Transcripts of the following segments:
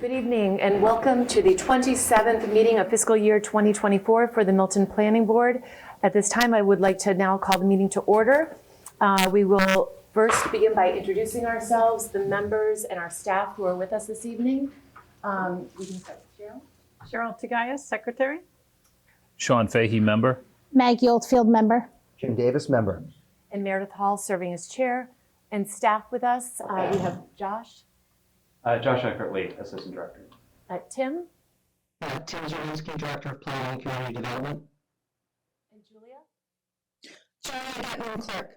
Good evening and welcome to the 27th meeting of fiscal year 2024 for the Milton Planning Board. At this time, I would like to now call the meeting to order. We will first begin by introducing ourselves, the members and our staff who are with us this evening. We can start with Cheryl. Cheryl Tagayas, Secretary. Sean Fahey, member. Maggie Oldfield, member. Jim Davis, member. And Meredith Hall serving as chair. And staff with us, we have Josh. Josh Eckert-Lee, Assistant Director. Tim. Tim Zielinski, Director of Planning and Community Development. And Julia. Charlie Hutton, clerk.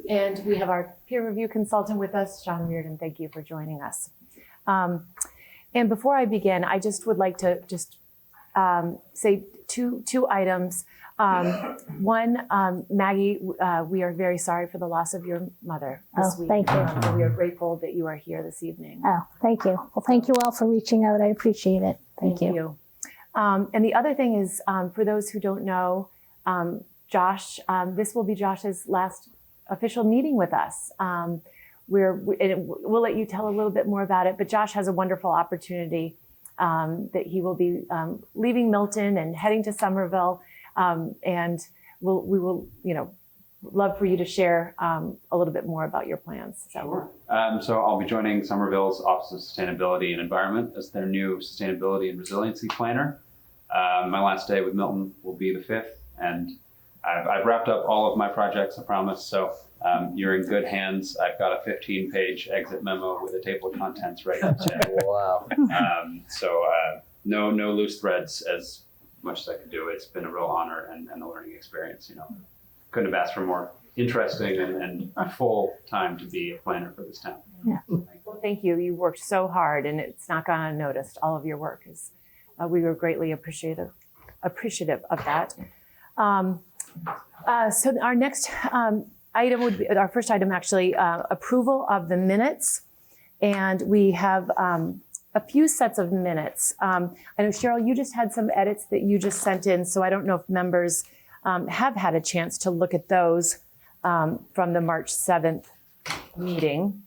And we have our peer review consultant with us, Sean Reardon. Thank you for joining us. And before I begin, I just would like to say two items. One, Maggie, we are very sorry for the loss of your mother this week. Thank you. We are grateful that you are here this evening. Oh, thank you. Well, thank you all for reaching out. I appreciate it. Thank you. And the other thing is, for those who don't know, Josh, this will be Josh's last official meeting with us. We'll let you tell a little bit more about it, but Josh has a wonderful opportunity that he will be leaving Milton and heading to Somerville. And we will, love for you to share a little bit more about your plans. Sure. So I'll be joining Somerville's Office of Sustainability and Environment as their new Sustainability and Resiliency Planner. My last day with Milton will be the 5th, and I've wrapped up all of my projects, I promise. So you're in good hands. I've got a 15-page exit memo with a table of contents ready to send. Wow. No loose threads as much as I could do. It's been a real honor and a learning experience. Couldn't have asked for more interesting and full time to be a planner for this town. Yeah. Well, thank you. You worked so hard, and it's not gone unnoticed. All of your work is. We were greatly appreciative of that. So our next item would be our first item, actually, approval of the minutes, and we have a few sets of minutes. I know, Cheryl, you just had some edits that you just sent in, so I don't know if members have had a chance to look at those from the March 7th meeting.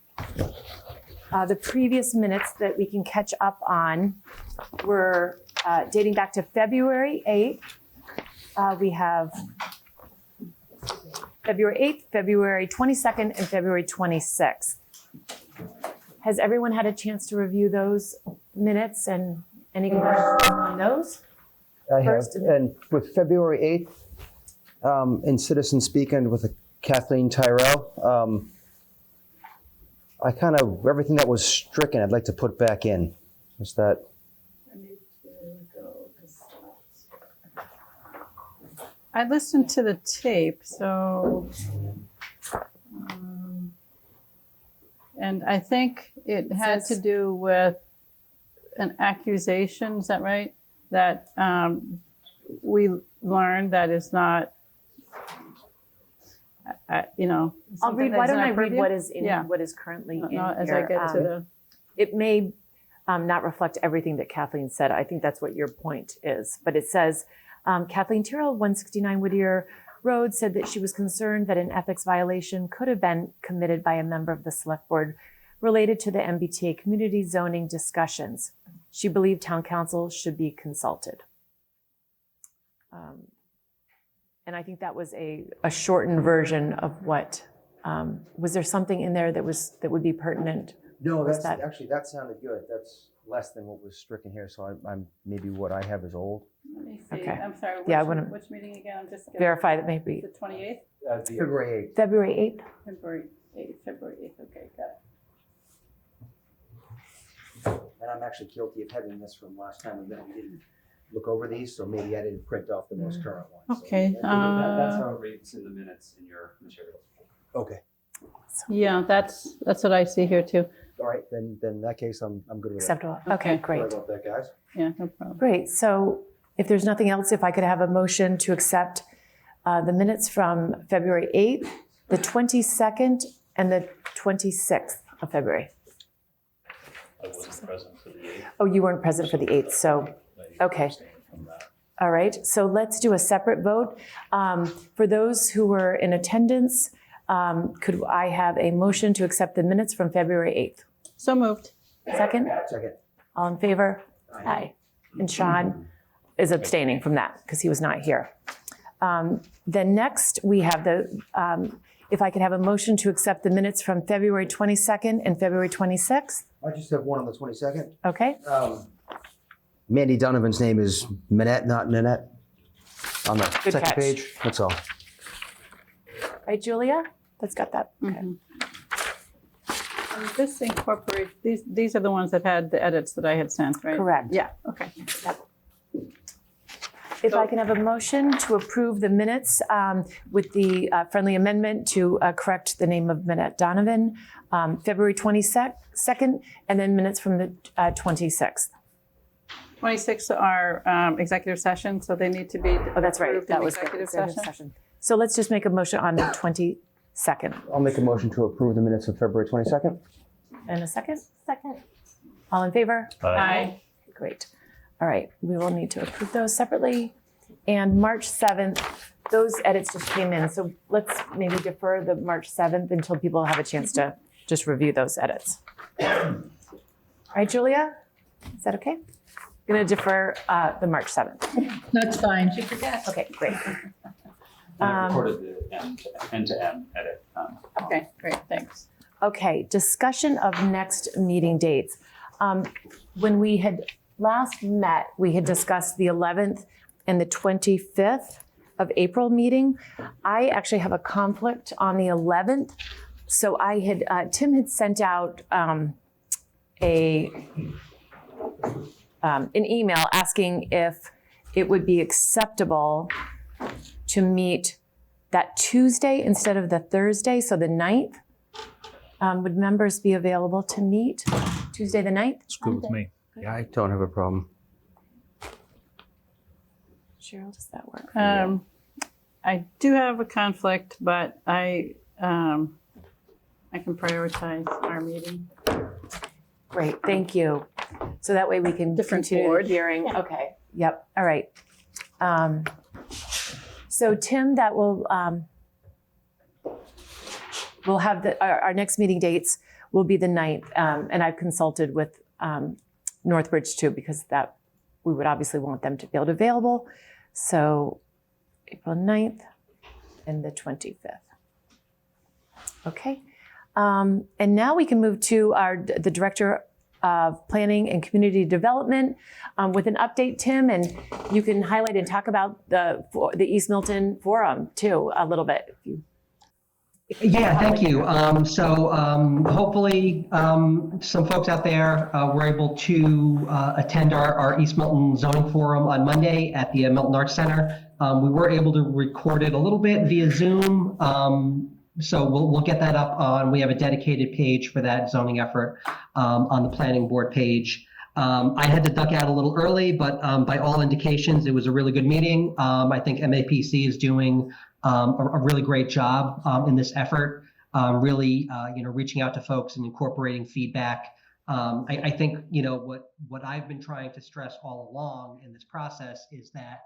The previous minutes that we can catch up on were dating back to February 8th. We have February 8th, February 22nd, and February 26th. Has everyone had a chance to review those minutes and any questions on those? I First, have. And with February 8th, in Citizen Speaking with Kathleen Tyrell, I kind of, everything that was stricken, I'd like to put back in. Is that? I listened to the tape, so, and I think it had to do with an accusation, is that right? That we learned that is not, I'll read. Why don't I read what is in what is currently in as here? I get to the. It may not reflect everything that Kathleen said. I think that's what your point is. But it says, Kathleen Tyrrell, 169 Whittier Road, said that she was concerned that an ethics violation could have been committed by a member of the select board related to the MBTA community zoning discussions. She believed town council should be consulted. And I think that was a shortened version of what, was there something in there that would be pertinent? No, that sounded good. That's less than what was stricken here. So I'm maybe what I have is old. Let me see. Okay. I'm sorry. Which meeting again? I'm just Verify that maybe. The 28th? February 8th. February 8th. February 8th. Okay, got it. And I'm actually guilty of having this from last time, and then we didn't look over these, so maybe I didn't print off the most current one. Okay. That's how it reads in the minutes in your materials. Okay. Yeah, that's what I see here too. All right, then in that case, I'm good with Acceptable. Okay, great. Sorry about that, guys. Yeah, no problem. Great. So if there's nothing else, if I could have a motion to accept the minutes from February 8th, the 22nd, and the 26th of February. I wasn't present for the 8th. Oh, you weren't present for the 8th, so, okay. All right, so let's do a separate vote. For those who were in attendance, could I have a motion to accept the minutes from February 8th? So moved. Second? Second. All in favor? Aye. And Sean is abstaining from that because he was not here. Then next, we have if I could have a motion to accept the minutes from February 22nd and February 26th. I just have one on the 22nd. Okay, Mandy Donovan's name is Minette, not Nanette, on the Good second catch. page. That's all. right, Julia? That's got that. Okay. And this incorporates, these are the ones that had the edits that I had sent, right? Correct. Yeah, okay. If I can have a motion to approve the minutes with the friendly amendment to correct the name of Minette Donovan, February 22nd, and then minutes from the 26th. 26 are executive session, so they need to be Oh, that's right. approved That in was executive session. So let's just make a motion on the 22nd. I'll make a motion to approve the minutes of February 22nd. And a second? Second. All in favor? Aye. Great. All right, we will need to approve those separately. And March 7th, those edits just came in, so let's maybe defer the March 7th until people have a chance to just review those edits. All right, Julia, is that okay? I'm gonna defer the March 7th. That's fine. She forgot. Okay, great. I recorded the end-to-end edit. Okay, great, thanks. Okay, discussion of next meeting dates. When we had last met, we had discussed the 11th and the 25th of April meeting. I actually have a conflict on the 11th. So Tim had sent out an email asking if it would be acceptable to meet that Tuesday instead of the Thursday, so the 9th. Would members be available to meet Tuesday the 9th? It's good with me. Yeah, I don't have a problem. Cheryl, does that work? I do have a conflict, but I can prioritize our meeting. Great, thank you. So that way we can Different continue board. the hearing. Okay, yep, all right. So Tim, that will, we'll have our next meeting dates will be the 9th. And I've consulted with Northbridge too, because that we would obviously want them to be able to available. So April 9th and the 25th. Okay. And now we can move to the Director of Planning and Community Development with an update, Tim, and you can highlight and talk about the East Milton Forum too a little bit. Yeah, thank you. Hopefully some folks out there were able to attend our East Milton Zoning Forum on Monday at the Milton Arts Center. We were able to record it a little bit via Zoom. So we'll get that up on, we have a dedicated page for that zoning effort on the planning board page. I had to duck out a little early, but by all indications, it was a really good meeting. I think MAPC is doing a really great job in this effort, really reaching out to folks and incorporating feedback. I think what I've been trying to stress all along in this process is that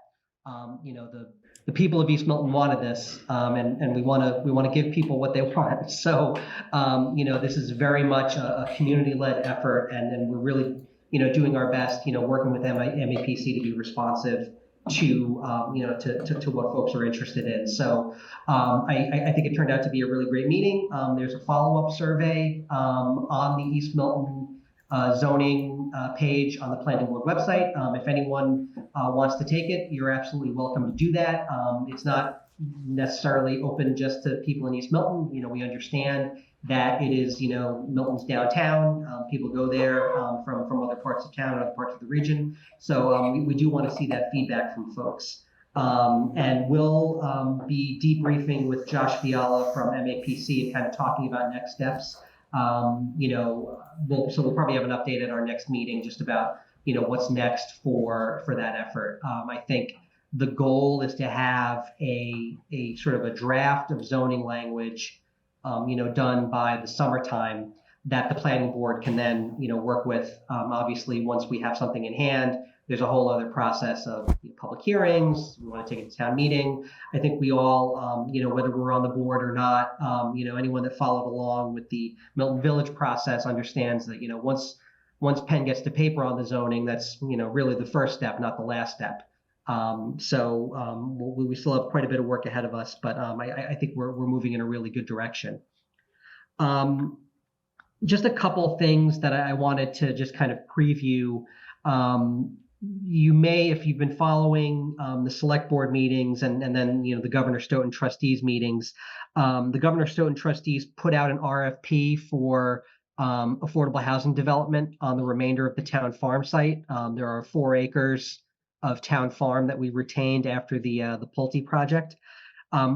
the people of East Milton wanted this, and we want to give people what they want. So this is very much a community-led effort, and we're really doing our best, working with MAPC to be responsive to what folks are interested in. So I think it turned out to be a really great meeting. There's a follow-up survey on the East Milton zoning page on the planning board website. If anyone wants to take it, you're absolutely welcome to do that. It's not necessarily open just to people in East Milton. We understand that it is, Milton's downtown. People go there from other parts of town, other parts of the region. So we do want to see that feedback from folks. And we'll be debriefing with Josh Fiala from MAPC and kind of talking about next steps. We'll probably have an update at our next meeting just about, what's next for that effort. I think the goal is to have a sort of a draft of zoning language done by the summertime that the planning board can then, work with. Obviously, once we have something in hand, there's a whole other process of public hearings. We want to take it to town meeting. I think we all, whether we're on the board or not, anyone that followed along with the Milton Village process understands that, once once pen gets to paper on the zoning, that's, really the first step, not the last step. We still have quite a bit of work ahead of us, but I think we're moving in a really good direction. Just a couple things that I wanted to just kind of preview. You may, if you've been following the select board meetings and then the Governor Stoughton trustees meetings, the Governor Stoughton trustees put out an RFP for affordable housing development on the remainder of the town farm site. There are 4 acres of town farm that we retained after the Pulte project.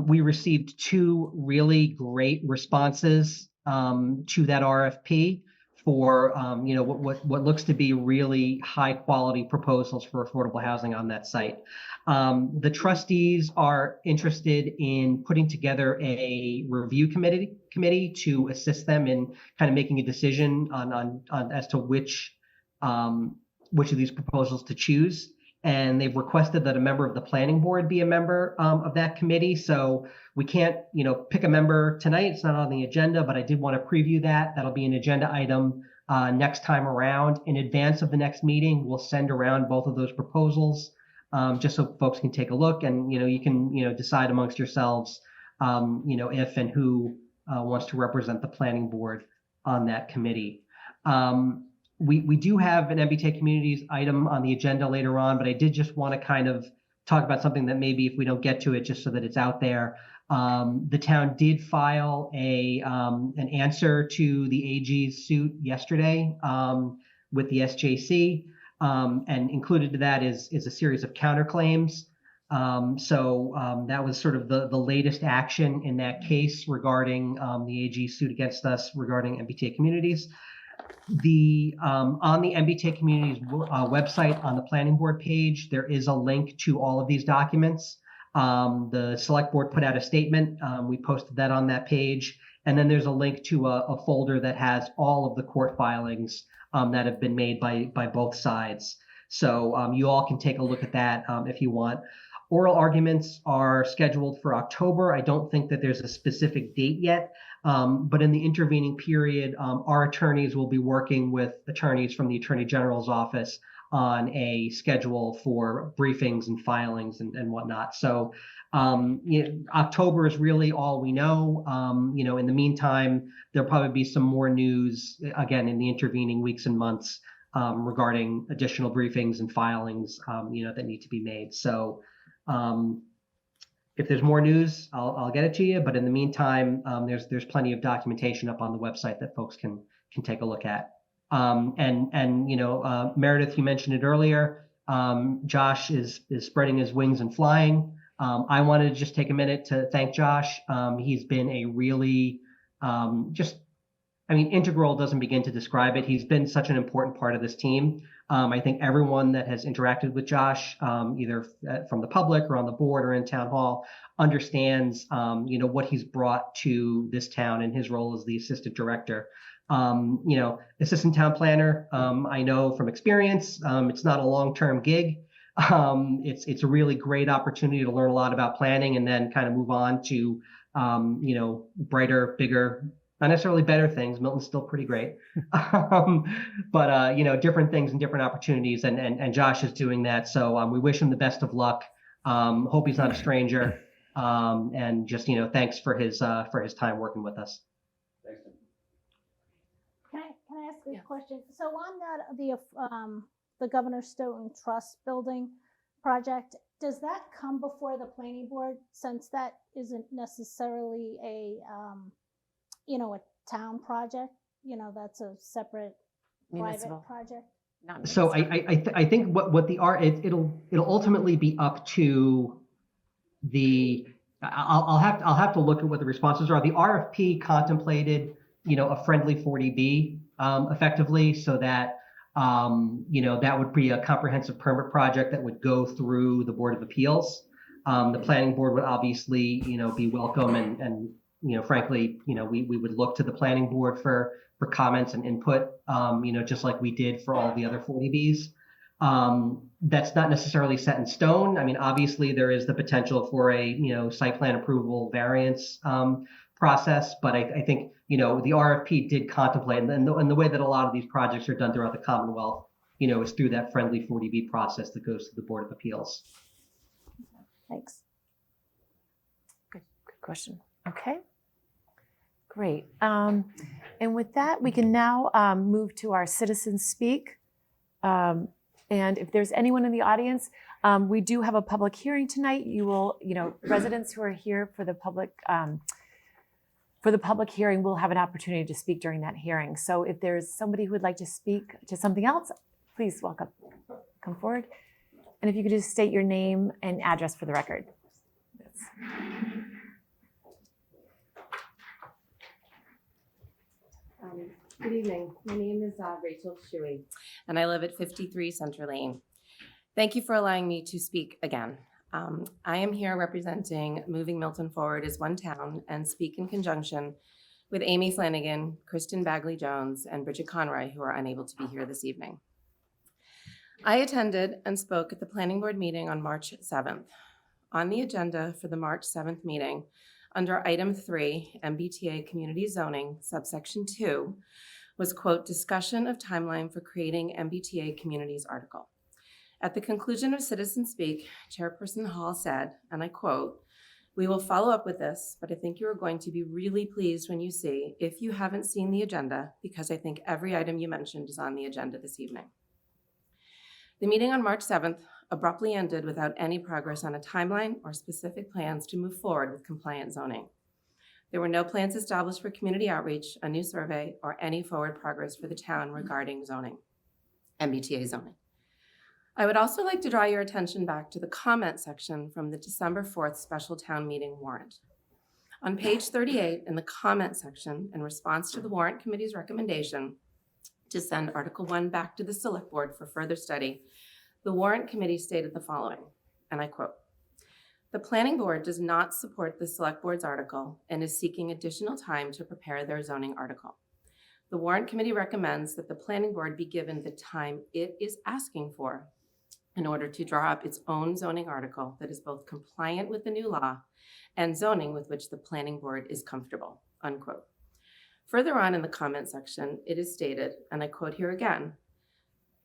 We received 2 really great responses to that RFP for what looks to be really high quality proposals for affordable housing on that site. The trustees are interested in putting together a review committee to assist them in kind of making a decision on as to which of these proposals to choose. And they've requested that a member of the planning board be a member of that committee. So we can't, pick a member tonight. It's not on the agenda, but I did want to preview that. That'll be an agenda item next time around. In advance of the next meeting, we'll send around both of those proposals just so folks can take a look, and you can decide amongst yourselves, if and who wants to represent the planning board on that committee. We do have an MBTA communities item on the agenda later on, but I did just want to kind of talk about something that maybe if we don't get to it, just so that it's out there. The town did file an answer to the AG's suit yesterday with the SJC, and included to that is a series of counterclaims. That was sort of the latest action in that case regarding the AG's suit against us regarding MBTA communities. On the MBTA communities website on the planning board page, there is a link to all of these documents. The select board put out a statement. We posted that on that page. And then there's a link to a folder that has all of the court filings that have been made by both sides. So you all can take a look at that if you want. Oral arguments are scheduled for October. I don't think that there's a specific date yet, but in the intervening period, our attorneys will be working with attorneys from the Attorney General's office on a schedule for briefings and filings and whatnot. So October is really all we know. In the meantime, there'll probably be some more news, again, in the intervening weeks and months regarding additional briefings and filings, that need to be made. So if there's more news, I'll get it to you. But in the meantime, there's plenty of documentation up on the website that folks can take a look at. Meredith, you mentioned it earlier. Josh is spreading his wings and flying. I wanted to just take a minute to thank Josh. He's been a really integral doesn't begin to describe it. He's been such an important part of this team. I think everyone that has interacted with Josh, either from the public or on the board or in town hall, understands, what he's brought to this town in his role as the assistant director. Assistant town planner, I know from experience, it's not a long-term gig. It's a really great opportunity to learn a lot about planning and then kind of move on to, brighter, bigger, not necessarily better things. Milton's still pretty great, but different things and different opportunities. And Josh is doing that. So we wish him the best of luck. Hope he's not a stranger. And just thanks for his time working with us. Thanks, Tim. Can I ask a question? So on that, the Governor Stoughton Trust building project, does that come before the planning board, since that isn't necessarily a town project? That's a separate Municipal. private project. Not So municipal. I think it'll ultimately be up to the. I'll have to look at what the responses are. The RFP contemplated a friendly 40B effectively, so that that would be a comprehensive permit project that would go through the Board of Appeals. The planning board would obviously be welcome, and frankly we would look to the planning board for comments and input, just like we did for all the other 40Bs. That's not necessarily set in stone. I mean, obviously there is the potential for a site plan approval variance process, but I think, the RFP did contemplate, and the way that a lot of these projects are done throughout the Commonwealth, is through that friendly 40B process that goes to the Board of Appeals. Thanks. Good question. Okay. Great. And with that, we can now move to our citizens speak. And if there's anyone in the audience, we do have a public hearing tonight. You will, residents who are here for the public hearing will have an opportunity to speak during that hearing. So if there's somebody who would like to speak to something else, please come forward. And if you could just state your name and address for the record. Good evening. My name is Rachel Shuey, and I live at 53 Center Lane. Thank you for allowing me to speak again. I am here representing Moving Milton Forward as One Town and speak in conjunction with Amy Flanagan, Kristen Bagley-Jones, and Bridget Conroy, who are unable to be here this evening. I attended and spoke at the Planning Board meeting on March 7th. On the agenda for the March 7th meeting, under item 3, MBTA Community Zoning, subsection 2, was, quote, discussion of timeline for creating MBTA communities article. At the conclusion of Citizen Speak, Chairperson Hall said, and I quote, we will follow up with this, but I think you are going to be really pleased when you see, if you haven't seen the agenda, because I think every item you mentioned is on the agenda this evening. The meeting on March 7th abruptly ended without any progress on a timeline or specific plans to move forward with compliant zoning. There were no plans established for community outreach, a new survey, or any forward progress for the town regarding zoning, MBTA zoning. I would also like to draw your attention back to the comment section from the December 4th special town meeting warrant. On page 38 in the comment section, in response to the warrant committee's recommendation to send Article 1 back to the Select Board for further study, the warrant committee stated the following, and I quote, the Planning Board does not support the Select Board's article and is seeking additional time to prepare their zoning article. The warrant committee recommends that the Planning Board be given the time it is asking for in order to draw up its own zoning article that is both compliant with the new law and zoning with which the Planning Board is comfortable, unquote. Further on in the comment section, it is stated, and I quote here again,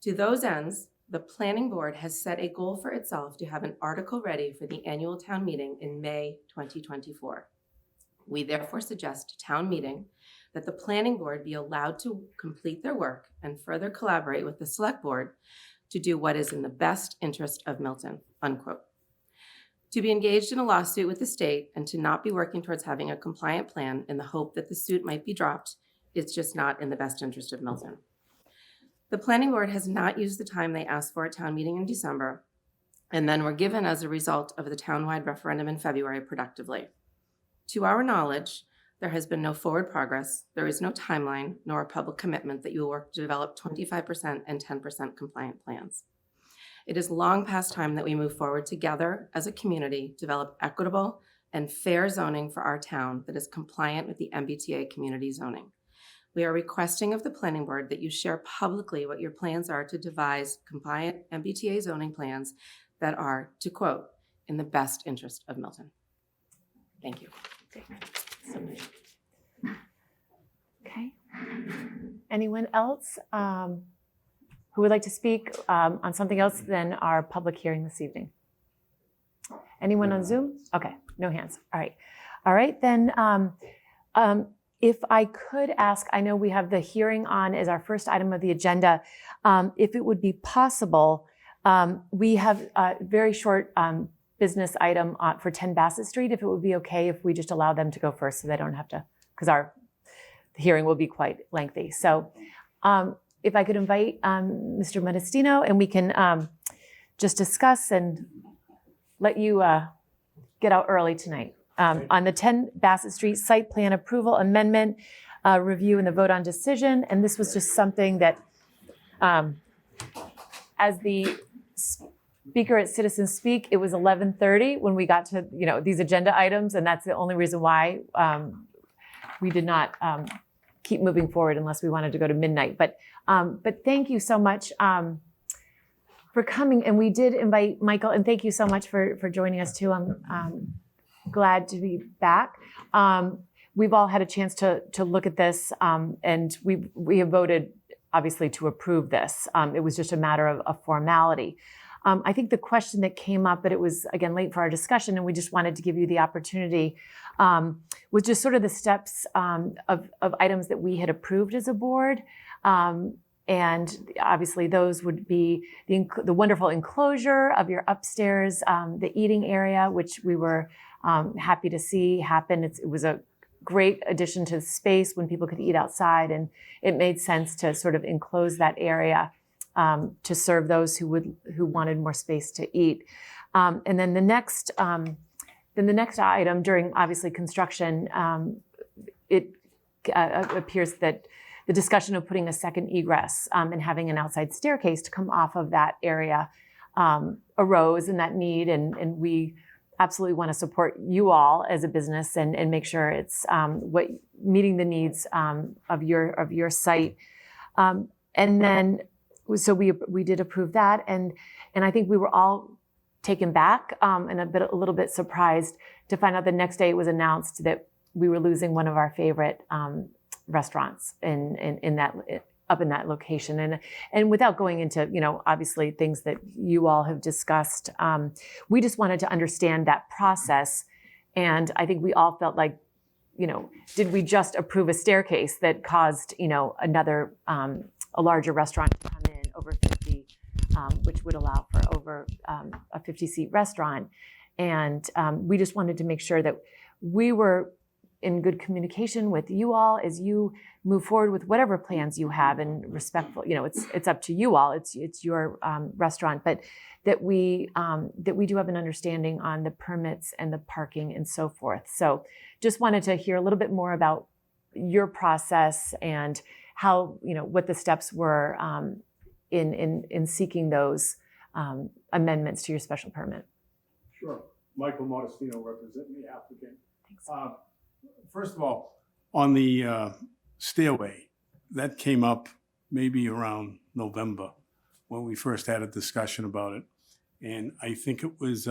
to those ends, the Planning Board has set a goal for itself to have an article ready for the annual town meeting in May 2024. We therefore suggest to town meeting that the Planning Board be allowed to complete their work and further collaborate with the Select Board to do what is in the best interest of Milton, unquote. To be engaged in a lawsuit with the state and to not be working towards having a compliant plan in the hope that the suit might be dropped is just not in the best interest of Milton. The Planning Board has not used the time they asked for at town meeting in December and then were given as a result of the townwide referendum in February productively. To our knowledge, there has been no forward progress, there is no timeline, nor a public commitment that you will work to develop 25% and 10% compliant plans. It is long past time that we move forward together as a community, develop equitable and fair zoning for our town that is compliant with the MBTA community zoning. We are requesting of the Planning Board that you share publicly what your plans are to devise compliant MBTA zoning plans that are, to quote, in the best interest of Milton. Thank you. Okay. Anyone else who would like to speak on something else than our public hearing this evening? Anyone on Zoom? Okay, no hands. All right. All right, then if I could ask, I know we have the hearing on as our first item of the agenda. If it would be possible, we have a very short business item for 10 Bassett Street, if it would be okay if we just allow them to go first so they don't have to, because the hearing will be quite lengthy. So if I could invite Mr. Modestino and we can just discuss and let you get out early tonight. On the 10 Bassett Street site plan approval amendment, review and the vote on decision. And this was just something that as the speaker at Citizen Speak, it was 11:30 when we got to these agenda items, and that's the only reason why we did not keep moving forward unless we wanted to go to midnight. But thank you so much for coming, and we did invite Michael, and thank you so much for joining us too. I'm glad to be back. we've all had a chance to look at this, and we have voted obviously to approve this. It was just a matter of formality. I think the question that came up, but it was again late for our discussion, and we just wanted to give you the opportunity, was just sort of the steps of items that we had approved as a board. And obviously those would be the wonderful enclosure of your upstairs, the eating area, which we were happy to see happen. It was a great addition to the space when people could eat outside, and it made sense to sort of enclose that area to serve those who wanted more space to eat. And then the next item during obviously construction, it appears that the discussion of putting a second egress and having an outside staircase to come off of that area arose in that need, and we absolutely want to support you all as a business and make sure it's meeting the needs of your site. And then so we did approve that, and I think we were all taken back and a little bit surprised to find out the next day it was announced that we were losing one of our favorite restaurants in that location. And without going into, obviously things that you all have discussed, we just wanted to understand that process. And I think we all felt like, did we just approve a staircase that caused, another, a larger restaurant to come in over 50, which would allow for over a 50-seat restaurant. And we just wanted to make sure that we were in good communication with you all as you move forward with whatever plans you have, and respectful, it's up to you all. It's your restaurant, but that we do have an understanding on the permits and the parking and so forth. So just wanted to hear a little bit more about your process and how, what the steps were in seeking those amendments to your special permit. Sure. Michael Modestino, representing the applicant. Thanks. First of all, on the stairway, that came up maybe around November when we first had a discussion about it. And I think it was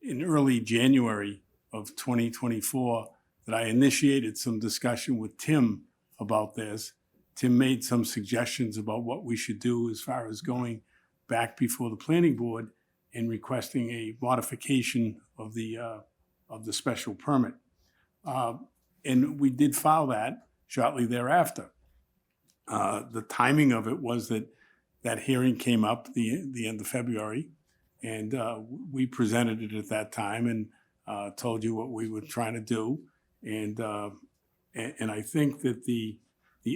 in early January of 2024 that I initiated some discussion with Tim about this. Tim made some suggestions about what we should do as far as going back before the planning board and requesting a modification of the special permit. And we did file that shortly thereafter. The timing of it was that hearing came up the end of February, and we presented it at that time and told you what we were trying to do. And I think that the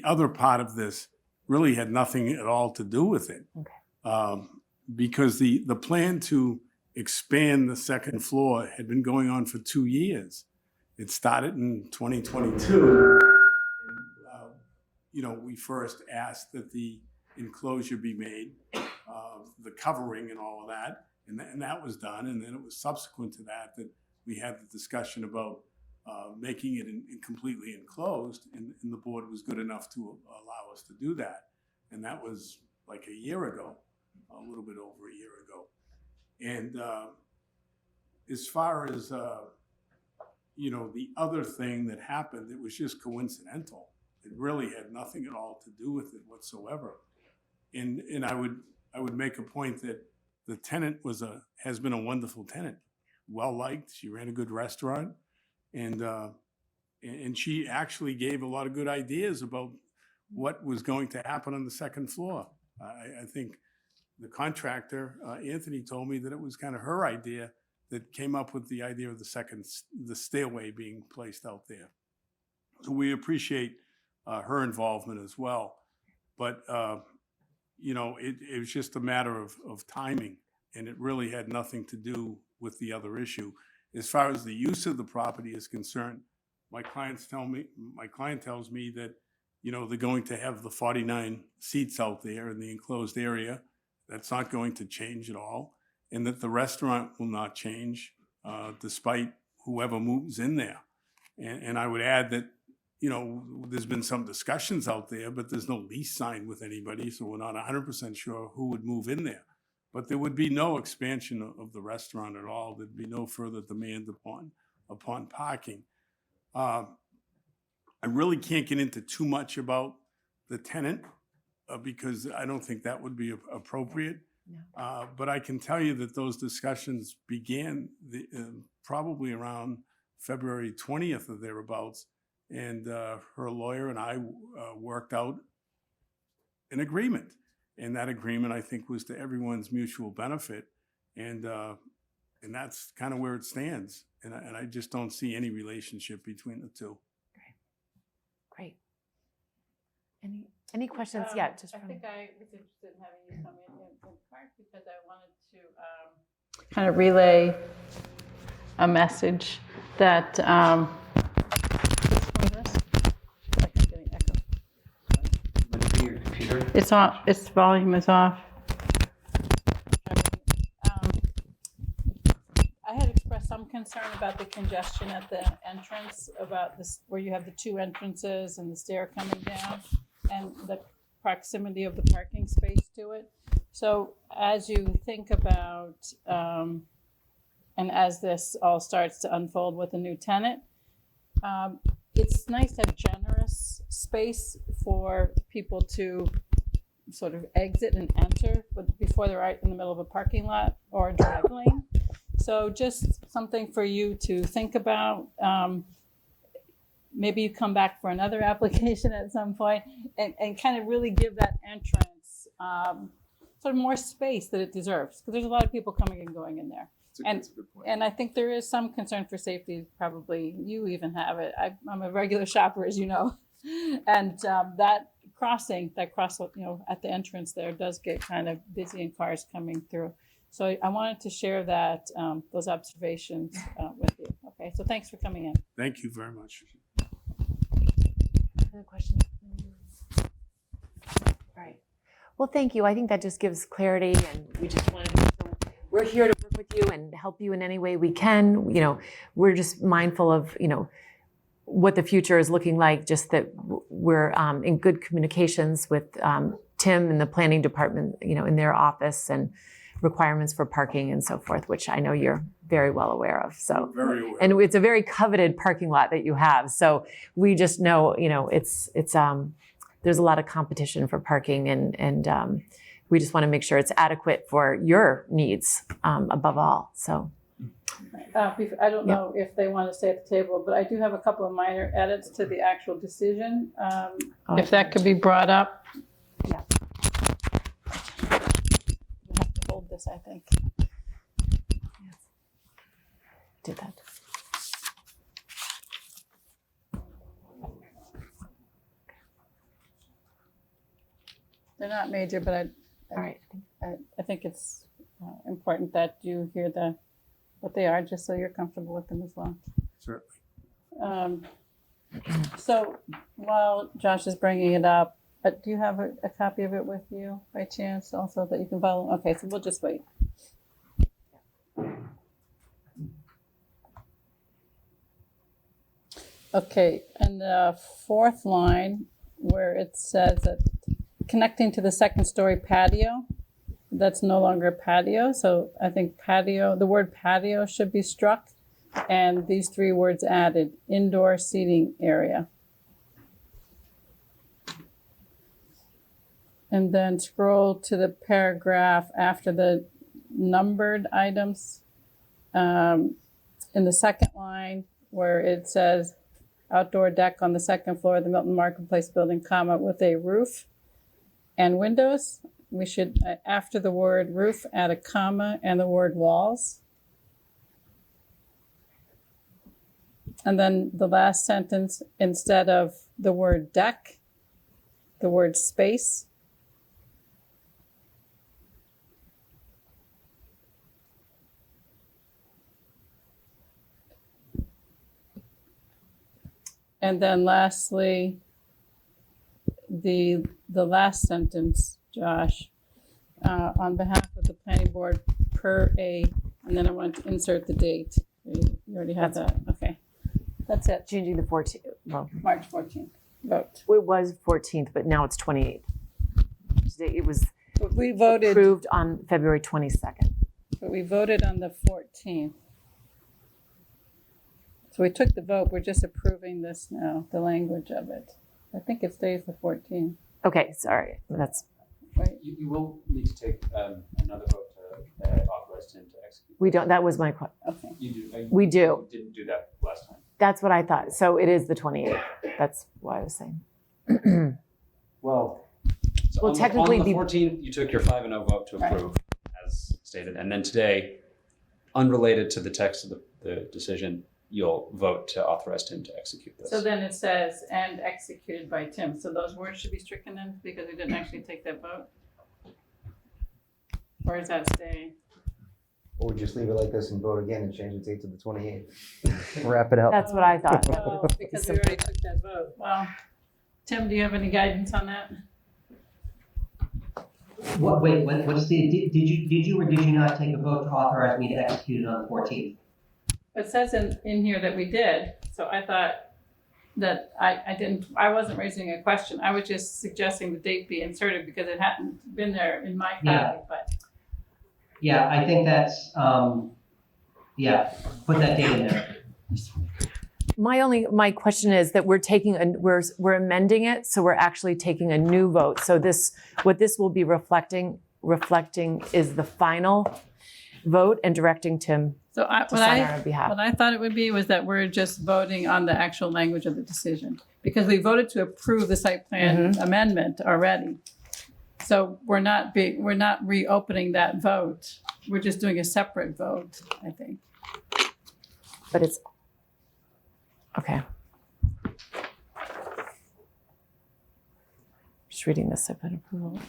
other part of this really had nothing at all to do with it. Okay. Because the plan to expand the second floor had been going on for 2 years. It started in 2022. And, we first asked that the enclosure be made, the covering and all of that, and that was done. And then it was subsequent to that we had the discussion about making it completely enclosed, and the board was good enough to allow us to do that. And that was like a year ago, a little bit over a year ago. And as far as the other thing that happened, it was just coincidental. It really had nothing at all to do with it whatsoever. And I would make a point that the tenant has been a wonderful tenant, well liked. She ran a good restaurant, and she actually gave a lot of good ideas about what was going to happen on the second floor. I think the contractor, Anthony, told me that it was kind of her idea that came up with the idea of the stairway being placed out there. So we appreciate her involvement as well. But, it was just a matter of timing, and it really had nothing to do with the other issue. As far as the use of the property is concerned, my client tells me that, they're going to have the 49 seats out there in the enclosed area. That's not going to change at all. And that the restaurant will not change despite whoever moves in there. And I would add that, there's been some discussions out there, but there's no lease signed with anybody, so we're not 100% sure who would move in there. But there would be no expansion of the restaurant at all. There'd be no further demand upon parking. I really can't get into too much about the tenant because I don't think that would be appropriate. But I can tell you that those discussions began probably around February 20th or thereabouts. And her lawyer and I worked out an agreement. And that agreement, I think, was to everyone's mutual benefit. And that's kind of where it stands. And I just don't see any relationship between the two. Great. Any questions yet? I think I was interested in having you come in part because I wanted to kind of relay a message that Your computer. it's on. Its volume is off. I had expressed some concern about the congestion at the entrance, about this where you have the two entrances and the stair coming down, and the proximity of the parking space to it. So as you think about, and as this all starts to unfold with a new tenant, it's nice to have generous space for people to sort of exit and enter before they're right in the middle of a parking lot or a drive lane. So just something for you to think about. Maybe you come back for another application at some point and kind of really give that entrance sort of more space that it deserves, because there's a lot of people coming and going in there. And I think there is some concern for safety, probably you even have it. I'm a regular shopper, as you know. And that cross, at the entrance there does get kind of busy and cars coming through. So I wanted to share that, those observations with you. Okay, so thanks for coming in. Thank you very much. Other questions? Right. Well, thank you. I think that just gives clarity, and we just wanted to, we're here to work with you and help you in any way we can. We're just mindful of, what the future is looking like, just that we're in good communications with Tim and the planning department, in their office, and requirements for parking and so forth, which I know you're very well aware of. So, Very aware. and it's a very coveted parking lot that you have. So we just know, it's there's a lot of competition for parking, and we just want to make sure it's adequate for your needs above all. So. I don't know if they want to stay at the table, but I do have a couple of minor edits to the actual decision. If that could be brought up. Yeah. We have to hold this, I think. Yes. Did that. They're not major, but All right. I think it's important that you hear what they are, just so you're comfortable with them as well. Certainly. So while Josh is bringing it up, do you have a copy of it with you by chance also that you can follow? Okay, so we'll just wait. Okay, and the fourth line where it says that connecting to the second story patio, that's no longer patio. So I think the word patio should be struck, and these three words added: indoor seating area. And then scroll to the paragraph after the numbered items. In the second line where it says outdoor deck on the second floor of the Milton Marketplace building, with a roof and windows. We should, after the word roof, add a comma and the word walls. And then the last sentence, instead of the word deck, the word space. And then lastly, the last sentence, Josh, on behalf of the planning board and then I want to insert the date. You already have that. Okay. That's it. Changing the 14th. Well, March 14th. Vote. it was 14th, but now it's 28th. It was We voted. approved on February 22nd. But we voted on the 14th. So we took the vote, we're just approving this now, the language of it. I think it stays the 14th, Okay, sorry, that's, right? You will need to take another vote to authorize Tim to execute. we don't, that was my question. Okay. You do. We do. You didn't do that last time. That's what I thought. So it is the 28th. That's what I was saying. Well, so Well, on technically on the the- 14th, you took your 5-0 vote to approve, as stated, and then today, unrelated to the text of the decision, you'll vote to authorize Tim to execute this. So then it says, and executed by Tim. So those words should be stricken then because we didn't actually take that vote? Or is that staying? Or we just leave it like this and vote again and change the date to the 28th. Wrap it up. That's what I thought. Oh, because we already took that vote. Well, Tim, do you have any guidance on that? What's the, did you or did you not take a vote to authorize me to execute it on the 14th? It says in here that we did, so I thought that I wasn't raising a question. I was just suggesting the date be inserted because it hadn't been there in my copy, but. Yeah, I think that's, put that date in there. My question is that we're amending it, so we're actually taking a new vote. So what this will be reflecting is the final vote and directing Tim So to sign on our behalf. what I thought it would be was that we're just voting on the actual language of the decision. Because we voted to approve the site plan amendment already. So we're not reopening that vote. We're just doing a separate vote, I think. But it's, okay. Just reading this site plan approval.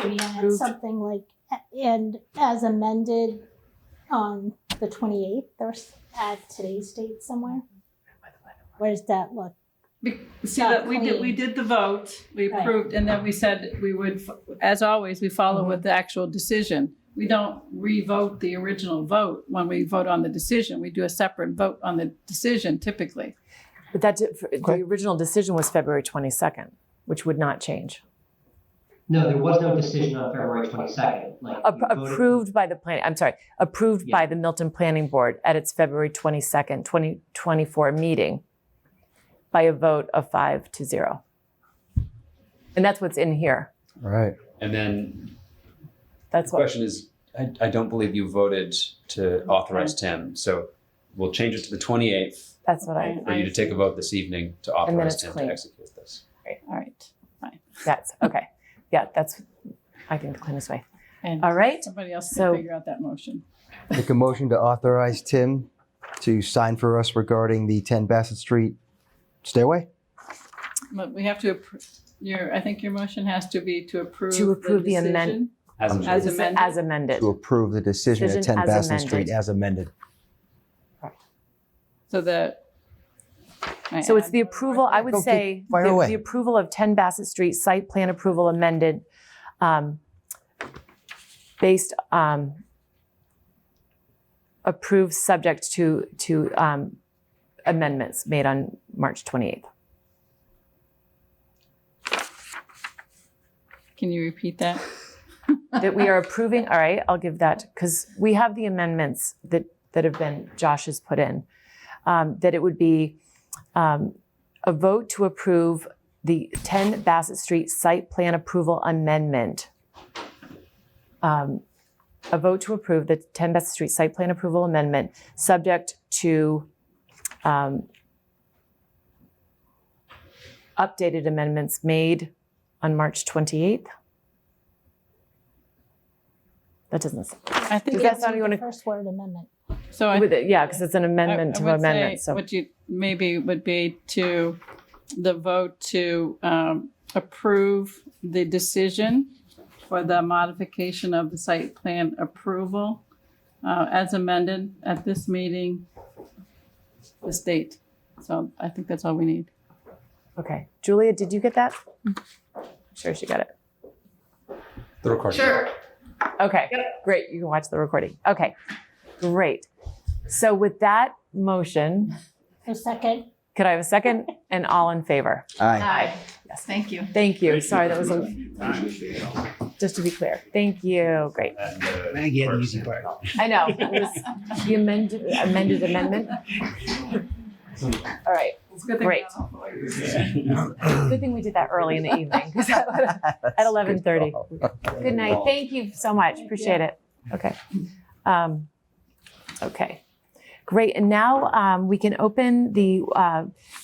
Maybe add Approved. something like, and as amended on the 28th, or add today's date somewhere? Where does that look? See, Not that we clean. did the vote, we Right. approved, and then we said we would, as always, we follow with the actual decision. We don't re-vote the original vote when we vote on the decision. We do a separate vote on the decision typically. But the original decision was February 22nd, which would not change. No, there was no decision on February 22nd. Like, we voted- Approved by approved by the Milton Planning Board at its February 22nd, 2024 meeting by a vote of 5-0. And that's what's in here. Right. And then That's the what, question is, I don't believe you voted to authorize Tim, so we'll change it to the 28th that's what I, for you to take a vote this evening to then authorize it's Tim clean. to execute this. All right, fine. that's, okay. Yeah, that's, I think, the cleanest way. And All right. somebody else So- can figure out that motion. Make a motion to authorize Tim to sign for us regarding the 10 Bassett Street stairway. But we have to, I think your motion has to be to approve the amendment. As As amended. amended? As amended. To approve the decision at Decision 10 as Bassett Street amended. as amended. So that. So it's the approval, I would Okay, say, fire the away. approval of 10 Bassett Street site plan approval amended based, approved subject to amendments made on March 28th. Can you repeat that? That we are approving, all right, I'll give that, because we have the amendments that have been, Josh has put in. That it would be a vote to approve the 10 Bassett Street site plan approval amendment. A vote to approve the 10 Bassett Street site plan approval amendment, subject to updated amendments made on March 28th. That doesn't, I think Does that it's, sound you want The to, first word amendment. so I. with it, yeah, because it's an amendment I to would amendment, say so. what you maybe would be to the vote to approve the decision for the modification of the site plan approval as amended at this meeting, this date. So I think that's all we need. Okay. Julia, did you get that? Sure, she got it. The recording. Sure. Okay, great. You can watch the recording. Okay, great. So with that motion, A second. Could I have a second? And all in favor? Aye. Aye. Yes. Thank you. Thank you. Sorry, that was just to be clear. Thank you. Great. I get the easy part. I know. It was the amended amendment. All right. Great. Good thing we did that early in the evening at 11:30. Good night. Thank you so much. Appreciate it. Okay. Okay. Great. And now we can open the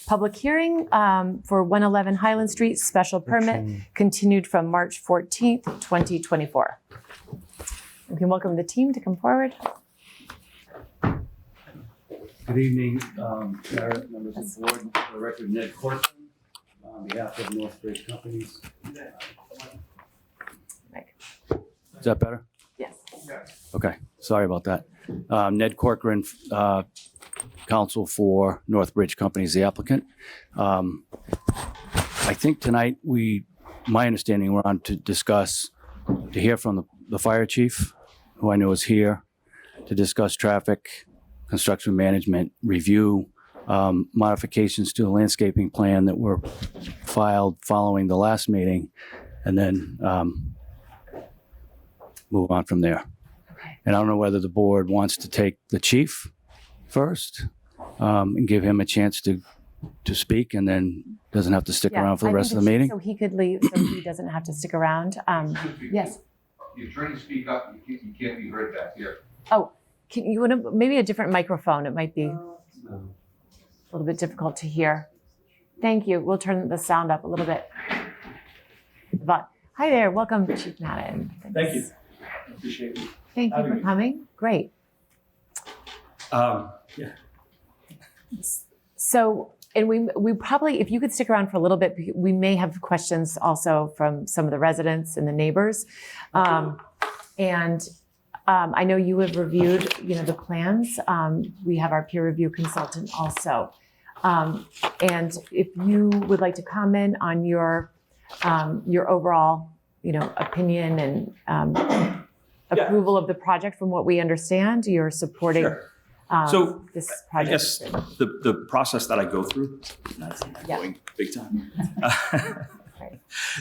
public hearing for 111 Highland Street special permit continued from March 14th, 2024. We can welcome the team to come forward. Good evening, Sarah, members of the board. For the record, Ned Corson, on behalf of Northbridge Companies. Is that better? Yes. Okay, sorry about that. Ned Corcoran, counsel for Northbridge Companies, the applicant. I think tonight my understanding, we're on to hear from the fire chief, who I know is here, to discuss traffic, construction management, review, modifications to the landscaping plan that were filed following the last meeting, and then move on from there. And I don't know whether the board wants to take the chief first and give him a chance to speak, and then doesn't have to stick around for the rest of the meeting. So he could leave, so he doesn't have to stick around. Yes. You're trying to speak up, you can't be heard back here. Oh, can you want to, maybe a different microphone? It might be a little bit difficult to hear. Thank you. We'll turn the sound up a little bit. But hi there. Welcome, Chief Madden. Thank you. Appreciate it. Thank you for coming. Great. Yeah. So, and we probably, if you could stick around for a little bit, we may have questions also from some of the residents and the neighbors. I know you have reviewed, the plans. We have our peer review consultant also. And if you would like to comment on your overall, opinion and approval of the project, from what we understand, you're supporting. Sure. So this project. I guess the process that I go through, going big time.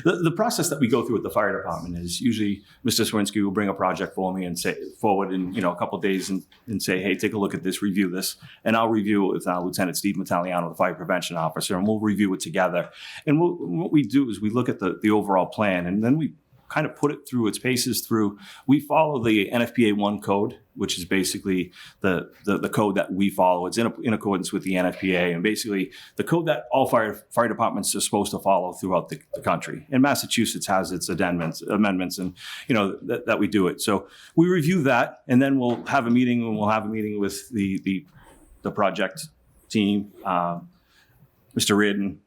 The process that we go through at the fire department is usually Mr. Swinski will bring a project for me and say forward in a couple of days and say, hey, take a look at this, review this, and I'll review it with Lieutenant Steve Italiano, the fire prevention officer, and we'll review it together. And what we do is we look at the overall plan, and then we kind of put it through its paces through. We follow the NFPA 1 code, which is basically the code that we follow. It's in accordance with the NFPA, and basically the code that all fire departments are supposed to follow throughout the country. And Massachusetts has its amendments, and that we do it. So we review that, and then we'll have a meeting, and we'll have a meeting with the project team, Mr. Reardon,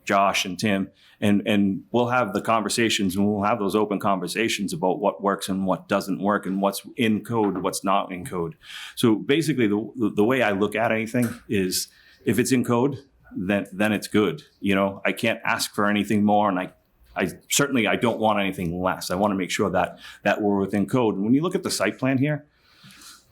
Josh, and Tim, and we'll have the conversations, and we'll have those open conversations about what works and what doesn't work, and what's in code, what's not in code. So basically, the way I look at anything is, if it's in code, then it's good. I can't ask for anything more, and I certainly don't want anything less. I want to make sure that we're within code. And when you look at the site plan here,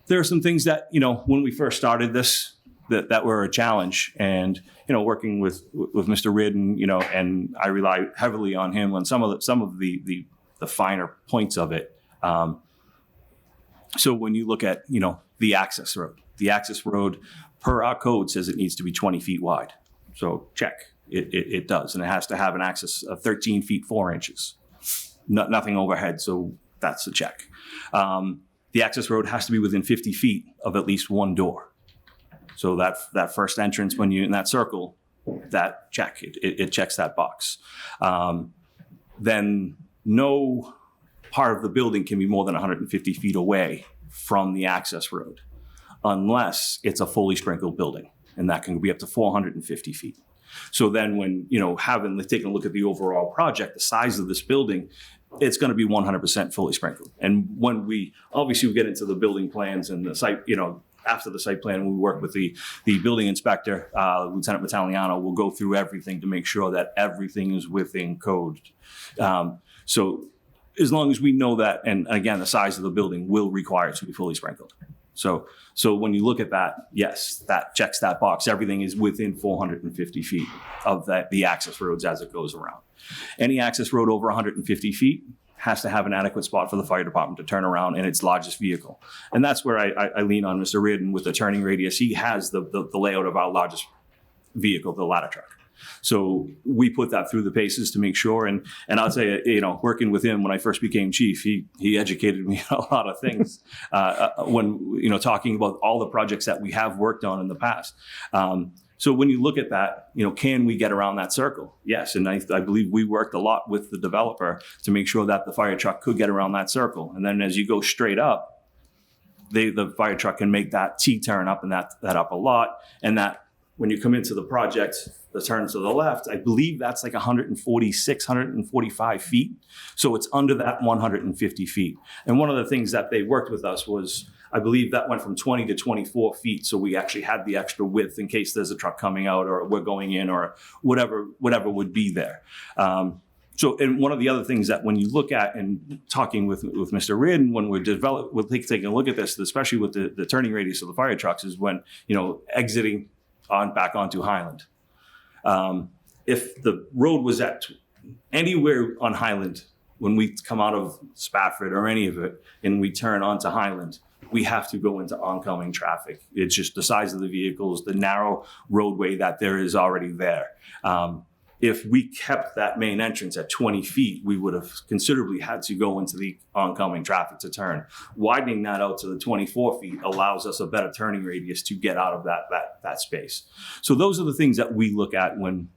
there are some things that when we first started this, that were a challenge, and working with Mr. Reardon, and I rely heavily on him on some of the finer points of it. So when you look at the access road per our code says it needs to be 20 feet wide. So check, it does, and it has to have an access of 13 feet 4 inches, nothing overhead. So that's a check. The access road has to be within 50 feet of at least one door. So that first entrance, when you're in that circle, that check, it checks that box. Then no part of the building can be more than 150 feet away from the access road, unless it's a fully sprinkled building, and that can be up to 450 feet. So then when, taking a look at the overall project, the size of this building, it's going to be 100% fully sprinkled. And when we get into the building plans and the site, after the site plan, we work with the building inspector, Lieutenant Italiano. We'll go through everything to make sure that everything is within code. So as long as we know that, and again, the size of the building will require it to be fully sprinkled. So when you look at that, yes, that checks that box. Everything is within 450 feet of the access roads as it goes around. Any access road over 150 feet has to have an adequate spot for the fire department to turn around in its largest vehicle. And that's where I lean on Mr. Reardon with the turning radius. He has the layout of our largest vehicle, the ladder truck. So we put that through the paces to make sure. And I'll tell you, working with him when I first became chief, he educated me on a lot of things when, talking about all the projects that we have worked on in the past. So when you look at that, can we get around that circle? Yes. And I believe we worked a lot with the developer to make sure that the fire truck could get around that circle. And then as you go straight up, the fire truck can make that T-turn up and that up a lot. And that when you come into the project, the turn to the left, I believe that's like 146, 145 feet. So it's under that 150 feet. And one of the things that they worked with us was, I believe that went from 20 to 24 feet. So we actually had the extra width in case there's a truck coming out or we're going in or whatever would be there. And one of the other things that when you look at and talking with Mr. Reardon, when we're taking a look at this, especially with the turning radius of the fire trucks, is when, exiting back onto Highland. If the road was at anywhere on Highland, when we come out of Spafford or any of it, and we turn onto Highland, we have to go into oncoming traffic. It's just the size of the vehicles, the narrow roadway that there is already there. If we kept that main entrance at 20 feet, we would have considerably had to go into the oncoming traffic to turn. Widening that out to the 24 feet allows us a better turning radius to get out of that space. So those are the things that we look at when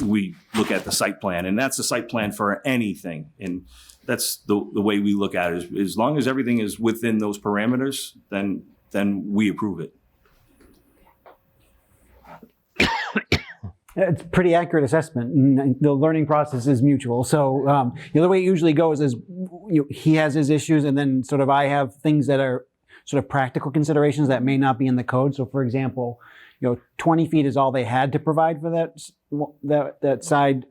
we look at the site plan, and that's the site plan for anything. And that's the way we look at it. As long as everything is within those parameters, then we approve it. It's a pretty accurate assessment, and the learning process is mutual. So the way it usually goes is he has his issues, and then sort of I have things that are sort of practical considerations that may not be in the code. So, for example, 20 feet is all they had to provide for that side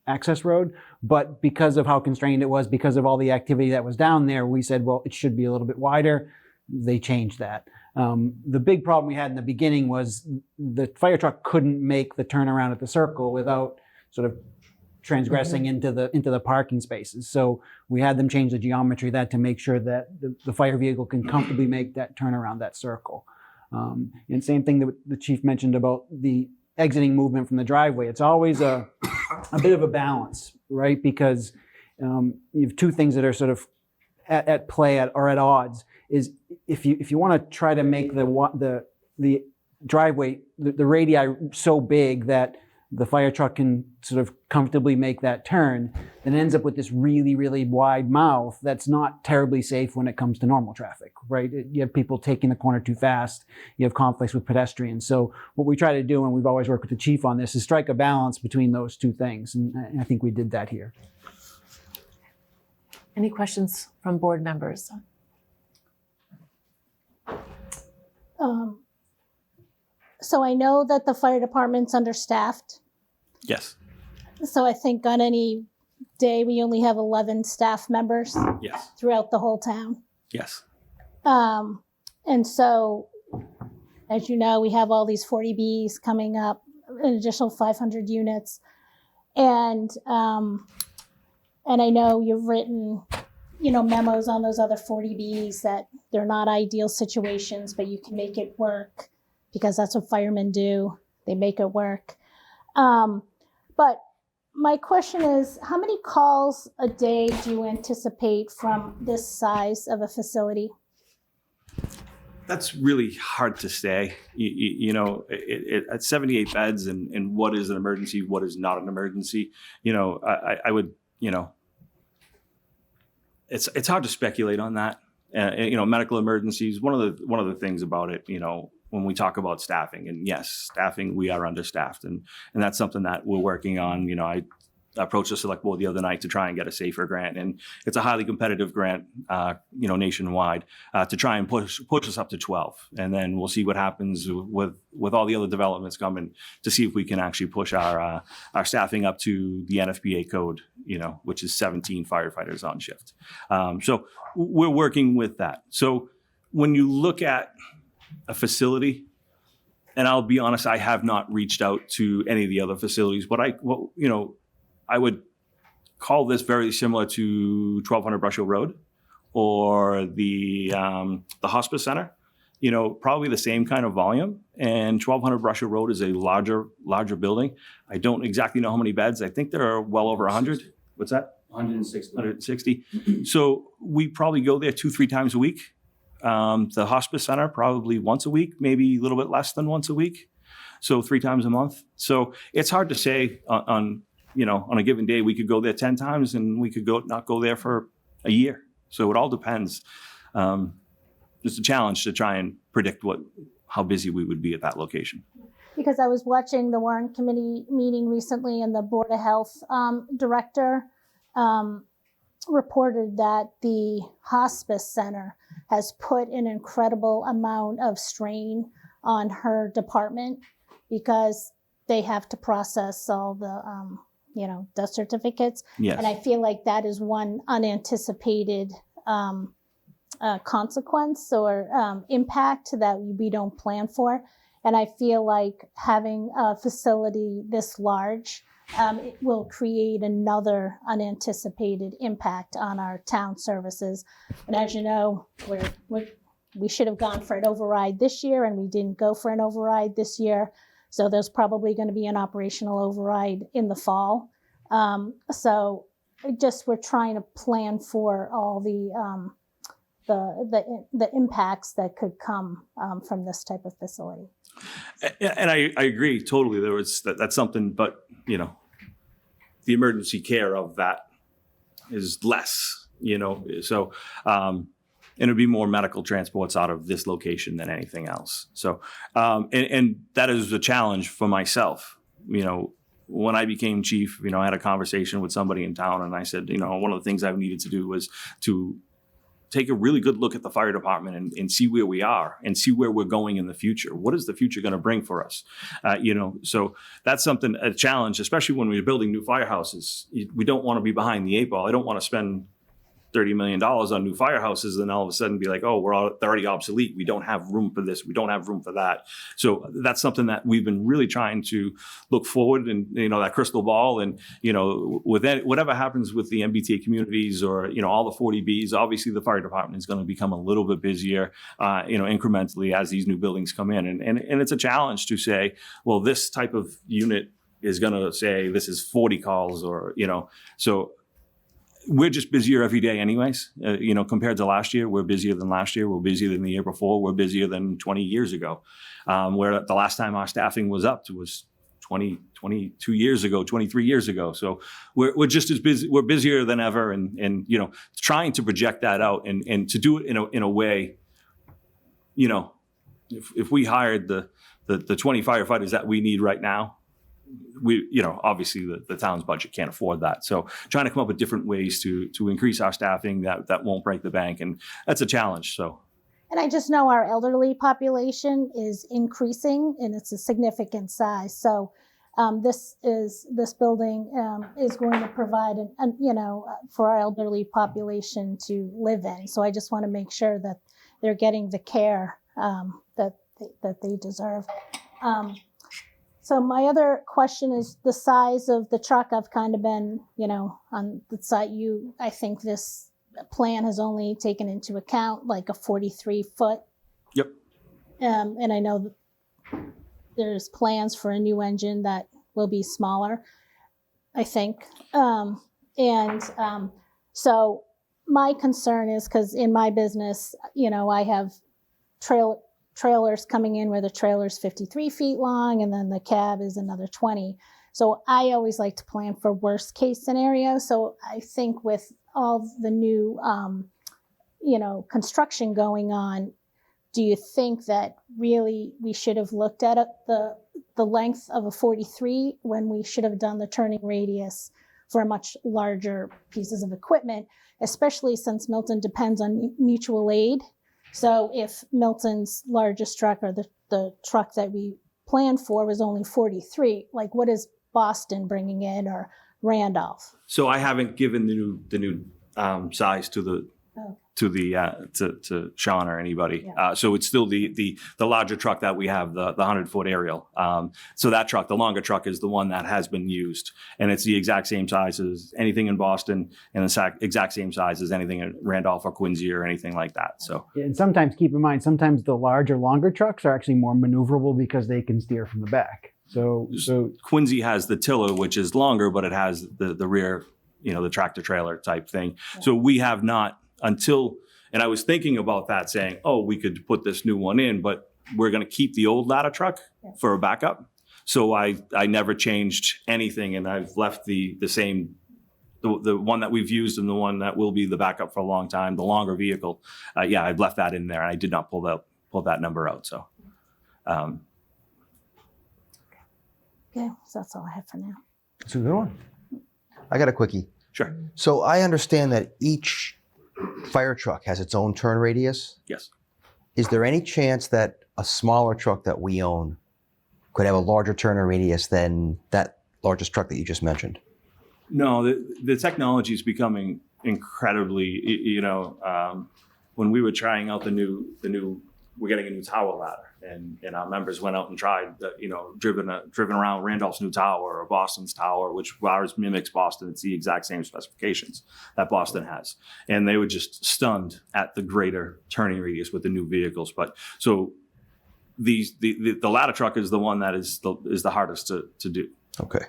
access road. But because of how constrained it was, because of all the activity that was down there, we said, well, it should be a little bit wider. They changed that. The big problem we had in the beginning was the fire truck couldn't make the turnaround at the circle without sort of transgressing into the parking spaces. So we had them change the geometry of that to make sure that the fire vehicle can comfortably make that turnaround, that circle. And same thing that the chief mentioned about the exiting movement from the driveway. It's always a bit of a balance, right? Because you have two things that are sort of at play or at odds. Is if you want to try to make the driveway, the radii so big that the fire truck can sort of comfortably make that turn, then it ends up with this really, really wide mouth that's not terribly safe when it comes to normal traffic, right? You have people taking the corner too fast. You have conflicts with pedestrians. So what we try to do, and we've always worked with the chief on this, is strike a balance between those two things. And I think we did that here. Any questions from board members? So I know that the fire department's understaffed. Yes. So I think on any day, we only have 11 staff members Yes. throughout the whole town. Yes. And so, as you know, we have all these 40Bs coming up, an additional 500 units. And I know you've written, memos on those other 40Bs that they're not ideal situations, but you can make it work because that's what firemen do. They make it work. But my question is, how many calls a day do you anticipate from this size of a facility? That's really hard to say. At 78 beds and what is an emergency, what is not an emergency, I would, it's hard to speculate on that. Medical emergencies, one of the things about it, when we talk about staffing, and yes, staffing, we are understaffed, and that's something that we're working on. I approached the select board the other night to try and get a SAFER grant, and it's a highly competitive grant, nationwide, to try and push us up to 12, and then we'll see what happens with all the other developments coming to see if we can actually push our staffing up to the NFPA code, which is 17 firefighters on shift. So we're working with that. So when you look at a facility, and I'll be honest, I have not reached out to any of the other facilities, but I would call this very similar to 1200 Brush Hill Road or the hospice center. Probably the same kind of volume. And 1200 Brush Hill Road is a larger building. I don't exactly know how many beds. I think there are well over 100. What's that? 160. So we probably go there 2-3 times a week. The hospice center probably once a week, maybe a little bit less than once a week. So 3 times a month. So it's hard to say on a given day. We could go there 10 times and we could not go there for a year. So it all depends. It's a challenge to try and predict how busy we would be at that location. Because I was watching the Warrant Committee meeting recently, and the Board of Health director reported that the hospice center has put an incredible amount of strain on her department because they have to process all the death certificates. Yes. And I feel like that is one unanticipated consequence or impact that we don't plan for. And I feel like having a facility this large, it will create another unanticipated impact on our town services. And as you know, we should have gone for an override this year, and we didn't go for an override this year. So there's probably going to be an operational override in the fall. So we're trying to plan for all the impacts that could come from this type of facility. And I agree totally. That's something, but the emergency care of that is less. So and it'd be more medical transports out of this location than anything else. So and that is a challenge for myself. When I became chief, I had a conversation with somebody in town, and I said, one of the things I needed to do was to take a really good look at the fire department and see where we are and see where we're going in the future. What is the future going to bring for us? So that's a challenge, especially when we're building new firehouses. We don't want to be behind the 8 ball. I don't want to spend $30 million on new firehouses and all of a sudden be like, oh, they're already obsolete. We don't have room for this. We don't have room for that. So that's something that we've been really trying to look forward and, that crystal ball. And, with whatever happens with the MBTA communities or, all the 40Bs, obviously the fire department is going to become a little bit busier, incrementally as these new buildings come in. And it's a challenge to say, well, this type of unit is going to say this is 40 calls or, so we're just busier every day anyways. Compared to last year, we're busier than last year. We're busier than the year before. We're busier than 20 years ago, where the last time our staffing was up was 22 years ago, 23 years ago. So we're just as busy. We're busier than ever. And trying to project that out and to do it in a way, if we hired the 20 firefighters that we need right now, obviously the town's budget can't afford that. So trying to come up with different ways to increase our staffing that won't break the bank. And that's a challenge. So. And I just know our elderly population is increasing, and it's a significant size. So this building is going to provide for our elderly population to live in. So I just want to make sure that they're getting the care that they deserve. So my other question is the size of the truck. I've kind of been, on the site. I think this plan has only taken into account like a 43-foot. Yep. And I know there's plans for a new engine that will be smaller, I think. So my concern is because in my business, I have trailers coming in where the trailer's 53 feet long and then the cab is another 20. So I always like to plan for worst case scenario. So I think with all the new, construction going on, do you think that really we should have looked at the length of a 43 when we should have done the turning radius for much larger pieces of equipment, especially since Milton depends on mutual aid? So if Milton's largest truck or the truck that we planned for was only 43, like what is Boston bringing in or Randolph? So I haven't given the new size to to Sean or anybody. So it's still the larger truck that we have, the 100-foot aerial. So that truck, the longer truck, is the one that has been used, and it's the exact same size as anything in Boston, and the exact same size as anything in Randolph or Quincy or anything like that. So And sometimes keep in mind, sometimes the larger, longer trucks are actually more maneuverable because they can steer from the back. So Quincy has the tiller, which is longer, but it has the rear, the tractor trailer type thing. So we have not until, and I was thinking about that, saying, oh, we could put this new one in, but we're going to keep the old ladder truck for a backup. So I never changed anything, and I've left the same, the one that we've used and the one that will be the backup for a long time, the longer vehicle. I've left that in there, and I did not pull that number out. So. Okay, so that's all I have for now. It's a good one. I got a quickie. Sure. So I understand that each fire truck has its own turn radius. Yes. Is there any chance that a smaller truck that we own could have a larger turn radius than that largest truck that you just mentioned? No, the technology is becoming incredibly, when we were trying out the new, we're getting a new tower ladder, and our members went out and tried, driven around Randolph's new tower or Boston's tower, which ours mimics Boston. It's the exact same specifications that Boston has. And they were just stunned at the greater turning radius with the new vehicles. But so the ladder truck is the one that is the hardest to do. Okay.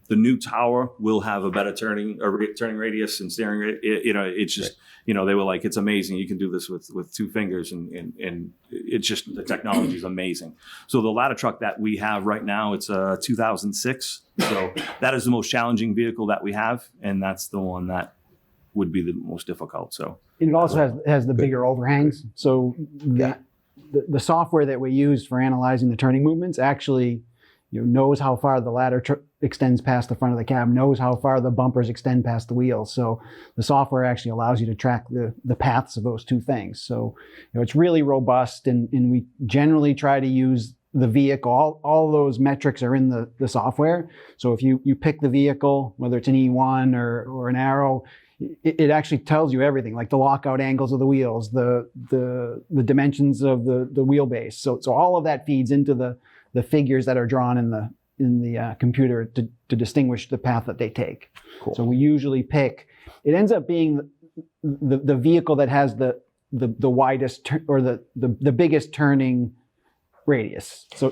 The new tower will have a better turning radius and steering radius. It's just, they were like, it's amazing. You can do this with two fingers, and it's just, the technology is amazing. So the ladder truck that we have right now, it's a 2006. So that is the most challenging vehicle that we have, and that's the one that would be the most difficult. So and it also has the bigger overhangs. So the software that we use for analyzing the turning movements actually knows how far the ladder extends past the front of the cab, knows how far the bumpers extend past the wheels. So the software actually allows you to track the paths of those two things. So it's really robust, and we generally try to use the vehicle. All those metrics are in the software. So if you pick the vehicle, whether it's an E1 or an Arrow, it actually tells you everything, like the lockout angles of the wheels, the dimensions of the wheelbase. So all of that feeds into the figures that are drawn in the computer to distinguish the path that they take. Cool. So we usually pick. It ends up being the vehicle that has the widest or the biggest turning radius. So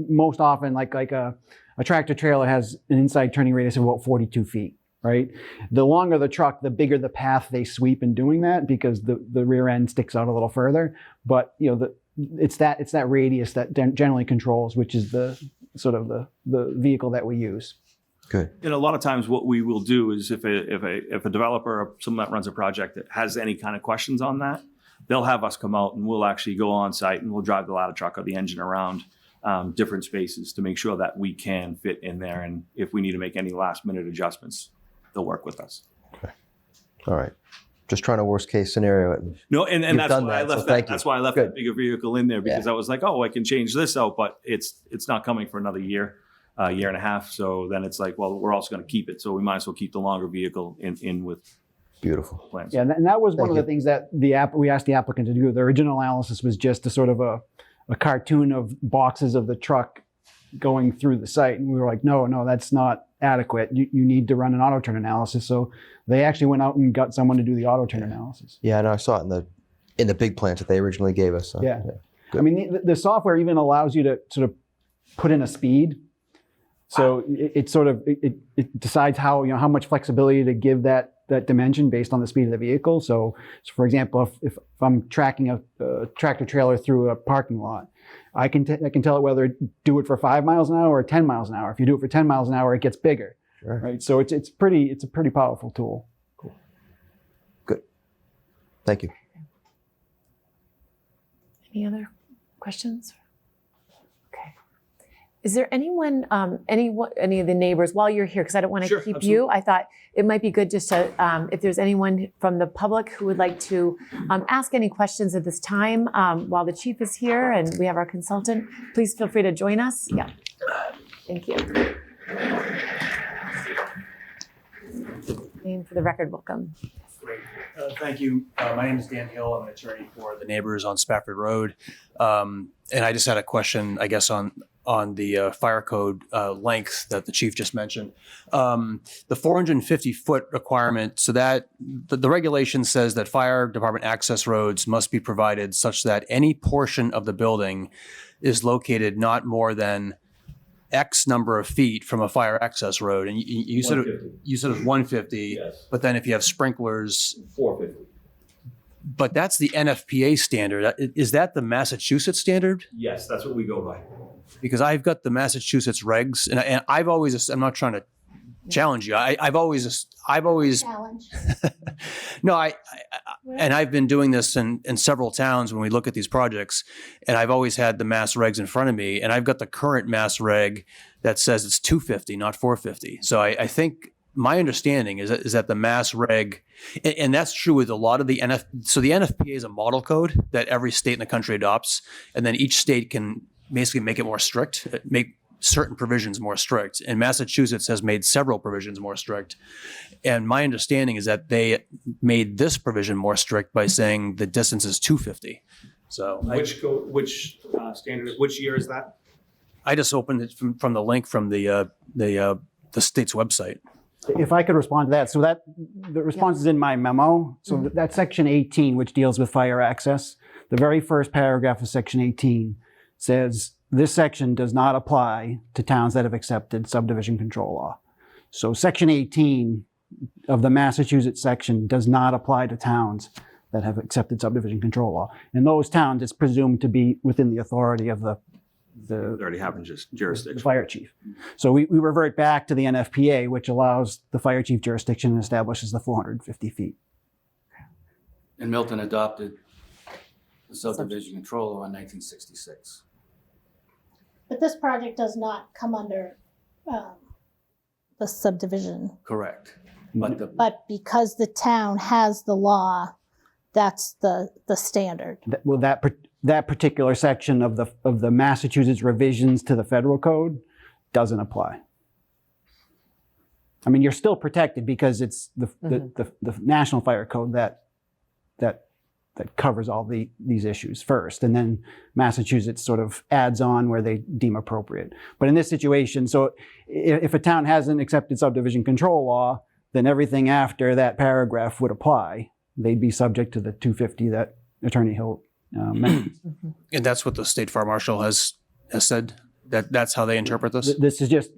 most often, like a tractor trailer has an inside turning radius of about 42 feet. Right. The longer the truck, the bigger the path they sweep in doing that, because the rear end sticks out a little further. But it's that radius that generally controls, which is the vehicle that we use. Good. And a lot of times what we will do is if a developer or someone that runs a project that has any kind of questions on that, they'll have us come out and we'll actually go on site and we'll drive the ladder truck or the engine around different spaces to make sure that we can fit in there. And if we need to make any last minute adjustments, they'll work with us. Okay. All right. Just trying a worst case scenario. No, and that's why I left that. That's why I left Good. that bigger vehicle in there, because I was like, oh, I can change this out, but it's not coming for another year and a half. So then it's like, well, we're also going to keep it. So we might as well keep the longer vehicle in with beautiful plans. Yeah, and that was one of the things that we asked the applicant to do. The original analysis was just a sort of a cartoon of boxes of the truck going through the site. And we were like, no, that's not adequate. You need to run an auto turn analysis. So they actually went out and got someone to do the auto turn analysis. Yeah, I know. I saw it in the big plans that they originally gave us. So, yeah. I mean, the software even allows you to sort of put in a speed. So it decides how much flexibility to give that dimension based on the speed of the vehicle. So for example, if I'm tracking a tractor trailer through a parking lot, I can tell it whether to do it for 5 miles an hour or 10 miles an hour. If you do it for 10 miles an hour, it gets bigger. Sure. Right? So it's a pretty powerful tool. Cool. Good. Thank you. Any other questions? Okay. Is there anyone, any of the neighbors, while you're here, because I don't want to keep absolutely. you, I thought it might be good just to, if there's anyone from the public who would like to ask any questions at this time while the chief is here and we have our consultant, please feel free to join us. Yeah. Thank you. Name for the record, welcome. Great. Thank you. My name is Dan Hill. I'm an attorney for the neighbors on Spafford Road. And I just had a question, I guess, on the fire code length that the chief just mentioned. The 450-foot requirement, so that the regulation says that fire department access roads must be provided such that any portion of the building is located not more than X number of feet from a fire access road. And you said it was 150, Yes. but then if you have sprinklers, 450. but that's the NFPA standard. Is that the Massachusetts standard? Yes, that's what we go by. Because I've got the Massachusetts regs, and I've always, I'm not trying to challenge you. I've always, Challenge. no, and I've been doing this in several towns when we look at these projects, and I've always had the mass regs in front of me, and I've got the current mass reg that says it's 250, not 450. So I think my understanding is that the mass reg, and that's true with a lot of the so the NFPA is a model code that every state in the country adopts, and then each state can basically make it more strict, make certain provisions more strict. And Massachusetts has made several provisions more strict. And my understanding is that they made this provision more strict by saying the distance is 250. So Which standard? Which year is that? I just opened it from the link from the state's website. If I could respond to that. So that the response is in my memo. So that's section 18, which deals with fire access. The very first paragraph of section 18 says, this section does not apply to towns that have accepted subdivision control law. So section 18 of the Massachusetts section does not apply to towns that have accepted subdivision control law. And those towns, it's presumed to be within the authority of the already happened, just jurisdiction. The fire chief. So we revert back to the NFPA, which allows the fire chief jurisdiction and establishes the 450 feet. And Milton adopted the subdivision control law in 1966. But this project does not come under the subdivision. Correct. But But because the town has the law, that's the standard. Well, that particular section of the Massachusetts revisions to the federal code doesn't apply. I mean, you're still protected because it's the national fire code that covers all these issues first, and then Massachusetts sort of adds on where they deem appropriate. But in this situation, so if a town hasn't accepted subdivision control law, then everything after that paragraph would apply. They'd be subject to the 250 that Attorney Hill mentioned. And that's what the state fire marshal has said. That's how they interpret this. This is just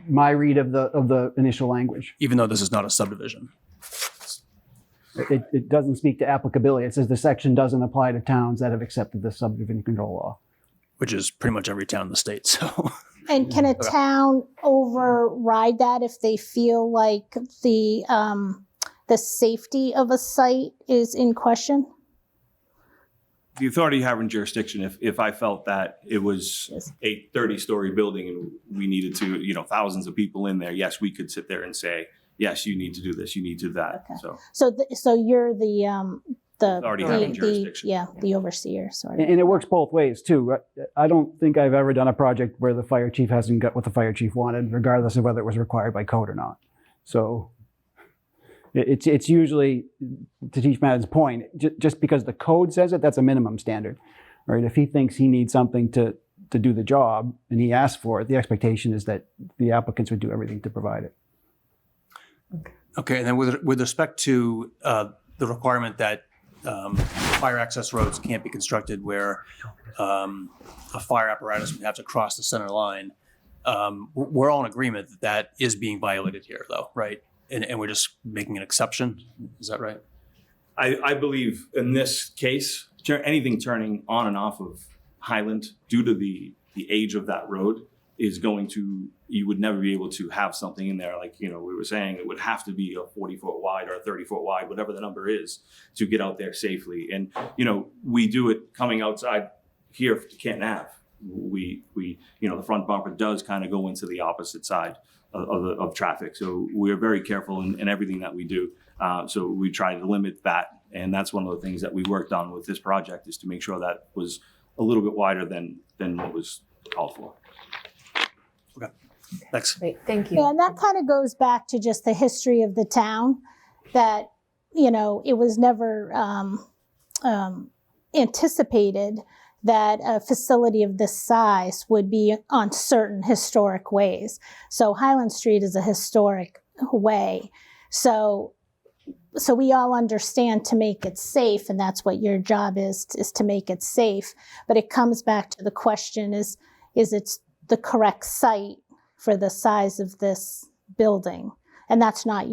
my read of the initial language. Even though this is not a subdivision. It doesn't speak to applicability. It says the section doesn't apply to towns that have accepted the subdivision control law. Which is pretty much every town in the state. So. And can a town override that if they feel like the safety of a site is in question? The authority having jurisdiction, if I felt that it was a 30-story building and we needed to, thousands of people in there, yes, we could sit there and say, yes, you need to do this, you need to do that. Okay. So you're the authority having jurisdiction. the overseer. Sorry. And it works both ways too. I don't think I've ever done a project where the fire chief hasn't got what the fire chief wanted, regardless of whether it was required by code or not. So it's usually, to Chief Madden's point, just because the code says it, that's a minimum standard, right? If he thinks he needs something to do the job and he asks for it, the expectation is that the applicants would do everything to provide it. Okay, and then with respect to the requirement that fire access roads can't be constructed where a fire apparatus would have to cross the center line, we're all in agreement that is being violated here, though, right? And we're just making an exception. Is that right? I believe in this case, anything turning on and off of Highland due to the age of that road is going to, you would never be able to have something in there like, we were saying, it would have to be a 40-foot wide or a 30-foot wide, whatever the number is, to get out there safely. And, we do it coming outside here to Canton Ave. We the front bumper does kind of go into the opposite side of traffic. So we're very careful in everything that we do. So we try to limit that. And that's one of the things that we worked on with this project, is to make sure that was a little bit wider than what was called for. Okay, thanks. Great, thank you. Yeah, and that kind of goes back to just the history of the town, that it was never anticipated that a facility of this size would be on certain historic ways. So Highland Street is a historic way. So we all understand to make it safe, and that's what your job is to make it safe. But it comes back to the question, is it the correct site for the size of this building? And that's not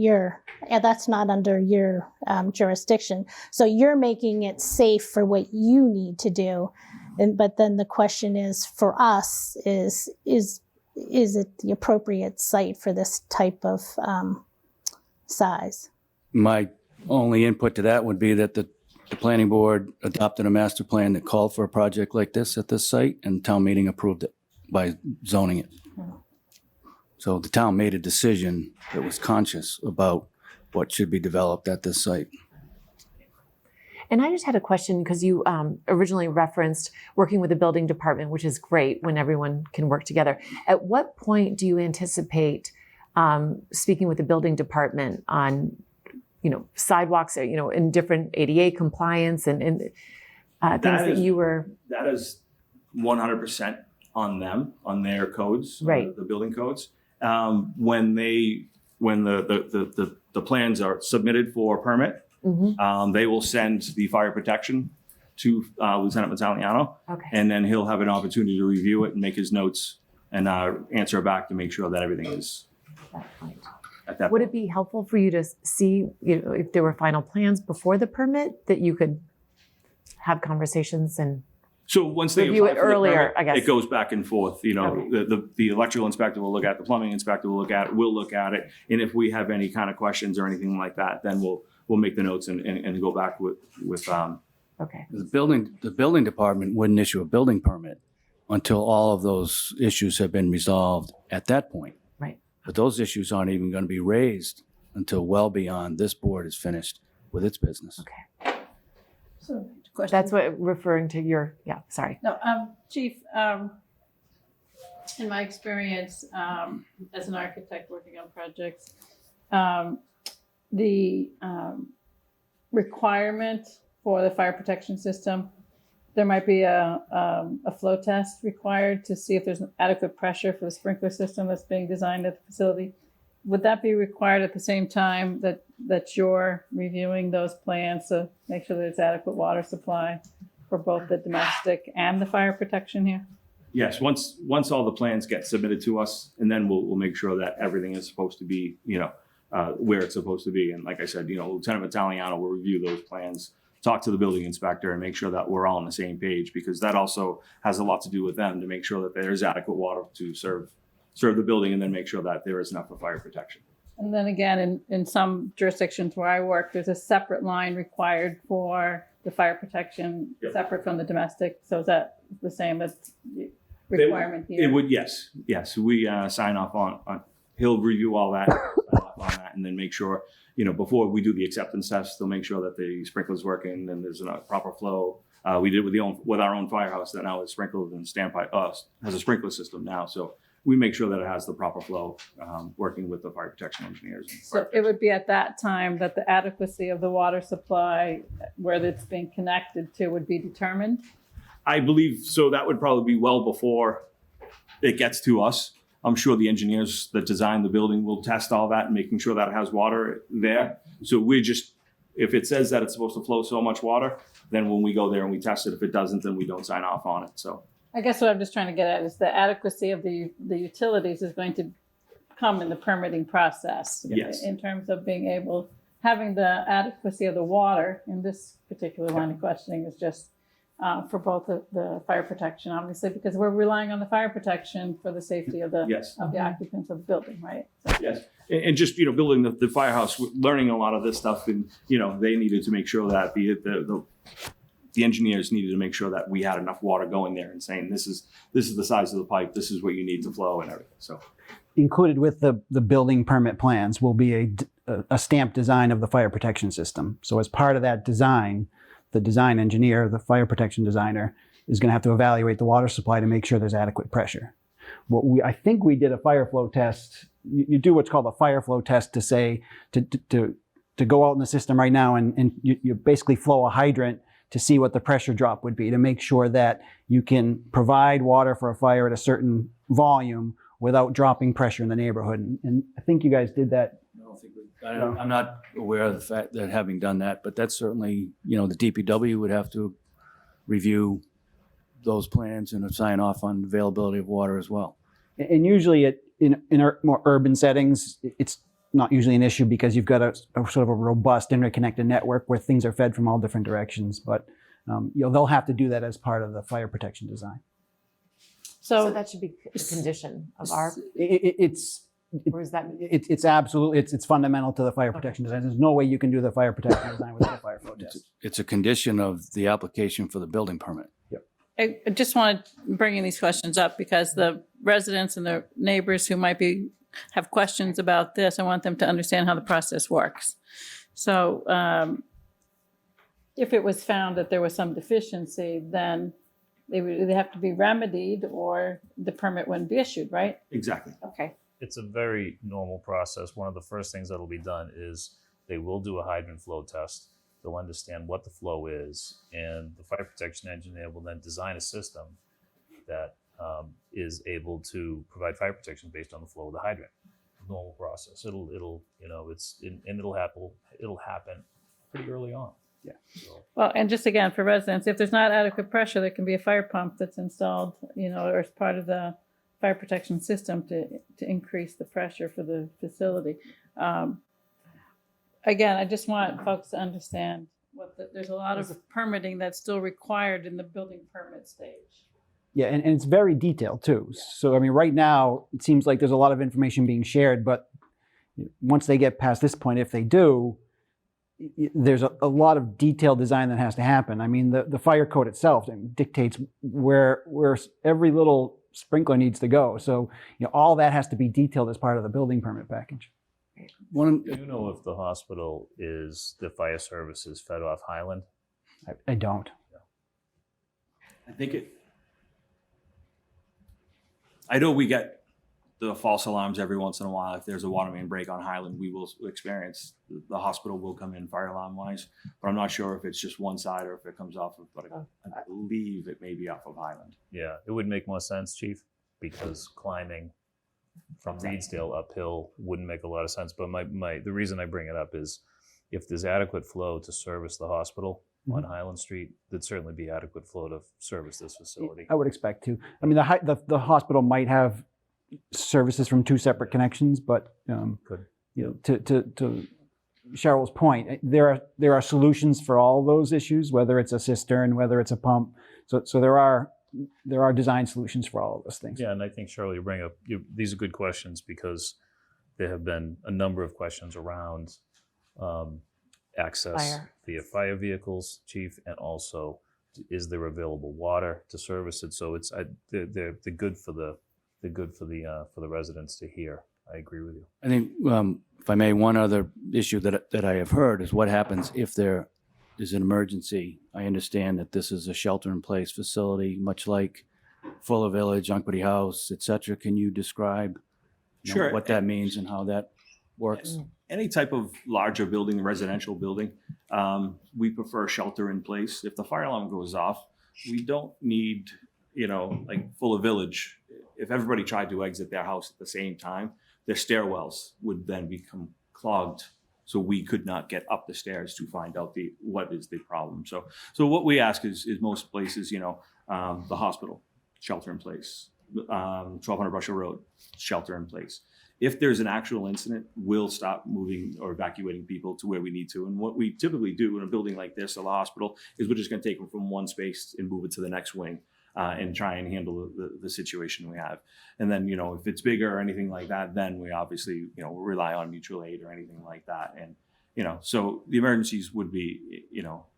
under your jurisdiction. So you're making it safe for what you need to do. But then the question is, for us, is it the appropriate site for this type of size? My only input to that would be that the planning board adopted a master plan that called for a project like this at this site, and town meeting approved it by zoning it. So the town made a decision that was conscious about what should be developed at this site. And I just had a question, because you originally referenced working with the building department, which is great when everyone can work together. At what point do you anticipate speaking with the building department on, sidewalks, in different ADA compliance and things that you were? That is 100% on them, on their codes, right? The building codes. When the plans are submitted for a permit, they will send the fire protection to Lieutenant Vitaliano, and then he'll have an opportunity to review it and make his notes and answer back to make sure that everything is at that Would point. it be helpful for you to see, if there were final plans before the permit, that you could have conversations and So once they review apply it for the earlier, permit, I guess. it goes back and forth. The electrical inspector will look at it, the plumbing inspector will look at it, we'll look at it, and if we have any kind of questions or anything like that, then we'll make the notes and go back with Okay. The building department wouldn't issue a building permit until all of those issues have been resolved at that point. Right. But those issues aren't even going to be raised until well beyond this board is finished with its business. Okay. So, question. That's what referring to your, sorry. No, Chief, in my experience as an architect working on projects, the requirement for the fire protection system, there might be a flow test required to see if there's adequate pressure for the sprinkler system that's being designed at the facility. Would that be required at the same time that you're reviewing those plans to make sure there's adequate water supply for both the domestic and the fire protection here? Yes, once all the plans get submitted to us, and then we'll make sure that everything is supposed to be, where it's supposed to be. And like I said, Lieutenant Vitaliano will review those plans, talk to the building inspector, and make sure that we're all on the same page, because that also has a lot to do with them to make sure that there is adequate water to serve the building, and then make sure that there is enough for fire protection. And then again, in some jurisdictions where I work, there's a separate line required for the fire protection, separate from the domestic. So is that the same as requirement here? It would, yes. We sign off on. He'll review all that, sign off on that, and then make sure, before we do the acceptance test, they'll make sure that the sprinkler's working and there's a proper flow. We did with our own firehouse that now is sprinkled and has a sprinkler system now. So we make sure that it has the proper flow, working with the fire protection engineers. So it would be at that time that the adequacy of the water supply, where it's being connected to, would be determined? I believe so. That would probably be well before it gets to us. I'm sure the engineers that design the building will test all that and making sure that it has water there. So if it says that it's supposed to flow so much water, then when we go there and we test it, if it doesn't, then we don't sign off on it. So I guess what I'm just trying to get at is the adequacy of the utilities is going to come in the permitting process. Yes. In terms of having the adequacy of the water in this particular line of questioning is just for both the fire protection, obviously, because we're relying on the fire protection for the safety of the occupants of the building, right? So. Yes. And just, building the firehouse, learning a lot of this stuff, and, they needed to make sure that the engineers needed to make sure that we had enough water going there and saying, this is the size of the pipe, this is what you need to flow and everything. So included with the building permit plans will be a stamped design of the fire protection system. So as part of that design, the design engineer, the fire protection designer, is going to have to evaluate the water supply to make sure there's adequate pressure. I think we did a fire flow test. You do what's called a fire flow test to say, to to go out in the system right now and you basically flow a hydrant to see what the pressure drop would be to make sure that you can provide water for a fire at a certain volume without dropping pressure in the neighborhood. And I think you guys did that. I'm not aware of the fact that having done that, but that's certainly, the DPW would have to review those plans and sign off on availability of water as well. And usually in more urban settings, it's not usually an issue because you've got a sort of a robust interconnected network where things are fed from all different directions. But they'll have to do that as part of the fire protection design. So that should be a condition of our. Or is that? It's absolutely it's fundamental to the fire protection design. There's no way you can do the fire protection design without a fire flow test. It's a condition of the application for the building permit. Yep. I just want to bring these questions up because the residents and the neighbors who might have questions about this, I want them to understand how the process works. So if it was found that there was some deficiency, then they would either have to be remedied or the permit wouldn't be issued, right? Exactly. Okay. It's a very normal process. One of the first things that'll be done is they will do a hydrant flow test. They'll understand what the flow is, and the fire protection engineer will then design a system that is able to provide fire protection based on the flow of the hydrant. Normal process. It'll happen pretty early on. Yeah. So, Well, and just again, for residents, if there's not adequate pressure, there can be a fire pump that's installed, or as part of the fire protection system to increase the pressure for the facility. Again, I just want folks to understand there's a lot of permitting that's still required in the building permit stage. Yeah, and it's very detailed too. Yeah. So, I mean, right now, it seems like there's a lot of information being shared, but once they get past this point, if they do, there's a lot of detailed design that has to happen. I mean, the fire code itself dictates where every little sprinkler needs to go. So, all that has to be detailed as part of the building permit package. do you know if the hospital the fire service is fed off Highland? I don't. I think I know we get the false alarms every once in a while. If there's a water main break on Highland, we will experience, the hospital will come in fire alarm wise, but I'm not sure if it's just one side or if it comes off of, but I believe it may be off of Highland. Yeah, it would make more sense, Chief, because climbing from Reedsdale uphill wouldn't make a lot of sense. But the reason I bring it up is if there's adequate flow to service the hospital on Highland Street, there'd certainly be adequate flow to service this facility. I would expect to. I mean, the hospital might have services from two separate connections, but to Cheryl's point, there are solutions for all those issues, whether it's a cistern, whether it's a pump. So there are design solutions for all of those things. Yeah, and I think, Cheryl, you bring up these are good questions because there have been a number of questions around access via fire vehicles, Chief, and also is there available water to service it? So they're good for the residents to hear. I agree with you. I think, if I may, one other issue that I have heard is what happens if there is an emergency. I understand that this is a shelter-in-place facility, much like Fuller Village, Unquity House, et cetera. Can you describe what that means and how that works? Any type of larger building, residential building, we prefer shelter in place. If the fire alarm goes off, we don't need, like Fuller Village. If everybody tried to exit their house at the same time, their stairwells would then become clogged. So we could not get up the stairs to find out what is the problem. So what we ask is most places, the hospital, shelter in place, 1200 Russell Road, shelter in place. If there's an actual incident, we'll stop moving or evacuating people to where we need to. And what we typically do in a building like this, or the hospital, is we're just going to take them from one space and move it to the next wing. And try and handle the situation we have. And then, if it's bigger or anything like that, then we obviously, rely on mutual aid or anything like that. And, so the emergencies would be,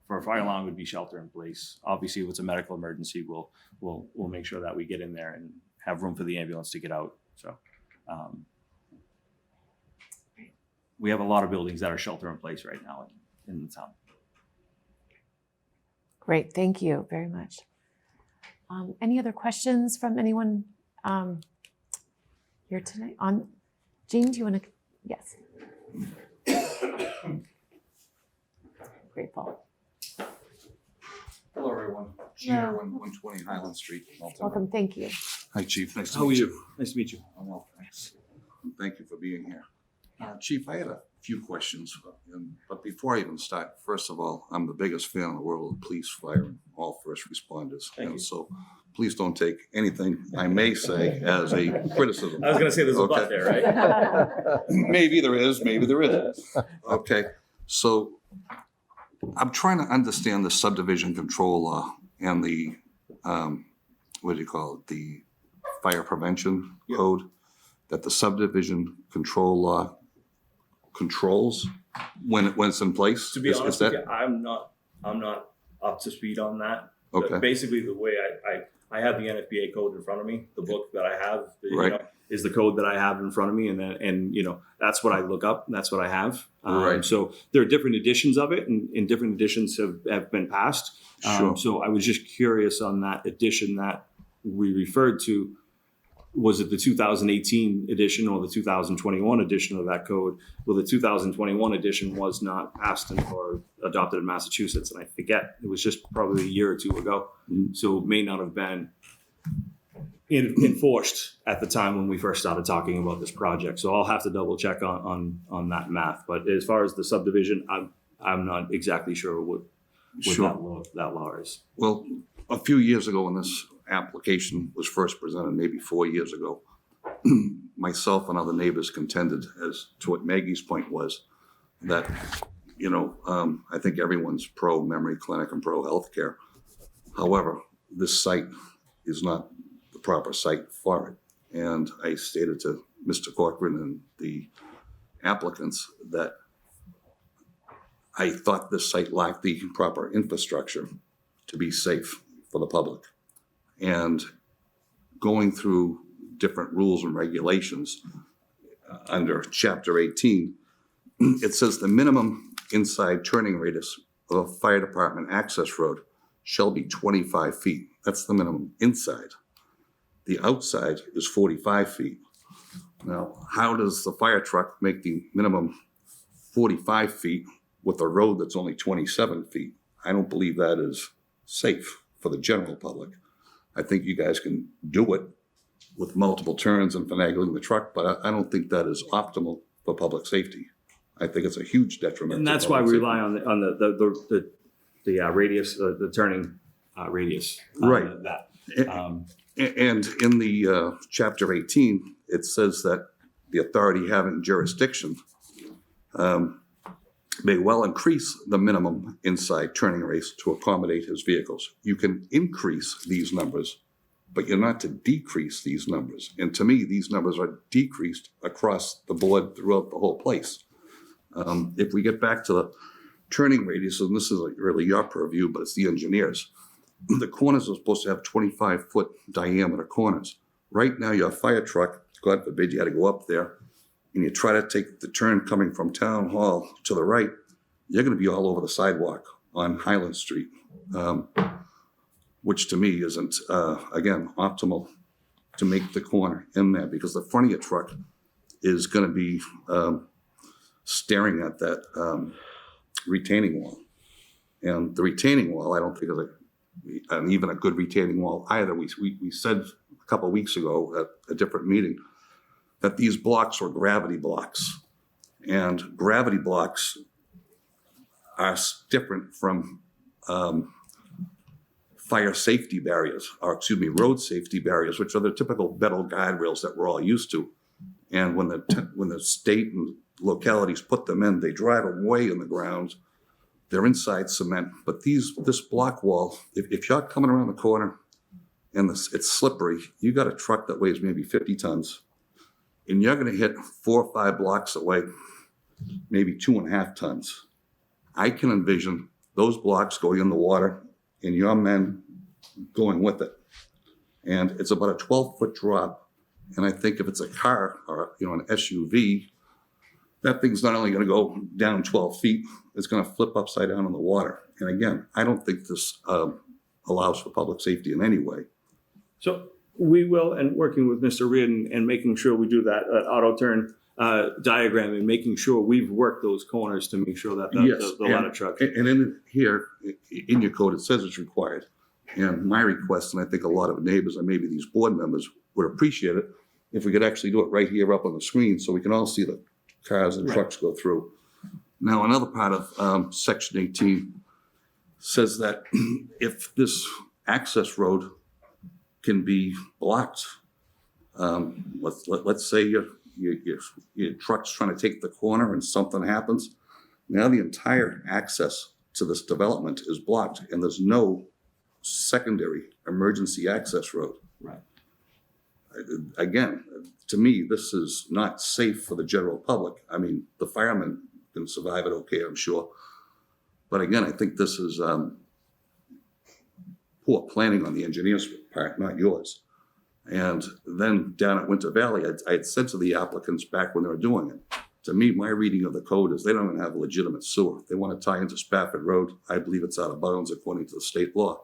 for a fire alarm would be shelter in place. Obviously, if it's a medical emergency, we'll make sure that we get in there and have room for the ambulance to get out. So we have a lot of buildings that are shelter in place right now in the town. Great, thank you very much. Any other questions from anyone here tonight? Jean, do you want to? Yes. grateful. Hello, everyone. Gina, 120 Highland Street, Milton. Welcome, thank you. Hi, Chief. Nice to How are meet you? Nice to meet you. I'm well, thanks. And thank you for being here. Chief, I had a few questions, but before I even start, first of all, I'm the biggest fan in the world of police, fire, and all first responders. Thank you. So please don't take anything I may say as a criticism. I was going to say there's a but there, right? Maybe there is, maybe there isn't. Okay, so I'm trying to understand the subdivision control law and the, what do you call it, the fire prevention code that the subdivision control law controls when it's in place. To be Is honest that- with you, I'm not up to speed on that. Okay. But basically, the way I have the NFPA code in front of me, the book that I have, Right. is the code that I have in front of me, and that's what I look up. And that's what I have. Right. So there are different editions of it, and different editions have been passed. Sure. So I was just curious on that edition that we referred to. Was it the 2018 edition or the 2021 edition of that code? Well, the 2021 edition was not passed or adopted in Massachusetts, and I forget. It was just probably a year or two ago. So it may not have been enforced at the time when we first started talking about this project. So I'll have to double check on that math. But as far as the subdivision, I'm not exactly sure what Sure. that law is. Well, a few years ago when this application was first presented, maybe 4 years ago, myself and other neighbors contended as to what Maggie's point was, that, I think everyone's pro memory clinic and pro healthcare. However, this site is not the proper site for it. And I stated to Mr. Corcoran and the applicants that I thought this site lacked the proper infrastructure to be safe for the public. And going through different rules and regulations under Chapter 18, it says the minimum inside turning radius of a fire department access road shall be 25 feet. That's the minimum inside. The outside is 45 feet. Now, how does the fire truck make the minimum 45 feet with a road that's only 27 feet? I don't believe that is safe for the general public. I think you guys can do it with multiple turns and finagling the truck, but I don't think that is optimal for public safety. I think it's a huge detriment. And to that's why public we safety. rely on the radius, the turning radius. Right. That. And in the Chapter 18, it says that the authority having jurisdiction may well increase the minimum inside turning radius to accommodate his vehicles. You can increase these numbers, but you're not to decrease these numbers. And to me, these numbers are decreased across the board throughout the whole place. If we get back to the turning radius, and this is really your purview, but it's the engineers, the corners are supposed to have 25-foot diameter corners. Right now, your fire truck, God forbid you had to go up there, and you try to take the turn coming from Town Hall to the right, you're going to be all over the sidewalk on Highland Street, which to me isn't, again, optimal to make the corner in there, because the front of your truck is going to be staring at that retaining wall. And the retaining wall, I don't think is even a good retaining wall either. We said a couple of weeks ago at a different meeting that these blocks were gravity blocks. And gravity blocks are different from fire safety barriers, or excuse me, road safety barriers, which are the typical metal guardrails that we're all used to. And when the state and localities put them in, they drive away in the ground. They're inside cement. But this block wall, if you're coming around the corner and it's slippery, you got a truck that weighs maybe 50 tons, and you're going to hit 4 or 5 blocks away, maybe 2.5 tons. I can envision those blocks going in the water and your men going with it. And it's about a 12-foot drop. And I think if it's a car or an SUV, that thing's not only going to go down 12 feet, it's going to flip upside down in the water. And again, I don't think this allows for public safety in any way. So We will, and working with Mr. Reardon and making sure we do that auto turn diagram and making sure we've worked those corners to make sure that the ladder truck. And in here, in your code, it says it's required. And my request, and I think a lot of neighbors and maybe these board members would appreciate it, if we could actually do it right here up on the screen so we can all see the cars and trucks go through. Now, another part of section 18 says that if this access road can be blocked, let's say your truck's trying to take the corner and something happens, now the entire access to this development is blocked and there's no secondary emergency access road. Right. Again, to me, this is not safe for the general public. I mean, the firemen can survive it okay, I'm sure. But again, I think this is poor planning on the engineer's part, not yours. And then down at Winter Valley, I had said to the applicants back when they were doing it, to me, my reading of the code is they don't even have a legitimate sewer. They want to tie into Spafford Road. I believe it's out of bounds according to the state law.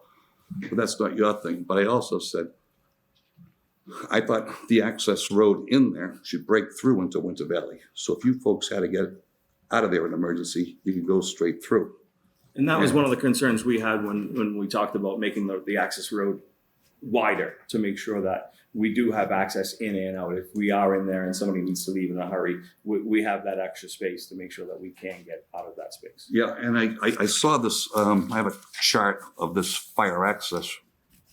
But that's not your thing. But I also said, I thought the access road in there should break through into Winter Valley. So if you folks had to get out of there in emergency, you could go straight through. And that was one of the concerns we had when we talked about making the access road wider to make sure that we do have access in and out. If we are in there and somebody needs to leave in a hurry, we have that extra space to make sure that we can get out of that space. Yeah, and I saw this, I have a chart of this fire access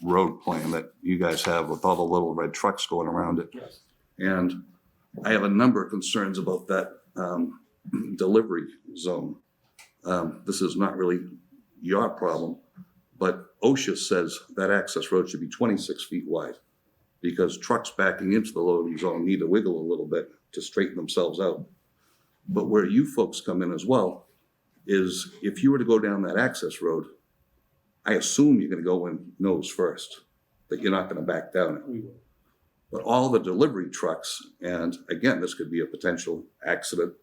road plan that you guys have with all the little red trucks going around it. Yes. And I have a number of concerns about that delivery zone. This is not really your problem, but OSHA says that access road should be 26 feet wide because trucks backing into the loading zone need to wiggle a little bit to straighten themselves out. But where you folks come in as well is if you were to go down that access road, I assume you're going to go in nose first, that you're not going to back down it. We will. But all the delivery trucks, and again, this could be a potential accident,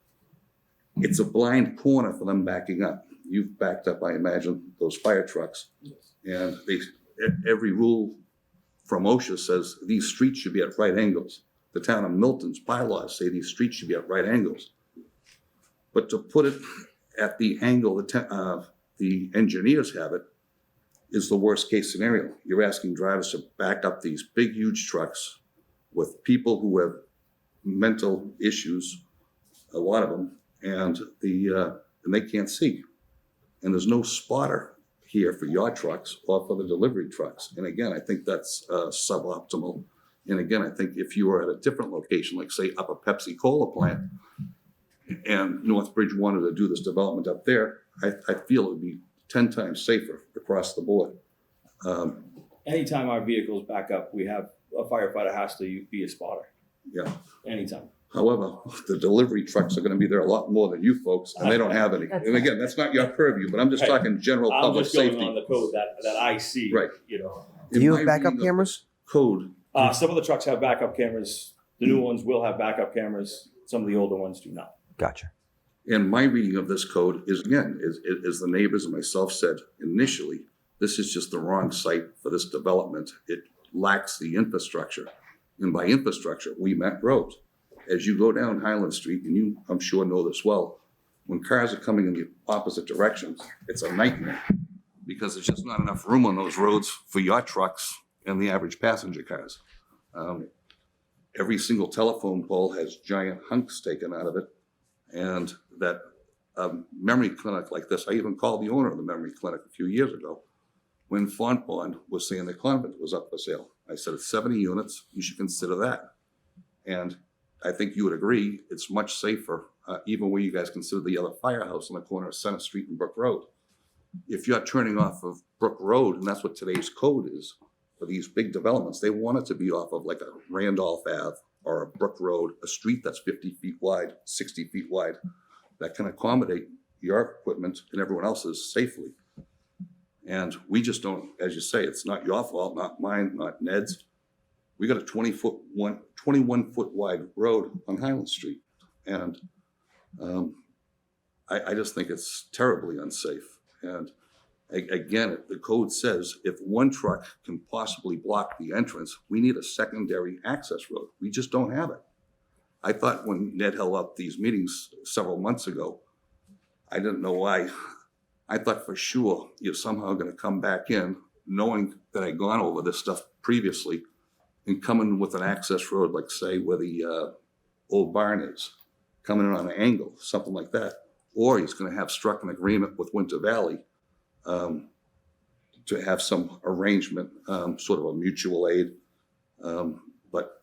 it's a blind corner for them backing up. You've backed up, I imagine, those fire trucks. Yes. And every rule from OSHA says these streets should be at right angles. The town of Milton's bylaws say these streets should be at right angles. But to put it at the angle the engineers have it is the worst case scenario. You're asking drivers to back up these big, huge trucks with people who have mental issues, a lot of them, and they can't see. And there's no spotter here for your trucks or for the delivery trucks. And again, I think that's suboptimal. And again, I think if you were at a different location, like say up a Pepsi Cola plant, and Northbridge wanted to do this development up there, I feel it would be 10 times safer across the board. Anytime our vehicles back up, we have a firefighter has to be a spotter. Yeah. Anytime. However, the delivery trucks are going to be there a lot more than you folks, and they don't have any. And again, that's not your purview, but I'm just talking general I'm public just going safety. on the code that I see. Right. You know. Do you In have my backup reading of cameras? Code. Some of the trucks have backup cameras. The new ones will have backup cameras. Some of the older ones do not. Gotcha. And my reading of this code is, again, as the neighbors and myself said initially, this is just the wrong site for this development. It lacks the infrastructure. And by infrastructure, we meant roads. As you go down Highland Street, and you, I'm sure, know this well, when cars are coming in the opposite directions, it's a nightmare because there's just not enough room on those roads for your trucks and the average passenger cars. Every single telephone pole has giant hunks taken out of it. And that memory clinic like this, I even called the owner of the memory clinic a few years ago when Fontbonne was saying the convent was up for sale. I said, it's 70 units, you should consider that. And I think you would agree, it's much safer, even where you guys consider the other firehouse on the corner of Center Street and Brook Road. If you're turning off of Brook Road, and that's what today's code is, for these big developments, they want it to be off of like a Randolph Ave or a Brook Road, a street that's 50 feet wide, 60 feet wide, that can accommodate your equipment and everyone else's safely. And we just don't, as you say, it's not your fault, not mine, not Ned's. We got a 21 foot wide road on Highland Street. And I just think it's terribly unsafe. And Again, the code says if one truck can possibly block the entrance, we need a secondary access road. We just don't have it. I thought when Ned held up these meetings several months ago, I didn't know why. I thought for sure you're somehow going to come back in, knowing that I'd gone over this stuff previously, and come in with an access road, like say where the old barn is, coming in on an angle, something like that. Or he's going to have struck an agreement with Winter Valley to have some arrangement, sort of a mutual aid. But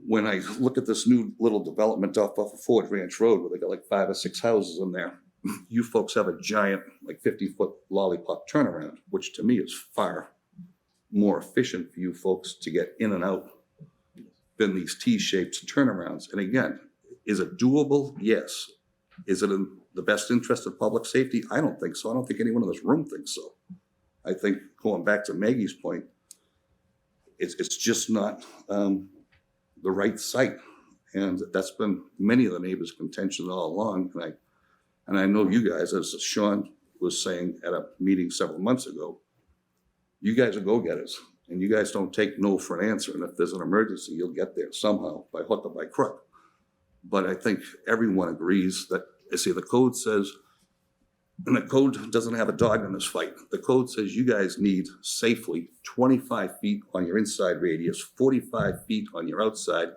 when I look at this new little development off of Ford Ranch Road, where they got like 5 or 6 houses in there, you folks have a giant, like 50-foot lollipop turnaround, which to me is far more efficient for you folks to get in and out than these T-shaped turnarounds. And again, is it doable? Yes. Is it in the best interest of public safety? I don't think so. I don't think anyone in this room thinks so. I think, going back to Maggie's point, it's just not the right site. And that's been many of the neighbors' contention all along. And I know you guys, as Sean was saying at a meeting several months ago, you guys are go-getters, and you guys don't take no for an answer. And if there's an emergency, you'll get there somehow, by hook or by crook. But I think everyone agrees that, see, the code says, and the code doesn't have a dog in this fight. The code says you guys need safely 25 feet on your inside radius, 45 feet on your outside,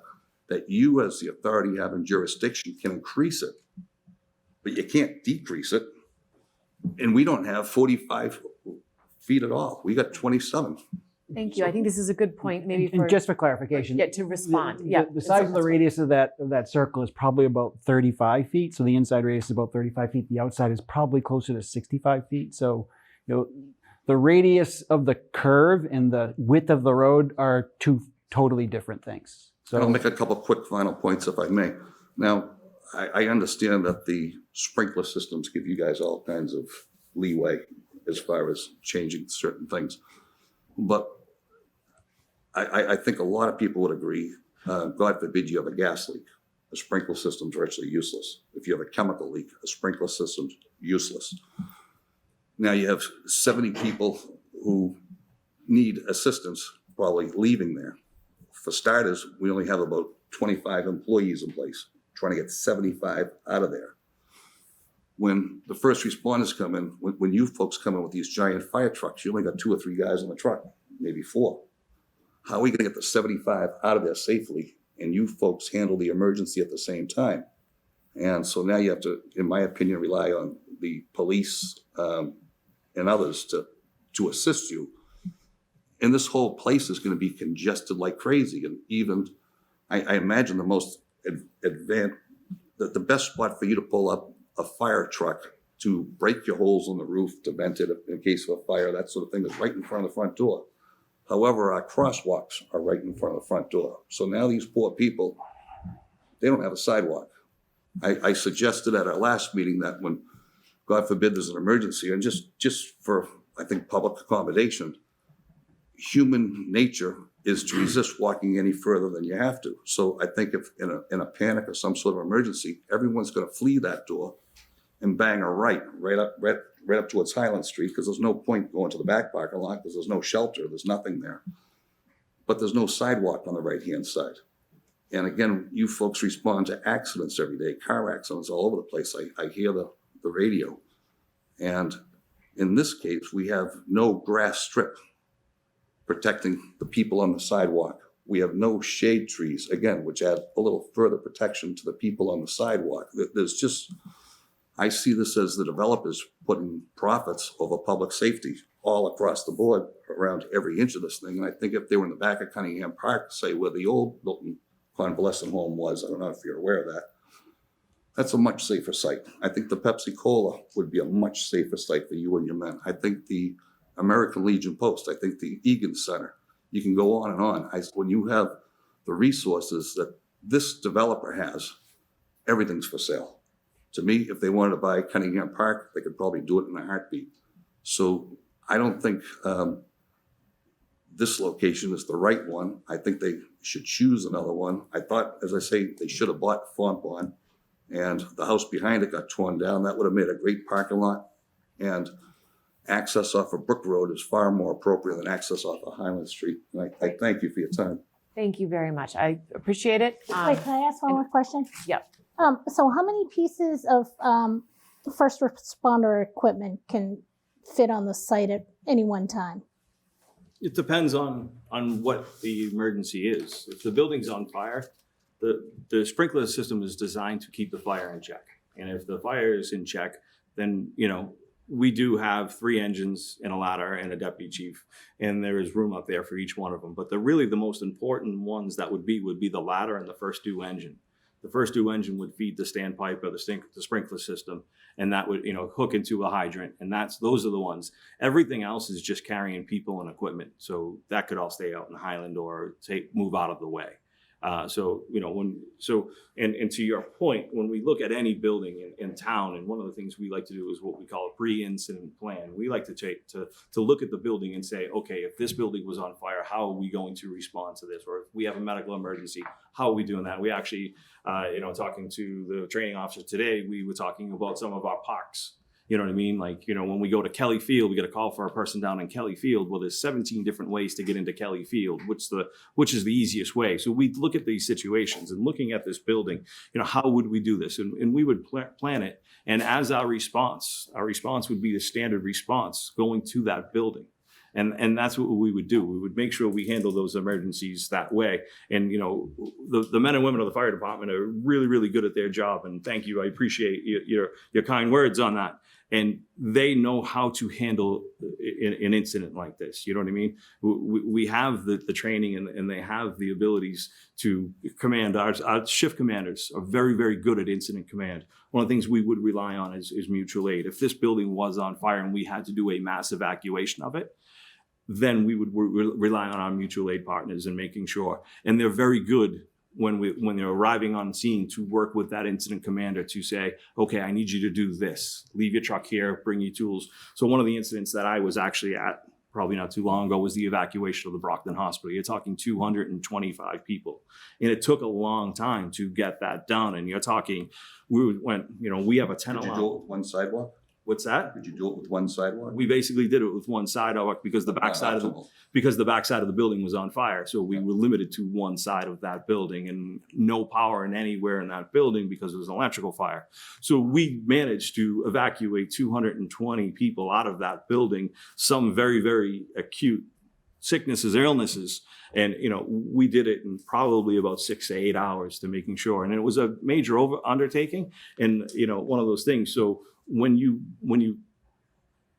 that you as the authority having jurisdiction can increase it, but you can't decrease it. And we don't have 45 feet at all. We got 27. Thank you. I think this is a good point, maybe for. And just for clarification. Yeah, to respond. The size of the radius of that circle is probably about 35 feet. So the inside radius is about 35 feet. The outside is probably closer to 65 feet. So, the radius of the curve and the width of the road are two totally different things. So I'll make a couple of quick final points if I may. Now, I understand that the sprinkler systems give you guys all kinds of leeway as far as changing certain things. But I think a lot of people would agree, God forbid you have a gas leak, a sprinkler system's virtually useless. If you have a chemical leak, a sprinkler system's useless. Now you have 70 people who need assistance probably leaving there. For starters, we only have about 25 employees in place, trying to get 75 out of there. When the first responders come in, when you folks come in with these giant fire trucks, you only got 2 or 3 guys on the truck, maybe 4. How are we going to get the 75 out of there safely and you folks handle the emergency at the same time? And so now you have to, in my opinion, rely on the police and others to assist you. And this whole place is going to be congested like crazy. And even, I imagine the most advanced, the best spot for you to pull up a fire truck to break your holes in the roof, to vent it in case of a fire, that sort of thing, is right in front of the front door. However, our crosswalks are right in front of the front door. So now these poor people, they don't have a sidewalk. I suggested at our last meeting that when, God forbid, there's an emergency, and just for, I think, public accommodation, human nature is to resist walking any further than you have to. So I think if in a panic or some sort of emergency, everyone's going to flee that door and bang a right up towards Highland Street, because there's no point going to the back parking lot because there's no shelter, there's nothing there. But there's no sidewalk on the right-hand side. And again, you folks respond to accidents every day, car accidents all over the place. I hear the radio. And in this case, we have no grass strip protecting the people on the sidewalk. We have no shade trees, again, which add a little further protection to the people on the sidewalk. There's just, I see this as the developers putting profits over public safety all across the board around every inch of this thing. And I think if they were in the back of Cunningham Park, say where the old Milton convalescent home was, I don't know if you're aware of that, that's a much safer site. I think the Pepsi Cola would be a much safer site for you and your men. I think the American Legion Post, I think the Egan Center, you can go on and on. When you have the resources that this developer has, everything's for sale. To me, if they wanted to buy Cunningham Park, they could probably do it in a heartbeat. So I don't think this location is the right one. I think they should choose another one. I thought, as I say, they should have bought Fontbonne, and the house behind it got torn down. That would have made a great parking lot. And access off of Brook Road is far more appropriate than access off of Highland Street. And I thank you for your time. Thank you very much. I appreciate it. Wait, can I ask one more question? Yep. So how many pieces of first responder equipment can fit on the site at any one time? It depends on what the emergency is. If the building's on fire, the sprinkler system is designed to keep the fire in check. And if the fire is in check, then, you know, we do have 3 engines and a ladder and a deputy chief, and there is room up there for each one of them. But really the most important ones that would be the ladder and the first due engine. The first due engine would feed the standpipe or the sprinkler system, and that would, you know, hook into a hydrant. And those are the ones. Everything else is just carrying people and equipment. So that could all stay out in Highland or move out of the way. So, you know, and to your point, when we look at any building in town, and one of the things we like to do is what we call a pre-incident plan. We like to look at the building and say, okay, if this building was on fire, how are we going to respond to this? Or if we have a medical emergency, how are we doing that? We actually, you know, talking to the training officer today, we were talking about some of our parks. You know what I mean? Like, you know, when we go to Kelly Field, we get a call for a person down in Kelly Field. Well, there's 17 different ways to get into Kelly Field, which is the easiest way. So we look at these situations and looking at this building, you know, how would we do this? And we would plan it. And as our response would be the standard response going to that building. And that's what we would do. We would make sure we handle those emergencies that way. And, you know, the men and women of the fire department are really, really good at their job. And thank you. I appreciate your kind words on that. And they know how to handle an incident like this. You know what I mean? We have the training and they have the abilities to command. Our shift commanders are very, very good at incident command. One of the things we would rely on is mutual aid. If this building was on fire and we had to do a mass evacuation of it, then we would rely on our mutual aid partners and making sure. And they're very good when they're arriving on scene to work with that incident commander to say, okay, I need you to do this. Leave your truck here, bring your tools. So one of the incidents that I was actually at probably not too long ago was the evacuation of the Brockton Hospital. You're talking 225 people. And it took a long time to get that done. And you're talking, we have a 10 Did you do it with one sidewalk? What's that? Did you do it with one sidewalk? We basically did it with one sidewalk because the backside of the building was on fire. So we were limited to one side of that building and no power anywhere in that building because it was an electrical fire. So we managed to evacuate 220 people out of that building, some very, very acute sicknesses, illnesses. And, you know, we did it in probably about 6 to 8 hours to making sure. And it was a major undertaking and, you know, one of those things. So when you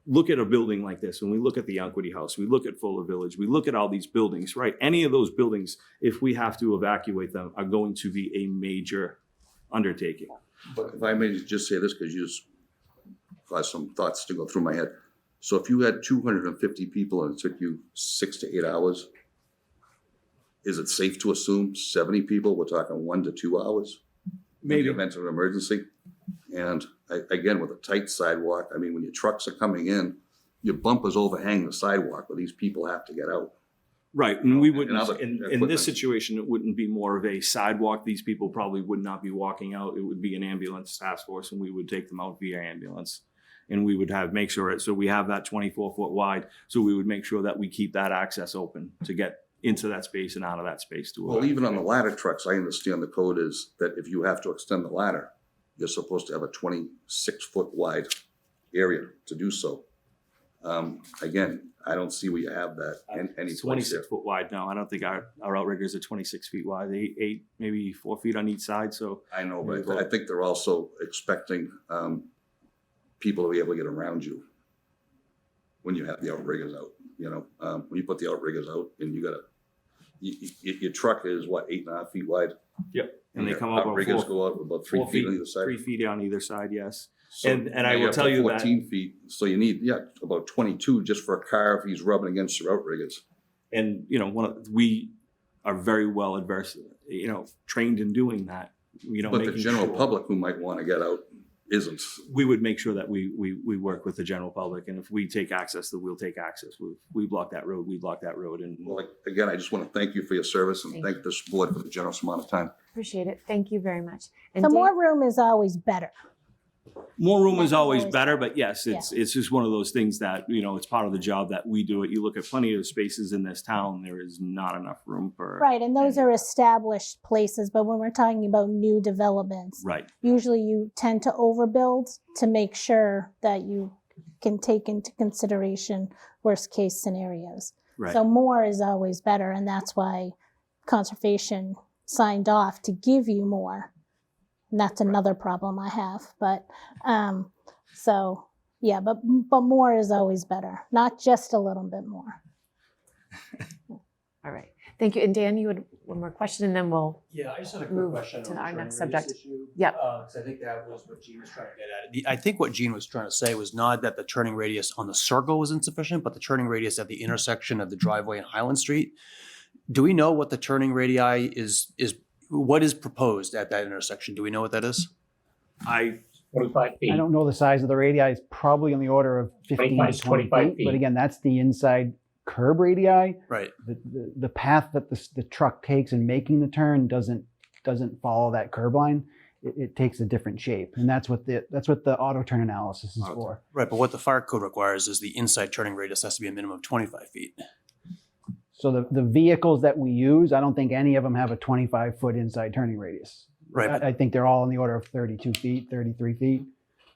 look at a building like this, when we look at the Equity House, we look at Fuller Village, we look at all these buildings, right? Any of those buildings, if we have to evacuate them, are going to be a major undertaking. But if I may just say this, because you just caused some thoughts to go through my head. So if you had 250 people and it took you 6 to 8 hours, is it safe to assume 70 people, we're talking 1 to 2 hours? Maybe. In the event of an emergency? And again, with a tight sidewalk, I mean, when your trucks are coming in, your bumpers overhang the sidewalk where these people have to get out. Right, and we wouldn't, in this situation, it wouldn't be more of a sidewalk. These people probably would not be walking out. It would be an ambulance task force and we would take them out via ambulance. And we would make sure, so we have that 24-foot wide. So we would make sure that we keep that access open to get into that space and out of that space. Well, even on the ladder trucks, I understand the code is that if you have to extend the ladder, you're supposed to have a 26-foot wide area to do so. Again, I don't see where you have that in any place there. 26-foot wide. No, I don't think our outriggers are 26 feet wide. Eight, maybe 4 feet on each side. So I know, but I think they're also expecting people to be able to get around you when you have the outriggers out. You know, when you put the outriggers out and your truck is what, 8.5 feet wide. Yep. And they come up outriggers go out about 3 feet on either side. 3 feet on either side, yes. So and I will tell you 14 feet. So you need about 22 just for a car if he's rubbing against your outriggers. And you know, we are very well trained in doing that. You know, but the general public who might want to get out isn't. We would make sure that we work with the general public, and if we take access, that we'll take access. We block that road. We block that road. And well, again, I just want to thank you for your service and thank this board for the generous amount of time. Appreciate it. Thank you very much. And the more room is always better. More room is That's always always better, better. but yes, it's just one of those things that, it's part of the job that we do it. You look at plenty of spaces in this town, there is not enough room for. Right, and those are established places, but when we're talking about new developments, Right. usually you tend to overbuild to make sure that you can take into consideration worst case scenarios. Right. So more is always better, and that's why conservation signed off to give you more. And that's another problem I have, but so yeah, but more is always better, not just a little bit more. All right. Thank you. And Dan, you had one more question, and then we'll Yeah, I just had a quick move question to on the our turning next radius subject. issue. Yep. Because I think that was what Gene was trying to get at. I think what Gene was trying to say was not that the turning radius on the circle was insufficient, but the turning radius at the intersection of the driveway and Highland Street. Do we know what the turning radii is what is proposed at that intersection? Do we know what that is? 25 feet. I don't know the size of the radii. It's probably on the order of 15 to 20 25 feet. But again, that's the inside curb radii. Right. The path that the truck takes in making the turn doesn't follow that curb line. It takes a different shape, and that's what the auto turn analysis is for. Right, but what the fire code requires is the inside turning radius has to be a minimum of 25 feet. So the vehicles that we use, I don't think any of them have a 25-foot inside turning radius. Right. I think they're all in the order of 32 feet, 33 feet.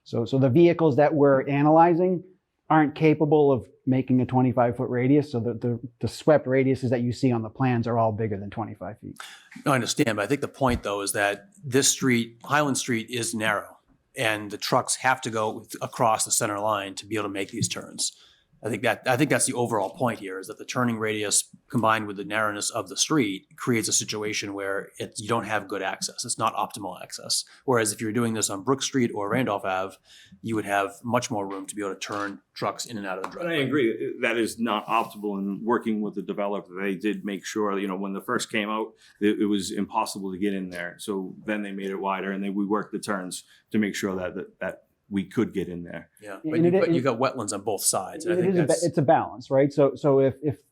So the vehicles that we're analyzing aren't capable of making a 25-foot radius. So the swept radiuses that you see on the plans are all bigger than 25 feet. No, I understand, but I think the point though is that this street, Highland Street, is narrow, and the trucks have to go across the center line to be able to make these turns. I think that's the overall point here, is that the turning radius combined with the narrowness of the street creates a situation where you don't have good access. It's not optimal access. Whereas if you're doing this on Brook Street or Randolph Ave, you would have much more room to be able to turn trucks in and out of the And driveway. I agree, that is not optimal. And working with the developer, they did make sure, when the first came out, it was impossible to get in there. So then they made it wider, and then we worked the turns to make sure that we could get in there. Yeah, And but you got wetlands on both sides. I It think is it's a balance, right? So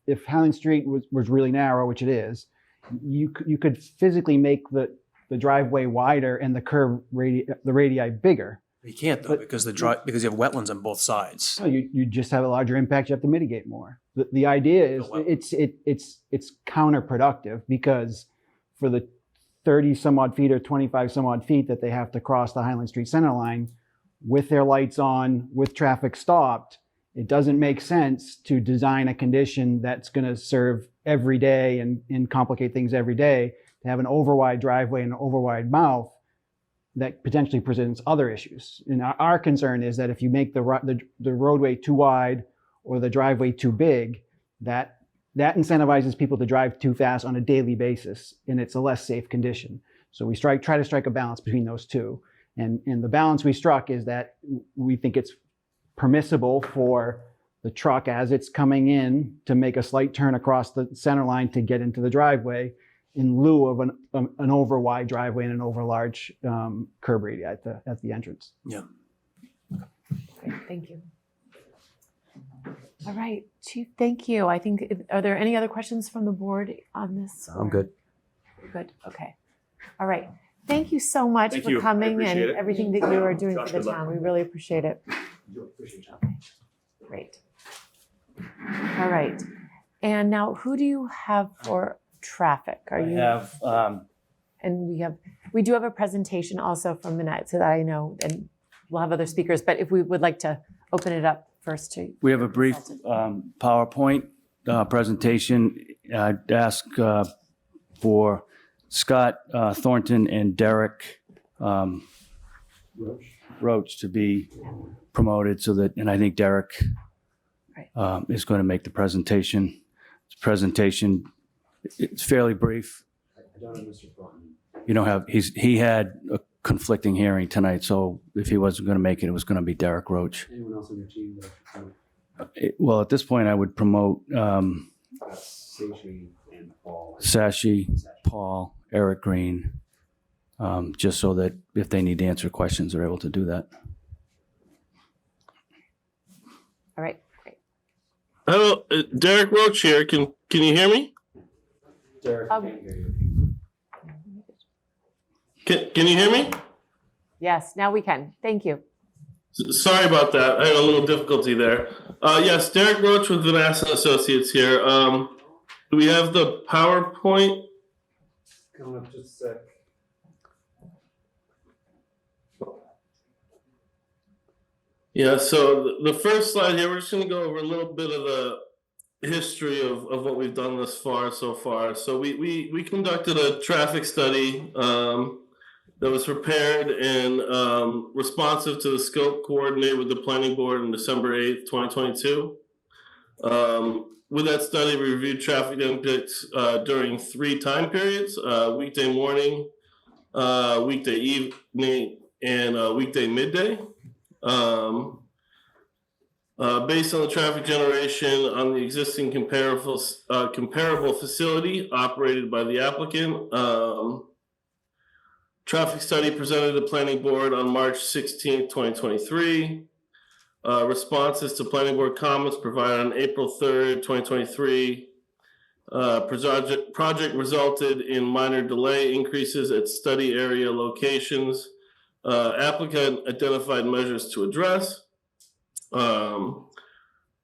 if Highland Street was really narrow, which it is, you could physically make the driveway wider and the curb the radii bigger. you can't though, because because you have wetlands on both sides. So you just have a larger impact. You have to mitigate more. The idea is it's counterproductive, because for the 30 some odd feet or 25 some odd feet that they have to cross the Highland Street center line with their lights on, with traffic stopped, it doesn't make sense to design a condition that's going to serve every day and complicate things every day, to have an overwide driveway and an overwide mouth that potentially presents other issues. And our concern is that if you make the roadway too wide or the driveway too big, that incentivizes people to drive too fast on a daily basis, and it's a less safe condition. So we try to strike a balance between those two. And the balance we struck is that we think it's permissible for the truck, as it's coming in, to make a slight turn across the center line to get into the driveway, in lieu of an over-wide driveway and an over-large curb radii at the entrance. Yeah. Great, thank you. All right, Chief, thank you. I think, are there any other questions from the board on this? I'm good. Good, okay. All right. Thank you so much Thank for you. I coming and appreciate it. everything that you are doing Josh, for the good luck. town. We really appreciate it. Okay, great. All right. And now, who do you have for traffic? Are you? And we do have a presentation also from Minette, so that I know, and we'll have other speakers, but if we would like to open it up first to. We have a brief PowerPoint presentation. I'd ask for Scott Thornton and Derek Roach to be promoted, and I think Derek is going to make the presentation. It's fairly brief. I don't have Mr. Thornton. You don't have, he had a conflicting hearing tonight, so if he wasn't going to make it, it was going to be Derek Roach. Anyone else on your team? Well, at this point, I would promote Sashi and Paul. Sashi, Paul, Eric Green, just so that if they need to answer questions, they're able to do that. All right, great. Hello, Derek Roach here. Can you hear me? Derek, Um, can't hear you. Can you hear me? Yes, now we can. Thank you. Sorry about that. I had a little difficulty there. Yes, Derek Roach with Bassett Associates here. Do we have the PowerPoint? Coming up just a sec. Yeah, so the first slide here, we're just going to go over a little bit of the history of what we've done so far. So we conducted a traffic study that was prepared and responsive to the scope coordinated with the planning board on December 8th, 2022. With that study, we reviewed traffic index during 3 time periods: weekday morning, weekday evening, and weekday midday. Based on the traffic generation on the existing comparable facility operated by the applicant, traffic study presented to the planning board on March 16th, 2023. Responses to planning board comments provided on April 3rd, 2023. Project resulted in minor delay increases at study area locations. Applicant identified measures to address.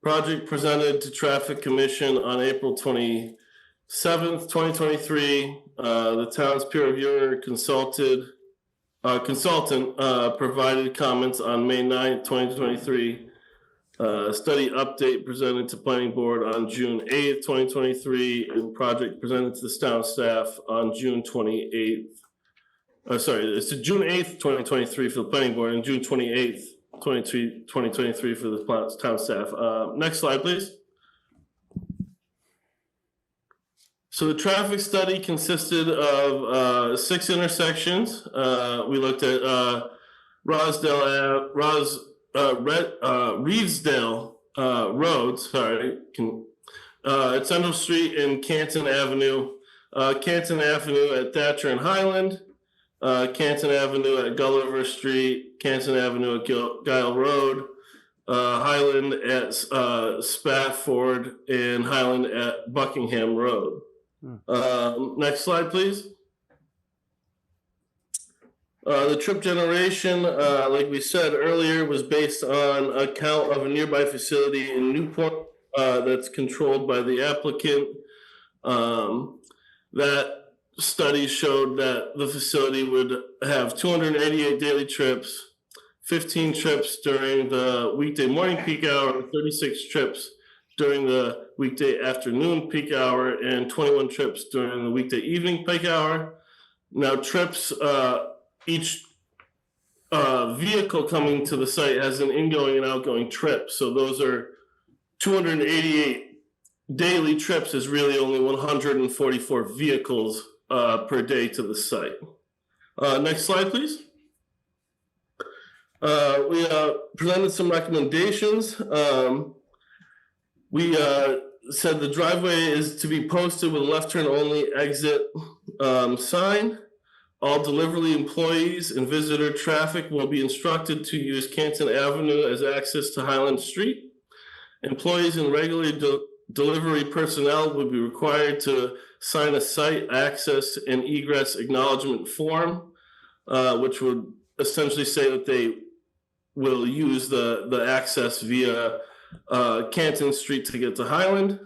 Project presented to Traffic Commission on April 27th, 2023. The town's peer reviewer consultant provided comments on May 9th, 2023. Study update presented to Planning Board on June 8th, 2023, and project presented to the town staff on June 28th. It's June 8th, 2023 for the Planning Board and June 28th, 2023 for the town staff. Next slide, please. So the traffic study consisted of 6 intersections. We looked at Reedsdale Road, at Central Street and Canton Avenue. Canton Avenue at Thatcher and Highland. Canton Avenue at Gulliver Street, Canton Avenue at Guile Road, Highland at Spafford, and Highland at Buckingham Road. Next slide, please. The trip generation, like we said earlier, was based on a count of a nearby facility in Newport that's controlled by the applicant. That study showed that the facility would have 288 daily trips, 15 trips during the weekday morning peak hour, 36 trips during the weekday afternoon peak hour, and 21 trips during the weekday evening peak hour. Now, trips, each vehicle coming to the site has an ingoing and outgoing trip. So those are 288 daily trips is really only 144 vehicles per day to the site. Next slide, please. We presented some recommendations. We said the driveway is to be posted with a left turn only exit sign. All delivery employees and visitor traffic will be instructed to use Canton Avenue as access to Highland Street. Employees and regular delivery personnel would be required to sign a site access and egress acknowledgement form, which would essentially say that they will use the access via Canton Street to get to Highland.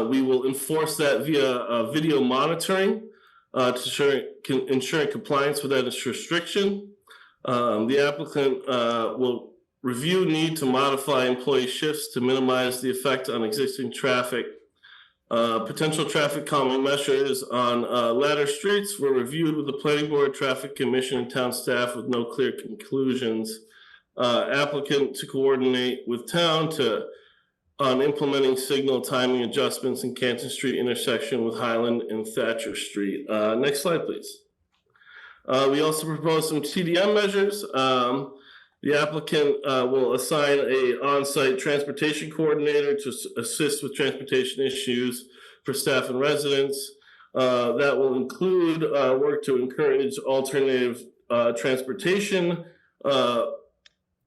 We will enforce that via video monitoring to ensure compliance with that restriction. The applicant will review need to modify employee shifts to minimize the effect on existing traffic. Potential traffic calming measures on ladder streets were reviewed with the Planning Board, Traffic Commission, and town staff with no clear conclusions. Applicant to coordinate with town on implementing signal timing adjustments in Canton Street intersection with Highland and Thatcher Street. Next slide, please. We also proposed some TDM measures. The applicant will assign a on-site transportation coordinator to assist with transportation issues for staff and residents. That will include work to encourage alternative transportation,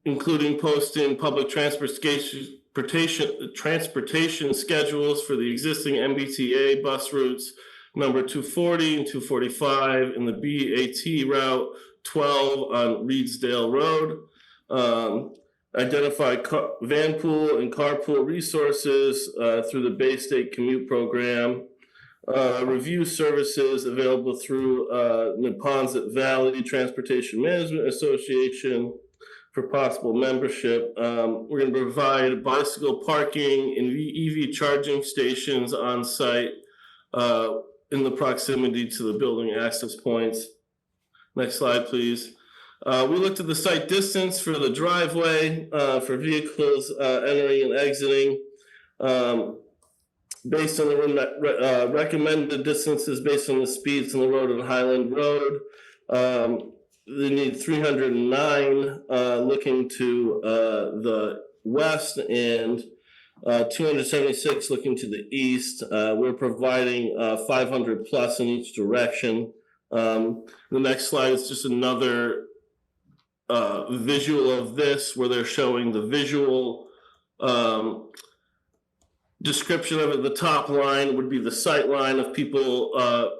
including posting public transportation schedules for the existing MBTA bus routes number 240 and 245 in the BAT route 12 on Reedsdale Road. Identify van pool and carpool resources through the Bay State Commute Program. Review services available through Neponset Valley Transportation Management Association for possible membership. We're going to provide bicycle parking and EV charging stations on site in the proximity to the building access points. Next slide, please. We looked at the site distance for the driveway for vehicles entering and exiting. Based on the recommended distances based on the speeds on the road on Highland Road. They need 309 looking to the west and 276 looking to the east. We're providing 500 plus in each direction. The next slide is just another visual of this where they're showing the visual description of it. The top line would be the sight line of people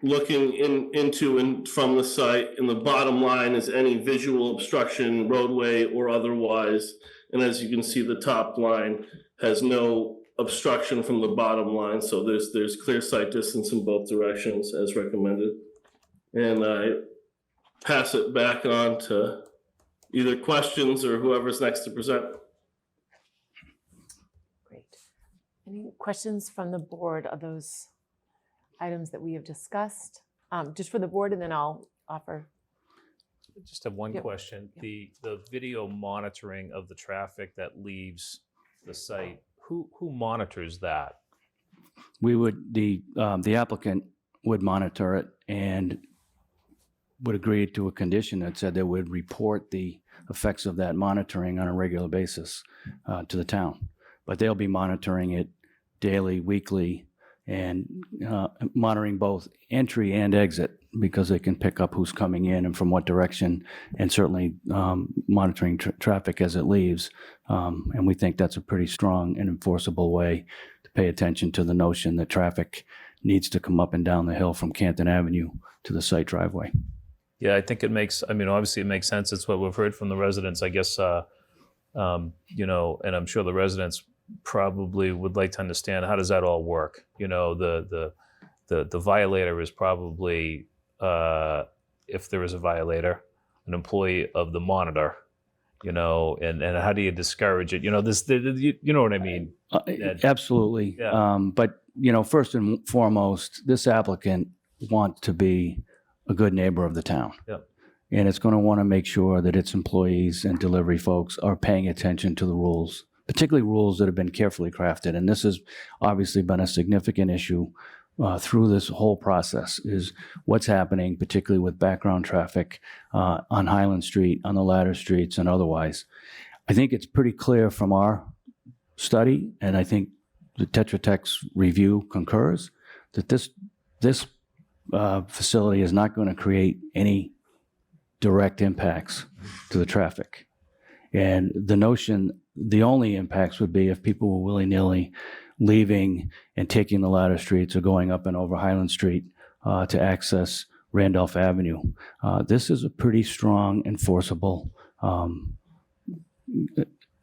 looking into and from the site, and the bottom line is any visual obstruction, roadway or otherwise. And as you can see, the top line has no obstruction from the bottom line, so there's clear sight distance in both directions as recommended. And I pass it back on to either questions or whoever's next to present. Any questions from the board of those items that we have discussed? Just for the board, and then I'll offer. I just have one question. The video monitoring of the traffic that leaves the site, who monitors that? We would, the applicant would monitor it and would agree to a condition that said they would report the effects of that monitoring on a regular basis to the town. But they'll be monitoring it daily, weekly, and monitoring both entry and exit because they can pick up who's coming in and from what direction, and certainly monitoring traffic as it leaves. And we think that's a pretty strong and enforceable way to pay attention to the notion that traffic needs to come up and down the hill from Canton Avenue to the site driveway. Yeah, I think it makes, I mean, obviously it makes sense. It's what we've heard from the residents, I guess, you know, and I'm sure the residents probably would like to understand how does that all work. You know, the violator is probably, if there is a violator, an employee of the monitor, you know, and how do you discourage it? You know, you know what I mean? Absolutely. Yeah. But, you know, first and foremost, this applicant wants to be a good neighbor of the town. Yep. And it's going to want to make sure that its employees and delivery folks are paying attention to the rules, particularly rules that have been carefully crafted. And this has obviously been a significant issue through this whole process, is what's happening, particularly with background traffic on Highland Street, on the ladder streets, and otherwise. I think it's pretty clear from our study, and I think the Tetra Tech's review concurs, that this facility is not going to create any direct impacts to the traffic. And the notion, the only impacts would be if people were willy-nilly leaving and taking the ladder streets or going up and over Highland Street to access Randolph Avenue. This is a pretty strong enforceable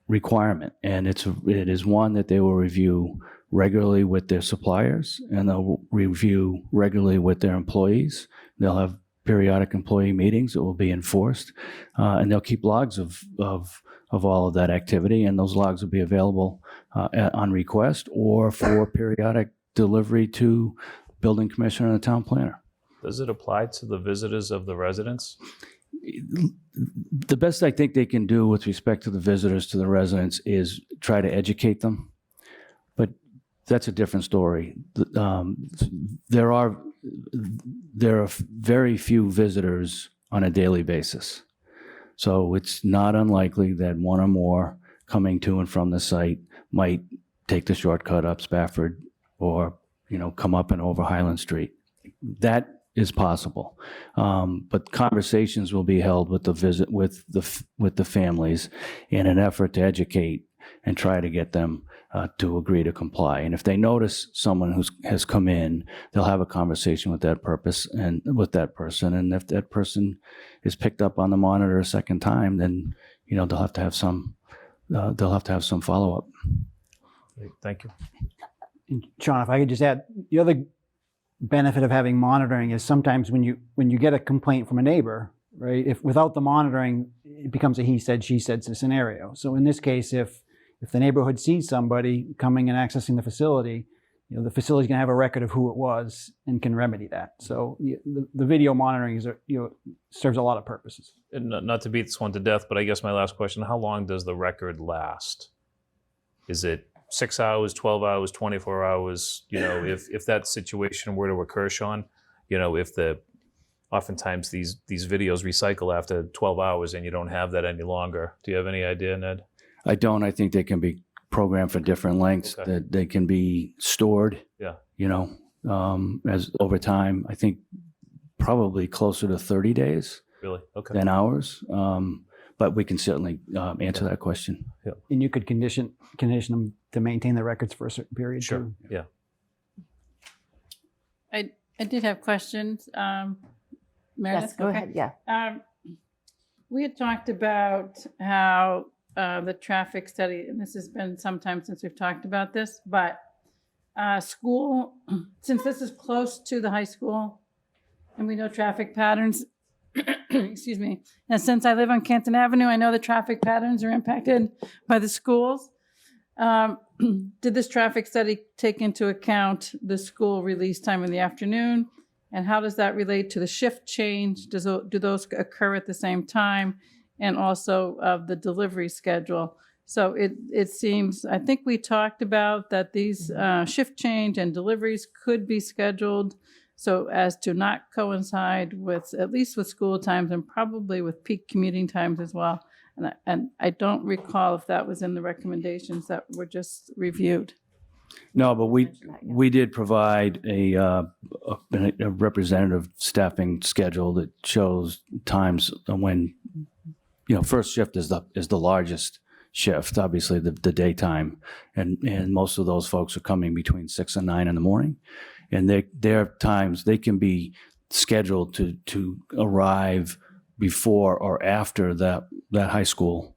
requirement, and it is one that they will review regularly with their suppliers, and they'll review regularly with their employees. They'll have periodic employee meetings that will be enforced, and they'll keep logs of all of that activity, and those logs will be available on request or for periodic delivery to building commissioner and the town planner. Does it apply to the visitors of the residents? The best I think they can do with respect to the visitors to the residents is try to educate them, but that's a different story. There are very few visitors on a daily basis. So it's not unlikely that one or more coming to and from the site might take the shortcut up Spafford or, you know, come up and over Highland Street. That is possible. But conversations will be held with the families in an effort to educate and try to get them to agree to comply. And if they notice someone who has come in, they'll have a conversation with that person. And if that person is picked up on the monitor a second time, then they'll have to have some follow up. Thank you. And Sean, if I could just add, the other benefit of having monitoring is sometimes when you get a complaint from a neighbor, right? If without the monitoring, it becomes a he said, she said scenario. So in this case, if the neighborhood sees somebody coming and accessing the facility, the facility's going to have a record of who it was and can remedy that. So the video monitoring is serves a lot of purposes. And not to beat this one to death, but I guess my last question: how long does the record last? Is it 6 hours, 12 hours, 24 hours? If that situation were to occur, Sean, oftentimes these videos recycle after 12 hours and you don't have that any longer. Do you have any idea, Ned? I don't. I think they can be programmed for different lengths, that they can be stored. Yeah. As over time. I think probably closer to 30 days. Really? Okay. Than hours. But we can certainly answer that question. Yeah. And you could condition them to maintain the records for a certain period. Sure. Too. Yeah. I did have questions. Meredith? Yes, go ahead. Yeah. We had talked about how the traffic study, and this has been some time since we've talked about this, but school, since this is close to the high school and we know traffic patterns, excuse me, and since I live on Canton Avenue, I know the traffic patterns are impacted by the schools. Did this traffic study take into account the school release time in the afternoon? And how does that relate to the shift change? Do those occur at the same time? And also of the delivery schedule. So it seems, I think we talked about that these shift change and deliveries could be scheduled so as to not coincide with, at least with school times and probably with peak commuting times as well. And I don't recall if that was in the recommendations that were just reviewed. No, but we did provide a representative staffing schedule that shows times when, first shift is the largest shift, obviously the daytime, and most of those folks are coming between 6 and 9 in the morning, and their times, they can be scheduled to arrive before or after that high school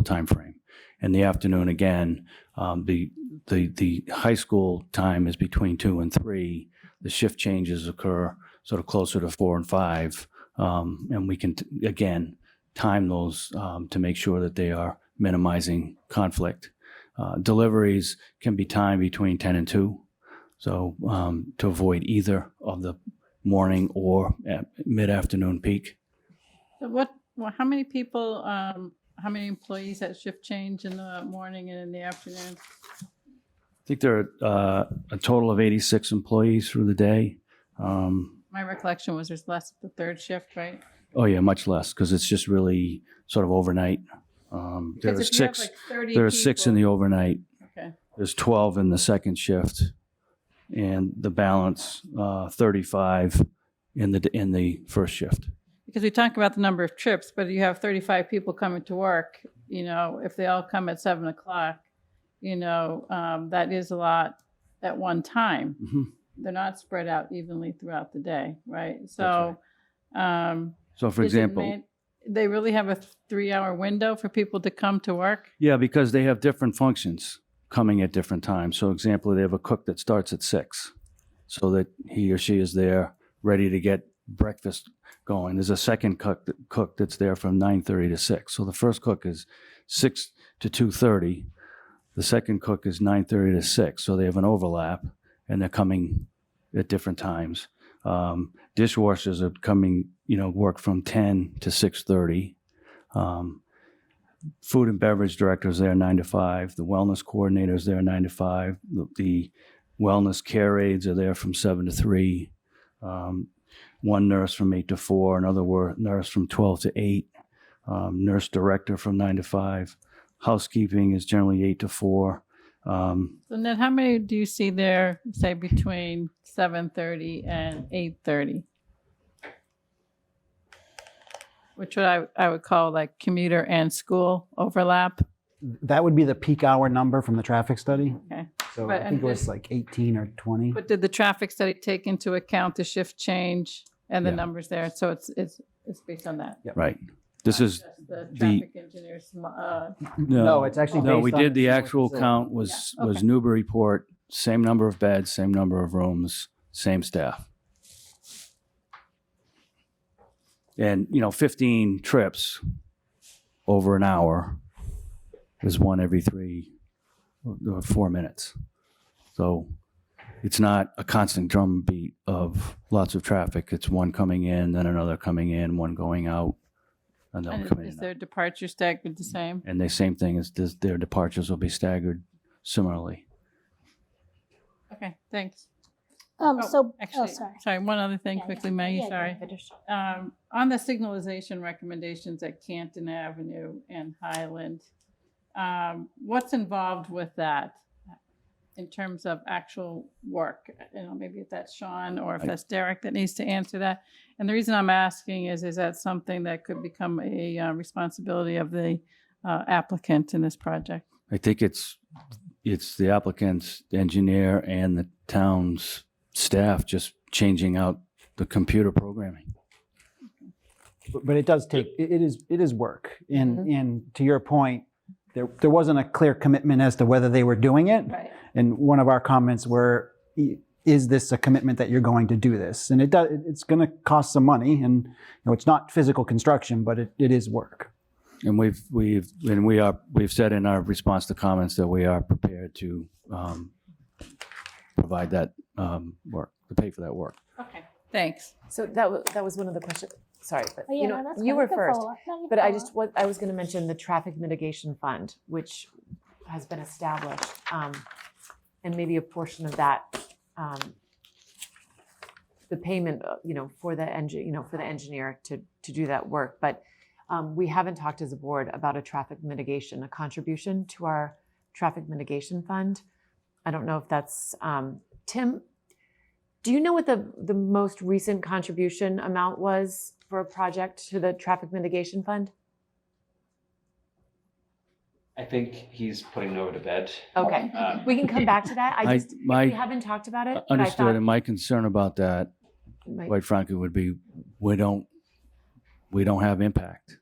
time frame. In the afternoon, again, the high school time is between 2 and 3. The shift changes occur sort of closer to 4 and 5, and we can again time those to make sure that they are minimizing conflict. Deliveries can be timed between 10 and 2, so to avoid either of the morning or mid-afternoon peak. So how many people, how many employees at shift change in the morning and in the afternoon? I think there are a total of 86 employees through the day. My recollection was there's less at the third shift, right? Oh yeah, much less, because it's just really sort of overnight. There are 6. There are 6 in the overnight. Okay. There's 12 in the second shift, and the balance 35 in the first shift. Because we talk about the number of trips, but you have 35 people coming to work. If they all come at 7 o'clock, that is a lot at one time. Mm-hmm. They're not spread out evenly throughout the day, right? So, So, for example, they really have a 3-hour window for people to come to work? Yeah, because they have different functions coming at different times. So, example, they have a cook that starts at 6, so that he or she is there ready to get breakfast going. There's a second cook that's there from 9:30 to 6. So the first cook is 6 to 2:30. The second cook is 9:30 to 6. So they have an overlap, and they're coming at different times. Dishwashers are coming, work from 10 to 6:30. Food and beverage directors there 9 to 5. The wellness coordinators there 9 to 5. The wellness care aides are there from 7 to 3. One nurse from 8 to 4. Another nurse from 12 to 8. Nurse director from 9 to 5. Housekeeping is generally 8 to 4. So Ned, how many do you see there, say, between 7:30 and 8:30? Which I would call like commuter and school overlap. that would be the peak hour number from the traffic study. Okay. So But- I think it was and like 18 or 20. But did the traffic study take into account the shift change and the Yeah. numbers there? So it's based on that. Right. This is Just the the, traffic engineers. No, it's actually no, based we on did the similar actual facility. count was Yeah, okay. Newburyport, same number of beds, same number of rooms, same staff. And, 15 trips over an hour is one every 3 or 4 minutes. So it's not a constant drumbeat of lots of traffic. It's one coming in, then another coming in, one going out, and they'll And come in. is their departure staggered the same? And the same thing is their departures will be staggered similarly. Okay, thanks. Actually, sorry, one other thing Yeah, quickly, yeah. Maggie, Yeah, sorry. Finish. On the signalization recommendations at Canton Avenue and Highland, what's involved with that in terms of actual work? Maybe if that's Sean or if that's Derek that needs to answer that. And the reason I'm asking is that something that could become a responsibility of the applicant in this project? I think it's the applicant's engineer and the town's staff just changing out the computer programming. But it does take, it is work. Mm-hmm. And to your point, there wasn't a clear commitment as to whether they were doing it. Right. And one of our comments were, is this a commitment that you're going to do this? And it's going to cost some money, and it's not physical construction, but it is work. And we've said in our response to comments that we are prepared to provide that work, to pay for that work. Okay, thanks. So that was one of the questions. Sorry, but Oh, yeah, no, that's you fine. were You can first. follow up. No, you But can I follow just I was going to mention the traffic mitigation fund, which has been established, and maybe a portion of that, the payment, for the engineer to do that work. But we haven't talked as a board about a contribution to our traffic mitigation fund. I don't know if that's Tim. Do you know what the most recent contribution amount was for a project to the traffic mitigation fund? I think he's putting it over to bed. Okay, we can come back to that. My- we haven't talked about it. but I Understood, thought and my concern about that, might- quite frankly, would be we don't have impact.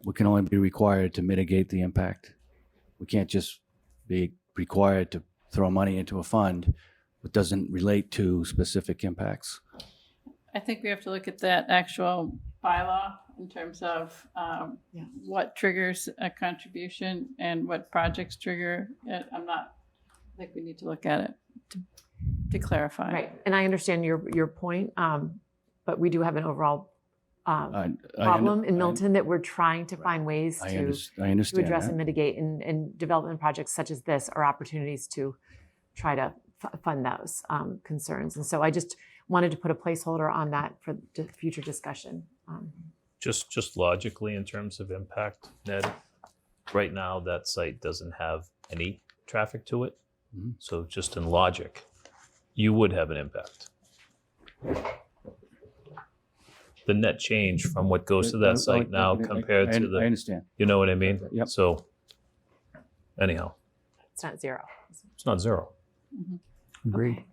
We can only be required to mitigate the impact. We can't just be required to throw money into a fund that doesn't relate to specific impacts. I think we have to look at that actual bylaw in terms of what triggers a contribution and what projects trigger it. I think we need to look at it to clarify. Right, and I understand your point, but we do have an overall problem in Milton that we're trying to find ways I to understand address that. and mitigate, and development projects such as this are opportunities to try to fund those concerns. And so I just wanted to put a placeholder on that for future discussion. Just logically in terms of impact, Ned, right now that site doesn't have any traffic to it. Mhm. So just in logic, you would have an impact. The net change from what goes to that site now compared to I understand. you know what I mean? Yep. So anyhow, It's not zero. it's not zero. Agreed.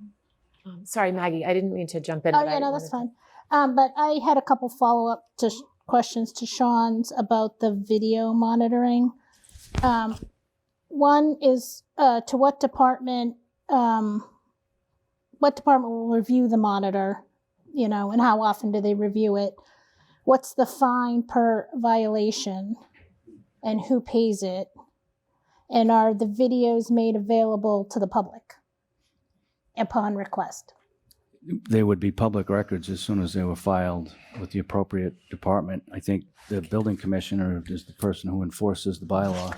Sorry, Maggie, I didn't mean to jump in. Oh, but yeah, I no, that's wanted fine. But I had a couple follow-up questions to Sean's about the video monitoring. One is to what department will review the monitor, and how often do they review it? What's the fine per violation, and who pays it? And are the videos made available to the public upon request? They would be public records as soon as they were filed with the appropriate department. I think the building commissioner is the person who enforces the bylaw.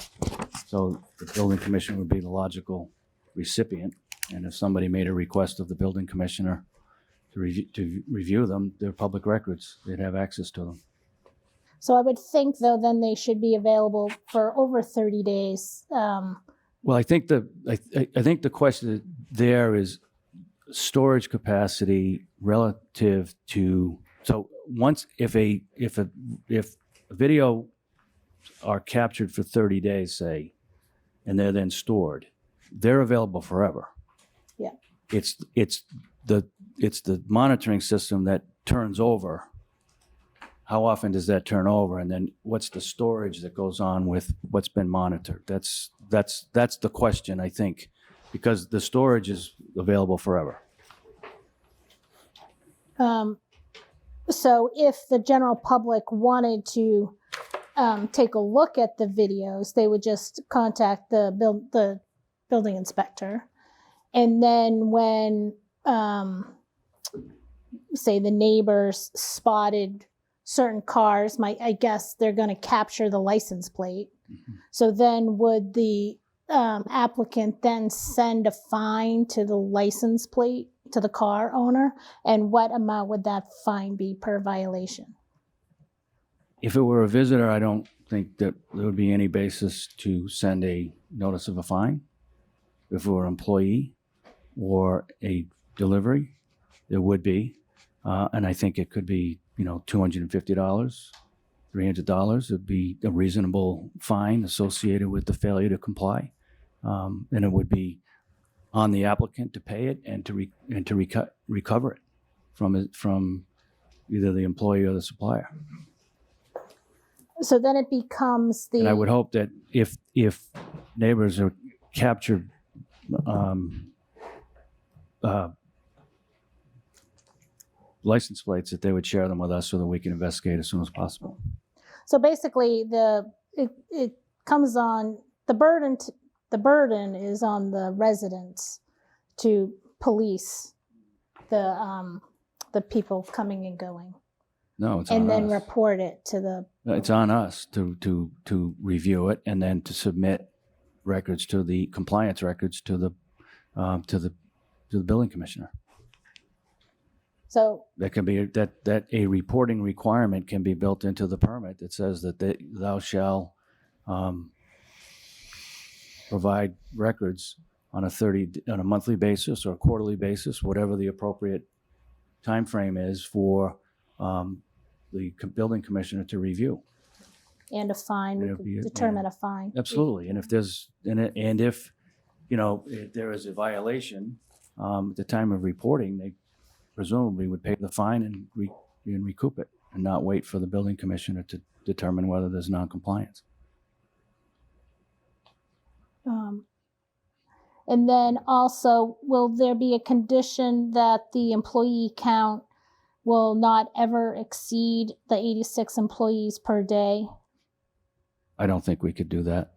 So the building commissioner would be the logical recipient. And if somebody made a request of the building commissioner to review them, they're public records. They'd have access to them. So I would think, though, then they should be available for over 30 days. Well, I think the question there is storage capacity relative to, so once if a video are captured for 30 days, say, and they're then stored, they're available forever. Yeah. It's the monitoring system that turns over. How often does that turn over? And then what's the storage that goes on with what's been monitored? That's the question, I think, because the storage is available forever. So if the general public wanted to take a look at the videos, they would just contact the building inspector. And then when, say, the neighbors spotted certain cars, I guess they're going to capture the license plate. Mm-hmm. So then would the applicant then send a fine to the license plate, to the car owner? And what amount would that fine be per violation? If it were a visitor, I don't think that there would be any basis to send a notice of a fine. If it were an employee or a delivery, there would be. And I think it could be, $250, $300 would be a reasonable fine associated with the failure to comply. And it would be on the applicant to pay it and to recover it from either the employee or the supplier. So then it becomes the. And I would hope that if neighbors are captured license plates, that they would share them with us so that we can investigate as soon as possible. So basically, it comes on the burden. The burden is on the residents to police the people coming and going. No, it's and on then us. Report it to the. It's on us to review it and then to submit records to the compliance records to the building commissioner. So That can be that a reporting requirement can be built into the permit that says that thou shall provide records on a monthly basis or a quarterly basis, whatever the appropriate time frame is for the building commissioner to review. And a fine, we could determine a fine. Absolutely, and if there's if there is a violation at the time of reporting, they presumably would pay the fine and recoup it, and not wait for the building commissioner to determine whether there's non-compliance. And then also, will there be a condition that the employee count will not ever exceed the 86 employees per day? I don't think we could do that.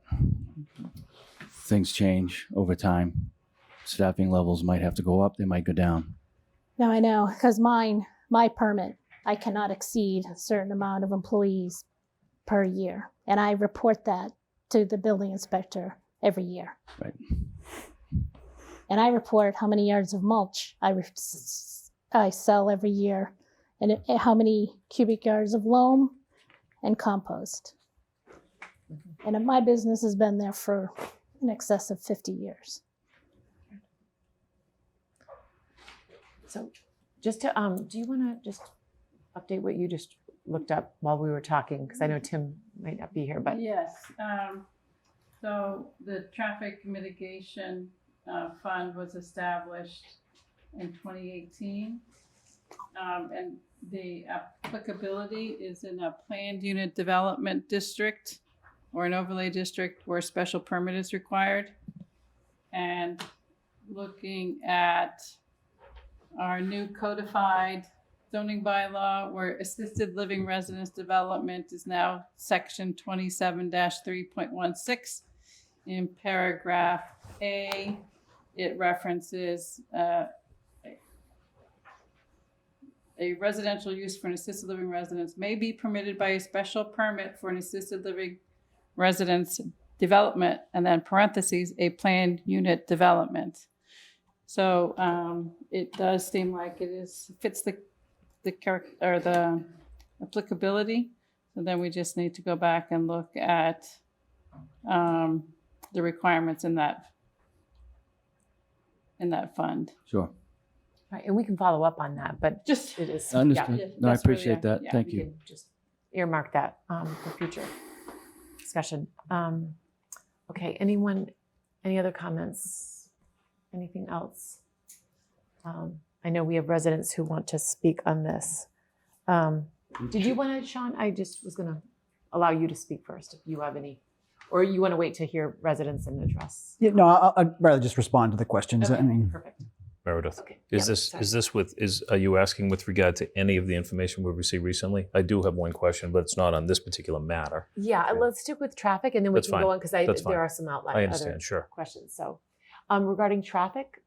Things change over time. Staffing levels might have to go up, they might go down. No, I know, because my permit, I cannot exceed a certain amount of employees per year. And I report that to the building inspector every year. Right. And I report how many yards of mulch I sell every year, and how many cubic yards of loam and compost. And my business has been there for in excess of 50 years. So just to, do you want to just update what you just looked up while we were talking? Because I know Tim might not be here, but. Yes. So the traffic mitigation fund was established in 2018. And the applicability is in a planned unit development district or an overlay district where a special permit is required. And looking at our new codified zoning bylaw, where assisted living residence development is now section 27-3.16. In paragraph A, it references a residential use for an assisted living residence may be permitted by a special permit for an assisted living residence development, and then parentheses, a planned unit development. So it does seem like it fits the character or the applicability. So then we just need to go back and look at the requirements in that fund. Sure. Right, and we can follow up on that, but just it is. Understood. Yeah, No, I that's where we appreciate are. that. Yeah, Thank we you. can just earmark that for future discussion. Okay, anyone, any other comments? Anything else? I know we have residents who want to speak on this. Did you want to, Sean? I just was going to allow you to speak first if you have any, or you want to wait to hear residents and address? Yeah, no, I'd rather just respond to the questions. Okay, I mean, perfect. Meredith, Okay. is Yeah, this are you asking with regard to any of the information we've received recently? I do have one question, but it's not on this particular matter. Yeah, let's stick with traffic and then we That's can go fine. on because That's fine. there are some outline I understand, other sure. questions. So regarding traffic,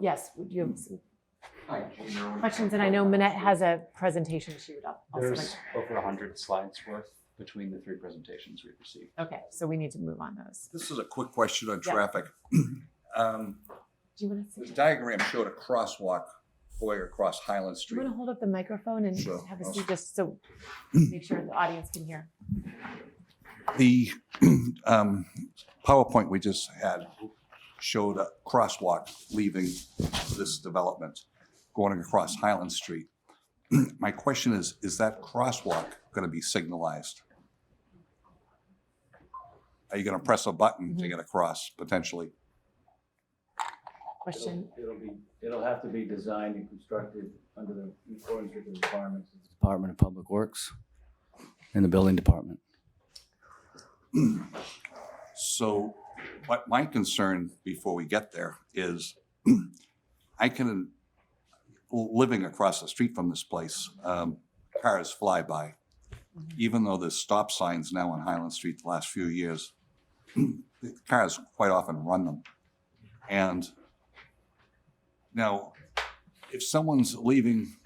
yes, would you have some questions? And I know Minette has a presentation she would also like. There's over 100 slides worth between the 3 presentations we've received. Okay, so we need to move on those. This is a quick question on Yeah. traffic. Do you want to The do diagram showed a crosswalk going across Highland you Street. want to hold up the microphone and Sure. have a seat just so make sure the audience can hear? The PowerPoint we just had showed a crosswalk leaving this development going across Highland Street. My question is that crosswalk going to be signalized? Are you going to press a button to get across potentially? Question. It'll have to be designed and constructed under the accordance with the requirements of the Department of Public Works and the Building Department. So what my concern before we get there is living across the street from this place, cars fly by. Even though there's stop signs now on Highland Street the last few years, the cars quite often run them. And now, if someone's leaving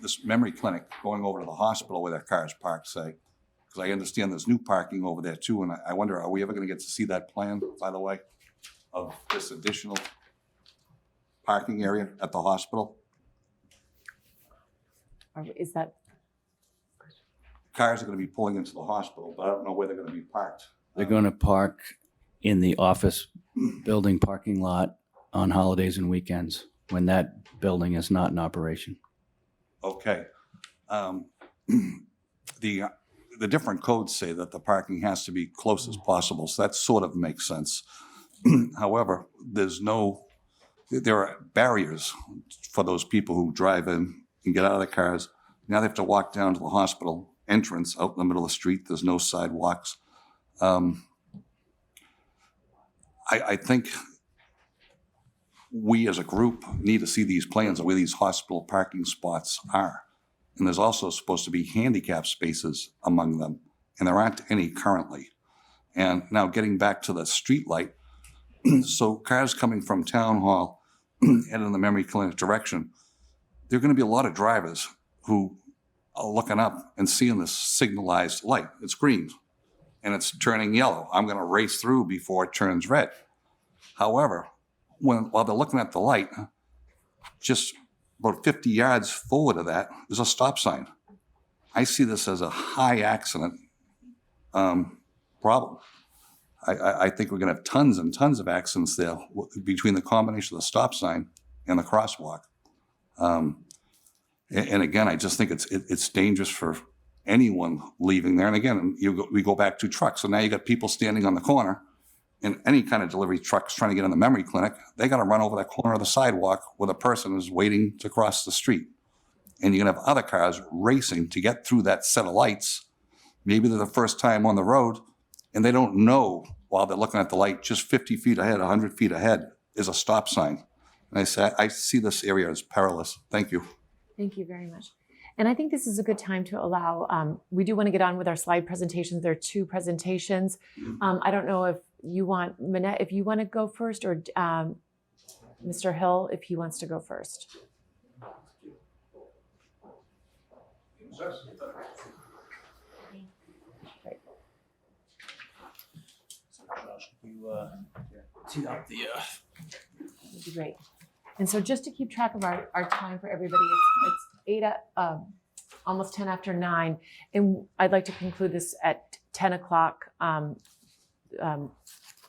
this memory clinic, going over to the hospital where their car's parked, say, because I understand there's new parking over there too, and I wonder, are we ever going to get to see that plan, by the way, of this additional parking area at the hospital? Or is that? Cars are going to be pulling into the hospital, but I don't know where they're going to be parked. They're going to park in the office building parking lot on holidays and weekends when that building is not in operation. Okay. The different codes say that the parking has to be close as possible, so that sort of makes sense. However, there are barriers for those people who drive in and get out of their cars. Now they have to walk down to the hospital entrance out in the middle of the street. There's no sidewalks. I think we as a group need to see these plans of where these hospital parking spots are. And there's also supposed to be handicap spaces among them, and there aren't any currently. And now getting back to the street light, so cars coming from Town Hall and in the memory clinic direction, there are going to be a lot of drivers who are looking up and seeing this signalized light. It's green and it's turning yellow. I'm going to race through before it turns red. However, while they're looking at the light, just about 50 yards forward of that, there's a stop sign. I see this as a high accident problem. I think we're going to have tons and tons of accidents there between the combination of the stop sign and the crosswalk. And again, I just think it's dangerous for anyone leaving there. And again, we go back to trucks. So now you got people standing on the corner, and any kind of delivery trucks trying to get in the memory clinic, they got to run over that corner of the sidewalk where the person is waiting to cross the street. And you're going to have other cars racing to get through that set of lights. Maybe they're the first time on the road, and they don't know while they're looking at the light, just 50 feet ahead, 100 feet ahead is a stop sign. And I see this area as perilous. Thank you. Thank you very much. And I think this is a good time to allow, we do want to get on with our slide presentations. There are 2 presentations. I don't know if you want, Minette, if you want to go first, or Mr. Hill, if he wants to go first. Tee up the That'd be great. And so just to keep track of our time for everybody, it's almost 10 after 9. And I'd like to conclude this at 10 o'clock,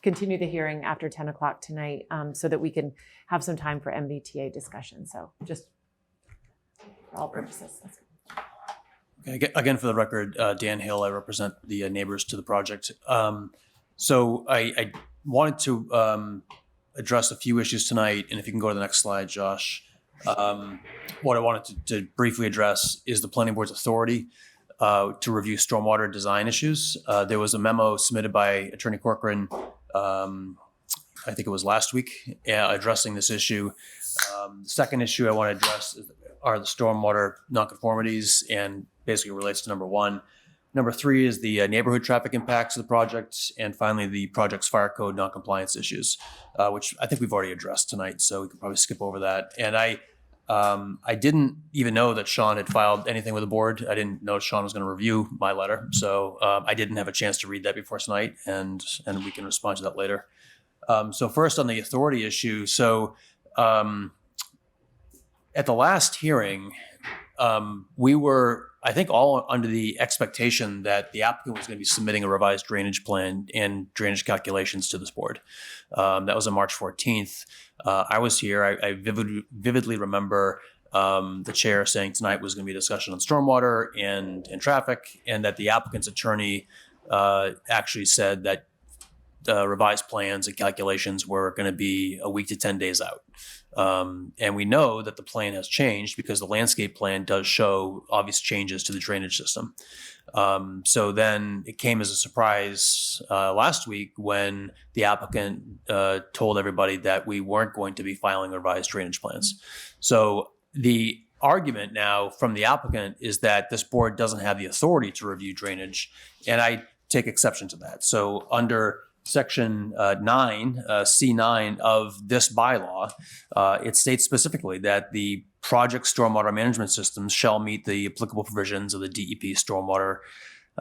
continue the hearing after 10 o'clock tonight, so that we can have some time for MBTA discussion. So just for all purposes. Okay, again, for the record, Dan Hill, I represent the neighbors to the project. So I wanted to address a few issues tonight, and if you can go to the next slide, Josh. What I wanted to briefly address is the planning board's authority to review stormwater design issues. There was a memo submitted by Attorney Corcoran, I think it was last week, addressing this issue. The second issue I want to address are the stormwater nonconformities, and basically relates to number one. Number three is the neighborhood traffic impacts of the project, and finally the project's fire code noncompliance issues, which I think we've already addressed tonight, so we could probably skip over that. And I didn't even know that Sean had filed anything with the board. I didn't know Sean was going to review my letter, so I didn't have a chance to read that before tonight, and we can respond to that later. So first on the authority issue, so at the last hearing, we were, I think, all under the expectation that the applicant was going to be submitting a revised drainage plan and drainage calculations to this board. That was on March 14th. I was here. I vividly remember the chair saying tonight was going to be a discussion on stormwater and traffic, and that the applicant's attorney actually said that revised plans and calculations were going to be a week to 10 days out. And we know that the plan has changed because the landscape plan does show obvious changes to the drainage system. So then it came as a surprise last week when the applicant told everybody that we weren't going to be filing revised drainage plans. So the argument now from the applicant is that this board doesn't have the authority to review drainage, and I take exception to that. So under Section 9, C9 of this bylaw, it states specifically that the project stormwater management systems shall meet the applicable provisions of the DEP stormwater.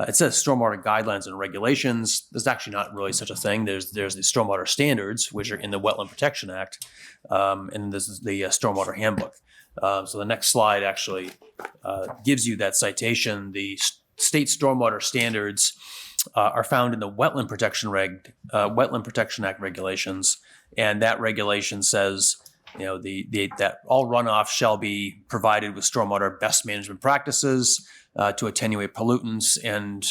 It says stormwater guidelines and regulations. There's actually not really such a thing. There's the stormwater standards, which are in the Wetland Protection Act, and this is the stormwater handbook. So the next slide actually gives you that citation. The state stormwater standards are found in the Wetland Protection Act regulations, and that regulation says, that all runoff shall be provided with stormwater best management practices to attenuate pollutants, and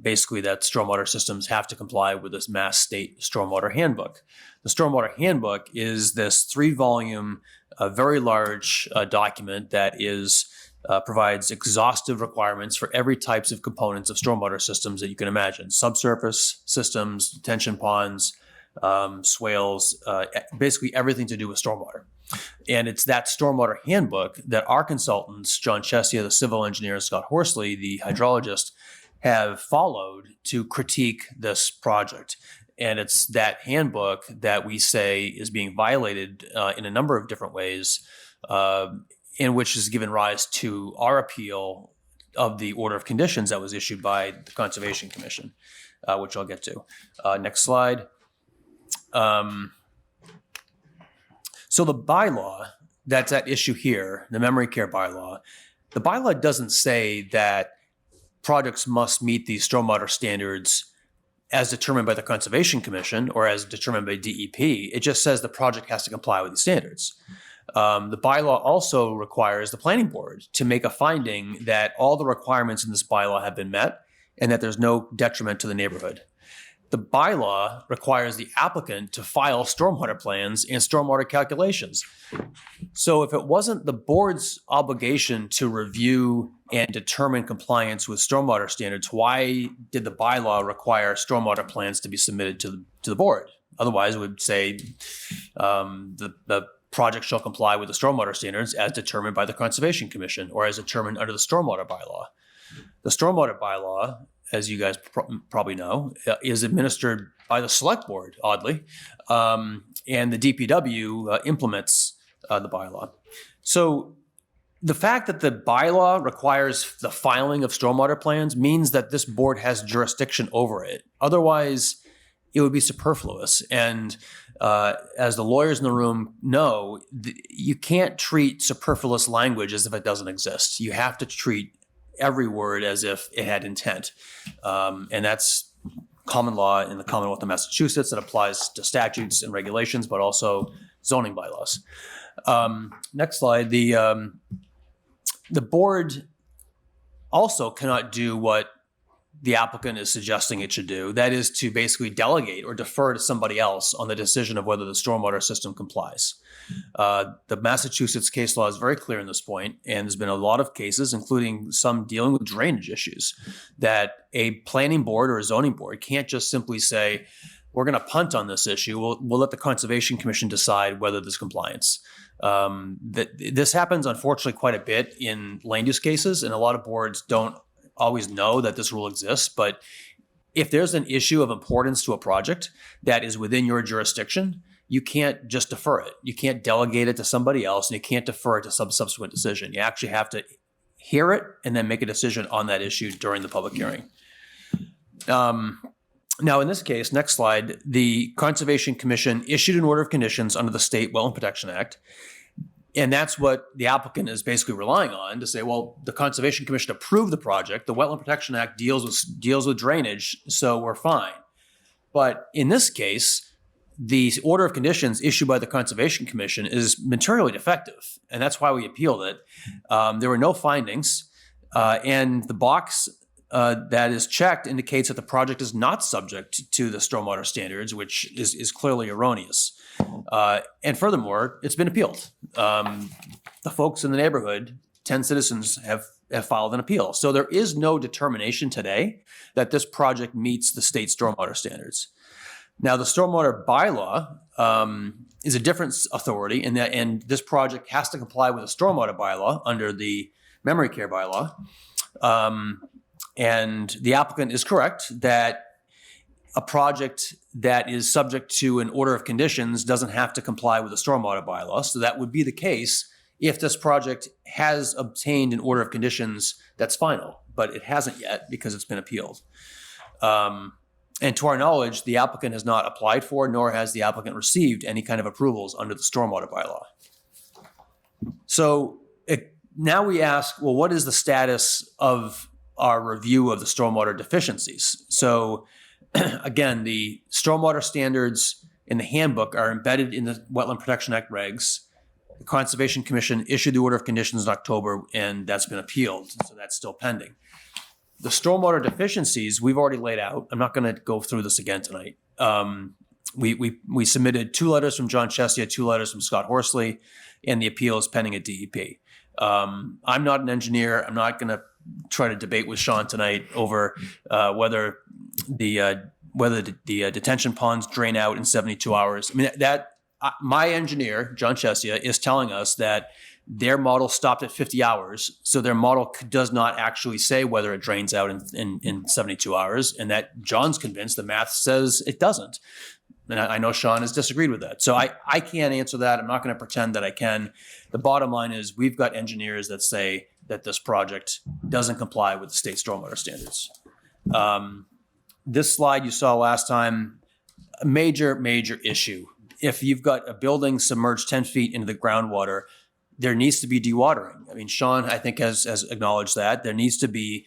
basically that stormwater systems have to comply with this Mass State Stormwater Handbook. The Stormwater Handbook is this 3-volume, very large document that provides exhaustive requirements for every types of components of stormwater systems that you can imagine: subsurface systems, detention ponds, swales, basically everything to do with stormwater. And it's that stormwater handbook that our consultants, John Chesia, the civil engineer, and Scott Horsley, the hydrologist, have followed to critique this project. And it's that handbook that we say is being violated in a number of different ways, in which has given rise to our appeal of the order of conditions that was issued by the Conservation Commission, which I'll get to. Next slide. So the bylaw that's at issue here, the memory care bylaw, the bylaw doesn't say that projects must meet these stormwater standards as determined by the Conservation Commission or as determined by DEP. It just says the project has to comply with these standards. The bylaw also requires the planning board to make a finding that all the requirements in this bylaw have been met and that there's no detriment to the neighborhood. The bylaw requires the applicant to file stormwater plans and stormwater calculations. So if it wasn't the board's obligation to review and determine compliance with stormwater standards, why did the bylaw require stormwater plans to be submitted to the board? Otherwise, it would say the project shall comply with the stormwater standards as determined by the Conservation Commission or as determined under the stormwater bylaw. The stormwater bylaw, as you guys probably know, is administered by the select board, oddly, and the DPW implements the bylaw. So the fact that the bylaw requires the filing of stormwater plans means that this board has jurisdiction over it. Otherwise, it would be superfluous. And as the lawyers in the room know, you can't treat superfluous language as if it doesn't exist. You have to treat every word as if it had intent. And that's common law in the Commonwealth of Massachusetts that applies to statutes and regulations, but also zoning bylaws. Next slide. The board also cannot do what the applicant is suggesting it should do. That is to basically delegate or defer to somebody else on the decision of whether the stormwater system complies. The Massachusetts case law is very clear in this point, and there's been a lot of cases, including some dealing with drainage issues, that a planning board or a zoning board can't just simply say, we're going to punt on this issue. We'll let the Conservation Commission decide whether there's compliance. This happens, unfortunately, quite a bit in land use cases, and a lot of boards don't always know that this rule exists. But if there's an issue of importance to a project that is within your jurisdiction, you can't just defer it. You can't delegate it to somebody else, and you can't defer it to some subsequent decision. You actually have to hear it and then make a decision on that issue during the public hearing. Now, in this case, next slide, the Conservation Commission issued an order of conditions under the State Wetland Protection Act. And that's what the applicant is basically relying on to say, well, the Conservation Commission approved the project. The Wetland Protection Act deals with drainage, so we're fine. But in this case, the order of conditions issued by the Conservation Commission is materially defective, and that's why we appealed it. There were no findings, and the box that is checked indicates that the project is not subject to the stormwater standards, which is clearly erroneous. And furthermore, it's been appealed. The folks in the neighborhood, 10 citizens, have filed an appeal. So there is no determination today that this project meets the state stormwater standards. Now, the stormwater bylaw is a different authority in that, and this project has to comply with a stormwater bylaw under the memory care bylaw. And the applicant is correct that a project that is subject to an order of conditions doesn't have to comply with the stormwater bylaw. So that would be the case if this project has obtained an order of conditions that's final, but it hasn't yet because it's been appealed. And to our knowledge, the applicant has not applied for, nor has the applicant received any kind of approvals under the stormwater bylaw. So now we ask, well, what is the status of our review of the stormwater deficiencies? So again, the stormwater standards in the handbook are embedded in the Wetland Protection Act regs. The Conservation Commission issued the order of conditions in October, and that's been appealed, so that's still pending. The stormwater deficiencies we've already laid out. I'm not going to go through this again tonight. We submitted 2 letters from John Chesia, 2 letters from Scott Horsley, and the appeal is pending at DEP. I'm not an engineer. I'm not going to try to debate with Sean tonight over whether the detention ponds drain out in 72 hours. I mean, my engineer, John Chesia, is telling us that their model stopped at 50 hours. So their model does not actually say whether it drains out in 72 hours. And that John's convinced the math says it doesn't. And I know Sean has disagreed with that. So I can't answer that. I'm not going to pretend that I can. The bottom line is we've got engineers that say that this project doesn't comply with the state stormwater standards. This slide you saw last time, a major issue. If you've got a building submerged 10 feet into the groundwater, there needs to be dewatering. I mean, Sean, I think, has acknowledged that. There needs to be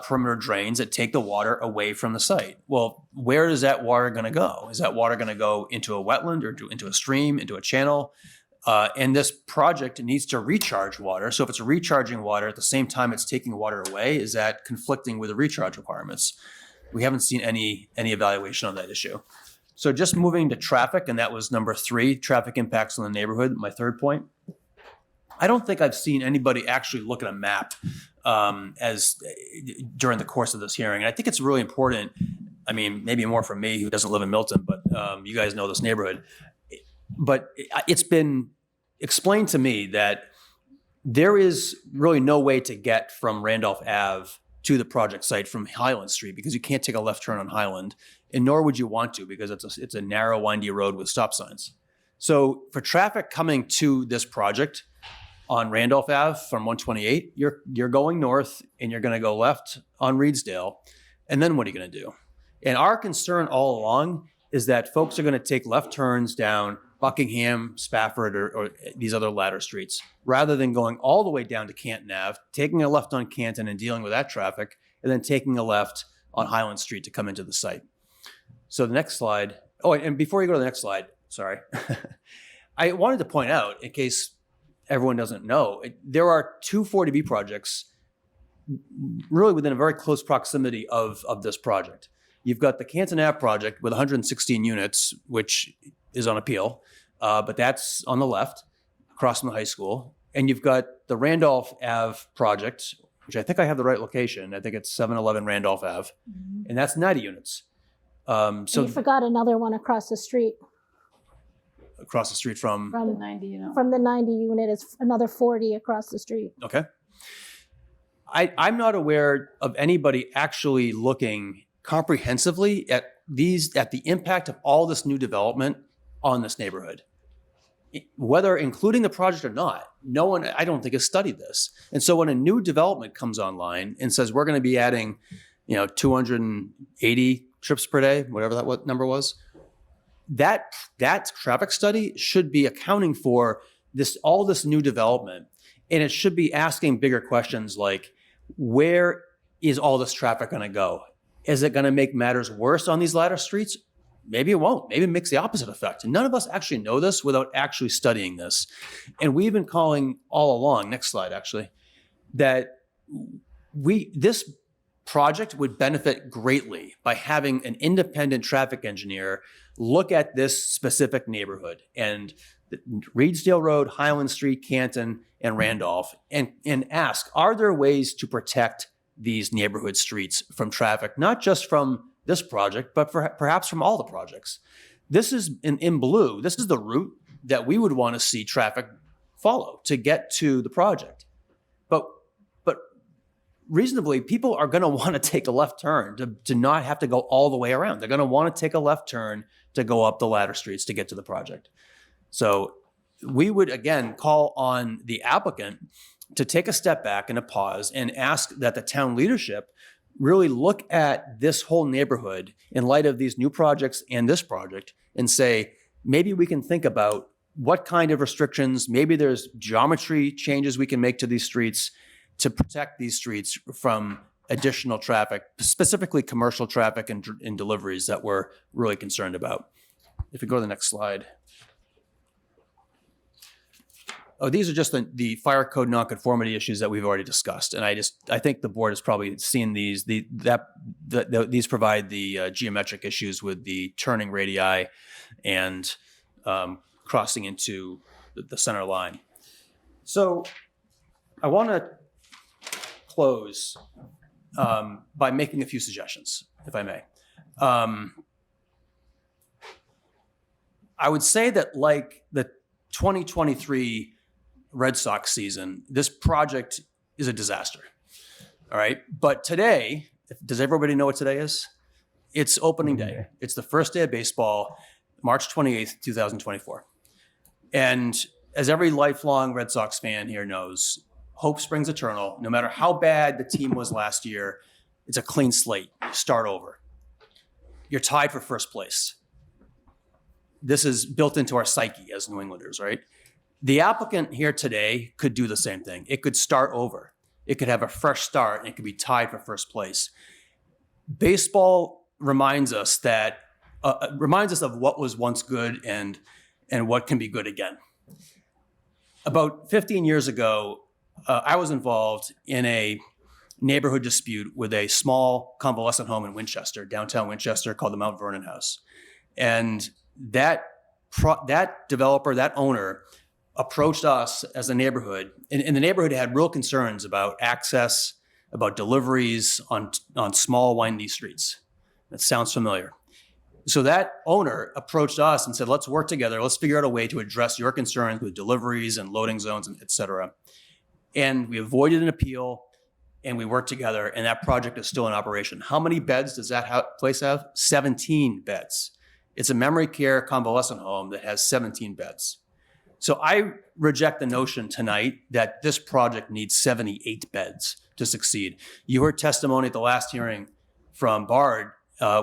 perimeter drains that take the water away from the site. Well, where is that water going to go? Is that water going to go into a wetland or into a stream, into a channel? And this project needs to recharge water. So if it's recharging water at the same time it's taking water away, is that conflicting with the recharge requirements? We haven't seen any evaluation on that issue. So just moving to traffic, and that was number 3, traffic impacts on the neighborhood, my third point. I don't think I've seen anybody actually look at a map during the course of this hearing. And I think it's really important. I mean, maybe more for me who doesn't live in Milton, but you guys know this neighborhood. But it's been explained to me that there is really no way to get from Randolph Ave to the project site from Highland Street because you can't take a left turn on Highland, and nor would you want to because it's a narrow, windy road with stop signs. So for traffic coming to this project on Randolph Ave from 128, you're going north and you're going to go left on Reedsdale, and then what are you going to do? And our concern all along is that folks are going to take left turns down Buckingham, Spafford, or these other ladder streets, rather than going all the way down to Canton Ave, taking a left on Canton and dealing with that traffic, and then taking a left on Highland Street to come into the site. So the next slide. Oh, and before you go to the next slide, sorry. I wanted to point out, in case everyone doesn't know, there are 2 40B projects really within a very close proximity of this project. You've got the Canton Ave project with 116 units, which is on appeal, but that's on the left, across from the high school. And you've got the Randolph Ave project, which I think I have the right location. I think it's 711 Randolph Ave, and that's 90 units. And you forgot another one across the street. Across the street from From The 90 unit. From the 90 unit, it's another 40 across the street. Okay. I'm not aware of anybody actually looking comprehensively at the impact of all this new development on this neighborhood. Whether including the project or not, no one, I don't think, has studied this. And so when a new development comes online and says we're going to be adding, 280 trips per day, whatever that number was, that traffic study should be accounting for all this new development, and it should be asking bigger questions like, where is all this traffic going to go? Is it going to make matters worse on these latter streets? Maybe it won't. Maybe it makes the opposite effect. And none of us actually know this without actually studying this. And we've been calling all along, next slide actually, that this project would benefit greatly by having an independent traffic engineer look at this specific neighborhood and Reedsdale Road, Highland Street, Canton, and Randolph, and ask, are there ways to protect these neighborhood streets from traffic, not just from this project, but perhaps from all the projects? This is in blue. This is the route that we would want to see traffic follow to get to the project. But reasonably, people are going to want to take a left turn to not have to go all the way around. They're going to want to take a left turn to go up the ladder streets to get to the project. So we would, again, call on the applicant to take a step back and a pause and ask that the town leadership really look at this whole neighborhood in light of these new projects and this project and say, maybe we can think about what kind of restrictions, maybe there's geometry changes we can make to these streets to protect these streets from additional traffic, specifically commercial traffic and deliveries that we're really concerned about. If we go to the next slide. Oh, these are just the fire code nonconformity issues that we've already discussed. And I think the board has probably seen these. These provide the geometric issues with the turning radii and crossing into the center line. So I want to close by making a few suggestions, if I may. I would say that like the 2023 Red Sox season, this project is a disaster. All right. But today, does everybody know what today is? It's opening day. It's the first day of baseball, March 28th, 2024. And as every lifelong Red Sox fan here knows, hope springs eternal. No matter how bad the team was last year, it's a clean slate. You start over. You're tied for first place. This is built into our psyche as New Englanders, right? The applicant here today could do the same thing. It could start over. It could have a fresh start, and it could be tied for first place. Baseball reminds us of what was once good and what can be good again. About 15 years ago, I was involved in a neighborhood dispute with a small convalescent home in Winchester, downtown Winchester, called the Mount Vernon House. And that developer, that owner, approached us as a neighborhood, and the neighborhood had real concerns about access, about deliveries on small, windy streets. That sounds familiar. So that owner approached us and said, let's work together. Let's figure out a way to address your concerns with deliveries and loading zones, and et cetera. And we avoided an appeal, and we worked together, and that project is still in operation. How many beds does that place have? 17 beds. It's a memory care convalescent home that has 17 beds. So I reject the notion tonight that this project needs 78 beds to succeed. You heard testimony at the last hearing from Bard.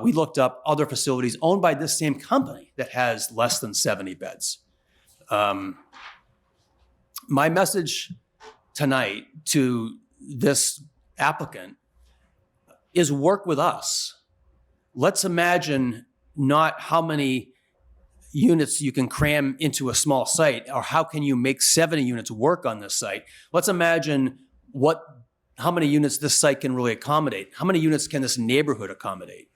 We looked up other facilities owned by this same company that has less than 70 beds. My message tonight to this applicant is work with us. Let's imagine not how many units you can cram into a small site, or how can you make 70 units work on this site. Let's imagine what how many units this site can really accommodate. How many units can this neighborhood accommodate?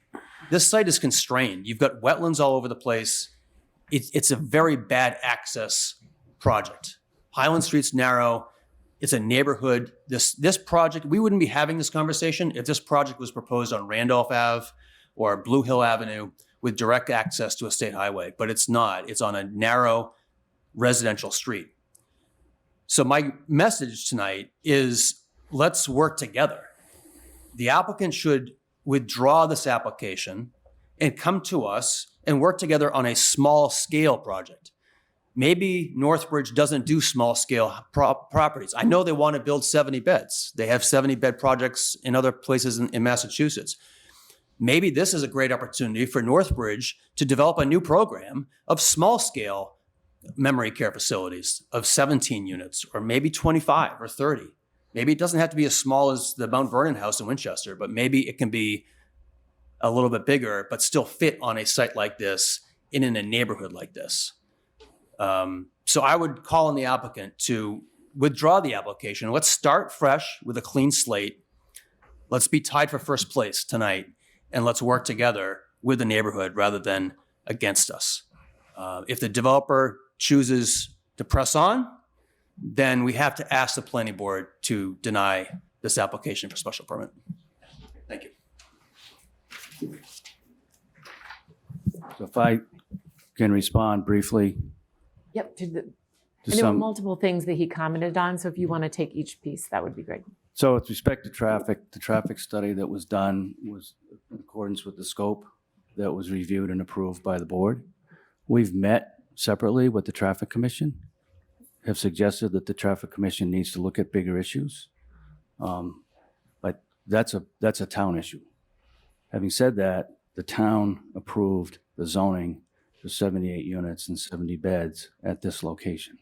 This site is constrained. You've got wetlands all over the place. It's a very bad access project. Highland Street's narrow. It's a neighborhood. This project, we wouldn't be having this conversation if this project was proposed on Randolph Ave or Blue Hill Avenue with direct access to a state highway, but it's not. It's on a narrow residential street. So my message tonight is let's work together. The applicant should withdraw this application and come to us and work together on a small scale project. Maybe Northbridge doesn't do small scale properties. I know they want to build 70 beds. They have 70 bed projects in other places in Massachusetts. Maybe this is a great opportunity for Northbridge to develop a new program of small scale memory care facilities of 17 units, or maybe 25 or 30. Maybe it doesn't have to be as small as the Mount Vernon house in Winchester, but maybe it can be a little bit bigger, but still fit on a site like this and in a neighborhood like this. So I would call on the applicant to withdraw the application. Let's start fresh with a clean slate. Let's be tied for first place tonight, and let's work together with the neighborhood rather than against us. If the developer chooses to press on, then we have to ask the planning board to deny this application for special permit. Thank you. So if I can respond briefly. Yep. To And there were multiple things that he commented on, so if you want to take each piece, that would be great. So with respect to traffic, the traffic study that was done was in accordance with the scope that was reviewed and approved by the board. We've met separately with the Traffic Commission, have suggested that the Traffic Commission needs to look at bigger issues. But that's a town issue. Having said that, the town approved the zoning for 78 units and 70 beds at this location.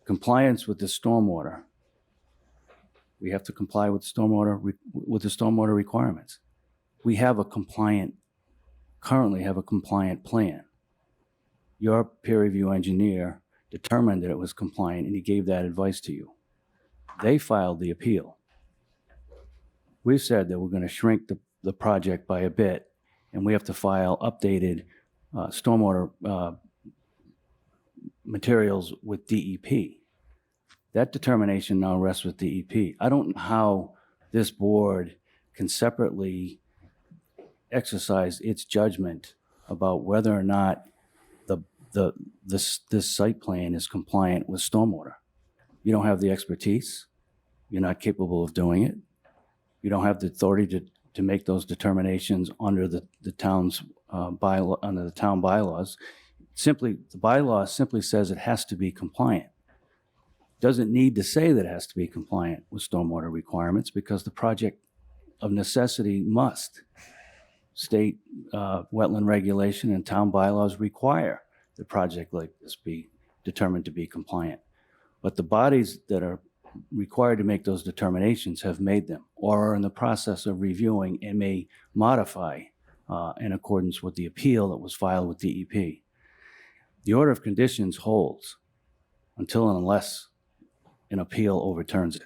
Compliance with the stormwater. We have to comply with the stormwater requirements. We have currently have a compliant plan. Your peer review engineer determined that it was compliant and he gave that advice to you. They filed the appeal. We've said that we're going to shrink the project by a bit, and we have to file updated stormwater materials with DEP. That determination now rests with DEP. I don't know how this board can separately exercise its judgment about whether or not this site plan is compliant with stormwater. You don't have the expertise. You're not capable of doing it. You don't have the authority to make those determinations under the town's under the town bylaws. The bylaw simply says it has to be compliant. Doesn't need to say that it has to be compliant with stormwater requirements because the project of necessity must. State wetland regulation and town bylaws require the project like this be determined to be compliant. But the bodies that are required to make those determinations have made them or are in the process of reviewing and may modify in accordance with the appeal that was filed with DEP. The order of conditions holds until and unless an appeal overturns it.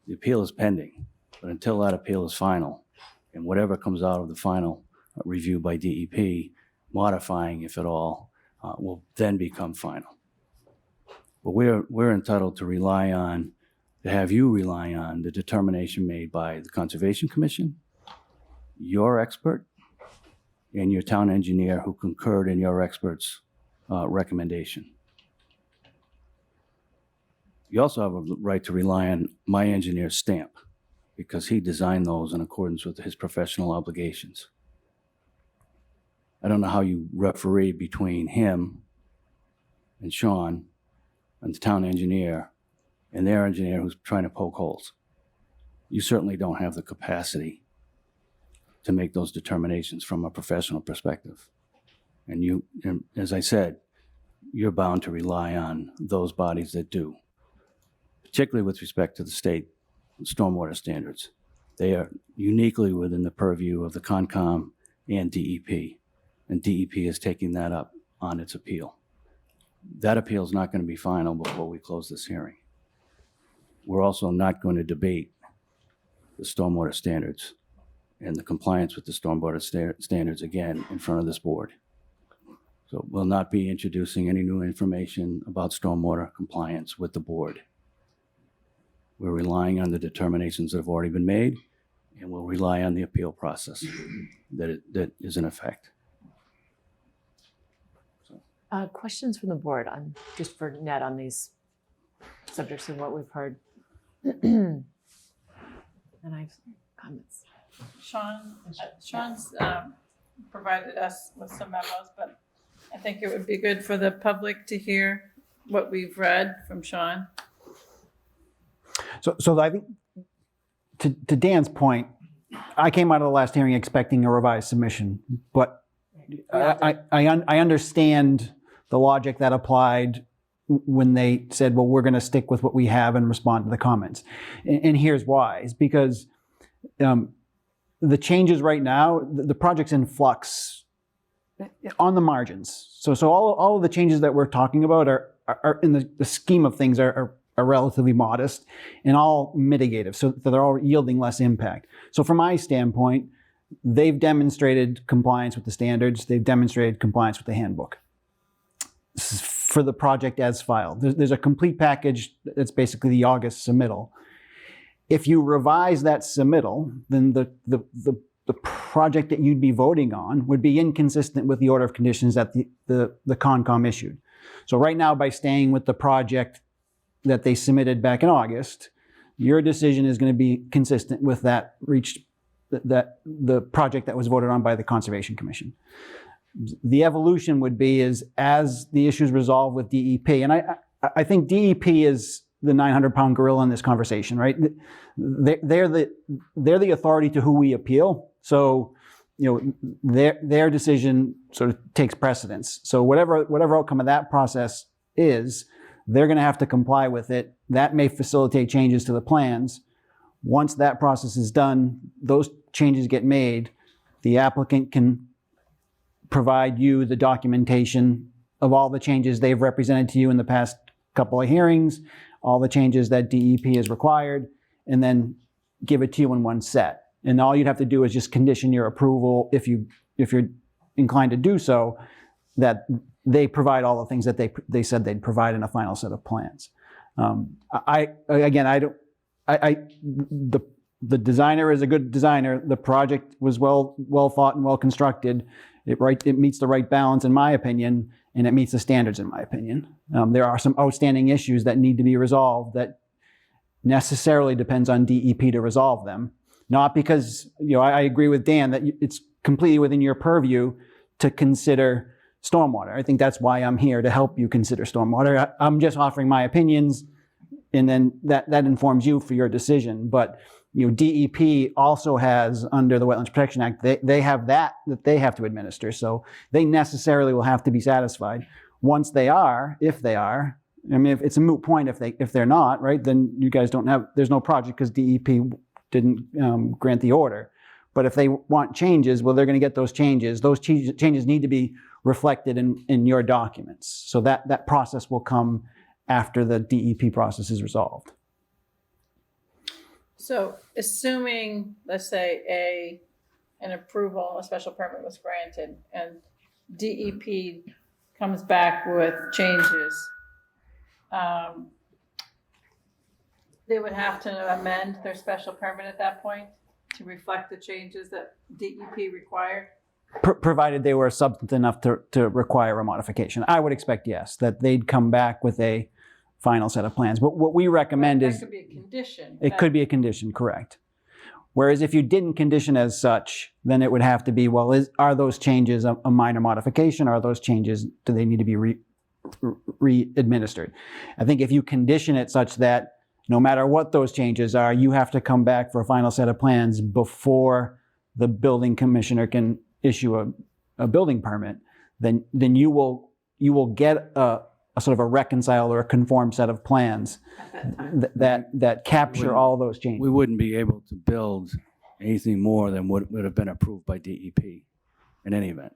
The appeal is pending, but until that appeal is final, and whatever comes out of the final review by DEP, modifying, if at all, will then become final. But we're entitled to have you rely on the determination made by the Conservation Commission, your expert, and your town engineer who concurred in your expert's recommendation. You also have a right to rely on my engineer's stamp because he designed those in accordance with his professional obligations. I don't know how you referee between him and Sean and the town engineer and their engineer who's trying to poke holes. You certainly don't have the capacity to make those determinations from a professional perspective. And as I said, you're bound to rely on those bodies that do, particularly with respect to the state stormwater standards. They are uniquely within the purview of the Concom and DEP is taking that up on its appeal. That appeal is not going to be final before we close this hearing. We're also not going to debate the stormwater standards and the compliance with the stormwater standards again in front of this board. So we'll not be introducing any new information about stormwater compliance with the board. We're relying on the determinations that have already been made, and we'll rely on the appeal process that is in effect. Questions from the board on, just for Ned, on these subjects and what we've heard? And I've comments. Sean's provided us with some memos, but I think it would be good for the public to hear what we've read from Sean. So I think to Dan's point, I came out of the last hearing expecting a revised submission, but I understand the logic that applied when they said, well, we're going to stick with what we have and respond to the comments. And here's why. It's because the changes right now, the project's in flux on the margins. So all of the changes that we're talking about are in the scheme of things are relatively modest and all mitigative. So they're all yielding less impact. So from my standpoint, they've demonstrated compliance with the standards. They've demonstrated compliance with the handbook for the project as filed. There's a complete package that's basically the August submittal. If you revise that submittal, then the project that you'd be voting on would be inconsistent with the order of conditions that the Concom issued. So right now, by staying with the project that they submitted back in August, your decision is going to be consistent with that the project that was voted on by the Conservation Commission. The evolution would be is as the issues resolve with DEP, and I think DEP is the 900-pound gorilla in this conversation, right? They're the authority to who we appeal. So, their decision sort of takes precedence. So whatever outcome of that process is, they're going to have to comply with it. That may facilitate changes to the plans. Once that process is done, those changes get made. The applicant can provide you the documentation of all the changes they've represented to you in the past couple of hearings, all the changes that DEP has required, and then give it to you in one set. And all you'd have to do is just condition your approval, if you're inclined to do so, that they provide all the things that they said they'd provide in a final set of plans. The designer is a good designer. The project was well thought and well constructed. It meets the right balance, in my opinion, and it meets the standards, in my opinion. There are some outstanding issues that need to be resolved that necessarily depends on DEP to resolve them. Not because, I agree with Dan that it's completely within your purview to consider stormwater. I think that's why I'm here, to help you consider stormwater. I'm just offering my opinions, and then that informs you for your decision. But DEP also has, under the Wetlands Protection Act, they have that they have to administer. So they necessarily will have to be satisfied. Once they are, if they are, if it's a moot point if they're not, right, then you guys there's no project because DEP didn't grant the order. But if they want changes, well, they're going to get those changes. Those changes need to be reflected in your documents. So that process will come after the DEP process is resolved. So assuming, let's say, an approval, a special permit was granted, and DEP comes back with changes, they would have to amend their special permit at that point to reflect the changes that DEP required? Provided they were substantive enough to require a modification. I would expect, yes, that they'd come back with a final set of plans. But what we recommend is... That could be a condition. It could be a condition, correct. Whereas if you didn't condition as such, then it would have to be, well, are those changes a minor modification? Are those changes, do they need to be re-administered? I think if you condition it such that no matter what those changes are, you have to come back for a final set of plans before the building commissioner can issue a building permit, then you will get a sort of a reconciled or a conformed set of plans that capture all those changes. We wouldn't be able to build anything more than what would have been approved by DEP in any event.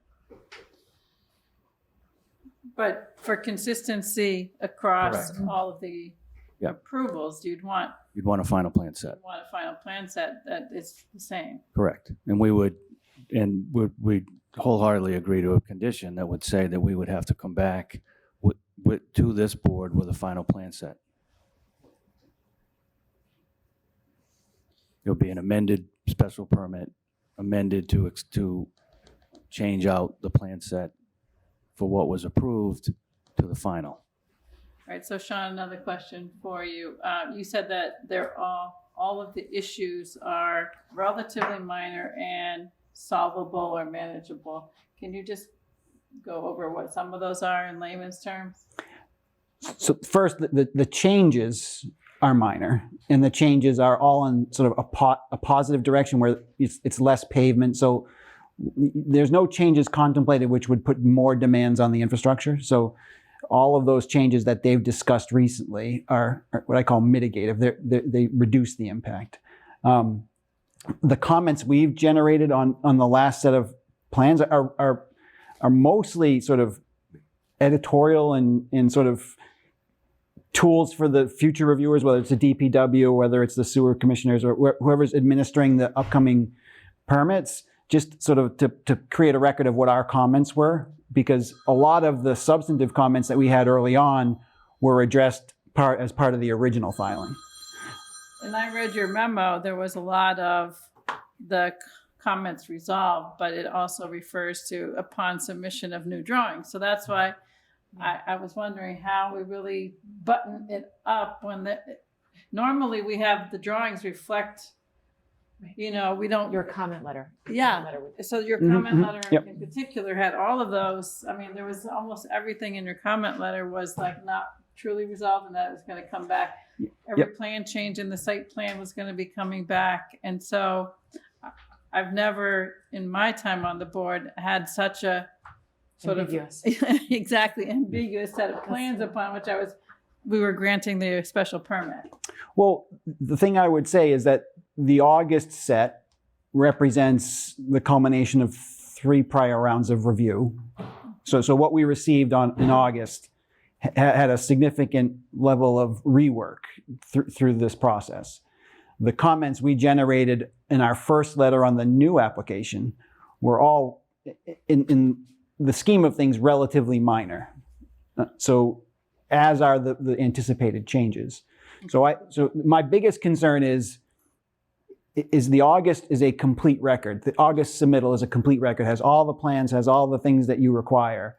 But for consistency across Correct. all of the Yep. approvals, you'd want a final plan set. a final plan set that is the same. Correct. And we'd wholeheartedly agree to a condition that would say that we would have to come back to this board with a final plan set. There'll be an amended special permit, amended to change out the plan set for what was approved to the final. All right, so Sean, another question for you. You said that all of the issues are relatively minor and solvable or manageable. Can you just go over what some of those are in layman's terms? So first, the changes are minor, and the changes are all in sort of a positive direction where it's less pavement. So there's no changes contemplated which would put more demands on the infrastructure. So all of those changes that they've discussed recently are what I call mitigative. They reduce the impact. The comments we've generated on the last set of plans are mostly sort of editorial and sort of tools for the future reviewers, whether it's the DPW, whether it's the sewer commissioners, or whoever's administering the upcoming permits, just sort of to create a record of what our comments were, because a lot of the substantive comments that we had early on were addressed as part of the original filing. And I read your memo, there was a lot of the comments resolved, but it also refers to upon submission of new drawings. So that's why I was wondering how we really button it up when normally we have the drawings reflect, we don't. Your comment letter. Yeah, so your comment letter Yep. in particular had all of those. I mean, there was almost everything in your comment letter was like not truly resolved, and that it was going to come back. Every plan change in the site plan was going to be coming back. And so I've never, in my time on the board, had such a sort Ambiguous. of exactly ambiguous set of plans upon which we were granting the special permit. Well, the thing I would say is that the August set represents the culmination of 3 prior rounds of review. So what we received in August had a significant level of rework through this process. The comments we generated in our first letter on the new application were all, in the scheme of things, relatively minor. So as are the anticipated changes. So my biggest concern is the August is a complete record. The August submittal is a complete record, has all the plans, has all the things that you require.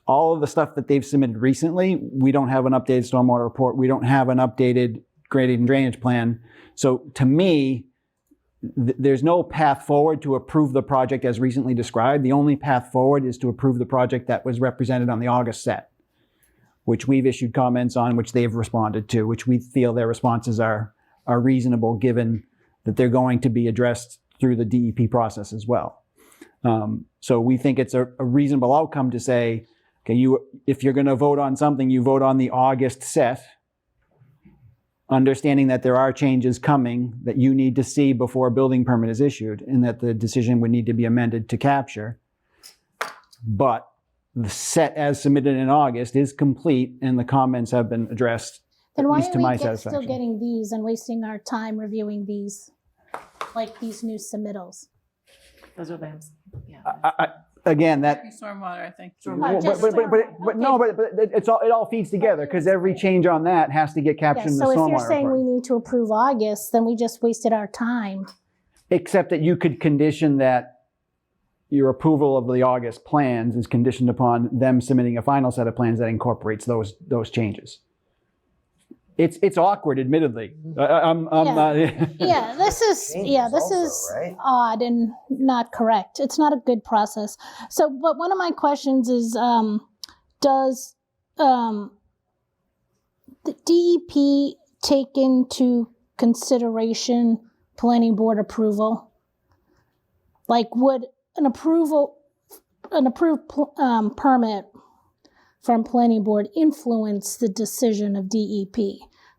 All of the stuff that they've submitted recently, we don't have an updated stormwater report. We don't have an updated grading and drainage plan. So to me, there's no path forward to approve the project as recently described. The only path forward is to approve the project that was represented on the August set, which we've issued comments on, which they've responded to, which we feel their responses are reasonable given that they're going to be addressed through the DEP process as well. So we think it's a reasonable outcome to say, okay, if you're going to vote on something, you vote on the August set, understanding that there are changes coming that you need to see before a building permit is issued, and that the decision would need to be amended to capture. But the set as submitted in August is complete, and the comments have been addressed, Then at why least to are my we still satisfaction. getting these and wasting our time reviewing these, like these new submittals? Those are LAMs. Yeah. Again, that. Stormwater, I think. Well, but it all feeds together, because every change on that has to get captured in the So if stormwater you're saying report. we need to approve August, then we just wasted our time. Except that you could condition that your approval of the August plans is conditioned upon them submitting a final set of plans that incorporates those changes. It's awkward, admittedly. This is odd and not correct. It's not a good process. So, but one of my questions is, does the DEP take into consideration planning board approval? Like, would an approved permit from planning board influence the decision of DEP?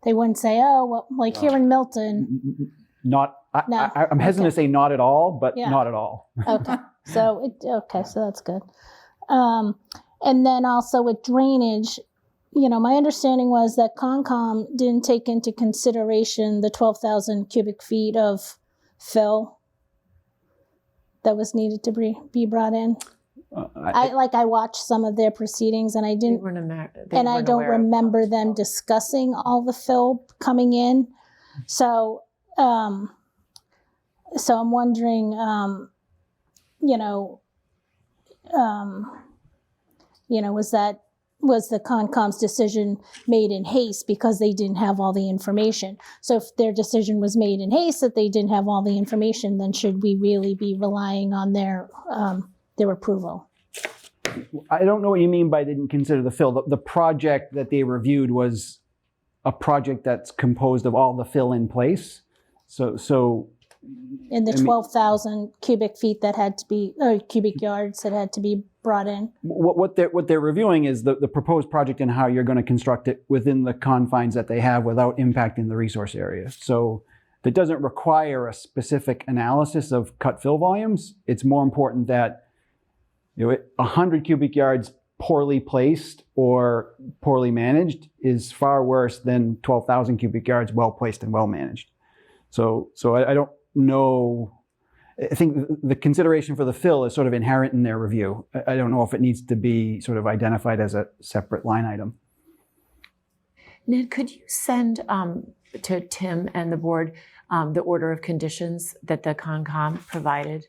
They wouldn't say, oh, well, like here in Milton. I'm hesitant to say not at all, but Yeah. not at all. Okay, so that's good. And then also with drainage, you know, my understanding was that Concom didn't take into consideration the 12,000 cubic feet of fill that was needed to be brought in. I watched some of their proceedings and I didn't, and I don't remember them discussing all the fill coming in. So, so I'm wondering, was the Concom's decision made in haste because they didn't have all the information? So if their decision was made in haste that they didn't have all the information, then should we really be relying on their approval? I don't know what you mean by didn't consider the fill. The project that they reviewed was a project that's composed of all the fill in place. So in the 12,000 cubic feet that had to be, or cubic yards that had to be brought in. What they're reviewing is the proposed project and how you're going to construct it within the confines that they have without impacting the resource area. So that doesn't require a specific analysis of cut fill volumes. It's more important that 100 cubic yards poorly placed or poorly managed is far worse than 12,000 cubic yards well placed and well managed. So I don't know. I think the consideration for the fill is sort of inherent in their review. I don't know if it needs to be sort of identified as a separate line item. Ned, could you send to Tim and the board the order of conditions that the Concom provided?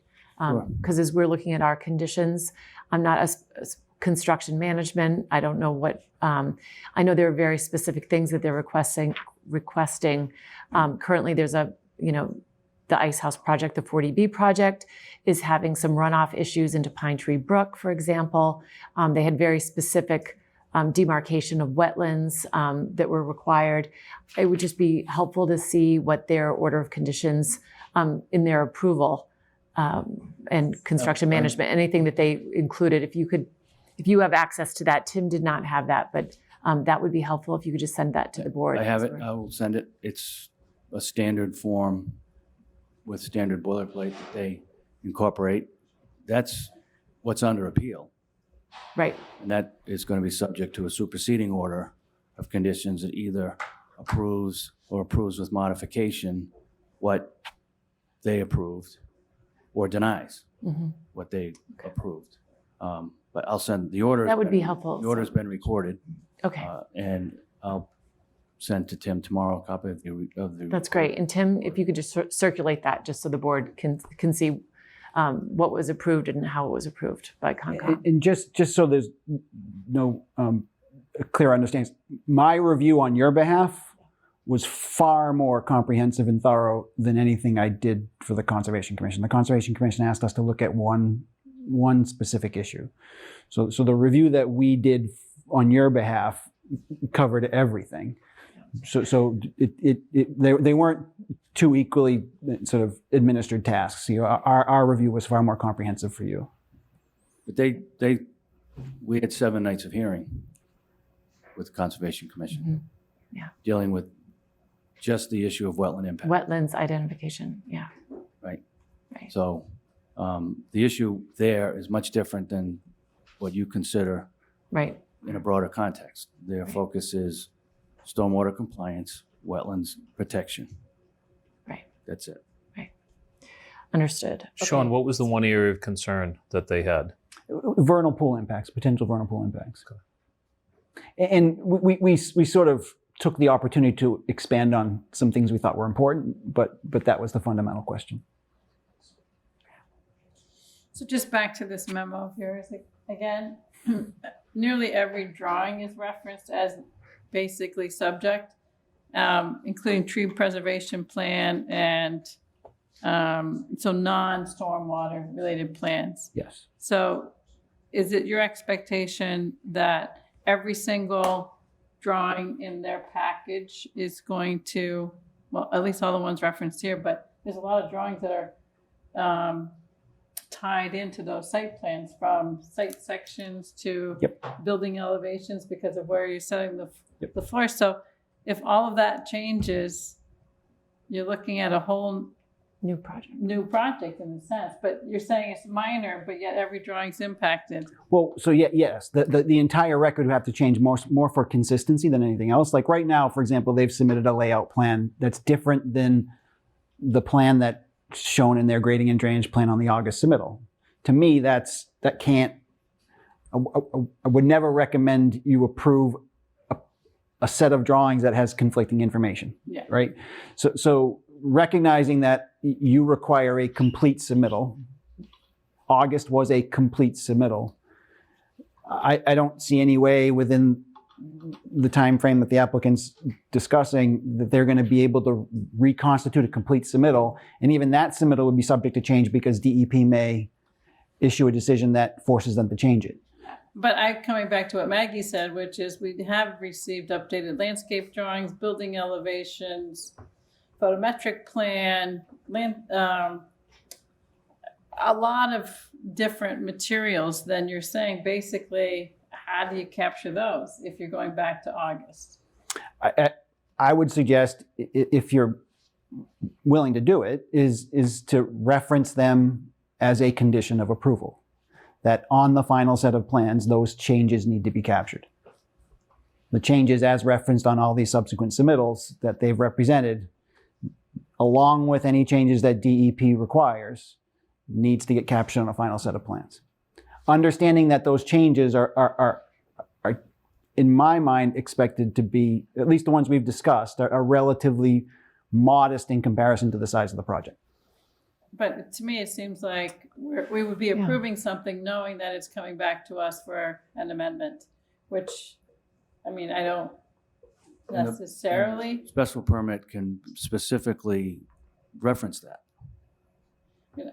Because as we're looking at our conditions, I'm not a construction management. I don't know what, I know there are very specific things that they're requesting. Currently there's the Ice House project, the 40B project, is having some runoff issues into Pine Tree Brook, for example. They had very specific demarcation of wetlands that were required. It would just be helpful to see what their order of conditions in their approval and construction management, anything that they included. If you have access to that, Tim did not have that, but that would be helpful if you could just send that to the board. I have it. I will send it. It's a standard form with standard boilerplate that they incorporate. That's what's under appeal. Right. And that is going to be subject to a superseding order of conditions that either approves or approves with modification what they approved or denies what they approved. But I'll send the order. That would be helpful. The order's been recorded. Okay. And I'll send to Tim tomorrow a copy of the That's great. And Tim, if you could just circulate that just so the board can see what was approved and how it was approved by Concom. And just so there's no clear understanding, my review on your behalf was far more comprehensive and thorough than anything I did for the Conservation Commission. The Conservation Commission asked us to look at one specific issue. So the review that we did on your behalf covered everything. So they weren't two equally sort of administered tasks. Our review was far more comprehensive for you. But we had 7 nights of hearing with the Conservation Commission, dealing with just the issue of wetland impact. Wetlands identification, yeah. Right. So the issue there is much different than what you consider in a broader context. Their focus is stormwater compliance, wetlands protection. Right. That's it. Right. Understood. Sean, what was the one area of concern that they had? Vernal pool impacts, potential vernal pool impacts. Okay. And we sort of took the opportunity to expand on some things we thought were important, but that was the fundamental question. So just back to this memo of yours, again, nearly every drawing is referenced as basically subject, including tree preservation plan and so non-stormwater related plans. Yes. So is it your expectation that every single drawing in their package is going to, well, at least all the ones referenced here, but there's a lot of drawings that are tied into those site plans, from site sections to building elevations because of where you're setting the floor. So if all of that changes, you're looking at a whole New project. new project in a sense, but you're saying it's minor, but yet every drawing's impacted. Well, so yes, the entire record would have to change more for consistency than anything else. Like right now, for example, they've submitted a layout plan that's different than the plan that's shown in their grading and drainage plan on the August submittal. To me, I would never recommend you approve a set of drawings that has conflicting information. Yeah. Right. So recognizing that you require a complete submittal, August was a complete submittal. I don't see any way within the time frame that the applicant's discussing that they're going to be able to reconstitute a complete submittal, and even that submittal would be subject to change because DEP may issue a decision that forces them to change it. But coming back to what Maggie said, which is we have received updated landscape drawings, building elevations, photometric plan, a lot of different materials. Then you're saying basically, how do you capture those if you're going back to August? I would suggest, if you're willing to do it, is to reference them as a condition of approval. That on the final set of plans, those changes need to be captured. The changes as referenced on all these subsequent submittals that they've represented, along with any changes that DEP requires, needs to get captured on a final set of plans. Understanding that those changes are in my mind, expected to be, at least the ones we've discussed, are relatively modest in comparison to the size of the project. But to me, it seems like we would be approving something knowing that it's coming back to us for an amendment, which, I mean, I don't necessarily. Special permit can specifically reference that.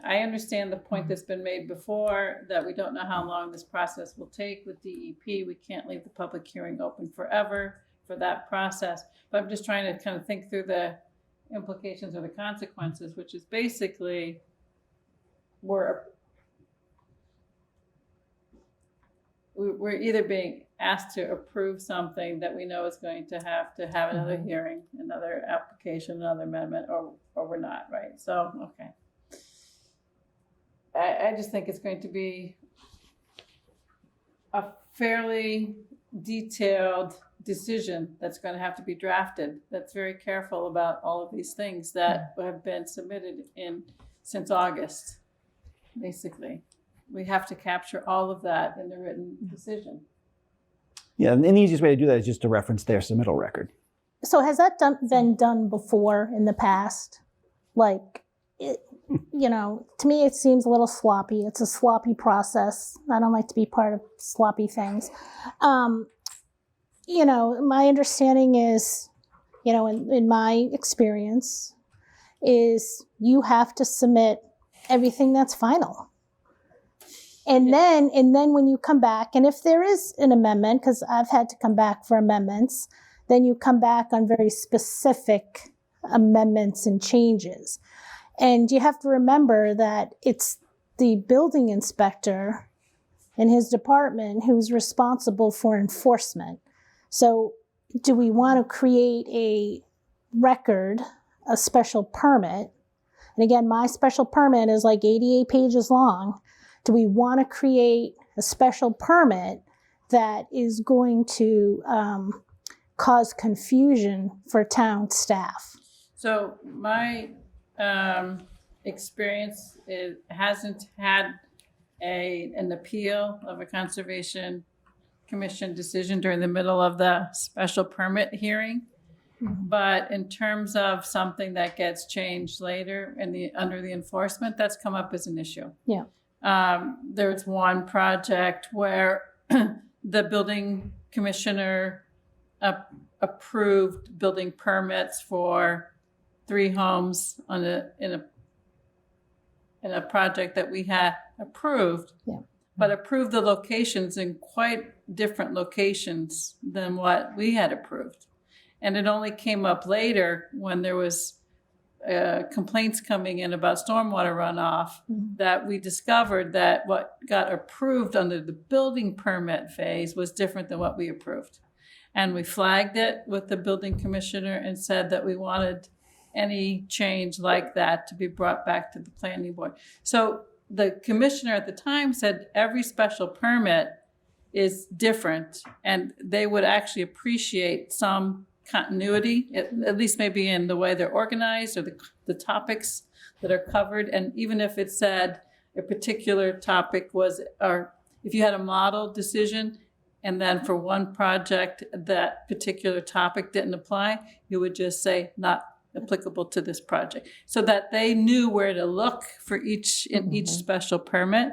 I understand the point that's been made before, that we don't know how long this process will take with DEP. We can't leave the public hearing open forever for that process. But I'm just trying to kind of think through the implications or the consequences, which is basically we're either being asked to approve something that we know is going to have another hearing, another application, another amendment, or we're not, right? So, okay. I just think it's going to be a fairly detailed decision that's going to have to be drafted, that's very careful about all of these things that have been submitted since August, basically. We have to capture all of that in the written decision. Yeah, and the easiest way to do that is just to reference their submittal record. So has that been done before in the past? Like, to me, it seems a little sloppy. It's a sloppy process. I don't like to be part of sloppy things. My understanding is, in my experience, is you have to submit everything that's final. And then when you come back, and if there is an amendment, because I've had to come back for amendments, then you come back on very specific amendments and changes. And you have to remember that it's the building inspector and his department who's responsible for enforcement. So do we want to create a record, a special permit? And again, my special permit is like 88 pages long. Do we want to create a special permit that is going to cause confusion for town staff? So my experience hasn't had an appeal of a Conservation Commission decision during the middle of the special permit hearing. Mm-hmm. But in terms of something that gets changed later under the enforcement, that's come up as an issue. Yeah. There's one project where the building commissioner approved building permits for 3 homes in a project that we had approved, but approved the locations in quite different locations than what we had approved. And it only came up later when there was complaints coming in about stormwater runoff, that we discovered that what got approved under the building permit phase was different than what we approved. And we flagged it with the building commissioner and said that we wanted any change like that to be brought back to the planning board. So the commissioner at the time said every special permit is different, and they would actually appreciate some continuity, at least maybe in the way they're organized or the topics that are covered. And even if it said a particular topic was, or if you had a model decision, and then for one project that particular topic didn't apply, you would just say not applicable to this project, so that they knew where to look for each special permit.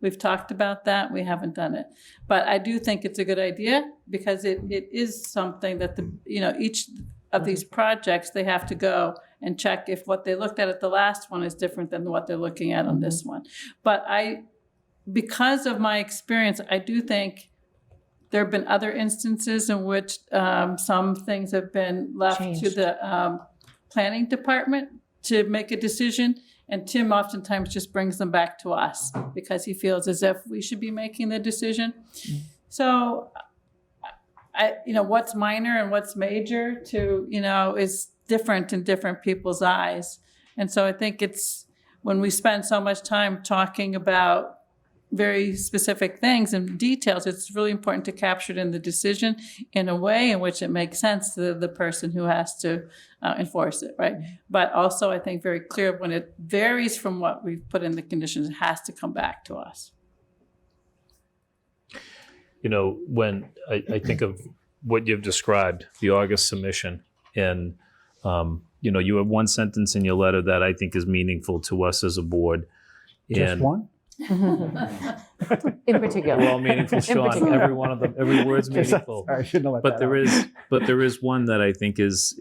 We've talked about that. We haven't done it, but I do think it's a good idea, because it is something that each of these projects, they have to go and check if what they looked at the last one is different than what they're looking at on this one. But because of my experience, I do think there have been other instances in which some things have been left to the planning department to make a decision. And Tim oftentimes just brings them back to us because he feels as if we should be making the decision. So, what's minor and what's major is different in different people's eyes. And so I think it's when we spend so much time talking about very specific things and details, it's really important to capture it in the decision in a way in which it makes sense to the person who has to enforce it, right? But also, I think very clear when it varies from what we've put in the conditions, it has to come back to us. When I think of what you've described, the August submission, and you have one sentence in your letter that I think is meaningful to us as a board. Just one? In particular. They're all meaningful, Sean. Every one of them, every word's meaningful. Sorry, I shouldn't have let But that there is one that I think is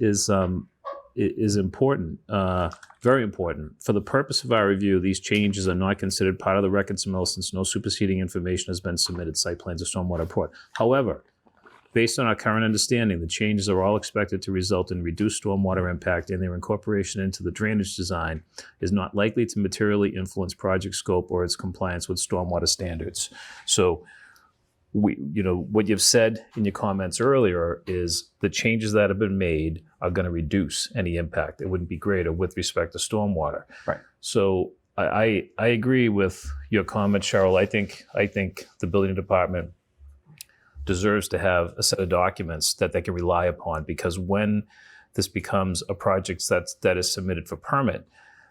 important, very important. For the purpose of our review, these changes are not considered part of the record submittal since no superseding information has been submitted, site plans or stormwater report. However, based on our current understanding, the changes are all expected to result in reduced stormwater impact, and their incorporation into the drainage design is not likely to materially influence project scope or its compliance with stormwater standards. So, what you've said in your comments earlier is the changes that have been made are going to reduce any impact. It wouldn't be greater with respect to stormwater. Right. So I agree with your comment, Cheryl. I think the building department deserves to have a set of documents that they can rely upon, because when this becomes a project that is submitted for permit,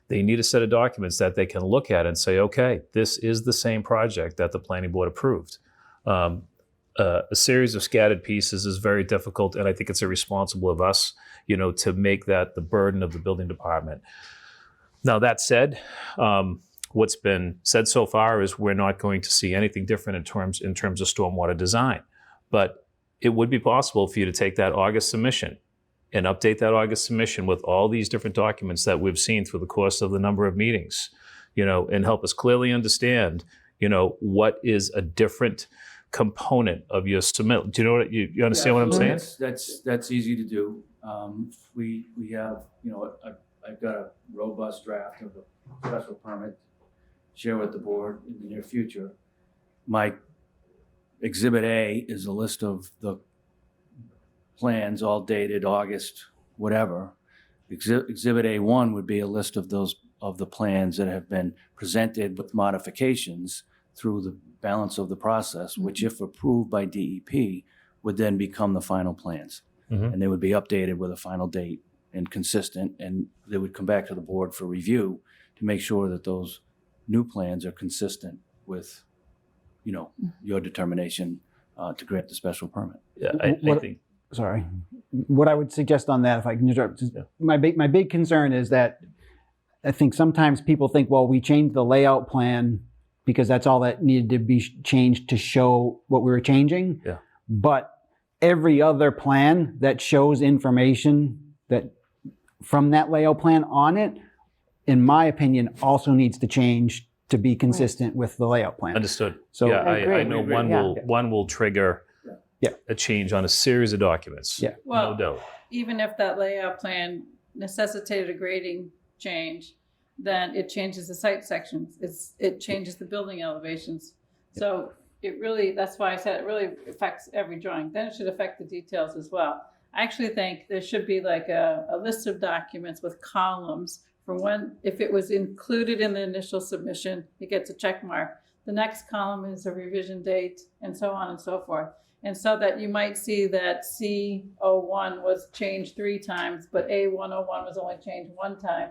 they need a set of documents that they can look at and say, okay, this is the same project that the planning board approved. A series of scattered pieces is very difficult, and I think it's irresponsible of us, to make that the burden of the building department. Now, that said, what's been said so far is we're not going to see anything different in terms of stormwater design. But it would be possible for you to take that August submission and update that August submission with all these different documents that we've seen through the course of the number of meetings, and help us clearly understand, what is a different component of your submit. Do you know what you understand what I'm saying? That's easy to do. We have, I've got a robust draft of a special permit to share with the board in the near future. My Exhibit A is a list of the plans, all dated August, whatever. Exhibit A1 would be a list of the plans that have been presented with modifications through the balance of the process, which, if approved by DEP, would then become the final plans. Mm-hmm. And they would be updated with a final date and consistent, and they would come back to the board for review to make sure that those new plans are consistent with your determination to grant the special permit. Yeah, I think. Sorry. What I would suggest on that, if I can interrupt, my big concern is that I think sometimes people think, well, we changed the layout plan because that's all that needed to be changed to show what we were changing. Yeah. But every other plan that shows information that from that layout plan on it, in my opinion, also needs to change to be consistent with the layout plan. Understood. So yeah, I know one will trigger a change on a series of documents. Yeah. Well, no doubt. Even if that layout plan necessitated a grading change, then it changes the site sections. It changes the building elevations. So it really, that's why I said it really affects every drawing. Then it should affect the details as well. I actually think there should be like a list of documents with columns for when, if it was included in the initial submission, it gets a check mark. The next column is a revision date, and so on and so forth. And so that you might see that C01 was changed 3 times, but A101 was only changed 1 time.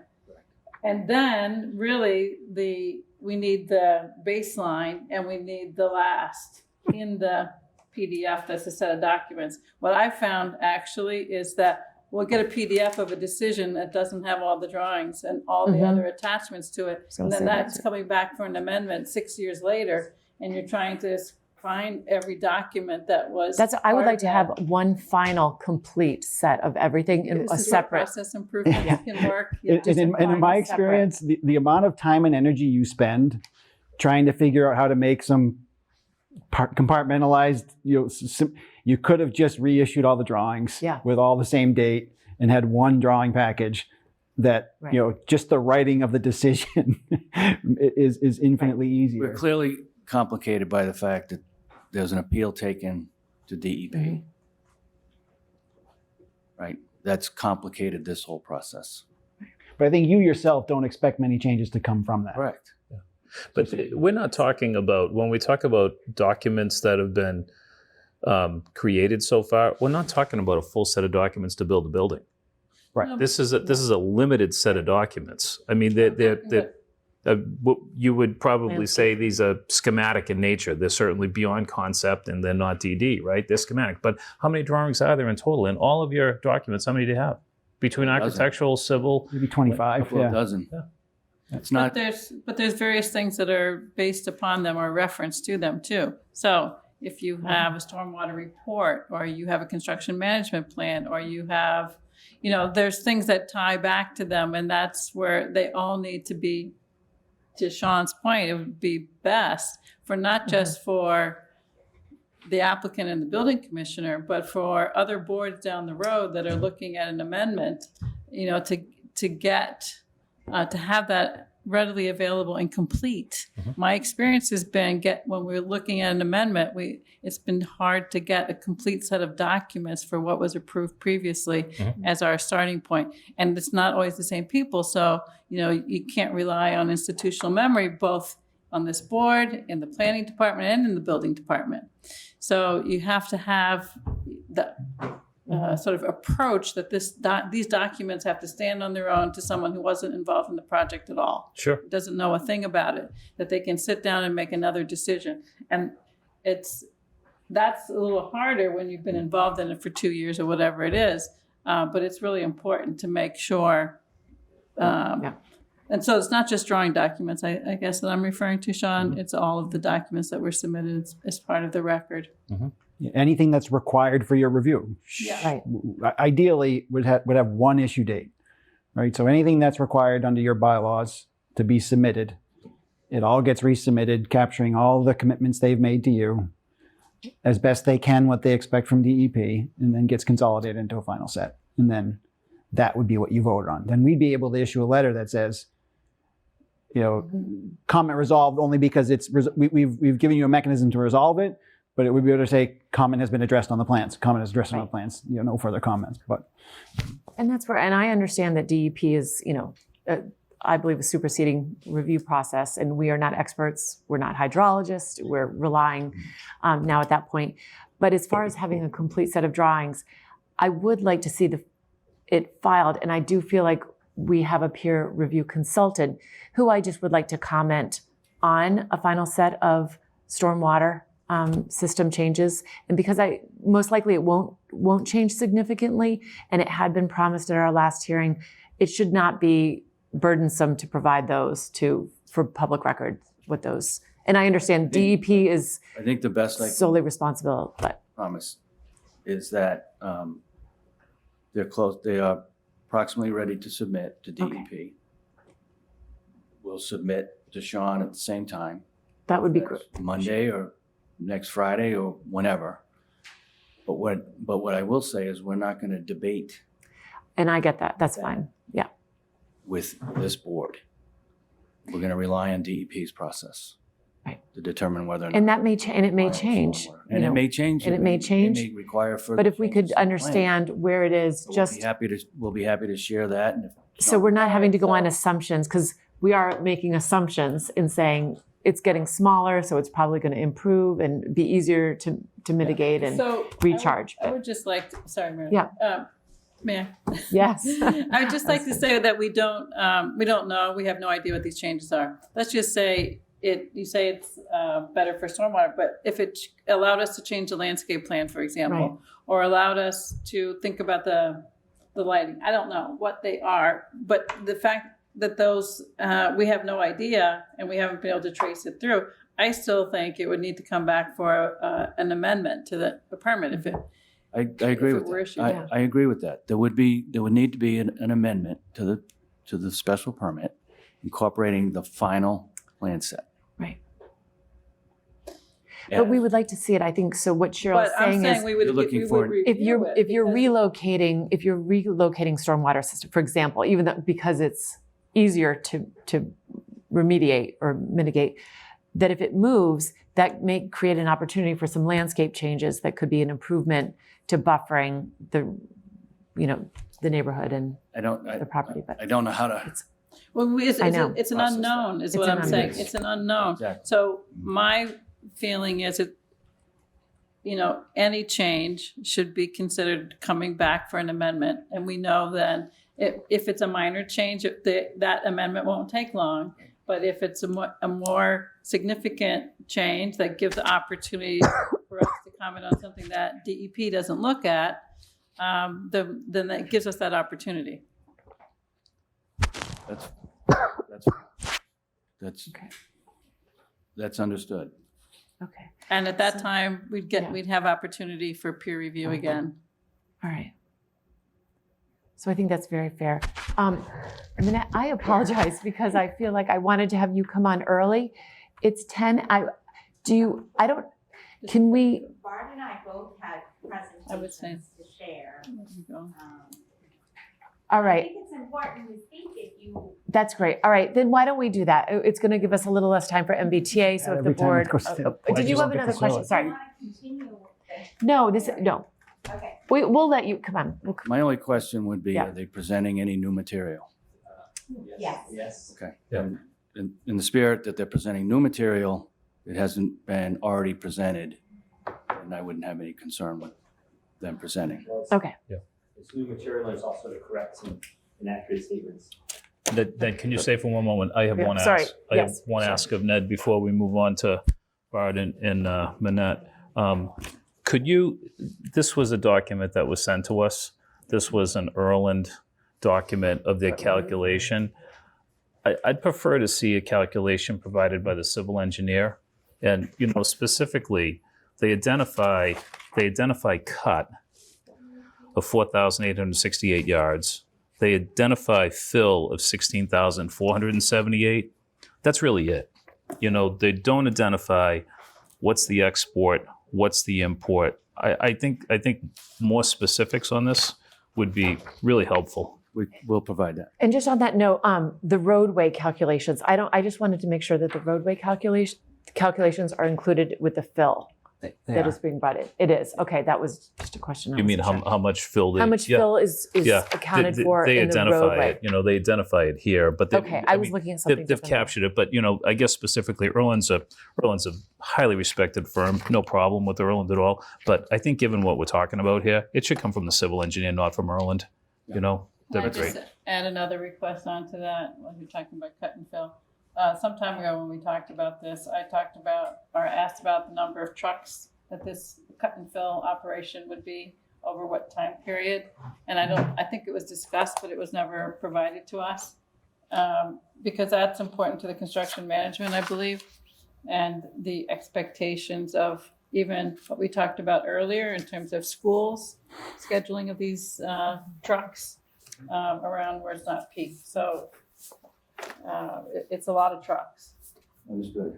And then really we need the baseline and we need the last in the PDF. That's a set of documents. What I found actually is that we'll get a PDF of a decision that doesn't have all the drawings and all the other attachments to it. And then that's coming back for an amendment 6 years later, and you're trying to find every document that was. I would like to have one final complete set of everything in a separate process improvement can work. And in my experience, the amount of time and energy you spend trying to figure out how to make some compartmentalized, you could have just reissued all the drawings with all the same date and had one drawing package that, just the writing of the decision is infinitely easier. We're clearly complicated by the fact that there's an appeal taken to DEP. Right? That's complicated this whole process. But I think you yourself don't expect many changes to come from that. Correct. But we're not talking about, when we talk about documents that have been created so far, we're not talking about a full set of documents to build a building. Right. This is a limited set of documents. I mean, you would probably say these are schematic in nature. They're certainly beyond concept and they're not DD, right? They're schematic. But how many drawings are there in total? In all of your documents, how many do you have? Between architectural, civil? Maybe 25. A dozen. Yeah. It's not. But there's various things that are based upon them or reference to them too. So if you have a stormwater report, or you have a construction management plan, or you have, there's things that tie back to them, and that's where they all need to be. To Sean's point, it would be best for not just for the applicant and the building commissioner, but for other boards down the road that are looking at an amendment, to have that readily available and complete. My experience has been when we're looking at an amendment, it's been hard to get a complete set of documents for what was approved previously as our starting point. And it's not always the same people. So, you can't rely on institutional memory, both on this board, in the planning department, and in the building department. So you have to have the sort of approach that these documents have to stand on their own to someone who wasn't involved in the project at all. Sure. Doesn't know a thing about it, that they can sit down and make another decision. And that's a little harder when you've been involved in it for 2 years or whatever it is. But it's really important to make sure. And so it's not just drawing documents, I guess, that I'm referring to, Sean. It's all of the documents that were submitted as part of the record. Anything that's required for your review. Yeah. Right. Ideally would have one issue date, right? So anything that's required under your bylaws to be submitted, it all gets resubmitted, capturing all the commitments they've made to you as best they can, what they expect from DEP, and then gets consolidated into a final set. And then that would be what you voted on. Then we'd be able to issue a letter that says, comment resolved only because we've given you a mechanism to resolve it. But it would be able to say comment has been addressed on the plans. Comment is addressed on the plans. No further comments. And that's where, and I understand that DEP is, I believe, a superseding review process, and we are not experts. We're not hydrologists. We're relying now at that point. But as far as having a complete set of drawings, I would like to see it filed, and I do feel like we have a peer review consultant who I just would like to comment on a final set of stormwater system changes. And because most likely it won't change significantly, and it had been promised at our last hearing, it should not be burdensome to provide those for public record with those. And I understand DEP is I think the best solely responsible, but promise is that they're close. They are approximately ready to submit to DEP. Okay. We'll submit to Sean at the same time. That would be great. Monday or next Friday or whenever. But what I will say is we're not going to debate. And I get that. That's fine. Yeah. With this board. We're going to rely on DEP's process. to determine whether or not. And that may and it may change. And it may change. And it may change. It may require further. But if we could changes to the plan. understand where it is, just We'll be happy to share that. And if so we're not having to go on assumptions, because we are making assumptions in saying it's getting smaller, so it's probably going to improve and be easier to mitigate and recharge. I would just like to, sorry, Mary. Yeah. May I? Yes. I would just like to say that we don't know, we have no idea what these changes are. Let's just say you say it's better for stormwater, but if it allowed us to change the landscape plan, for example, Right. or allowed us to think about the lighting, I don't know what they are, but the fact that those, we have no idea and we haven't been able to trace it through, I still think it would need to come back for an amendment to the permit if it. I agree with that. I agree with that. There would need to be an amendment to the special permit incorporating the final plan set. Right. But we would like to see it, I think. So what Cheryl's saying is, if you're relocating stormwater system, for example, even though, because it's easier to remediate or mitigate, that if it moves, that may create an opportunity for some landscape changes that could be an improvement to buffering the neighborhood and the property. But I don't know how to. It's an unknown, is what I'm saying. It's an unknown. Exactly. So my feeling is any change should be considered coming back for an amendment. And we know then if it's a minor change, that amendment won't take long. But if it's a more significant change that gives the opportunity for us to comment on something that DEP doesn't look at, then that gives us that opportunity. That's understood. Okay. And at that time, we'd have opportunity for peer review again. All right. So I think that's very fair. I apologize because I feel like I wanted to have you come on early. It's 10. Can we? Bart and I both had presentations to share. All right. I think it's important to speak if you. That's great. All right, then why don't we do that? It's going to give us a little less time for MBTA. So if the board, did you have another question? Sorry. No. Okay. We'll let you come on. My only question would be: Are they presenting any new material? Yes. Okay. Yeah. In the spirit that they're presenting new material, it hasn't been already presented, and I wouldn't have any concern with them presenting. Okay. Yeah. It's new material, and it's also to correct some inaccurate statements. Then can you say for one moment, I have one ask. Sorry. I have one ask of Ned before we move on to Bart and Manette. Could you, this was a document that was sent to us. This was an Erland document of their calculation. I'd prefer to see a calculation provided by the civil engineer. And, specifically, they identify cut of 4,868 yards. They identify fill of 16,478. That's really it. They don't identify what's the export, what's the import. I think more specifics on this would be really helpful. We will provide that. And just on that note, the roadway calculations. I just wanted to make sure that the roadway calculations are included with the fill that is being brought in. It is. Okay, that was just a question. You mean how much fill? How much fill is accounted for they in the identify roadway? it. They identify it here, but I was looking at something. They've captured it, but I guess specifically, Erland's a highly respected firm. No problem with Erland at all. But I think, given what we're talking about here, it should come from the civil engineer, not from Erland. That'd be great. Just add another request onto that when you're talking about cut and fill. Some time ago when we talked about this, I asked about the number of trucks that this cut and fill operation would be over what time period. And I think it was discussed, but it was never provided to us. Because that's important to the construction management, I believe, and the expectations of even what we talked about earlier in terms of schools, scheduling of these trucks around where it's not peak. So it's a lot of trucks. Understood.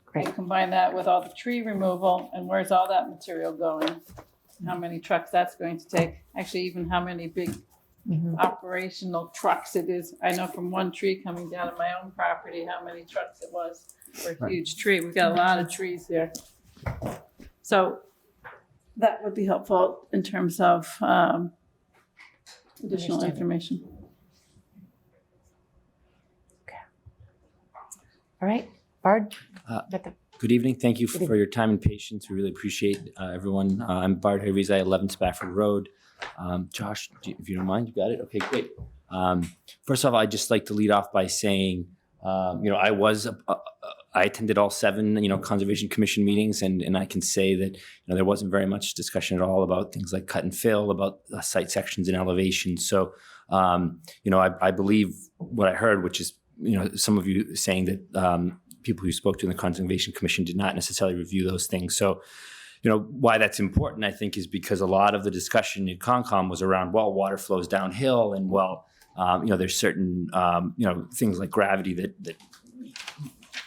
Great. And combine that with all the tree removal and where's all that material going? How many trucks that's going to take? Actually, even how many big operational trucks it is. I know from one tree coming down on my own property, how many trucks it was for a huge tree. We've got a lot of trees there. So that would be helpful in terms of additional information. All right, Bard. Good evening. Thank you for your time and patience. We really appreciate everyone. I'm Bard Harvey's. I 11 Spafford Road. Josh, if you don't mind, you got it? Okay, great. First off, I'd just like to lead off by saying, I attended all 7, Conservation Commission meetings, and I can say that, there wasn't very much discussion at all about things like cut and fill, about site sections and elevation. So, I believe what I heard, which is, some of you saying that people who spoke to in the Conservation Commission did not necessarily review those things. So, why that's important, I think, is because a lot of the discussion in Concom was around, water flows downhill, and there's certain, things like gravity that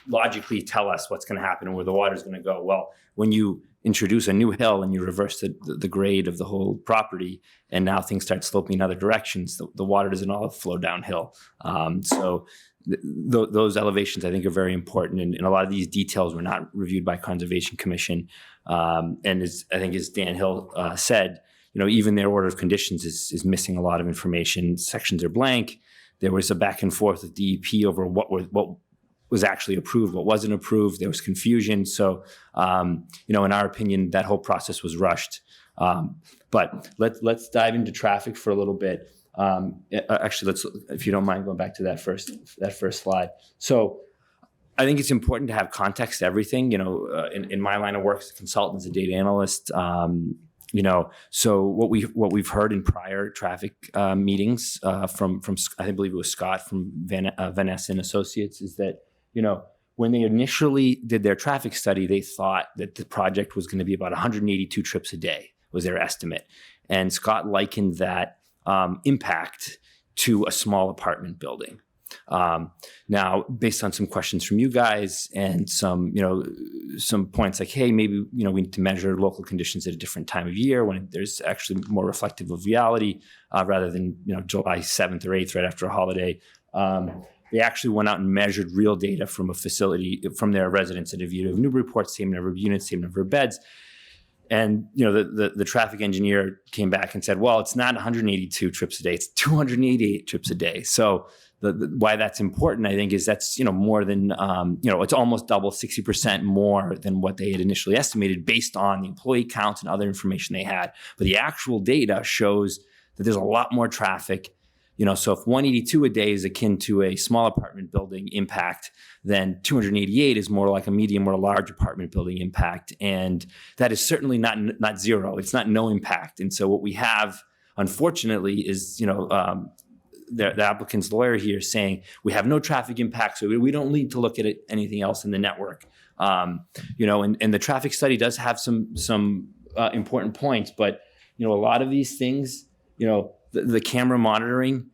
logically tell us what's going to happen and where the water is going to go. Well, when you introduce a new hill and you reverse the grade of the whole property, and now things start sloping in other directions, the water doesn't all flow downhill. Those elevations, I think, are very important, and a lot of these details were not reviewed by Conservation Commission. And as Dan Hill said, even their order of conditions is missing a lot of information. Sections are blank. There was a back and forth with DEP over what was actually approved, what wasn't approved. There was confusion. So, in our opinion, that whole process was rushed. But let's dive into traffic for a little bit. Actually, if you don't mind going back to that first slide. So I think it's important to have context to everything. In my line of work as a consultant, as a data analyst, so what we've heard in prior traffic meetings from I believe it was Scott from Van Ness and Associates is that, when they initially did their traffic study, they thought that the project was going to be about 182 trips a day was their estimate. And Scott likened that impact to a small apartment building. Now, based on some questions from you guys and some points like, hey, maybe, we need to measure local conditions at a different time of year when there's actually more reflective of reality rather than, July 7th or 8th right after a holiday. They actually went out and measured real data from a facility, from their residents at a view of Newburyport, same number of units, same number of beds. And, the traffic engineer came back and said, well, it's not 182 trips a day, it's 288 trips a day. So why that's important, I think, is that's, more than, it's almost double, 60% more than what they had initially estimated based on the employee count and other information they had. But the actual data shows that there's a lot more traffic. So if 182 a day is akin to a small apartment building impact, then 288 is more like a medium or a large apartment building impact. And that is certainly not zero. It's not no impact. And so what we have, unfortunately, is, the applicant's lawyer here saying we have no traffic impact, so we don't need to look at anything else in the network. And the traffic study does have some important points, but, a lot of these things, the camera monitoring,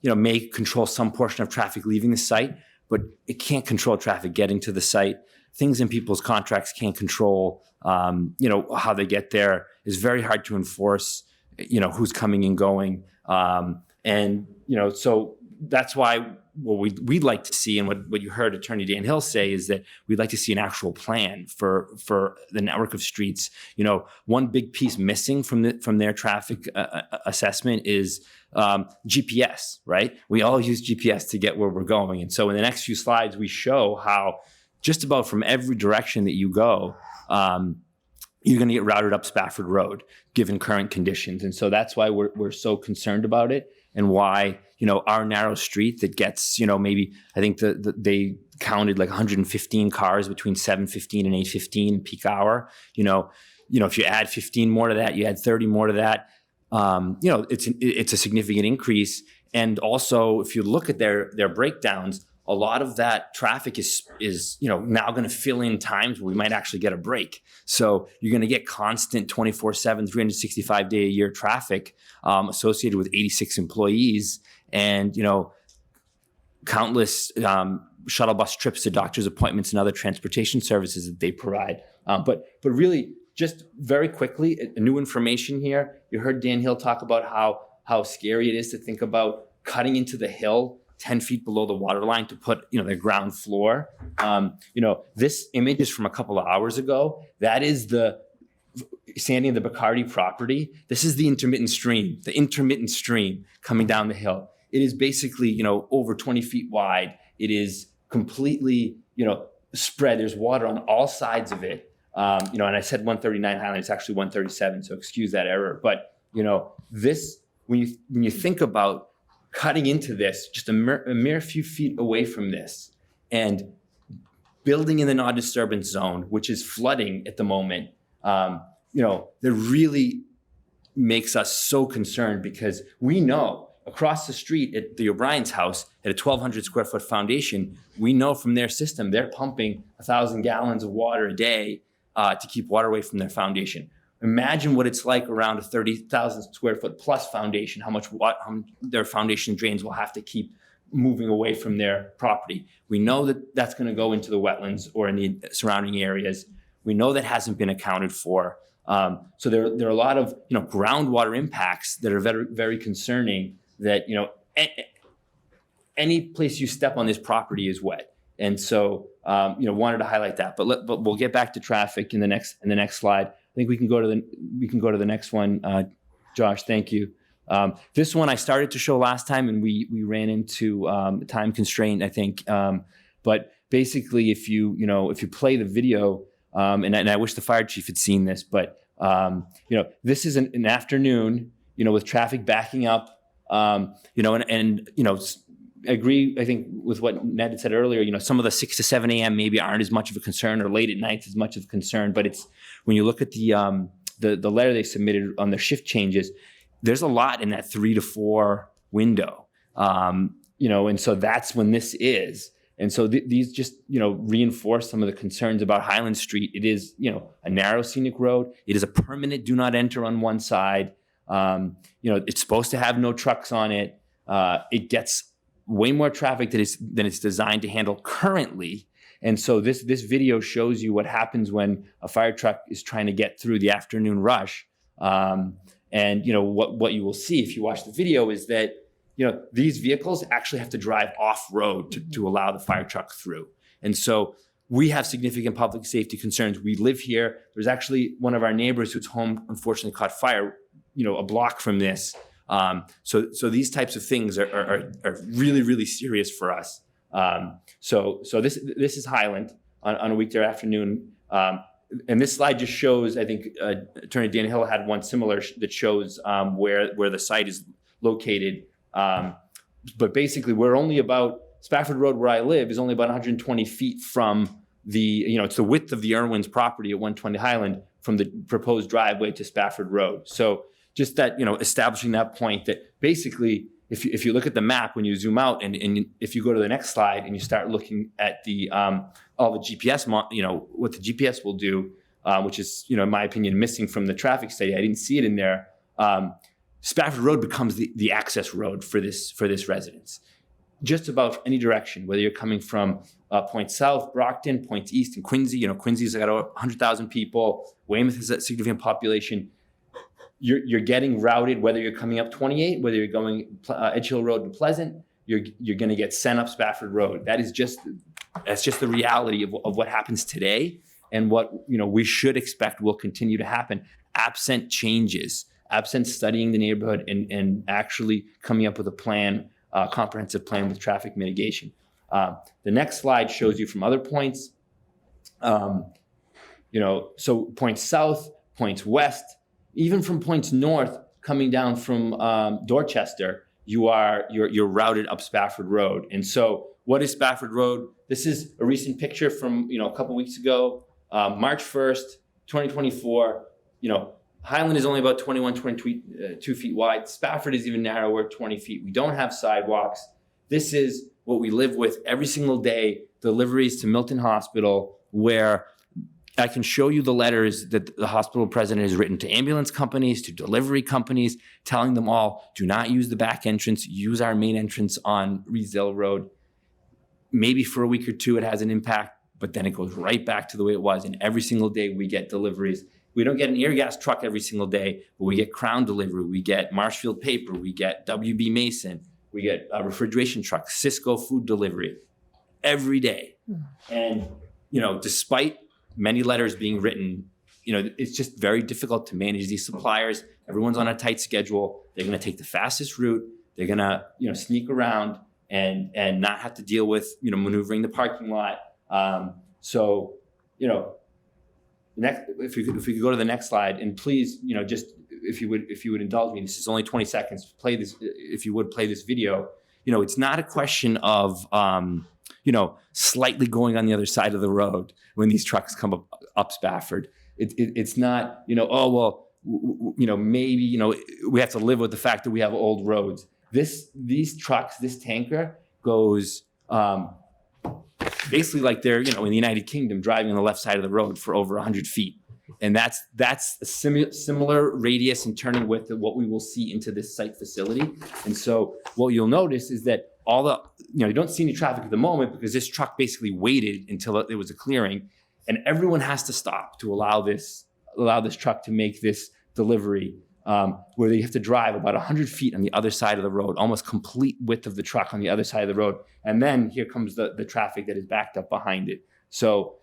may control some portion of traffic leaving the site, but it can't control traffic getting to the site. Things in people's contracts can't control, how they get there. It's very hard to enforce, who's coming and going. So that's why what we'd like to see, and what you heard Attorney Dan Hill say, is that we'd like to see an actual plan for the network of streets. One big piece missing from their traffic assessment is GPS, right? We all use GPS to get where we're going. And so in the next few slides, we show how just about from every direction that you go, you're going to get routed up Spafford Road, given current conditions. And so that's why we're so concerned about it, and why, our narrow street that gets, maybe, I think they counted like 115 cars between 7:15 and 8:15 peak hour. If you add 15 more to that, you add 30 more to that, it's a significant increase. And also, if you look at their breakdowns, a lot of that traffic is now going to fill in times where we might actually get a break. So you're going to get constant 24/7, 365-day-a-year traffic associated with 86 employees and, countless shuttle bus trips to doctor's appointments and other transportation services that they provide. But really, just very quickly, new information here. You heard Dan Hill talk about how how scary it is to think about cutting into the hill 10 feet below the water line to put, the ground floor. This image is from a couple of hours ago. That is Sandy and the Bacardi property. This is the intermittent stream coming down the hill. It is basically, over 20 feet wide. It is completely, spread. There's water on all sides of it. And I said 139 Highland, it's actually 137, so excuse that error. But, this, when you think about cutting into this, just a mere few feet away from this, and building in the non-disturbance zone, which is flooding at the moment, that really makes us so concerned, because we know across the street at the O'Brien's house at a 1,200 square foot foundation, we know from their system, they're pumping 1,000 gallons of water a day to keep water away from their foundation. Imagine what it's like around a 30,000 square foot plus foundation, how much their foundation drains will have to keep moving away from their property. We know that that's going to go into the wetlands or in the surrounding areas. We know that hasn't been accounted for. So there are a lot of groundwater impacts that are very, very concerning. That any place you step on this property is wet, and so wanted to highlight that. But we'll get back to traffic in the next slide. I think we can go to the next one. Josh, thank you. This one I started to show last time, and we ran into time constraint, I think. But basically, if you play the video, and I wish the fire chief had seen this, but this is an afternoon, with traffic backing up. I agree, I think, with what Ned had said earlier. Some of the 6 to 7 a.m. maybe aren't as much of a concern, or late at night as much of a concern. But it's when you look at the letter they submitted on the shift changes, there's a lot in that 3 to 4 window. And so that's when this is. And so these just reinforce some of the concerns about Highland Street. It is a narrow scenic road. It is a permanent do not enter on one side. It's supposed to have no trucks on it. It gets way more traffic than it's designed to handle currently. And so this video shows you what happens when a fire truck is trying to get through the afternoon rush. And what you will see if you watch the video is that these vehicles actually have to drive off road to allow the fire truck through. And so we have significant public safety concerns. We live here. There's actually one of our neighbors whose home unfortunately caught fire, a block from this. So these types of things are really, really serious for us. So this is Highland on a weekday afternoon. And this slide just shows, I think Attorney Dan Hill had one similar that shows where the site is located. But basically we're only about, Spafford Road where I live is only about 120 feet from it's the width of the Irwin's property at 120 Highland from the proposed driveway to Spafford Road. So just that, establishing that point that basically, if you look at the map, when you zoom out and if you go to the next slide and you start looking at the all the GPS, what the GPS will do, which is, in my opinion, missing from the traffic study. I didn't see it in there. Spafford Road becomes the access road for this residence. Just about any direction, whether you're coming from Point South, Brockton, Point East, and Quincy. Quincy's got over 100,000 people. Weymouth has a significant population. You're getting routed, whether you're coming up 28, whether you're going Edge Hill Road to Pleasant, you're going to get sent up Spafford Road. That's just the reality of what happens today, and what we should expect will continue to happen, absent changes, absent studying the neighborhood and actually coming up with a plan, comprehensive plan with traffic mitigation. The next slide shows you from other points. So points south, points west. Even from points north, coming down from Dorchester, you're routed up Spafford Road. And so, what is Spafford Road? This is a recent picture from a couple weeks ago, March 1st, 2024. Highland is only about 22 feet wide. Spafford is even narrower, 20 feet. We don't have sidewalks. This is what we live with every single day. Deliveries to Milton Hospital, where I can show you the letters that the hospital president has written to ambulance companies, to delivery companies, telling them all, do not use the back entrance, use our main entrance on Reedsdale Road. Maybe for a week or two it has an impact, but then it goes right back to the way it was. And every single day we get deliveries. we don't get an air gas truck every single day, but we get Crown delivery, we get Marshfield paper, we get WB Mason, we get a refrigeration truck, Cisco food delivery every day. And, despite many letters being written, it's just very difficult to manage these suppliers. Everyone's on a tight schedule. They're going to take the fastest route. They're going to, sneak around and not have to deal with, maneuvering the parking lot. Next, if you could go to the next slide, and please, just if you would indulge me, this is only 20 seconds. Play this, if you would play this video. It's not a question of, slightly going on the other side of the road when these trucks come up Spafford. It's not, maybe, we have to live with the fact that we have old roads. These trucks, this tanker goes basically like they're, in the United Kingdom driving on the left side of the road for over 100 feet. And that's a similar radius and turning width of what we will see into this site facility. And so what you'll notice is that you don't see any traffic at the moment because this truck basically waited until there was a clearing, and everyone has to stop to allow this truck to make this delivery, where they have to drive about 100 feet on the other side of the road, almost complete width of the truck on the other side of the road. And then here comes the traffic that is backed up behind it. So,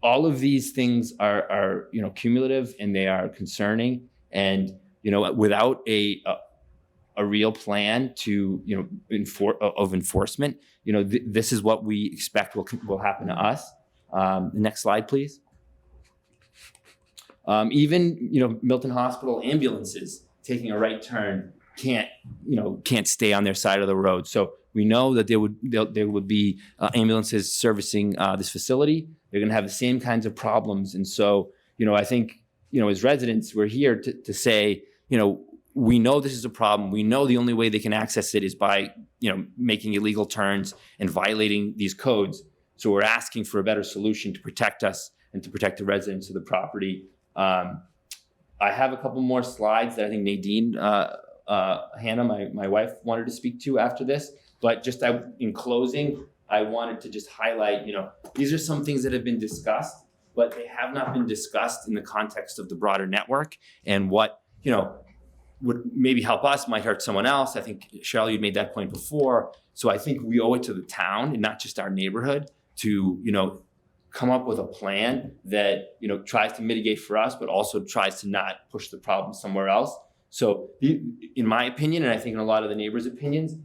all of these things are cumulative, and they are concerning. And, without a real plan to, enforcement, this is what we expect will happen to us. Next slide, please. Even, Milton Hospital ambulances taking a right turn can't stay on their side of the road. So we know that there would be ambulances servicing this facility. They're going to have the same kinds of problems. And so, I think, as residents, we're here to say, we know this is a problem. We know the only way they can access it is by, making illegal turns and violating these codes. So we're asking for a better solution to protect us and to protect the residents of the property. I have a couple more slides that I think Nadine, Hannah, my wife, wanted to speak to after this. But just in closing, I wanted to just highlight, these are some things that have been discussed, but they have not been discussed in the context of the broader network, and what, would maybe help us might hurt someone else. I think, Cheryl, you made that point before. So I think we owe it to the town and not just our neighborhood to, come up with a plan that, tries to mitigate for us, but also tries to not push the problem somewhere else. So in my opinion, and I think in a lot of the neighbors' opinions,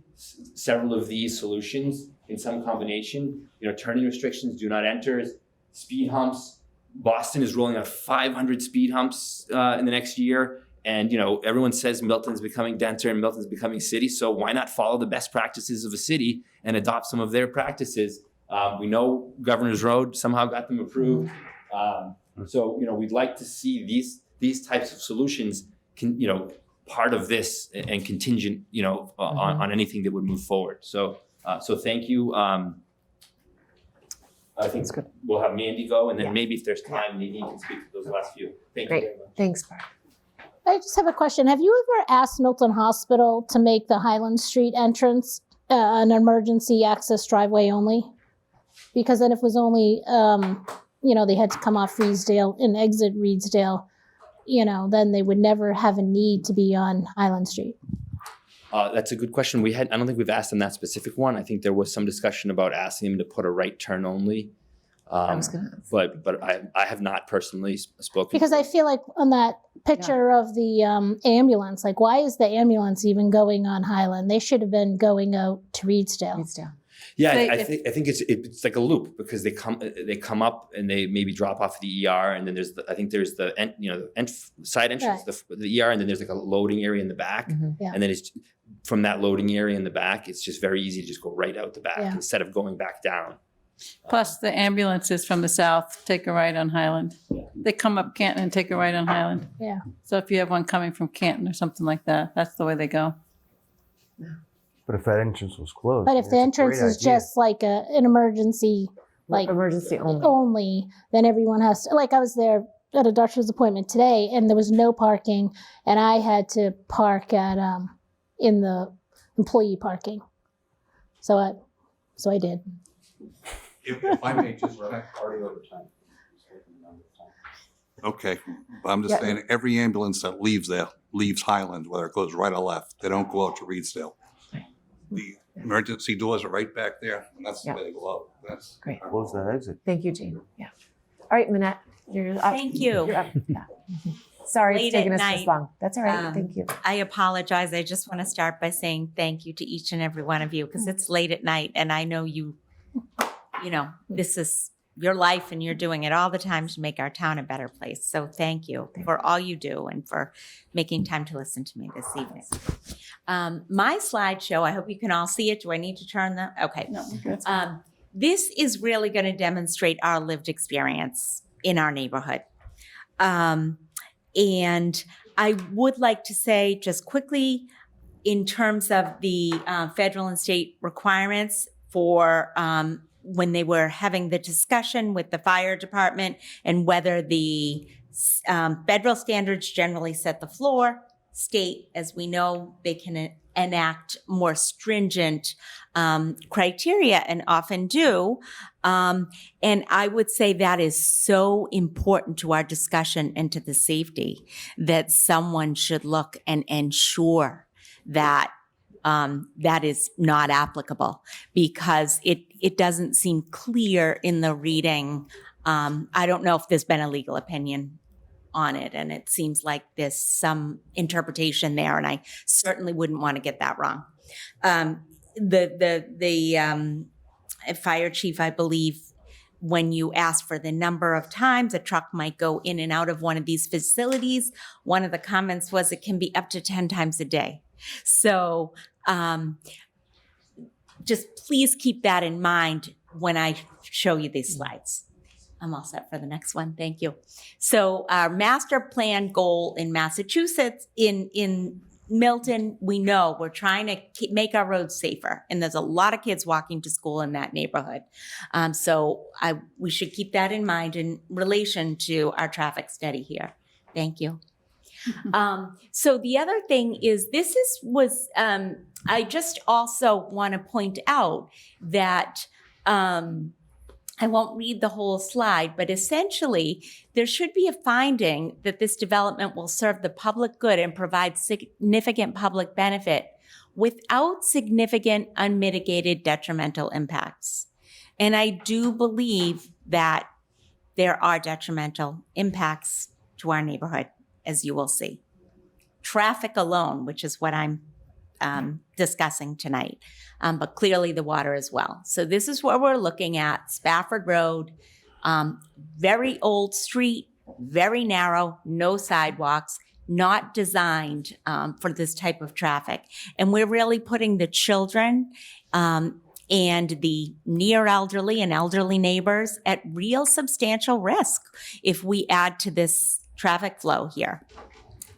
several of these solutions in some combination, turning restrictions, do not enters, speed humps. Boston is rolling out 500 speed humps in the next year. And, everyone says Milton's becoming denser and Milton's becoming city. So why not follow the best practices of a city and adopt some of their practices? We know Governor's Road somehow got them approved. So, we'd like to see these types of solutions part of this and contingent, on anything that would move forward. So thank you. I think we'll have Mandy go, and then maybe if there's time, Nadine can speak to those last few. Thank you very much. Thanks, Barb. I just have a question. Have you ever asked Milton Hospital to make the Highland Street entrance an emergency access driveway only? Because then if it was only, they had to come off Reedsdale and exit Reedsdale, then they would never have a need to be on Highland Street. That's a good question. I don't think we've asked them that specific one. I think there was some discussion about asking them to put a right turn only. But I have not personally spoken. Because I feel like on that picture of the ambulance, like, why is the ambulance even going on Highland? They should have been going out to Reedsdale. Yeah, I think it's like a loop, because they come up and they maybe drop off at the ER, and then there's the side entrance, right. the ER, and then there's like a loading area in the back, and then it's from that loading area in the back, it's just very easy to just go right out the back instead of going back down. Plus, the ambulances from the south take a right on Highland. Yeah. They come up Canton and take a right on Highland. Yeah. So if you have one coming from Canton or something like that, that's the way they go. But if that entrance was closed. But if the entrance is just like an emergency, like emergency only, then everyone has to, like, I was there at a doctor's appointment today and there was no parking, and I had to park at in the employee parking. So I did. If I may just check party overtime. Okay, but I'm just Yeah. saying, every ambulance that leaves there, leaves Highland, whether it goes right or left, they don't go out to Reedsdale. The emergency doors are right back there, and that's the Yeah. way they go out. That's Great. Close that exit. Thank you, Jean. Yeah. All right, Manette, you're up. Thank you. You're up. Yeah. Sorry Late it's taken at us this night. long. That's all right. Thank you. I apologize. I just want to start by saying thank you to each and every one of you because it's late at night and I know you know, this is your life and you're doing it all the time to make our town a better place. So thank you for all you do and for making time to listen to me this evening. My slideshow, I hope you can all see it. Do I need to turn the, okay. No, good. This is really going to demonstrate our lived experience in our neighborhood. And I would like to say just quickly, in terms of the federal and state requirements for when they were having the discussion with the fire department and whether the federal standards generally set the floor, state, as we know, they can enact more stringent criteria and often do. And I would say that is so important to our discussion and to the safety that someone should look and ensure that that is not applicable because it doesn't seem clear in the reading. I don't know if there's been a legal opinion on it, and it seems like there's some interpretation there, and I certainly wouldn't want to get that wrong. The fire chief, I believe, when you ask for the number of times a truck might go in and out of one of these facilities, one of the comments was it can be up to 10 times a day. So just please keep that in mind when I show you these slides. I'm all set for the next one. Thank you. So our master plan goal in Massachusetts, in Milton, we know we're trying to make our roads safer. And there's a lot of kids walking to school in that neighborhood. So we should keep that in mind in relation to our traffic study here. Thank you. So the other thing is I just also want to point out that I won't read the whole slide, but essentially there should be a finding that this development will serve the public good and provide significant public benefit without significant unmitigated detrimental impacts. And I do believe that there are detrimental impacts to our neighborhood, as you will see. Traffic alone, which is what I'm discussing tonight, but clearly the water as well. So this is what we're looking at, Spafford Road, very old street, very narrow, no sidewalks, not designed for this type of traffic. And we're really putting the children and the near elderly and elderly neighbors at real substantial risk if we add to this traffic flow here.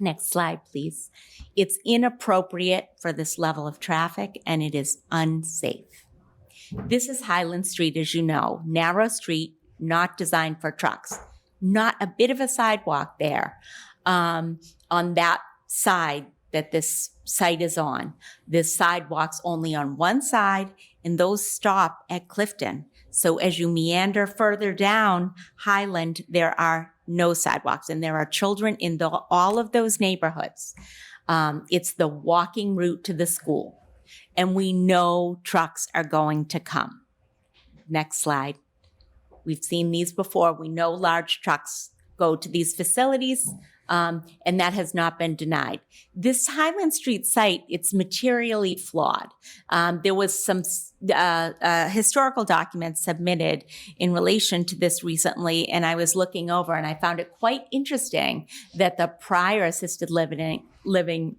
Next slide, please. It's inappropriate for this level of traffic and it is unsafe. This is Highland Street, as you know, narrow street, not designed for trucks. Not a bit of a sidewalk there on that side that this site is on. This sidewalk's only on one side and those stop at Clifton. So as you meander further down Highland, there are no sidewalks and there are children in all of those neighborhoods. It's the walking route to the school. And we know trucks are going to come. Next slide. We've seen these before. We know large trucks go to these facilities, and that has not been denied. This Highland Street site, it's materially flawed. There was some historical documents submitted in relation to this recently, and I was looking over and I found it quite interesting that the prior assisted living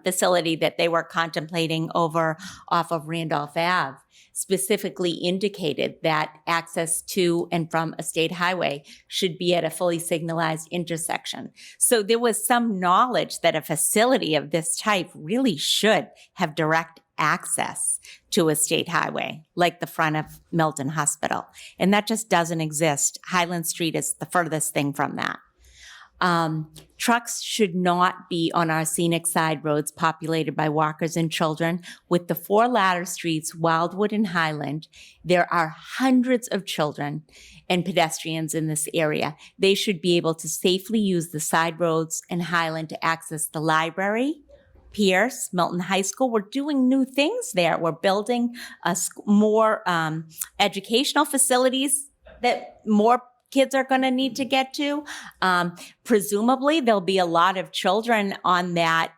facility that they were contemplating over off of Randolph Ave specifically indicated that access to and from a state highway should be at a fully signalized intersection. So there was some knowledge that a facility of this type really should have direct access to a state highway, like the front of Milton Hospital. And that just doesn't exist. Highland Street is the furthest thing from that. Trucks should not be on our scenic side roads populated by walkers and children. With the 4 ladder streets, Wildwood and Highland, there are hundreds of children and pedestrians in this area. They should be able to safely use the side roads in Highland to access the library, Pierce, Milton High School. We're doing new things there. We're building more educational facilities that more kids are going to need to get to. Presumably, there'll be a lot of children on that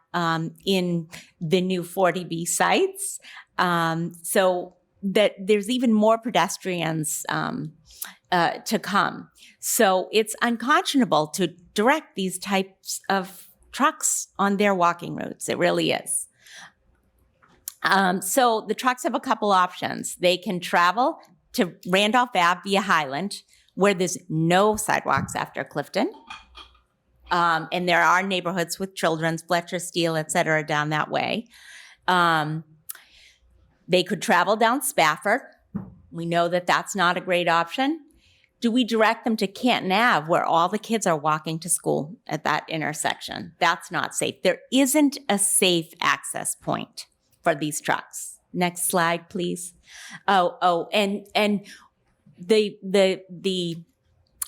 in the new 40B sites. So that there's even more pedestrians to come. So it's unconscionable to direct these types of trucks on their walking routes. It really is. So the trucks have a couple options. They can travel to Randolph Ave via Highland, where there's no sidewalks after Clifton. And there are neighborhoods with children's, Fletcher Steel, et cetera, down that way. They could travel down Spafford. We know that that's not a great option. Do we direct them to Canton Ave, where all the kids are walking to school at that intersection? That's not safe. There isn't a safe access point for these trucks. Next slide, please. And the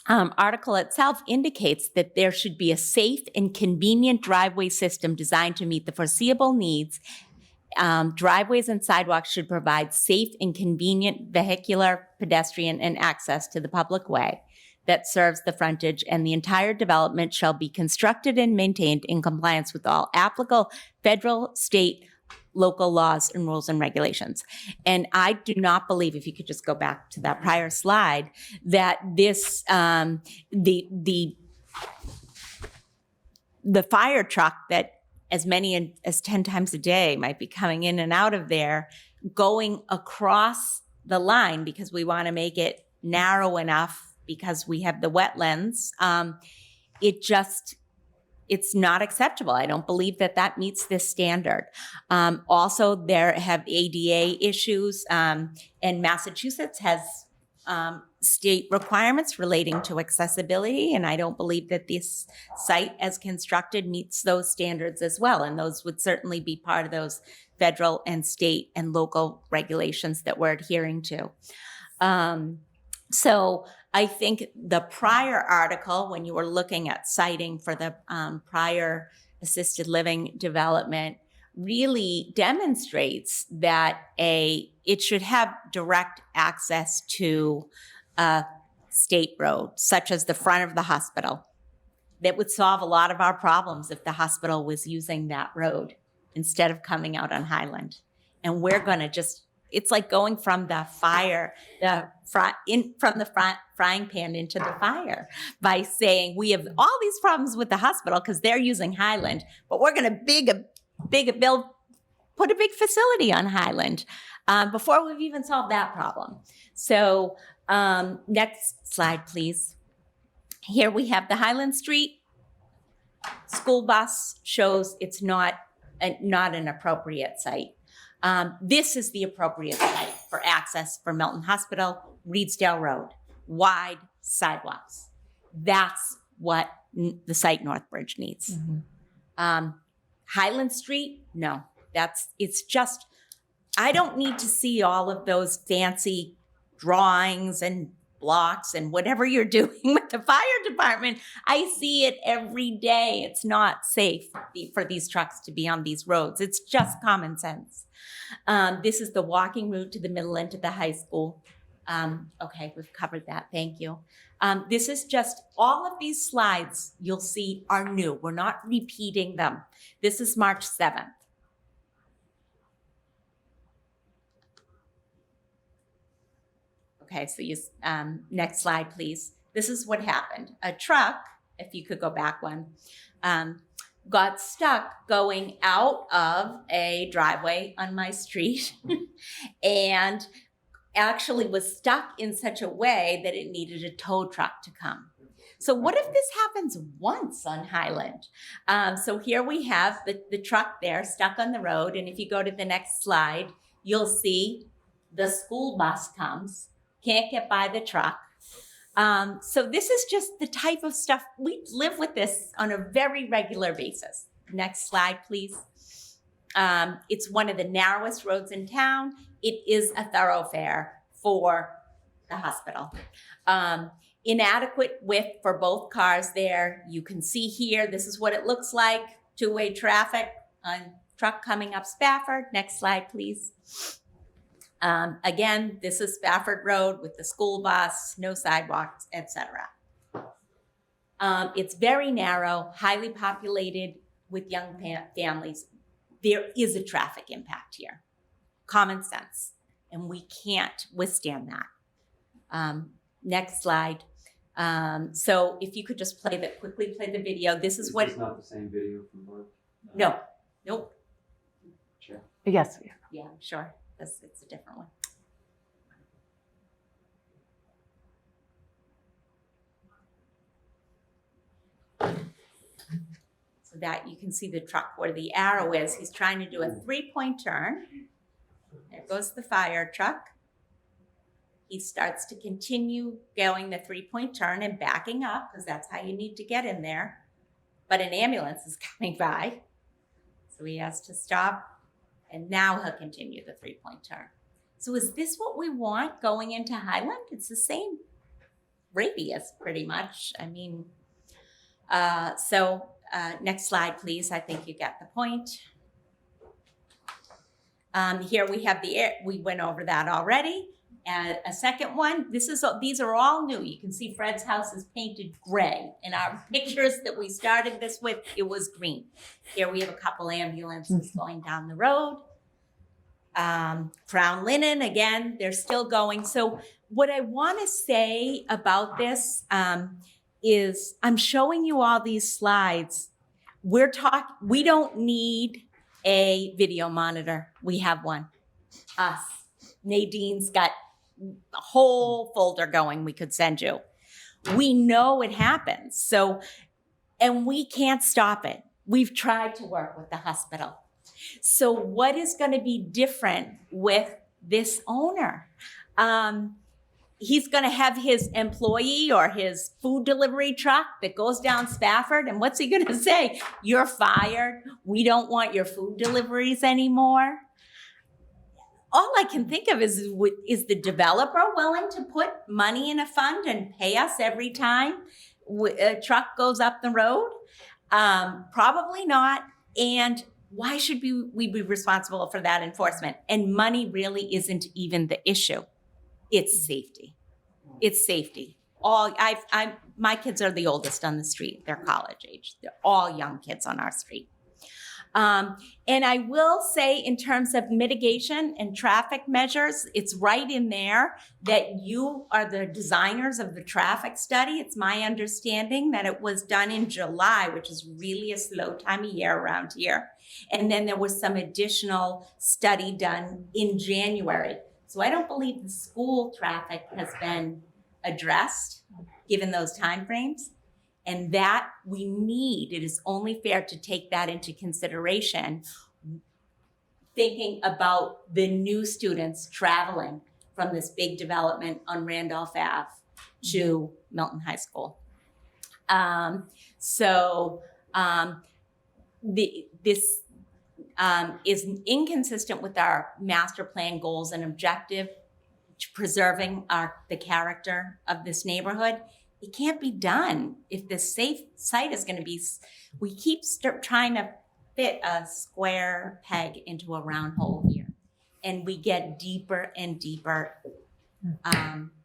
article itself indicates that there should be a safe and convenient driveway system designed to meet the foreseeable needs. Driveways and sidewalks should provide safe and convenient vehicular, pedestrian, and access to the public way that serves the frontage, and the entire development shall be constructed and maintained in compliance with all applicable federal, state, local laws and rules and regulations. And I do not believe, if you could just go back to that prior slide, that this the fire truck that as many as 10 times a day might be coming in and out of there, going across the line because we want to make it narrow enough because we have the wetlands. It's not acceptable. I don't believe that meets this standard. Also, there have ADA issues, and Massachusetts has state requirements relating to accessibility, and I don't believe that this site as constructed meets those standards as well, and those would certainly be part of those federal and state and local regulations that we're adhering to. So I think the prior article, when you were looking at citing for the prior assisted living development, really demonstrates that it should have direct access to a state road, such as the front of the hospital. That would solve a lot of our problems if the hospital was using that road instead of coming out on Highland. And we're going to it's like going from the frying pan into the fire by saying we have all these problems with the hospital because they're using Highland, but we're going to put a big facility on Highland before we've even solved that problem. So next slide, please. Here we have the Highland Street school bus shows it's not an appropriate site. This is the appropriate site for access for Milton Hospital, Reedsdale Road, wide sidewalks. That's what the site Northbridge needs. Mm-hmm. Highland Street, no, I don't need to see all of those fancy drawings and blocks and whatever you're doing with the fire department. I see it every day. It's not safe for these trucks to be on these roads. It's just common sense. This is the walking route to the middle and to the high school. Okay, we've covered that. Thank you. This is just all of these slides you'll see are new. We're not repeating them. This is March 7th. Okay, so next slide, please. This is what happened. A truck, if you could go back one, got stuck going out of a driveway on my street and actually was stuck in such a way that it needed a tow truck to come. So what if this happens once on Highland? So here we have the truck there stuck on the road. And if you go to the next slide, you'll see the school bus comes, can't get by the truck. So this is just the type of stuff, we live with this on a very regular basis. Next slide, please. It's one of the narrowest roads in town. It is a thoroughfare for the hospital. Inadequate width for both cars there. You can see here, this is what it looks like. Two-way traffic on truck coming up Spafford. Next slide, please. Again, this is Spafford Road with the school bus, no sidewalks, etc. It's very narrow, highly populated with young families. There is a traffic impact here. Common sense. And we can't withstand that. Next slide. So if you could just quickly play the video. This is what. It's not the same video from Mark? No. Nope. Sure. Yes. Yeah, I'm sure. It's a different one. So that you can see the truck where the arrow is. He's trying to do a 3-point turn. There goes the fire truck. He starts to continue going the 3-point turn and backing up because that's how you need to get in there. But an ambulance is coming by. So he has to stop. And now he'll continue the 3-point turn. So is this what we want going into Highland? It's the same radius pretty much. I mean, next slide, please. I think you get the point. Here we have we went over that already. And a second one, these are all new. You can see Fred's house is painted gray. In our pictures that we started this with, it was green. Here we have a couple ambulances going down the road. Crown Linen, again, they're still going. So what I want to say about this is I'm showing you all these slides. We don't need a video monitor. We have one. Us. Nadine's got a whole folder going we could send you. We know it happens. So, and we can't stop it. We've tried to work with the hospital. So what is going to be different with this owner? He's going to have his employee or his food delivery truck that goes down Spafford. And what's he going to say? You're fired. We don't want your food deliveries anymore. All I can think of is the developer willing to put money in a fund and pay us every time a truck goes up the road? Probably not. And why should we be responsible for that enforcement? And money really isn't even the issue. It's safety. It's safety. My kids are the oldest on the street. They're college age. They're all young kids on our street. And I will say in terms of mitigation and traffic measures, it's right in there that you are the designers of the traffic study. It's my understanding that it was done in July, which is really a slow time of year around here. And then there was some additional study done in January. So I don't believe the school traffic has been addressed given those timeframes. And that we need, it is only fair to take that into consideration, thinking about the new students traveling from this big development on Randolph Ave to Milton High School. This is inconsistent with our master plan goals and objective, preserving the character of this neighborhood. It can't be done if the safe site is going to be, we keep trying to fit a square peg into a round hole here. And we get deeper and deeper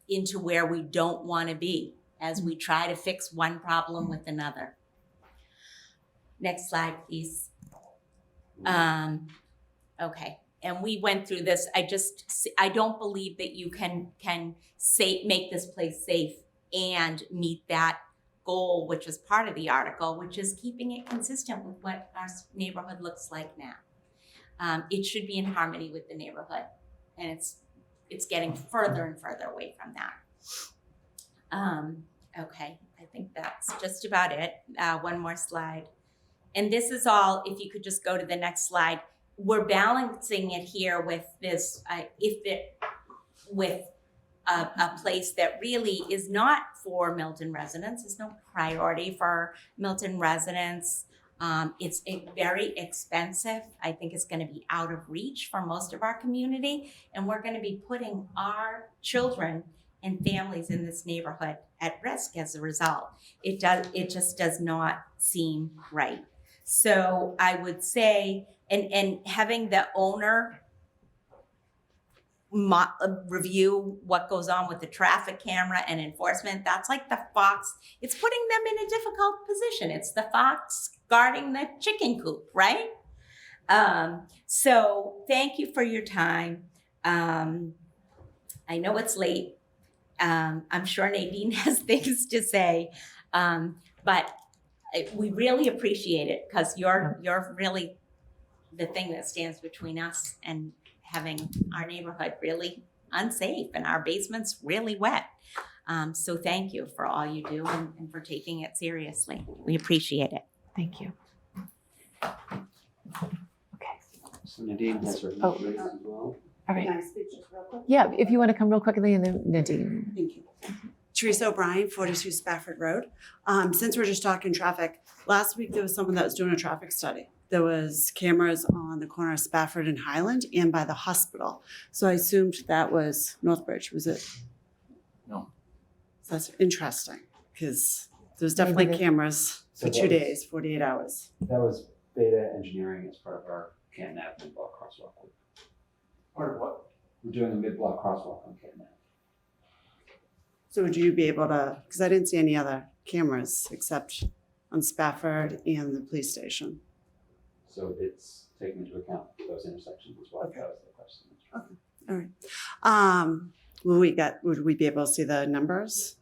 into where we don't want to be as we try to fix one problem with another. Next slide, please. Okay. And we went through this. I don't believe that you can make this place safe and meet that goal, which is part of the article, which is keeping it consistent with what our neighborhood looks like now. It should be in harmony with the neighborhood, and it's getting further and further away from that. Okay, I think that's just about it. One more slide. And this is all, if you could just go to the next slide. We're balancing it here with this, with a place that really is not for Milton residents. It's no priority for Milton residents. It's very expensive. I think it's going to be out of reach for most of our community, and we're going to be putting our children and families in this neighborhood at risk as a result. It just does not seem right. So I would say, and having the owner review what goes on with the traffic camera and enforcement, that's like the fox. It's putting them in a difficult position. It's the fox guarding the chicken coop, right? So thank you for your time. I know it's late. I'm sure Nadine has things to say, but we really appreciate it because you're really the thing that stands between us and having our neighborhood really unsafe and our basements really wet. So thank you for all you do and for taking it seriously. We appreciate it. Thank you. So Nadine has her Oh. raised as well. All right. Can I speak just real quick? Yeah, if you want to come real quickly, and then Nadine. Thank you. Teresa O'Brien, 42 Spafford Road. Since we're just talking traffic, last week there was someone that was doing a traffic study. There was cameras on the corner of Spafford and Highland and by the hospital. So I assumed that was Northbridge, was it? No. So that's interesting because there's definitely Maybe cameras for So 2 that was- days, 48 hours. That was beta engineering as part of our Canton Ave mid-block crosswalk. Part of what? We're doing a mid-block crosswalk on Canton Ave. So would you be able to, because I didn't see any other cameras except on Spafford and the police station. So it's taking into account those intersections as well. Okay. That was the question. Okay, all right. Would we be able to see the numbers?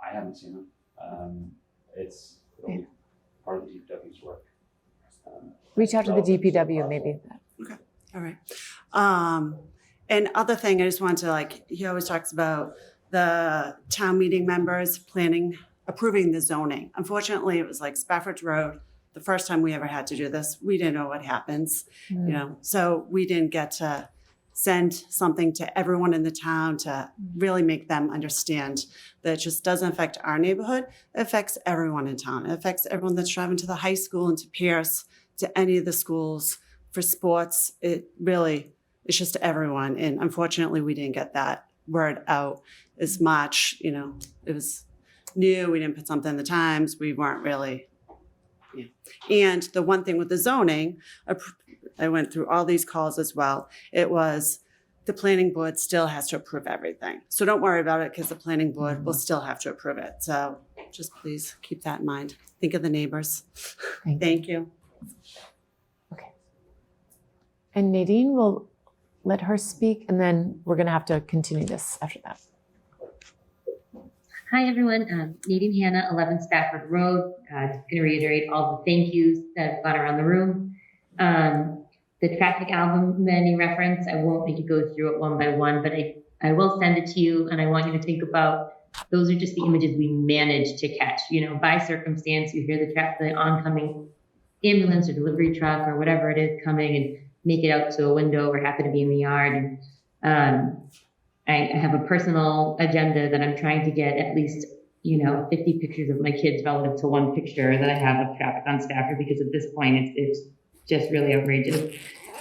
I haven't seen them. It'll be part of the DPW's work. Reach out to the DPW, maybe. Okay, all right. And other thing, I just wanted to he always talks about the town meeting members approving the zoning. Unfortunately, it was like Spafford Road. The first time we ever had to do this, we didn't know what happens, so we didn't get to send something to everyone in the town to really make them understand that it just doesn't affect our neighborhood. It affects everyone in town. It affects everyone that's driving to the high school and to Pierce, to any of the schools for sports. It's just everyone. And unfortunately, we didn't get that word out as much. It was new. We didn't put something in the Times. We weren't really. Yeah. And the one thing with the zoning, I went through all these calls as well. It was the planning board still has to approve everything. So don't worry about it because the planning board will still have to approve it. So just please keep that in mind. Think of the neighbors. Thank you. And Nadine will let her speak, and then we're going to have to continue this after that. Hi, everyone. Nadine Hanna, 11 Stafford Road. Going to reiterate all the thank yous that have gone around the room. The traffic album that you referenced, I won't make you go through it one by one, but I will send it to you, and I want you to think about those are just the images we managed to catch. By circumstance, you hear the oncoming ambulance or delivery truck or whatever it is coming and make it out to a window or happen to be in the yard. And I have a personal agenda that I'm trying to get at least, 50 pictures of my kids relative to one picture that I have of traffic on Stafford, because at this point it's just really outrageous.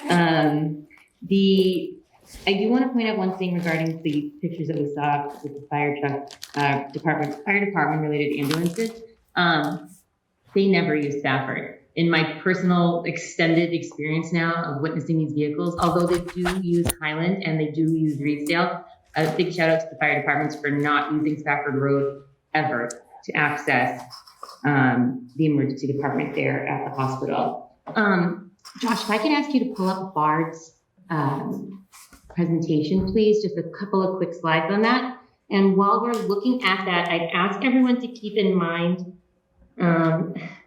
I do want to point out one thing regarding the pictures that we saw with the fire department related ambulances. They never use Stafford. In my personal extended experience now of witnessing these vehicles, although they do use Highland and they do use Reedsdale, a big shout out to the fire departments for not using Spafford Road ever to access the emergency department there at the hospital. Josh, if I could ask you to pull up Bard's presentation, please, just a couple of quick slides on that. And while we're looking at that, I'd ask everyone to keep in mind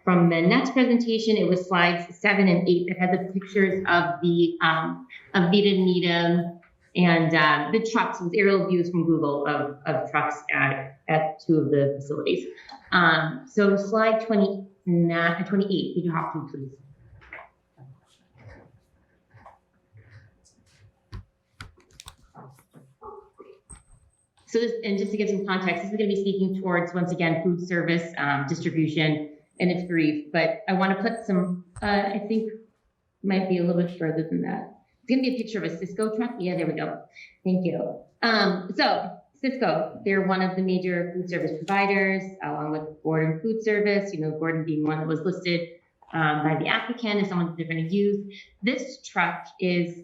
from the next presentation, it was slides 7 and 8 that had the pictures of the of Vita Needham and the trucks. It was aerial views from Google of trucks at 2 of the facilities. So slide 28, could you hop to, please? So this, and just to give some context, this is going to be speaking towards, once again, food service, distribution, and it's brief, but I want to put some, I think might be a little bit further than that. It's going to be a picture of a Cisco truck. Yeah, there we go. Thank you. So Cisco, they're one of the major food service providers, along with Gordon Food Service, you know, Gordon being one that was listed by the applicant as someone that they're going to use. This truck is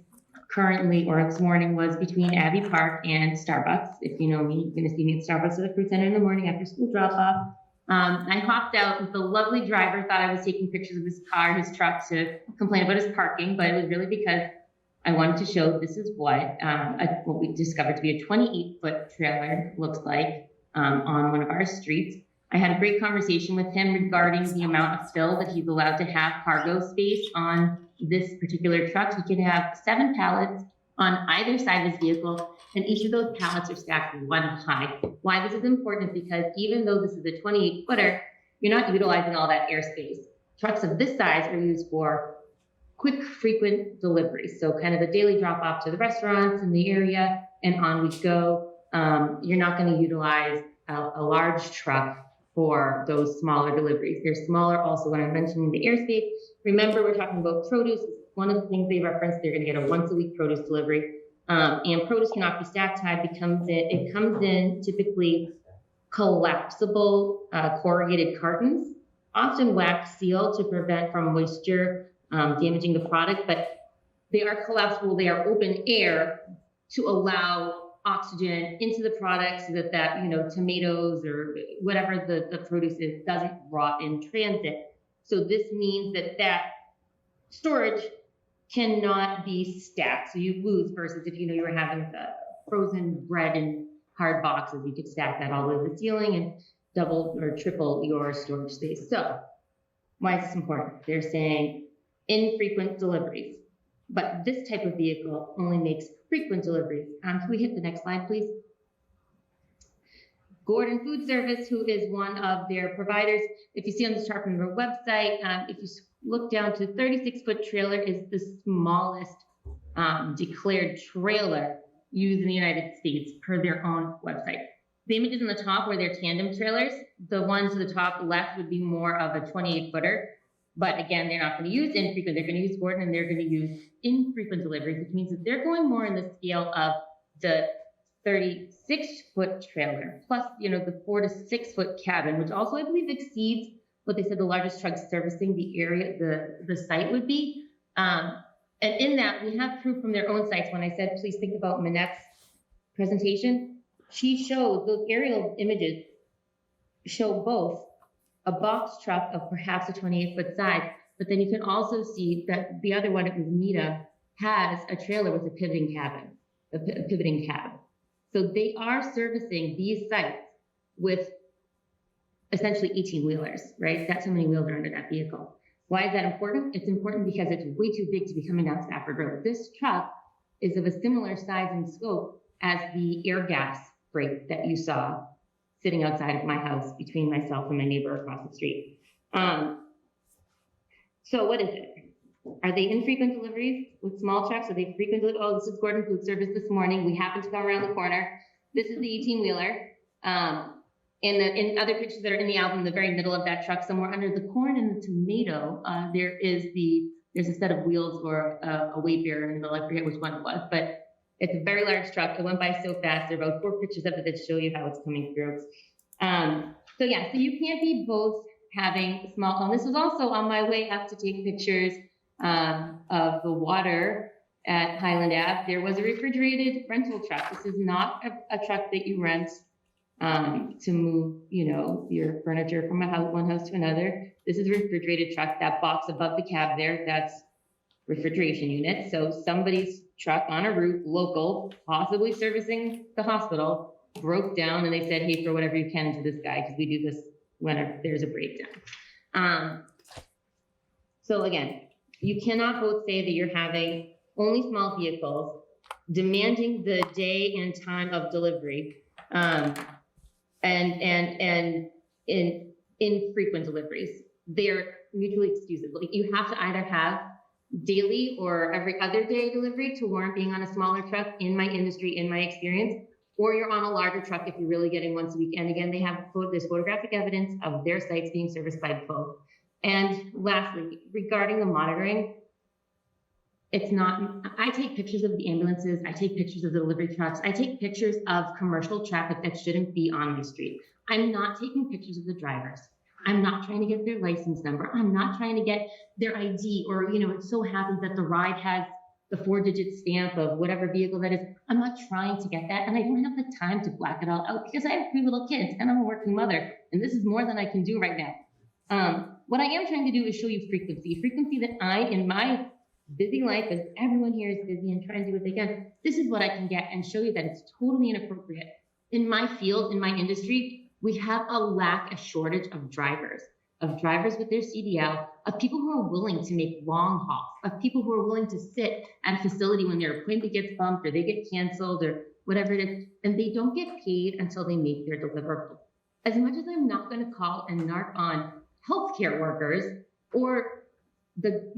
currently, or this morning was between Abbey Park and Starbucks. If you know me, you're going to see me at Starbucks at the fruit center in the morning after school drop off. I hopped out with the lovely driver, thought I was taking pictures of his car, his truck, to complain about his parking, but it was really because I wanted to show this is what we discovered to be a 28-foot trailer looks like on one of our streets. I had a great conversation with him regarding the amount of fill that he's allowed to have cargo space on this particular truck. He can have 7 pallets on either side of his vehicle, and each of those pallets are stacked 1 high. Why this is important is because even though this is a 28-footer, you're not utilizing all that airspace. Trucks of this size are used for quick, frequent deliveries. So kind of the daily drop off to the restaurants in the area and on we go. You're not going to utilize a large truck for those smaller deliveries. They're smaller also when I'm mentioning the airspace. Remember, we're talking about produce. One of the things they referenced, they're going to get a once-a-week produce delivery. And produce cannot be stacked high. It comes in typically collapsible corrugated cartons, often wax sealed to prevent from moisture damaging the product, but they are collapsible. They are open air to allow oxygen into the product so that you know, tomatoes or whatever the produce is doesn't rot in transit. So this means that storage cannot be stacked. So you lose versus if you know you were having frozen bread in hard boxes, you could stack that all the way to the ceiling and double or triple your storage space. So why is this important? They're saying infrequent deliveries, but this type of vehicle only makes frequent deliveries. Can we hit the next slide, please? Gordon Food Service, who is one of their providers. If you see on the chart from their website, if you look down to 36-foot trailer is the smallest declared trailer used in the United States per their own website. The images on the top were their tandem trailers. The ones to the top left would be more of a 28-footer. But again, they're not going to use infrequent. They're going to use Gordon, and they're going to use infrequent deliveries, which means that they're going more in the scale of the 36-foot trailer, plus, you know, the 4 to 6 foot cabin, which also I believe exceeds what they said the largest truck servicing the area, the site would be. And in that, we have proof from their own sites. When I said, please think about Manette's presentation, she showed those aerial images show both a box truck of perhaps a 28-foot size, but then you can also see that the other one, it was Nita, has a trailer with a pivoting cabin, a pivoting cab. So they are servicing these sites with essentially 18-wheelers, right? That's how many wheels are under that vehicle. Why is that important? It's important because it's way too big to be coming down Stafford Road. This truck is of a similar size and scope as the air gas freight that you saw sitting outside of my house between myself and my neighbor across the street. So what is it? Are they infrequent deliveries with small trucks? Are they frequent deliveries? Oh, this is Gordon Food Service this morning. We happened to come around the corner. This is the 18-wheeler. In other pictures that are in the album, the very middle of that truck, somewhere under the corn and the tomato, there's a set of wheels or a weight bearer in the middle. I forget which one it was, but it's a very large truck. It went by so fast. There are about 4 pictures of it that show you how it's coming through. So you can't be both having small. And this was also on my way up to take pictures of the water at Highland Ave. There was a refrigerated rental truck. This is not a truck that you rent to move, you know, your furniture from one house to another. This is a refrigerated truck. That box above the cab there, that's refrigeration unit. So somebody's truck on a route, local, possibly servicing the hospital, broke down, and they said, hey, throw whatever you can to this guy because we do this whenever there's a breakdown. So again, you cannot both say that you're having only small vehicles demanding the day and time of delivery and in infrequent deliveries. They're mutually excusable. You have to either have daily or every other day delivery to warrant being on a smaller truck in my industry, in my experience, or you're on a larger truck if you're really getting once a week. And again, there's photographic evidence of their sites being serviced by both. And lastly, regarding the monitoring, it's not, I take pictures of the ambulances, I take pictures of the delivery trucks, I take pictures of commercial traffic that shouldn't be on the street. I'm not taking pictures of the drivers. I'm not trying to get their license number. I'm not trying to get their ID, or, it so happens that the ride has the 4-digit stamp of whatever vehicle that is. I'm not trying to get that. And I don't have the time to black it all out because I have 3 little kids and I'm a working mother. And this is more than I can do right now. What I am trying to do is show you frequency that I, in my busy life, as everyone here is busy and trying to do what they can, this is what I can get and show you that it's totally inappropriate. In my field, in my industry, we have a shortage of drivers with their CDL, of people who are willing to make long hauls, of people who are willing to sit at a facility when their appointment gets bumped or they get canceled or whatever it is, and they don't get paid until they make their deliverable. As much as I'm not going to call and narc on healthcare workers or the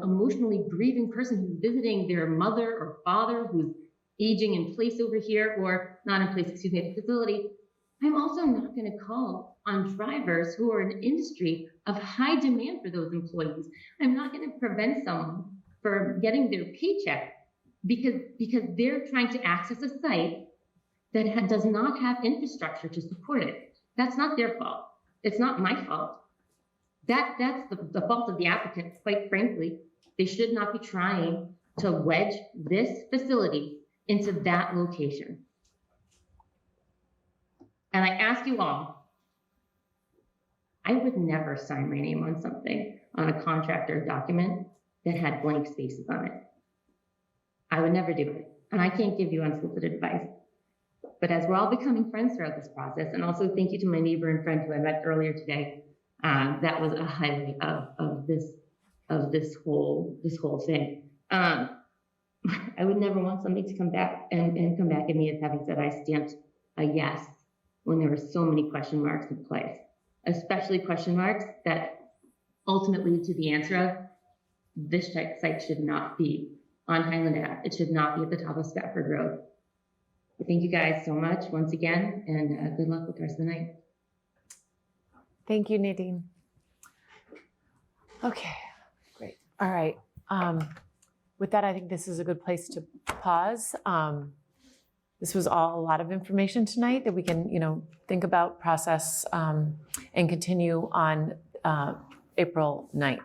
emotionally grieving person who's visiting their mother or father who's aging in place over here, or not in place, excuse me, at the facility, I'm also not going to call on drivers who are in an industry of high demand for those employees. I'm not going to prevent someone from getting their paycheck because they're trying to access a site that does not have infrastructure to support it. That's not their fault. It's not my fault. That's the fault of the applicant, quite frankly. They should not be trying to wedge this facility into that location. And I ask you all, I would never sign my name on something, on a contract or document that had blank spaces on it. I would never do it. And I can't give you unsolicited advice. But as we're all becoming friends throughout this process, and also thank you to my neighbor and friend who I met earlier today, that was a highlight of this whole thing. I would never want somebody to come back and come back at me as having said I stamped a yes when there were so many question marks in place, especially question marks that ultimately lead to the answer of this site should not be on Highland Ave. It should not be at the top of Stafford Road. Thank you guys so much once again, and good luck with the rest of the night. Thank you, Nadine. Okay, great. All right. With that, I think this is a good place to pause. This was all a lot of information tonight that we can, think about, process, and continue on April 9th.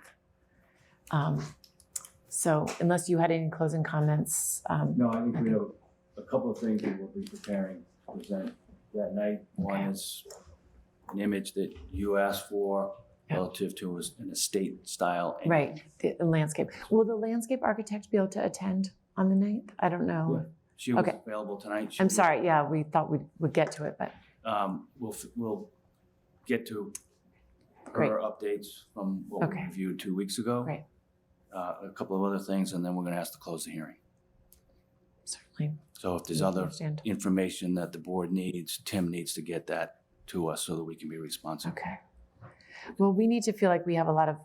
So unless you had any closing comments. No, I think we have a couple of things that we'll be preparing to present that night. One is an image that you asked for relative to an estate style. Right, the landscape. Will the landscape architect be able to attend on the 9th? I don't know. Yeah. She was available tonight. I'm sorry, yeah, we thought we would get to it, but. We'll get to her updates from what we reviewed 2 weeks ago. Great. A couple of other things, and then we're going to ask to close the hearing. Certainly. So if there's other information that the board needs, Tim needs to get that to us so that we can be responsive. Okay. Well, we need to feel like we have a lot of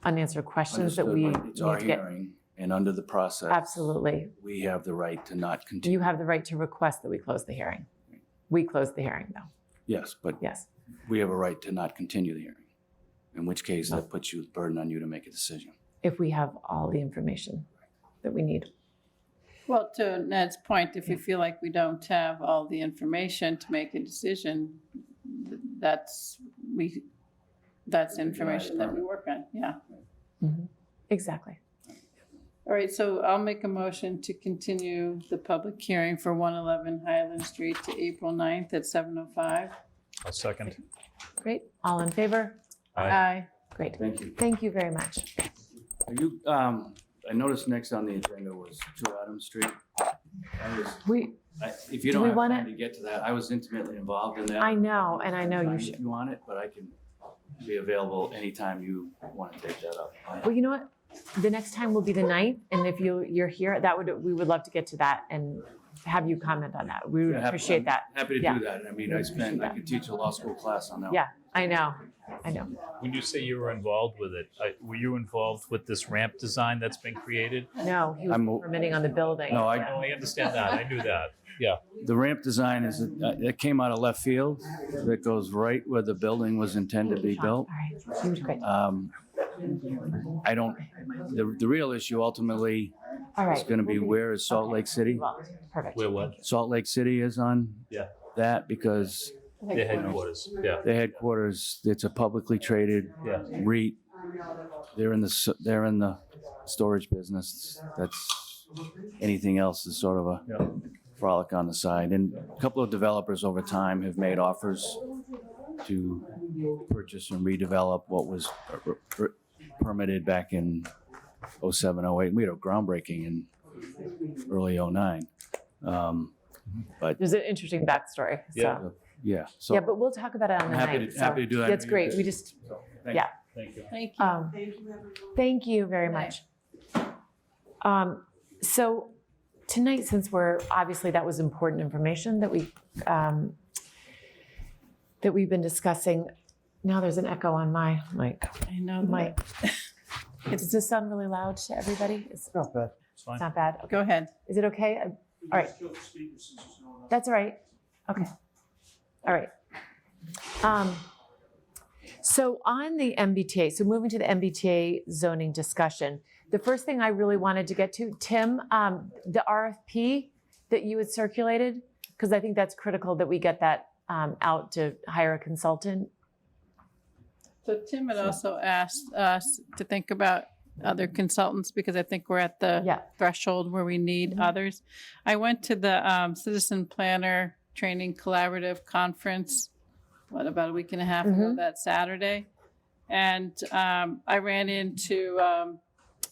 unanswered questions that we It's our need to get. hearing, and under the process, Absolutely. we have the right to not continue. You have the right to request that we close the hearing. We closed the hearing, though. Yes, but we have a right to not continue the hearing, in which case that puts you burden on you to make a decision. If we have all the information that we need. Well, to Ned's point, if we feel like we don't have all the information to make a decision, that's information that we work on. Yeah. Mm-hmm. Exactly. All right, so I'll make a motion to continue the public hearing for 111 Highland Street to April 9th at 7:05. I'll second. Great. All in favor? Aye. Great. Thank you. Thank you very much. Are you, I noticed next on the agenda was 2 Adams Street. If you do don't we have wanna- time to get to that, I was intimately involved in that. I know, and I know you should. If you want it, but I can be available anytime you want to take that up. Well, you know what? The next time will be the 9th, and if you're here, we would love to get to that and have you comment on that. We would appreciate that. Happy to Yeah. do that. I mean, I could teach a law school class on that. Yeah, I know. When you say you were involved with it, were you involved with this ramp design that's been created? No, he was permitting on the building. No, I understand that. I knew that. Yeah. The ramp design is, it came out of left field. That goes right where the building was intended to be built. I don't, the real issue ultimately is going to be where is Salt Lake City? Perfect. Where what? Salt Lake City is on Yeah. that because Their headquarters. Yeah. their headquarters, it's a publicly traded REIT. They're in the storage business. That's anything else is sort of a frolic on the side. And a couple of developers over time have made offers to purchase and redevelop what was permitted back in 07, 08. We had a groundbreaking in early 09. But There's an interesting backstory. So. yeah. So Yeah, but we'll talk about it on the happy night. to- happy to do that. That's great. We just, Thank yeah. Thank you. Thank you. Thank you very much. So tonight, since we're, obviously that was important information that we've been discussing. Now there's an echo on my mic. I know. Mic. Does this sound really loud to everybody? It's Not bad. It's fine. not bad. Go ahead. Is it okay? All right. That's all right. Okay. All right. So on the MBTA, so moving to the MBTA zoning discussion, the first thing I really wanted to get to, Tim, the RFP that you had circulated, because I think that's critical that we get that out to hire a consultant. So Tim had also asked us to think about other consultants because I think we're at the threshold where we need others. I went to the Citizen Planner Training Collaborative Conference, about a week and a half ago that Saturday. And I ran into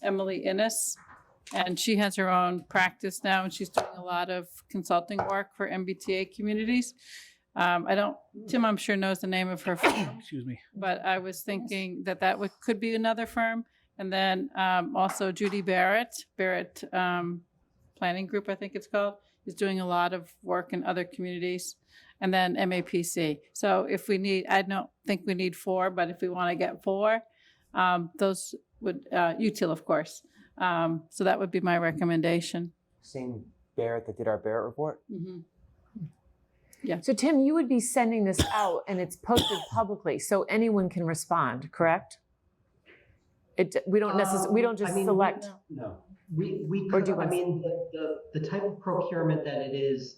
Emily Innes, and she has her own practice now, and she's doing a lot of consulting work for MBTA communities. Tim, I'm sure knows the name of her firm. Excuse me. But I was thinking that could be another firm. And then also Judy Barrett Planning Group, I think it's called, is doing a lot of work in other communities. And then MAPC. So if we need, I don't think we need 4, but if we want to get 4, those would, util, of course. So that would be my recommendation. Same Barrett that did our Barrett report? Mm-hmm. Yeah. So Tim, you would be sending this out and it's posted publicly, so anyone can respond, correct? We don't necessarily, we don't just select. No, we Or could, do you I want- mean, the type of procurement that it is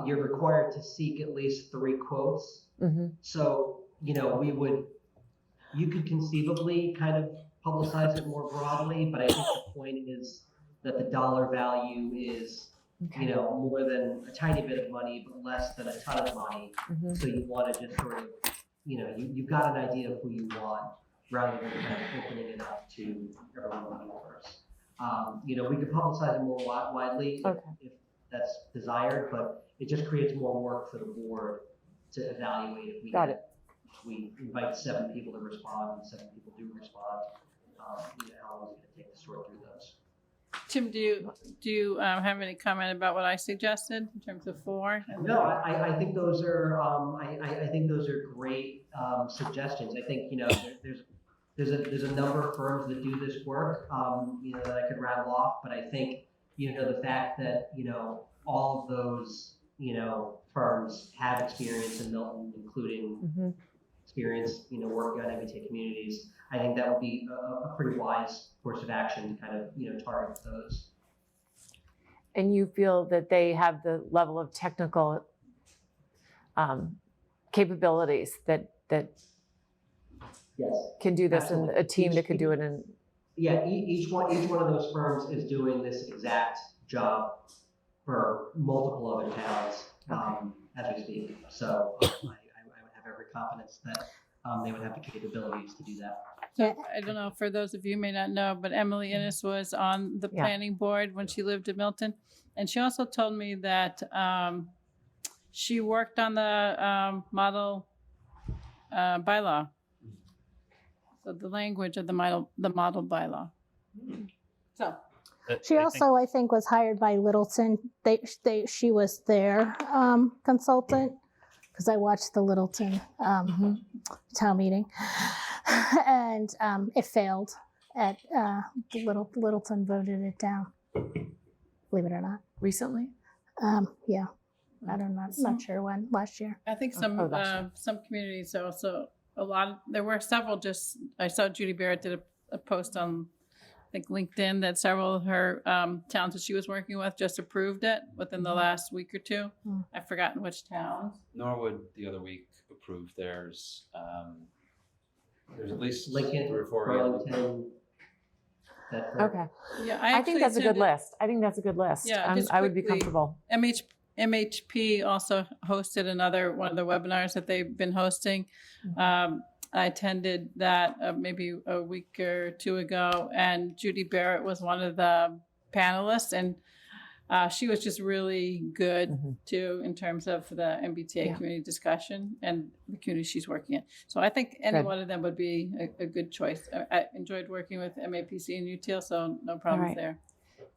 you're required to seek at least 3 quotes. Mm-hmm. So, you could conceivably kind of publicize it more broadly, but I think the point is that the dollar value is, more than a tiny bit of money, but less than a ton of money. Mm-hmm. So you want to just sort of, you've got an idea of who you want rather than kind of opening it up to everyone in the universe. We could publicize it more widely if that's desired, but it just creates more work for the board to evaluate if we we invite 7 people to respond and 7 people do respond. How long is it going to take to sort through those? Tim, do you have any comment about what I suggested in terms of 4? No, I think those are I think those are great suggestions. I think there's a number of firms that do this work that I could rattle off, but I think the fact that all of those firms have experience in Milton, including experience working on MBTA communities. I think that would be a pretty wise course of action to kind of target those. And you feel that they have the level of technical capabilities that Yes, can do this, absolutely. and a team that could do it in. Yeah, each one of those firms is doing this exact job for multiple other towns as we speak. So I would have every confidence that they would have the capabilities to do that. So I don't know, for those of you who may not know, but Emily Innes was on the planning board when she lived in Milton. And she also told me that she worked on the model bylaw. So the language of the model bylaw. So She also, I think, was hired by Littleton. She was their consultant, because I watched the Littleton town meeting, and it failed. Littleton voted it down. Believe it or not. Recently? Yeah, I don't know, not sure when, last year. I think some communities also, there were several I saw Judy Barrett did a post on, I think, LinkedIn, that several of her towns that she was working with just approved it within the last week or two. I've forgotten which towns. Norwood the other week approved theirs. There's at least Lincoln, 3 or 4. Burlington. Okay. Yeah, I think that's a good list. I think that's a good list. Yeah, just I would be quickly, comfortable. MHP also hosted one of the webinars that they've been hosting. I attended that maybe a week or two ago, and Judy Barrett was one of the panelists, and she was just really good too in terms of the MBTA community discussion and the community she's working in. So I think any one of them would be a good choice. I enjoyed working with MAPC and UTIL, so no problems there.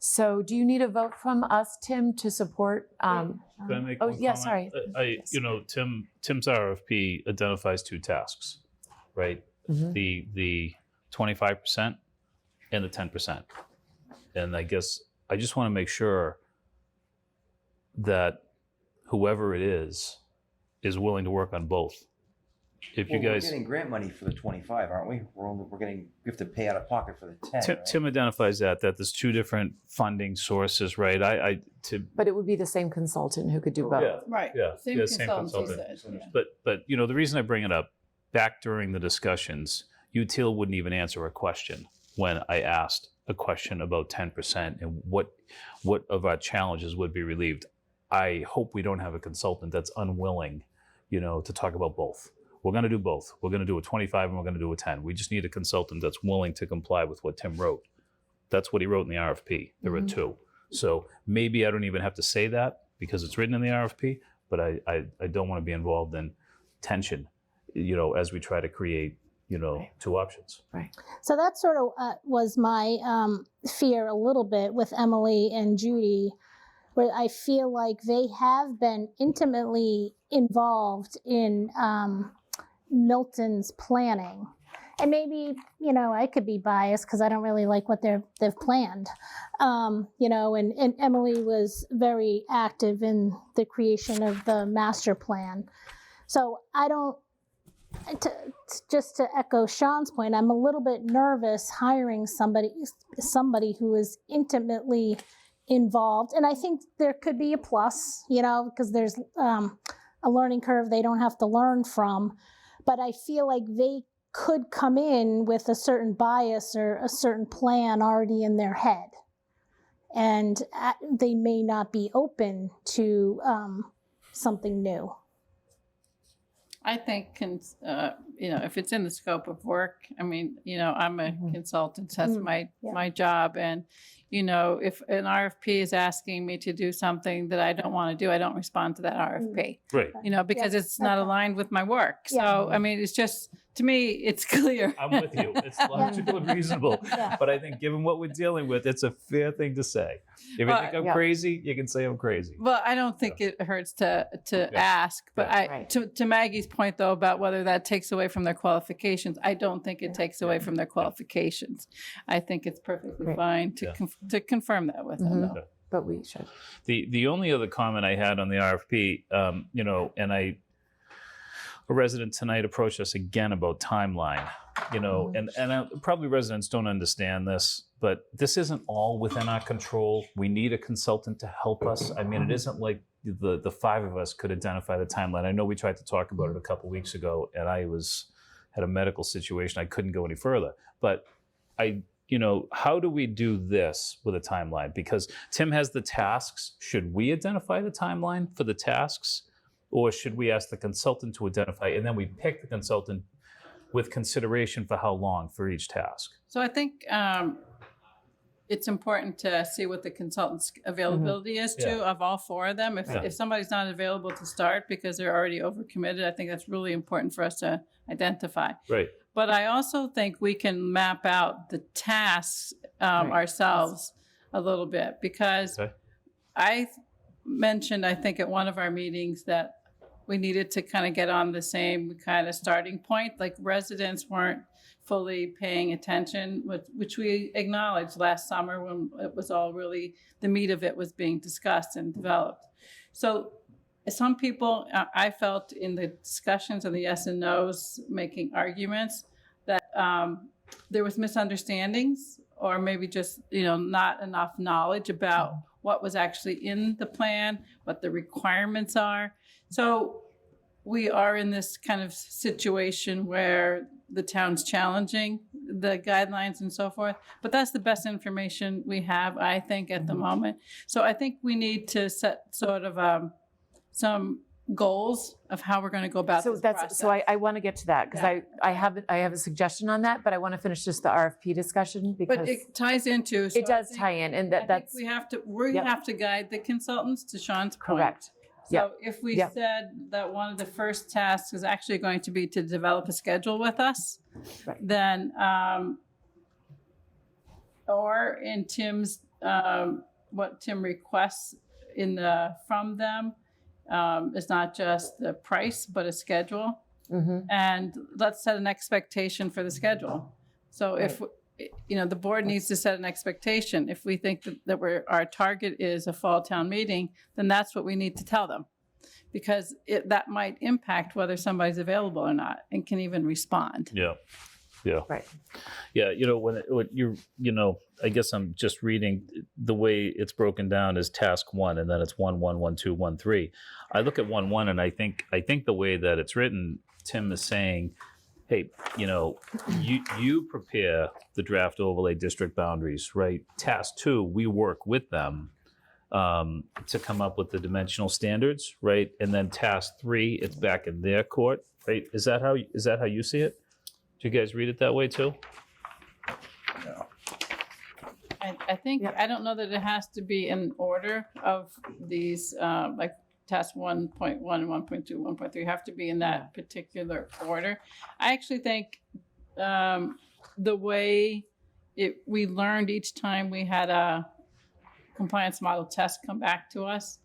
So do you need a vote from us, Tim, to support? Can I make one yeah, comment? sorry. Tim's RFP identifies 2 tasks, right? The 25% and the 10%. And I guess I just want to make sure that whoever it is willing to work on both. If you guys, we're getting grant money for the 25, aren't we? We have to pay out of pocket for the 10. Tim, right? Tim identifies that there's 2 different funding sources, right? But it would be the same consultant who could do both. Yeah, Right. Yeah, Same consultant. consultant. Yeah. But the reason I bring it up, back during the discussions, UTIL wouldn't even answer a question when I asked a question about 10% and what of our challenges would be relieved. I hope we don't have a consultant that's unwilling, to talk about both. We're going to do both. We're going to do a 25 and we're going to do a 10. We just need a consultant that's willing to comply with what Tim wrote. That's what he wrote in the RFP. There were 2. So maybe I don't even have to say that because it's written in the RFP, but I don't want to be involved in tension, as we try to create, 2 options. Right. So that sort of was my fear a little bit with Emily and Judy, where I feel like they have been intimately involved in Milton's planning. And maybe, I could be biased because I don't really like what they've planned. And Emily was very active in the creation of the master plan. So just to echo Sean's point, I'm a little bit nervous hiring somebody who is intimately involved. And I think there could be a plus, because there's a learning curve they don't have to learn from. But I feel like they could come in with a certain bias or a certain plan already in their head. And they may not be open to something new. I think, if it's in the scope of work, I'm a consultant, that's my job. And, if an RFP is asking me to do something that I don't want to do, I don't respond to that RFP. Right. Because it's not aligned with my work. So, it's just, to me, it's clear. I'm with you. It's logical and reasonable. But I think given what we're dealing with, it's a fair thing to say. If you think I'm crazy, you can say I'm crazy. Well, I don't think it hurts to ask. But to Maggie's point, though, about whether that takes away from their qualifications, I don't think it takes away from their qualifications. I think it's perfectly fine to confirm that with them. Though. But we should. The only other comment I had on the RFP, and a resident tonight approached us again about timeline, and probably residents don't understand this, but this isn't all within our control. We need a consultant to help us. It isn't like the 5 of us could identify the timeline. I know we tried to talk about it a couple weeks ago, and I had a medical situation. I couldn't go any further, but how do we do this with a timeline? Because Tim has the tasks. Should we identify the timeline for the tasks? Or should we ask the consultant to identify, and then we pick the consultant with consideration for how long for each task? So I think it's important to see what the consultant's availability is too, of all 4 of them. If somebody's not available to start because they're already overcommitted, I think that's really important for us to identify. Right. But I also think we can map out the tasks ourselves a little bit, because I mentioned, I think at one of our meetings, that we needed to kind of get on the same kind of starting point. Like residents weren't fully paying attention, which we acknowledged last summer when it was all really, the meat of it was being discussed and developed. So some people, I felt in the discussions and the yes and no's making arguments that there was misunderstandings or maybe just, not enough knowledge about what was actually in the plan, what the requirements are. So we are in this kind of situation where the town's challenging the guidelines and so forth, but that's the best information we have, I think, at the moment. So I think we need to set sort of some goals of how we're going to go about this process. So I want to get to that because I have a suggestion on that, but I want to finish just the RFP discussion because but it ties into. So it does tie in, and that's we have to guide the consultants to Sean's point. Correct. So if we said that one of the first tasks is actually going to be to develop a schedule with us, then or in Tim's what Tim requests from them. It's not just the price, but a schedule. And let's set an expectation for the schedule. So if, the board needs to set an expectation. If we think that our target is a fall town meeting, then that's what we need to tell them. Because that might impact whether somebody's available or not and can even respond. Yeah. Right. Yeah. When you're, I guess I'm just reading the way it's broken down as task 1, and then it's 1, 1, 1, 2, 1, 3. I look at 1, 1, and I think the way that it's written, Tim is saying, hey, you prepare the draft overlay district boundaries, right? Task 2, we work with them to come up with the dimensional standards, right? And then task 3, it's back in their court, right? Is that how you see it? Do you guys read it that way too? No. I think, I don't know that it has to be in order of these, like task 1.1, 1.2, 1.3 have to be in that particular order. I actually think the way we learned each time we had a compliance model test come back to us.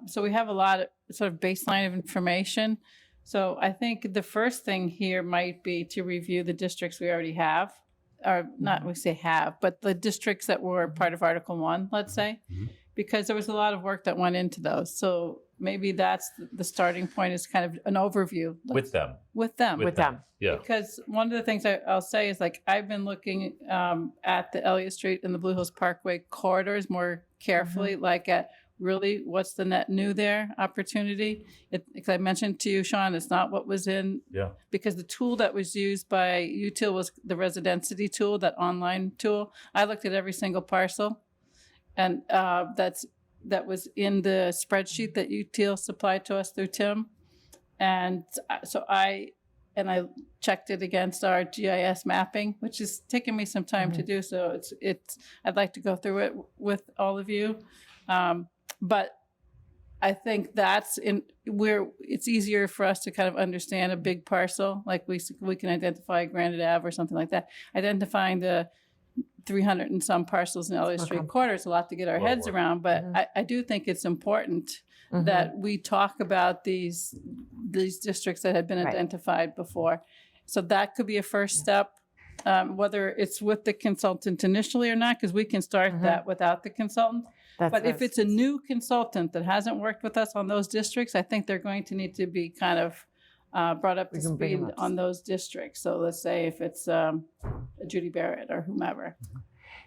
So we have a lot of sort of baseline of information. So I think the first thing here might be to review the districts we already have, or not we say have, but the districts that were part of Article 1, let's say, because there was a lot of work that went into those. So maybe that's the starting point, is kind of an overview. With them. Yeah. Because one of the things I'll say is, like, I've been looking at the Elliott Street and the Blue Hills Parkway corridors more carefully, like at really what's the net new there opportunity. Because I mentioned to you, Sean, it's not what was in. Yeah. Because the tool that was used by UTIL was the Residensity tool, that online tool. I looked at every single parcel, and that was in the spreadsheet that UTIL supplied to us through Tim. And so I checked it against our GIS mapping, which is taking me some time to do. So I'd like to go through it with all of you. But I think that's where it's easier for us to kind of understand a big parcel. Like we can identify Granite Ave or something like that. Identifying the 300 and some parcels in Elliott Street corridor is a lot to get our heads around. But I do think it's important that we talk about these districts that had been identified before. So that could be a first step, whether it's with the consultant initially or not, because we can start that without the consultant. But if it's a new consultant that hasn't worked with us on those districts, I think they're going to need to be kind of brought up to speed on those districts. So let's say if it's Judy Barrett or whomever.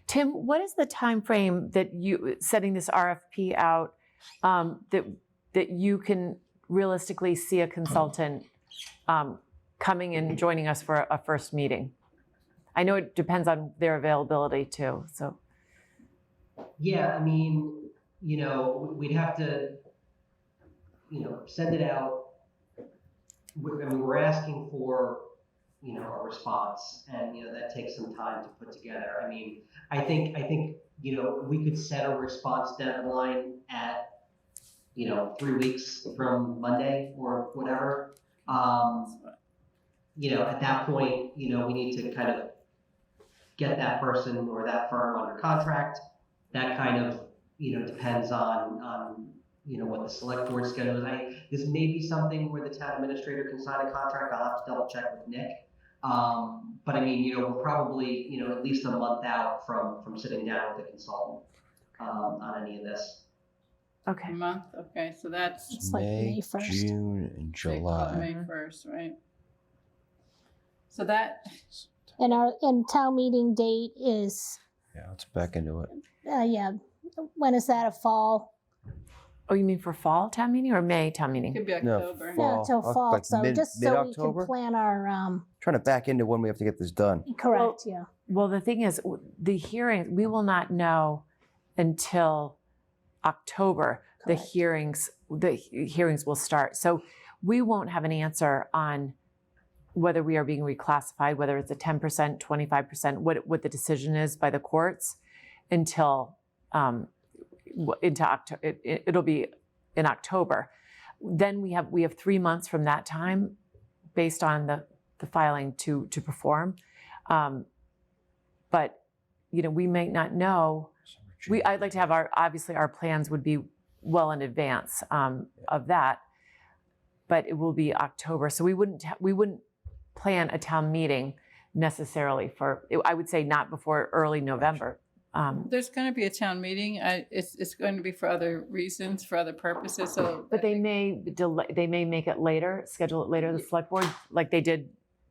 Tim, what is the time frame that you setting this RFP out that you can realistically see a consultant coming and joining us for a first meeting? I know it depends on their availability too. So. Yeah, I mean, we'd have to, send it out. We're asking for, a response, and, that takes some time to put together. I mean, I think, we could set a response deadline at, 3 weeks from Monday or whatever. At that point, we need to kind of get that person or that firm under contract. That kind of, depends on what the select board schedule is. This may be something where the town administrator can sign a contract. I'll have to double check with Nick. But I mean, we're probably, at least a month out from sitting down with a consultant on any of this. Okay. A month, okay, so that's It's like May 1st. June, and July. May 1st, right? So that, And town meeting date is, Yeah, let's back into it. when is that, a fall? Oh, you mean for fall town meeting or May town meeting? could be No, October. fall. Till fall, like so just so we mid-October? can plan our, Trying to back into when we have to get this done. correct, yeah. Well, the thing is, the hearing, we will not know until October. The hearings will start. So we won't have an answer on whether we are being reclassified, whether it's a 10%, 25%, what the decision is by the courts until into October. It'll be in October. Then we have 3 months from that time, based on the filing to perform. But we may not know. I'd like to have our plans would be well in advance of that, but it will be October. So we wouldn't plan a town meeting necessarily I would say not before early November. There's going to be a town meeting. It's going to be for other reasons, for other purposes. So, but they may delay. They may make it later, schedule it later. The select board, like they did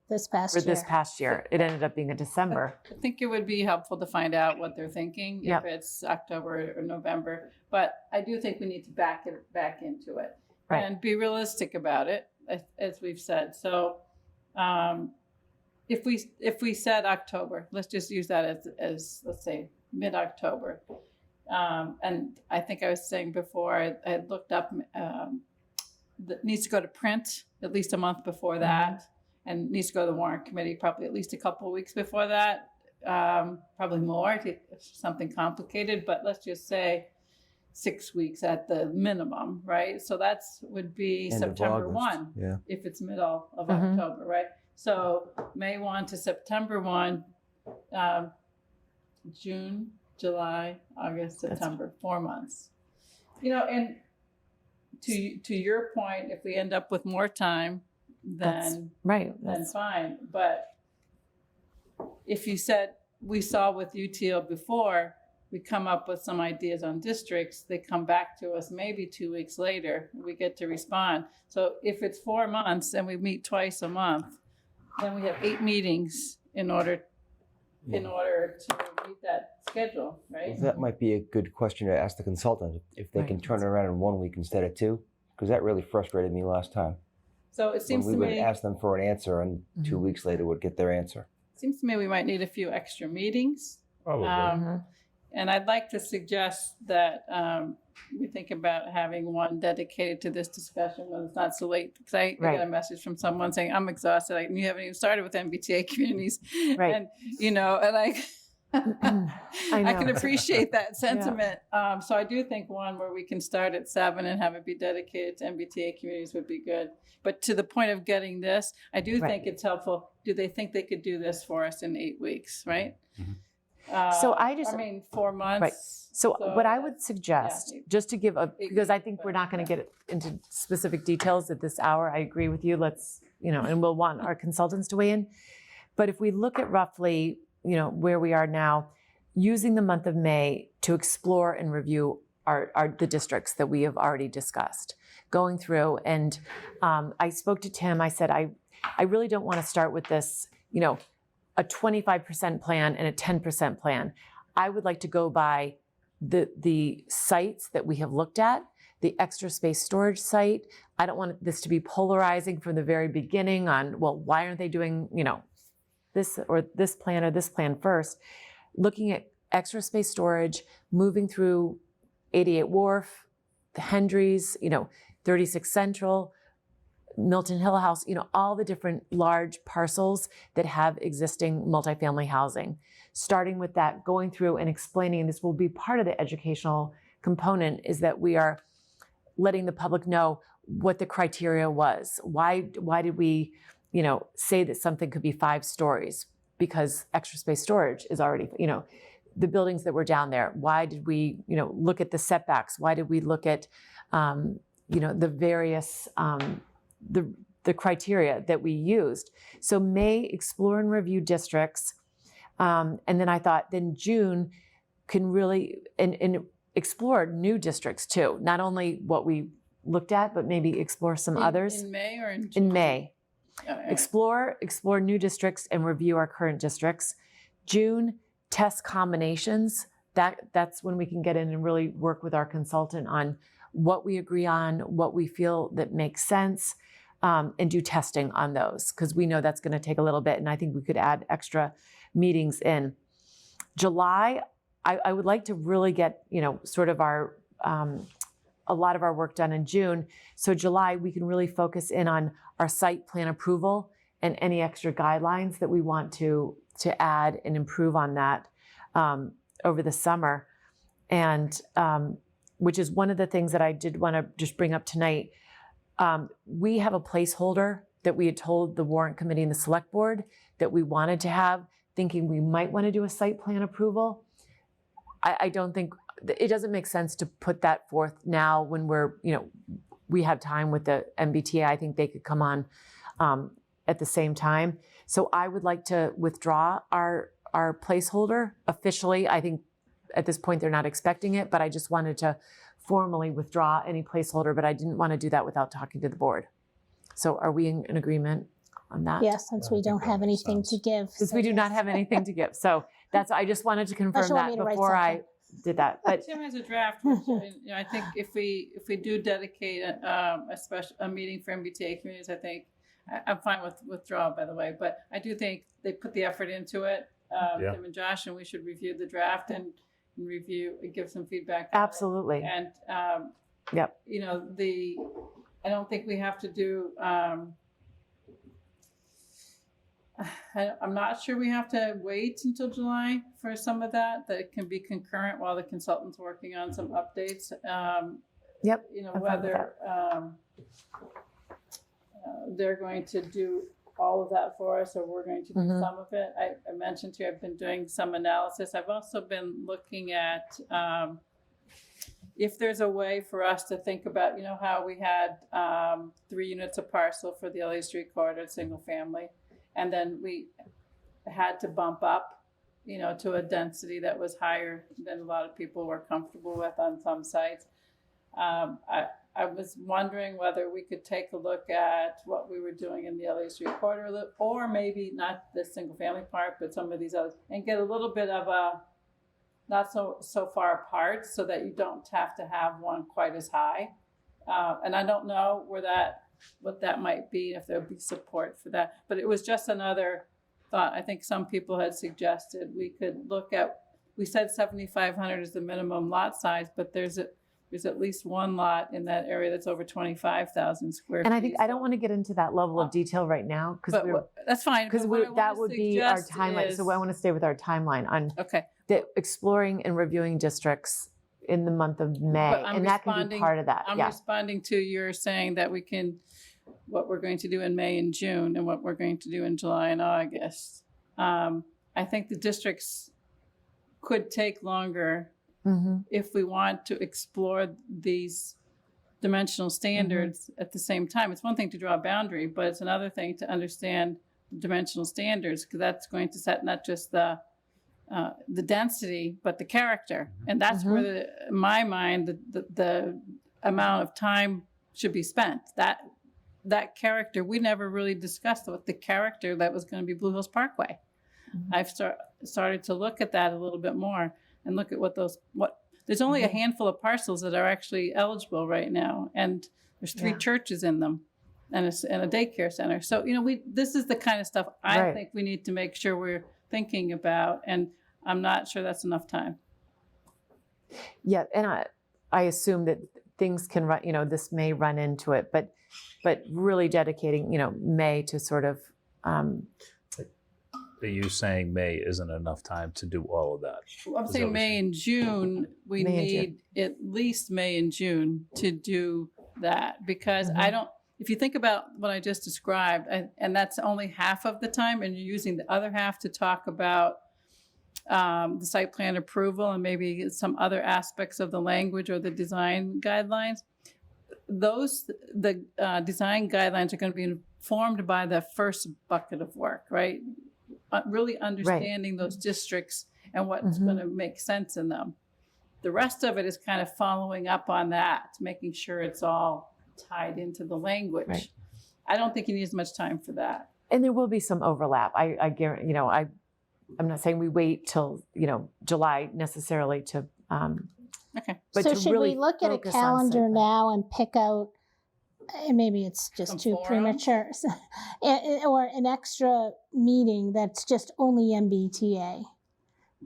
this past year. It ended up being in December. I think it would be helpful to find out what they're thinking, if it's October or November. But I do think we need to back into it and be realistic about it, as we've said. So if we said October, let's just use that as let's say mid-October. And I think I was saying before, I had looked up that needs to go to print at least a month before that. And needs to go to the warrant committee probably at least a couple of weeks before that, probably more if something complicated, but let's just say 6 weeks at the minimum, right? So would be End of September August. 1, if it's middle of October, right? So May 1 to September 1, June, July, August, September, 4 months. And to your point, if we end up with more time, then fine. But if you said, we saw with UTL before, we come up with some ideas on districts, they come back to us maybe 2 weeks later, we get to respond. So if it's 4 months and we meet twice a month, then we have 8 meetings in order to meet that schedule, right? Well, that might be a good question to ask the consultant, if they can turn it around in 1 week instead of 2, because that really frustrated me last time. So it seems when we to me would ask them for an answer, and 2 weeks later would get their answer. Seems to me we might need a few extra meetings. Probably. And I'd like to suggest that we think about having one dedicated to this discussion when it's not so late. Because I got a message from someone saying, I'm exhausted. And you haven't even started with MBTA communities. Right. And, I can appreciate that sentiment. So I do think one where we can start at 7 and have it be dedicated to MBTA communities would be good. But to the point of getting this, I do think it's helpful. Do they think they could do this for us in 8 weeks, right? So 4 months. Right. So what I would suggest, just to give because I think we're not going to get into specific details at this hour. I agree with you. Let's, and we'll want our consultants to weigh in. But if we look at roughly, where we are now, using the month of May to explore and review the districts that we have already discussed, going through. And I spoke to Tim. I said, I really don't want to start with this, a 25% plan and a 10% plan. I would like to go by the sites that we have looked at, the extra space storage site. I don't want this to be polarizing from the very beginning on, well, why aren't they doing, this or this plan first? Looking at extra space storage, moving through 88 Wharf, the Hendry's, 36 Central, Milton Hill House, all the different large parcels that have existing multifamily housing. Starting with that, going through and explaining, this will be part of the educational component, is that we are letting the public know what the criteria was. Why did we, say that something could be 5 stories? Because extra space storage is already, the buildings that were down there. Why did we, look at the setbacks? Why did we look at the various the criteria that we used. So May, explore and review districts. And then I thought then June can really, and explore new districts too. Not only what we looked at, but maybe explore some others. In May or in June? In May. All right. Explore new districts and review our current districts. June, test combinations. That's when we can get in and really work with our consultant on what we agree on, what we feel that makes sense, and do testing on those, because we know that's going to take a little bit, and I think we could add extra meetings in. July, I would like to really get, sort of our, a lot of our work done in June. So July, we can really focus in on our site plan approval and any extra guidelines that we want to add and improve on that over the summer. And which is one of the things that I did want to just bring up tonight. We have a placeholder that we had told the warrant committee and the select board that we wanted to have, thinking we might want to do a site plan approval. I don't think, it doesn't make sense to put that forth now when we have time with the MBTA. I think they could come on at the same time. So I would like to withdraw our placeholder officially. I think at this point they're not expecting it, but I just wanted to formally withdraw any placeholder, but I didn't want to do that without talking to the board. So are we in agreement on that? Yes, since we don't have anything to give. Since we do not have anything to give. So I just wanted to confirm that before I did that. But Tim has a draft, which, I think if we do dedicate a meeting for MBTA communities, I think I'm fine with withdrawal, by the way, but I do think they put the effort into it, Tim and Josh, and we should review the draft and review and give some feedback. Absolutely. And yep. I don't think we have to do. I'm not sure we have to wait until July for some of that. That it can be concurrent while the consultant's working on some updates. Yep. Whether they're going to do all of that for us, or we're going to do some of it. I mentioned to you, I've been doing some analysis. I've also been looking at if there's a way for us to think about, how we had 3 units a parcel for the LA Street corridor, single family, and then we had to bump up, to a density that was higher than a lot of people were comfortable with on some sites. I was wondering whether we could take a look at what we were doing in the LA Street corridor, or maybe not the single family part, but some of these others, and get a little bit of a not so far apart, so that you don't have to have one quite as high. And I don't know what that might be, if there'll be support for that. But it was just another thought. I think some people had suggested we could look at. We said 7,500 is the minimum lot size, but there's at least one lot in that area that's over 25,000 square feet. And I think I don't want to get into that level of detail right now, because that's fine. Because that would be our timeline. So I want to stay with our timeline on the exploring and reviewing districts in the month of May, and that can be part of that. I'm responding to your saying that what we're going to do in May and June, and what we're going to do in July and August. I think the districts could take longer. If we want to explore these dimensional standards at the same time. It's one thing to draw a boundary, but it's another thing to understand dimensional standards, because that's going to set not just the density, but the character. And that's where, in my mind, the amount of time should be spent. That character, we never really discussed what the character that was going to be Blue Hills Parkway. I've started to look at that a little bit more, and look at there's only a handful of parcels that are actually eligible right now, and there's 3 churches in them, and a daycare center. So this is the kind of stuff I think we need to make sure we're thinking about, and I'm not sure that's enough time. Yeah, and I assume that things can run. This may run into it, but really dedicating May to sort of. Are you saying May isn't enough time to do all of that? Well, I'm saying May and June. We need at least May and June to do that, because I don't. If you think about what I just described, and that's only half of the time, and you're using the other half to talk about the site plan approval and maybe some other aspects of the language or the design guidelines, the design guidelines are going to be informed by the first bucket of work, right? Really understanding those districts and what's going to make sense in them. The rest of it is kind of following up on that, making sure it's all tied into the language. Right. I don't think you need as much time for that. And there will be some overlap. I guarantee, I'm not saying we wait till, July necessarily to, okay. But so to should really we look at a focus on calendar something. now and pick out, and maybe it's just Some too forums? premature, or an extra meeting that's just only MBTA?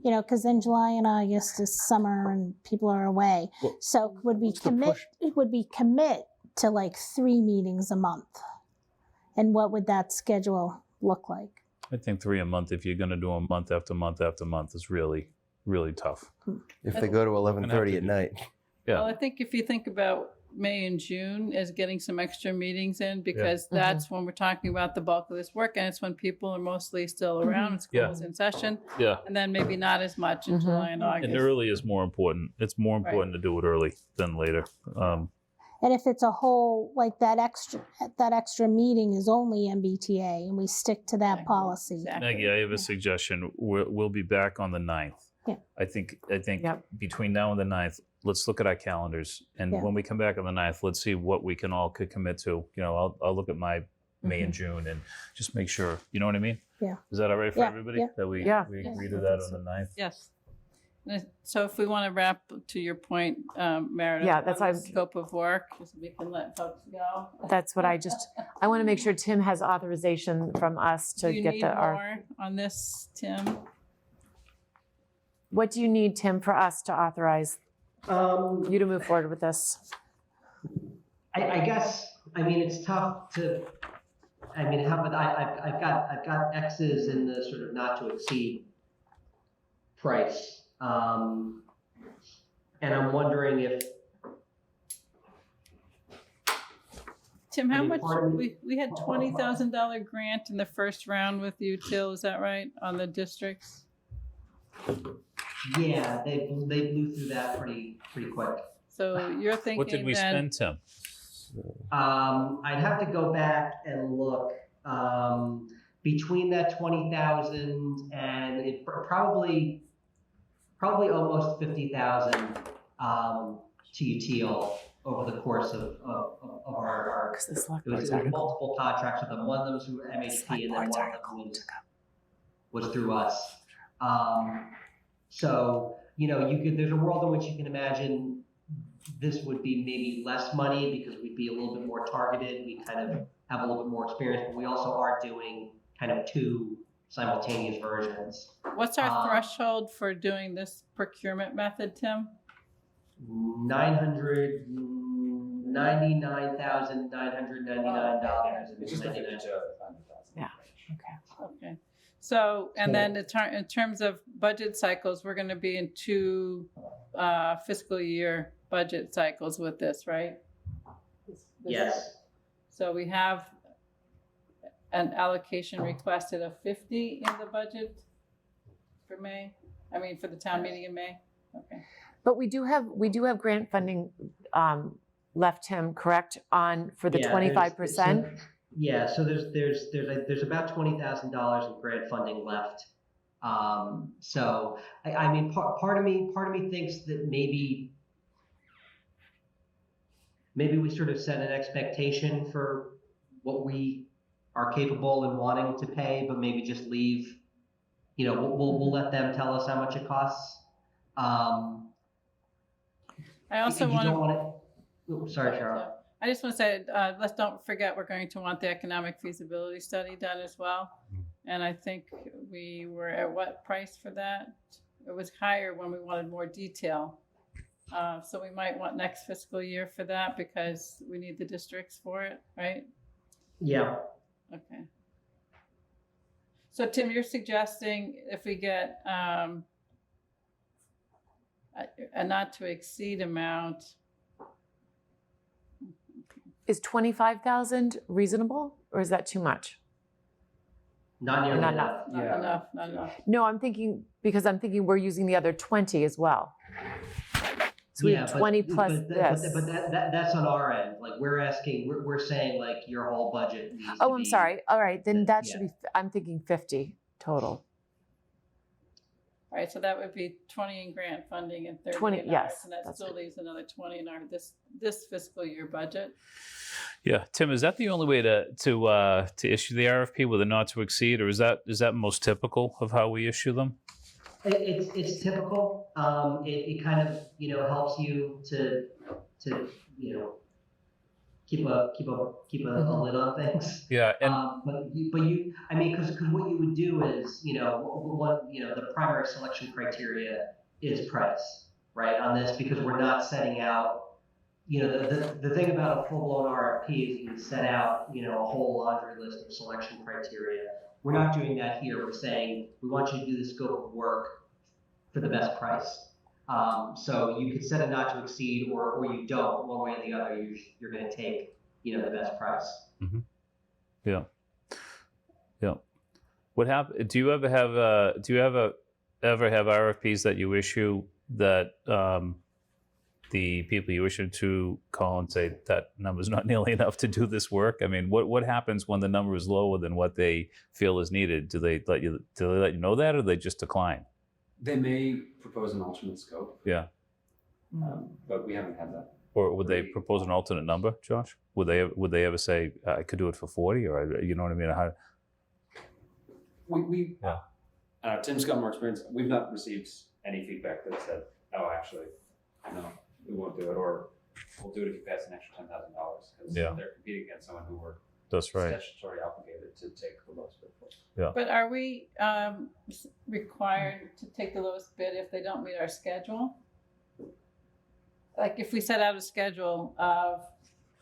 Because then July and August is summer and people are away. Well, So would we commit to like 3 meetings a month? And what would that schedule look like? I think 3 a month, if you're going to do them month after month after month, is really, really tough. If they go to 11:30 at night. Well, I think if you think about May and June as getting some extra meetings in, because that's when we're talking about the bulk of this work, and it's when people are mostly still around, and school's in session, and then maybe not as much in July and August. And early is more important. It's more important to do it early than later. And if it's a whole, like that extra meeting is only MBTA and we stick to that policy. Maggie, I have a suggestion. We'll be back on the 9th. Yeah. I think between now and the 9th, let's look at our calendars. And when we come back on the 9th, let's see what we can all commit to. I'll look at my May and June and just make sure. You know what I mean? Yeah. Is that all right for everybody? That we agree to that on the 9th? Yes. So if we want to wrap to your point, Meredith, that's on the scope of work, just we can let folks go. That's what I want to make sure Tim has authorization from us to Do you get need the. more on this, Tim? What do you need, Tim, for us to authorize you to move forward with this? I guess, it's tough to, I've got X's in the sort of not to exceed price. And I'm wondering if. Tim, how much, we had $20,000 grant in the first round with you, Till, is that right, on the districts? Yeah, they blew through that pretty quick. So you're thinking What did we spend, Tim? I'd have to go back and look. Between that 20,000 and it probably almost 50,000 to UTL over the course of our it was multiple contracts with them. One of them was through MHP, and then one of them was through us. So there's a world in which you can imagine this would be maybe less money because we'd be a little bit more targeted. We kind of have a little bit more experience, but we also are doing kind of 2 simultaneous versions. What's our threshold for doing this procurement method, Tim? $999,999. Yeah. Okay. So, and then in terms of budget cycles, we're going to be in 2 fiscal year budget cycles with this, right? Yes. So we have an allocation requested of 50 in the budget for May. For the town meeting in May. Okay. But we do have grant funding left, Tim, correct, for the 25%? Yeah, so there's about $20,000 in grant funding left. So part of me thinks that maybe we sort of set an expectation for what we are capable and wanting to pay, but maybe just leave. We'll let them tell us how much it costs. I also want to. Sorry, Cheryl. I just want to say, let's don't forget we're going to want the economic feasibility study done as well. And I think we were at what price for that? It was higher when we wanted more detail. So we might want next fiscal year for that because we need the districts for it, right? Yeah. Okay. So Tim, you're suggesting if we get a not to exceed amount. Is 25,000 reasonable, or is that too much? Not nearly enough. Not enough. No, I'm thinking we're using the other 20 as well. So we Yeah, have but- 20 plus but this. that's on our end. Like we're saying like your whole budget needs to Oh, I'm be- sorry. All right, then that should Yeah. be, I'm thinking 50 total. All right, so that would be 20 in grant funding and 30 20, in ours, yes, and that that's still leaves another 20 in our this fiscal year budget. Yeah, Tim, is that the only way to issue the RFP with a not to exceed, or is that most typical of how we issue them? It's typical. It kind of helps you to keep a lid on things. Yeah, and but you I mean because what you would do is the primary selection criteria is price, right, on this, because we're not setting out. The thing about a full-blown RFP is you can set out, a whole laundry list of selection criteria. We're not doing that here. We're saying we want you to do the scope of work for the best price. So you could set a not to exceed, or you don't. One way or the other, you're going to take, the best price. Mm-hmm. Yeah. Yeah. What happen? Do you ever have RFPs that you issue that the people you issue to call and say that number's not nearly enough to do this work? I mean, what happens when the number is lower than what they feel is needed? Do they let you know that, or do they just decline? They may propose an alternate scope, Yeah. but we haven't had that. Or would they propose an alternate number, Josh? Would they ever say I could do it for 40, or you know what I mean? How? We Tim's got more experience. We've not received any feedback that said, "Oh, actually, no, we won't do it," or "We'll do it if you pass an extra $10,000," because they're competing against someone who we're statutory obligated to take the lowest bid for. Yeah. But are we required to take the lowest bid if they don't meet our schedule? Like if we set out a schedule of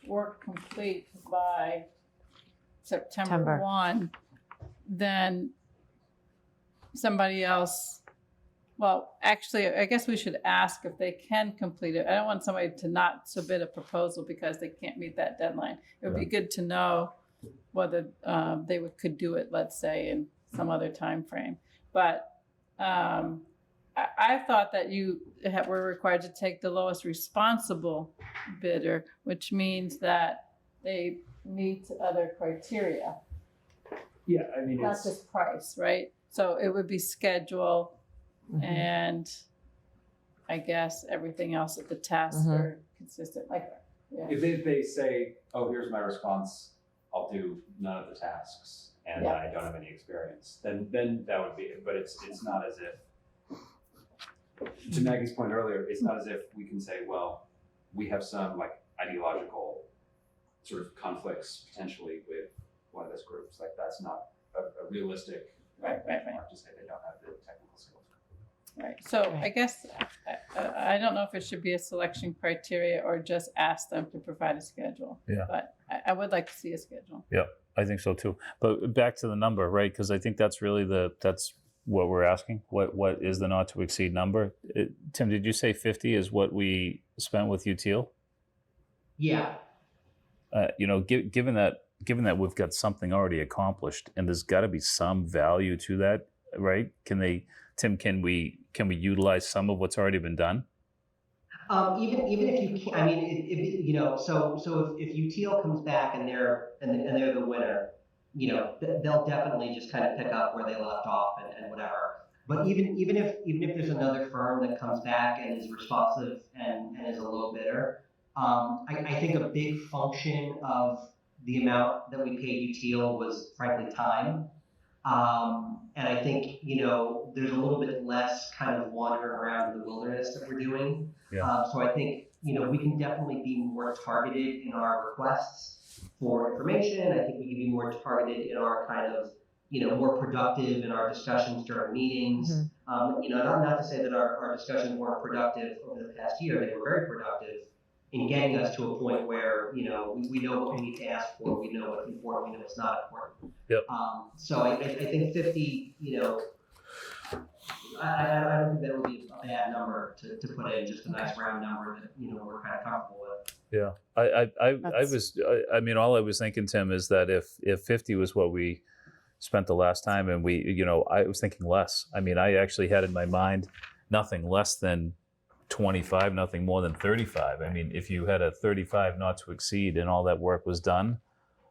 work complete by September 1, then somebody else, well, actually, I guess we should ask if they can complete it. I don't want somebody to not submit a proposal because they can't meet that deadline. It would be good to know whether they could do it, let's say, in some other time frame. But I thought that you were required to take the lowest responsible bidder, which means that they meet other criteria. Yeah, I mean, Not just price, right? So it would be schedule and I guess everything else at the tasks are consistent. Like, If they say, "Oh, here's my response. I'll do none of the tasks, and I don't have any experience," then that would be it. But it's not as if, to Maggie's point earlier, it's not as if we can say, "Well, we have some like ideological sort of conflicts potentially with one of those groups." Like that's not a realistic benchmark to say they don't have the technical skills. Right. So I guess I don't know if it should be a selection criteria or just ask them to provide a schedule. Yeah. But I would like to see a schedule. Yeah, I think so too. But back to the number, right? Because I think that's really that's what we're asking. What is the not to exceed number? Tim, did you say 50 is what we spent with UTL? Yeah. Given that we've got something already accomplished, and there's got to be some value to that, right? Can we utilize some of what's already been done? Even if you can, I mean, if UTL comes back and they're the winner, they'll definitely just kind of pick up where they left off and whatever. But even if there's another firm that comes back and is responsive and is a low bidder, I think a big function of the amount that we paid UTL was frankly time. And I think, there's a little bit less kind of wandering around in the wilderness that we're doing. Yeah. So I think, we can definitely be more targeted in our requests for information. I think we can be more targeted in our kind of, more productive in our discussions during meetings. Not to say that our discussions weren't productive over the past year. They were very productive in getting us to a point where, we know what we need to ask for, we know what's important, we know what's not important. Yep. So I think 50, I don't think that would be a bad number to put in, just a nice round number that, we're kind of comfortable with. Yeah, I mean, all I was thinking, Tim, is that if 50 was what we spent the last time, and I was thinking less. I mean, I actually had in my mind nothing less than 25, nothing more than 35. I mean, if you had a 35 not to exceed and all that work was done,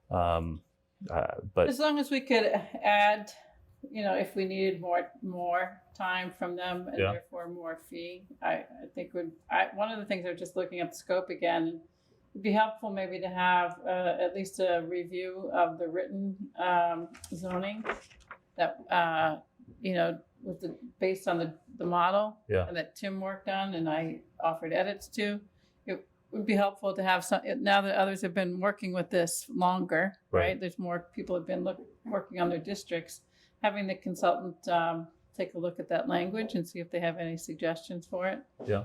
but As long as we could add, if we needed more time from them and Yeah. therefore more fee, I think one of the things I was just looking at the scope again, it'd be helpful maybe to have at least a review of the written zoning that, based on the model Yeah. and that Tim worked on and I offered edits to. It would be helpful to have some, now that others have been working with this longer, right? There's more people have been working on their districts, having the consultant take a look at that language and see if they have any suggestions for it. yeah.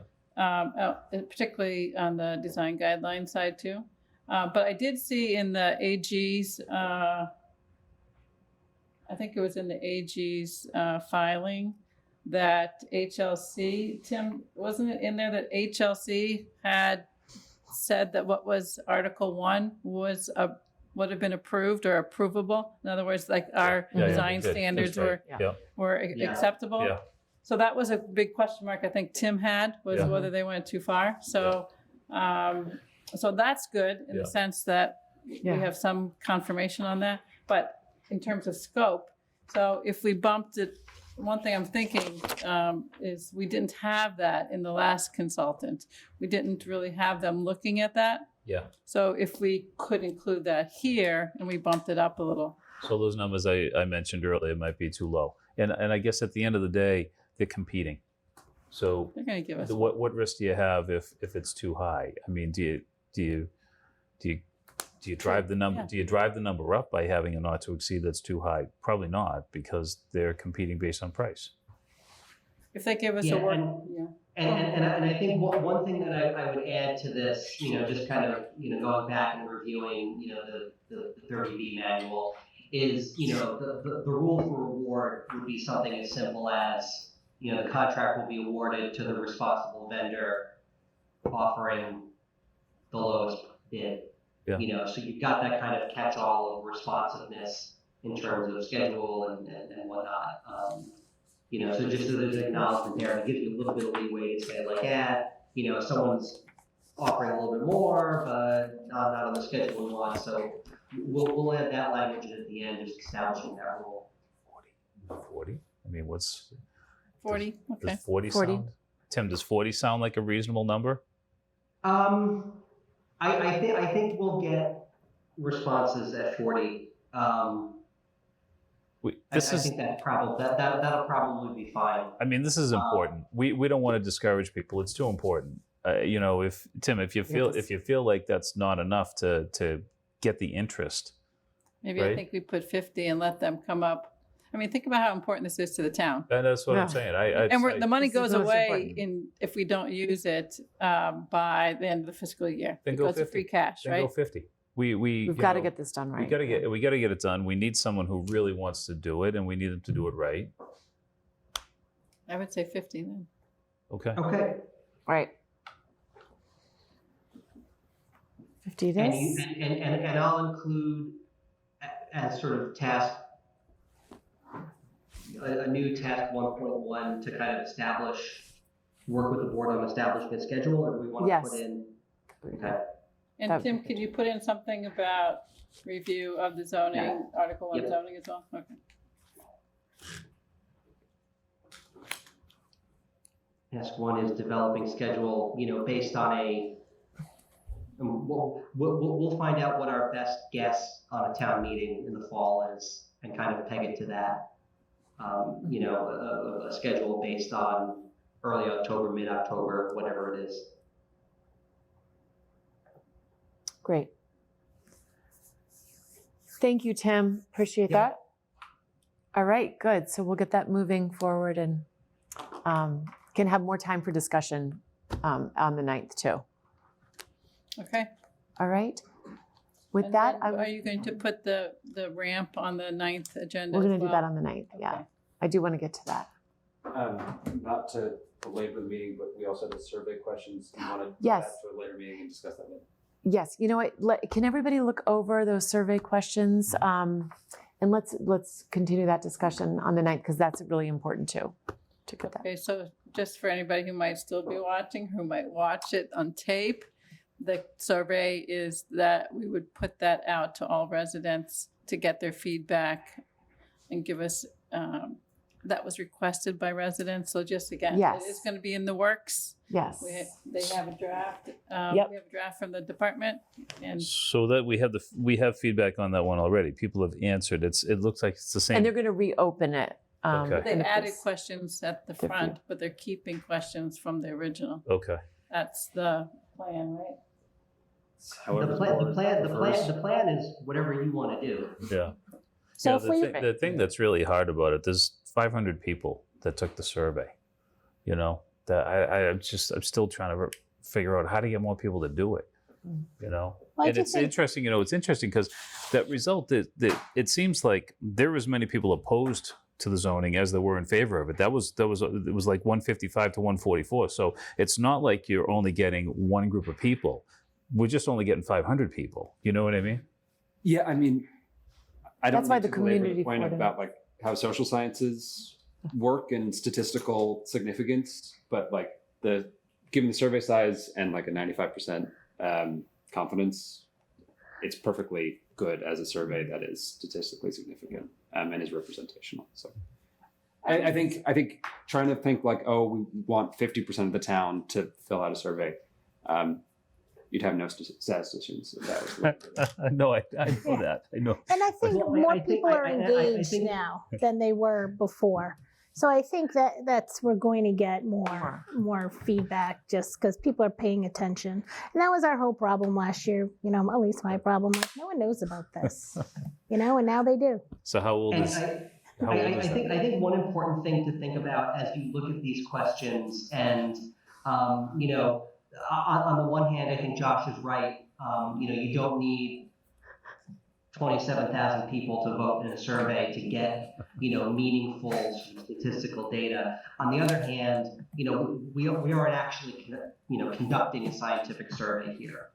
Particularly on the design guideline side too. But I did see in the AG's, I think it was in the AG's filing that HLC, Tim, wasn't it in there that HLC had said that what was Article 1 was would have been approved or approvable? In other words, like our design good. standards That's right. were acceptable. Yeah. So that was a big question mark I think Tim had, was Yeah. whether they went too far. So so that's good in the sense that we have some confirmation on that. But in terms of scope, so if we bumped it, one thing I'm thinking is we didn't have that in the last consultant. We didn't really have them looking at that. Yeah. So if we could include that here and we bumped it up a little. So those numbers I mentioned earlier might be too low. And I guess at the end of the day, they're competing. So They're going to give us what risk do you have if it's too high? I mean, do you drive the number? Yeah. Do you drive the number up by having a not to exceed that's too high? Probably not, because they're competing based on price. if they give us Yeah, a work. And I think one thing that I would add to this, just kind of, going back and reviewing, the 30B manual is, the rule for award would be something as simple as, the contract will be awarded to the responsible vendor offering the lowest bid. Yeah. So you've got that kind of catch-all of responsiveness in terms of schedule and whatnot. So just so there's an acknowledgement there, it gives you a little bit of leeway to say like, someone's offering a little bit more, but not on the schedule we want. So we'll add that language at the end, just establishing that rule. 40? I mean, what's 40? Okay. Does 40 sound? Tim, does 40 sound like a reasonable number? I think we'll get responses at 40. I think that'll probably be fine. I mean, this is important. We don't want to discourage people. It's too important. If Tim, if you feel like that's not enough to get the interest, Maybe right? I think we put 50 and let them come up. I mean, think about how important this is to the town. And that's what I'm saying. The money This is goes most away if we don't use it by the end of the fiscal year. Then It go goes to 50. free cash, Then right? go 50. We've got to get this done right. We got to get it done. We need someone who really wants to do it, and we need them to do it right. I would say 50 then. Okay. Okay. Right. 50 it And, is. and I'll include as sort of task, a new task 1.1 to kind of work with the board on establishing a schedule, or do we want to put in? Okay. And Tim, could you put in something about review of the zoning, Article 1 zoning as well? Okay. Task 1 is developing schedule, based on we'll find out what our best guess on a town meeting in the fall is and kind of peg it to that. A schedule based on early October, mid-October, whatever it is. Great. Thank you, Tim. Appreciate that. All right, good. So we'll get that moving forward and can have more time for discussion on the 9th too. Okay. All right. With And that, then are you going to put the ramp on the 9th agenda? we're going as to do well? that on the 9th. Yeah. I do want to get to that. Not to belabor the meeting, but we also have the survey questions. Do you want to go Yes. back to a later meeting and discuss that later? Yes. You know what? Can everybody look over those survey questions? And let's continue that discussion on the 9th because that's really important too. To get that. Okay, so just for anybody who might still be watching, who might watch it on tape, the survey is that we would put that out to all residents to get their feedback and give us, that was requested by residents. So just again, Yes. it is going to be in the works. Yes. They have a draft. Yep. We have a draft from the department, and So that we have feedback on that one already. People have answered. It looks like it's the same. And they're going to reopen it. Okay. they've and if added it's- questions at the front, but they're keeping questions from the original. Okay. That's the plan, right? The plan is whatever you want to do. Yeah. So Yeah, if we, the thing that's really hard about it, there's 500 people that took the survey. You know, that I'm still trying to figure out how to get more people to do it. You know, Well, I and just it's think- interesting. You know, it's interesting because that result that it seems like there were as many people opposed to the zoning as there were in favor of it. It was like 155 to 144. So it's not like you're only getting one group of people. We're just only getting 500 people. You know what I mean? Yeah, I mean, I don't That's why need the to belabor community point coordinator- about like how social sciences work and statistical significance, but like given the survey size and like a 95% confidence, it's perfectly good as a survey that is statistically significant and is representational. So I think trying to think like, oh, we want 50% of the town to fill out a survey, you'd have no statisticians if that was what No, I know that. I know. and I think Well, more I think- people are I engaged think- now than they were before. So I think we're going to get more feedback just because people are paying attention. And that was our whole problem last year. You know, at least my problem. Like, no one knows about this. You know, and now they do. So how old And is I that? think one important thing to think about as you look at these questions, and you know, on the one hand, I think Josh is right. You know, you don't need 27,000 people to vote in a survey to get, you know, meaningful statistical data. On the other hand, you know, we aren't actually, you know, conducting a scientific survey here.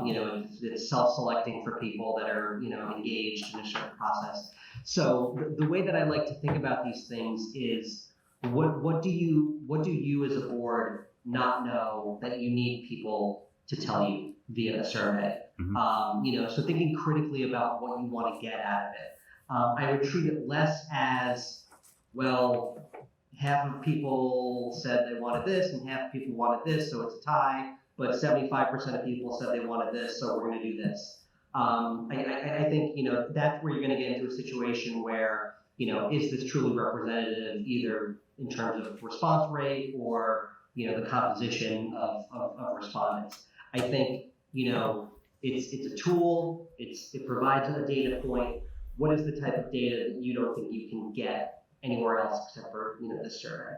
You know, it's self-selecting for people that are, you know, engaged in a certain process. So the way that I like to think about these things is, what do you as a board not know that you need people to tell you via a survey? You know, so thinking critically about what you want to get out of it. I would treat it less as, well, half of people said they wanted this and half of people wanted this, so it's a tie, but 75% of people said they wanted this, so we're going to do this. I think, you know, that's where you're going to get into a situation where, you know, is this truly representative, either in terms of response rate or, you know, the composition of respondents. I think, you know, it's a tool, it provides a data point. What is the type of data that you don't think you can get anywhere else except for, you know, this survey?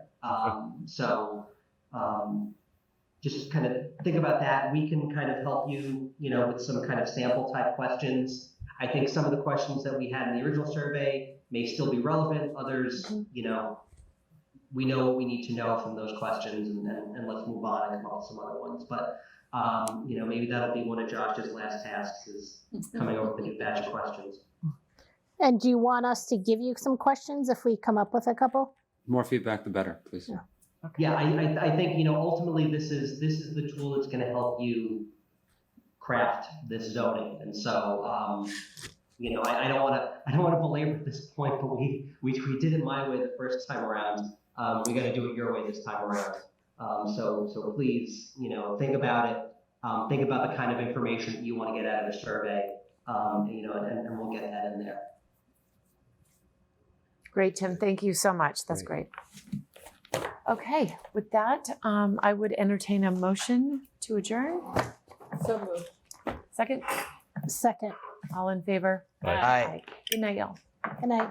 Just kind of think about that. We can kind of help you, you know, with some kind of sample type questions. I think some of the questions that we had in the original survey may still be relevant. Others, you know, we know what we need to know from those questions, and let's move on and come up with some other ones. But you know, maybe that'll be one of Josh's last tasks, is coming up with a new batch of questions. And do you want us to give you some questions if we come up with a couple? more feedback, the better, please. Yeah, I think, you know, ultimately this is the tool that's going to help you craft this zoning. And so, you know, I don't want to belabor this point, but we did it my way the first time around. We got to do it your way this time around. So please, you know, think about it. Think about the kind of information that you want to get out of a survey, you know, and we'll get that in there. Great, Tim. Thank you so much. That's great. Okay, with that, I would entertain a motion to adjourn. So moved. Second? Second. All in favor? Aye. Good night, y'all. Good night.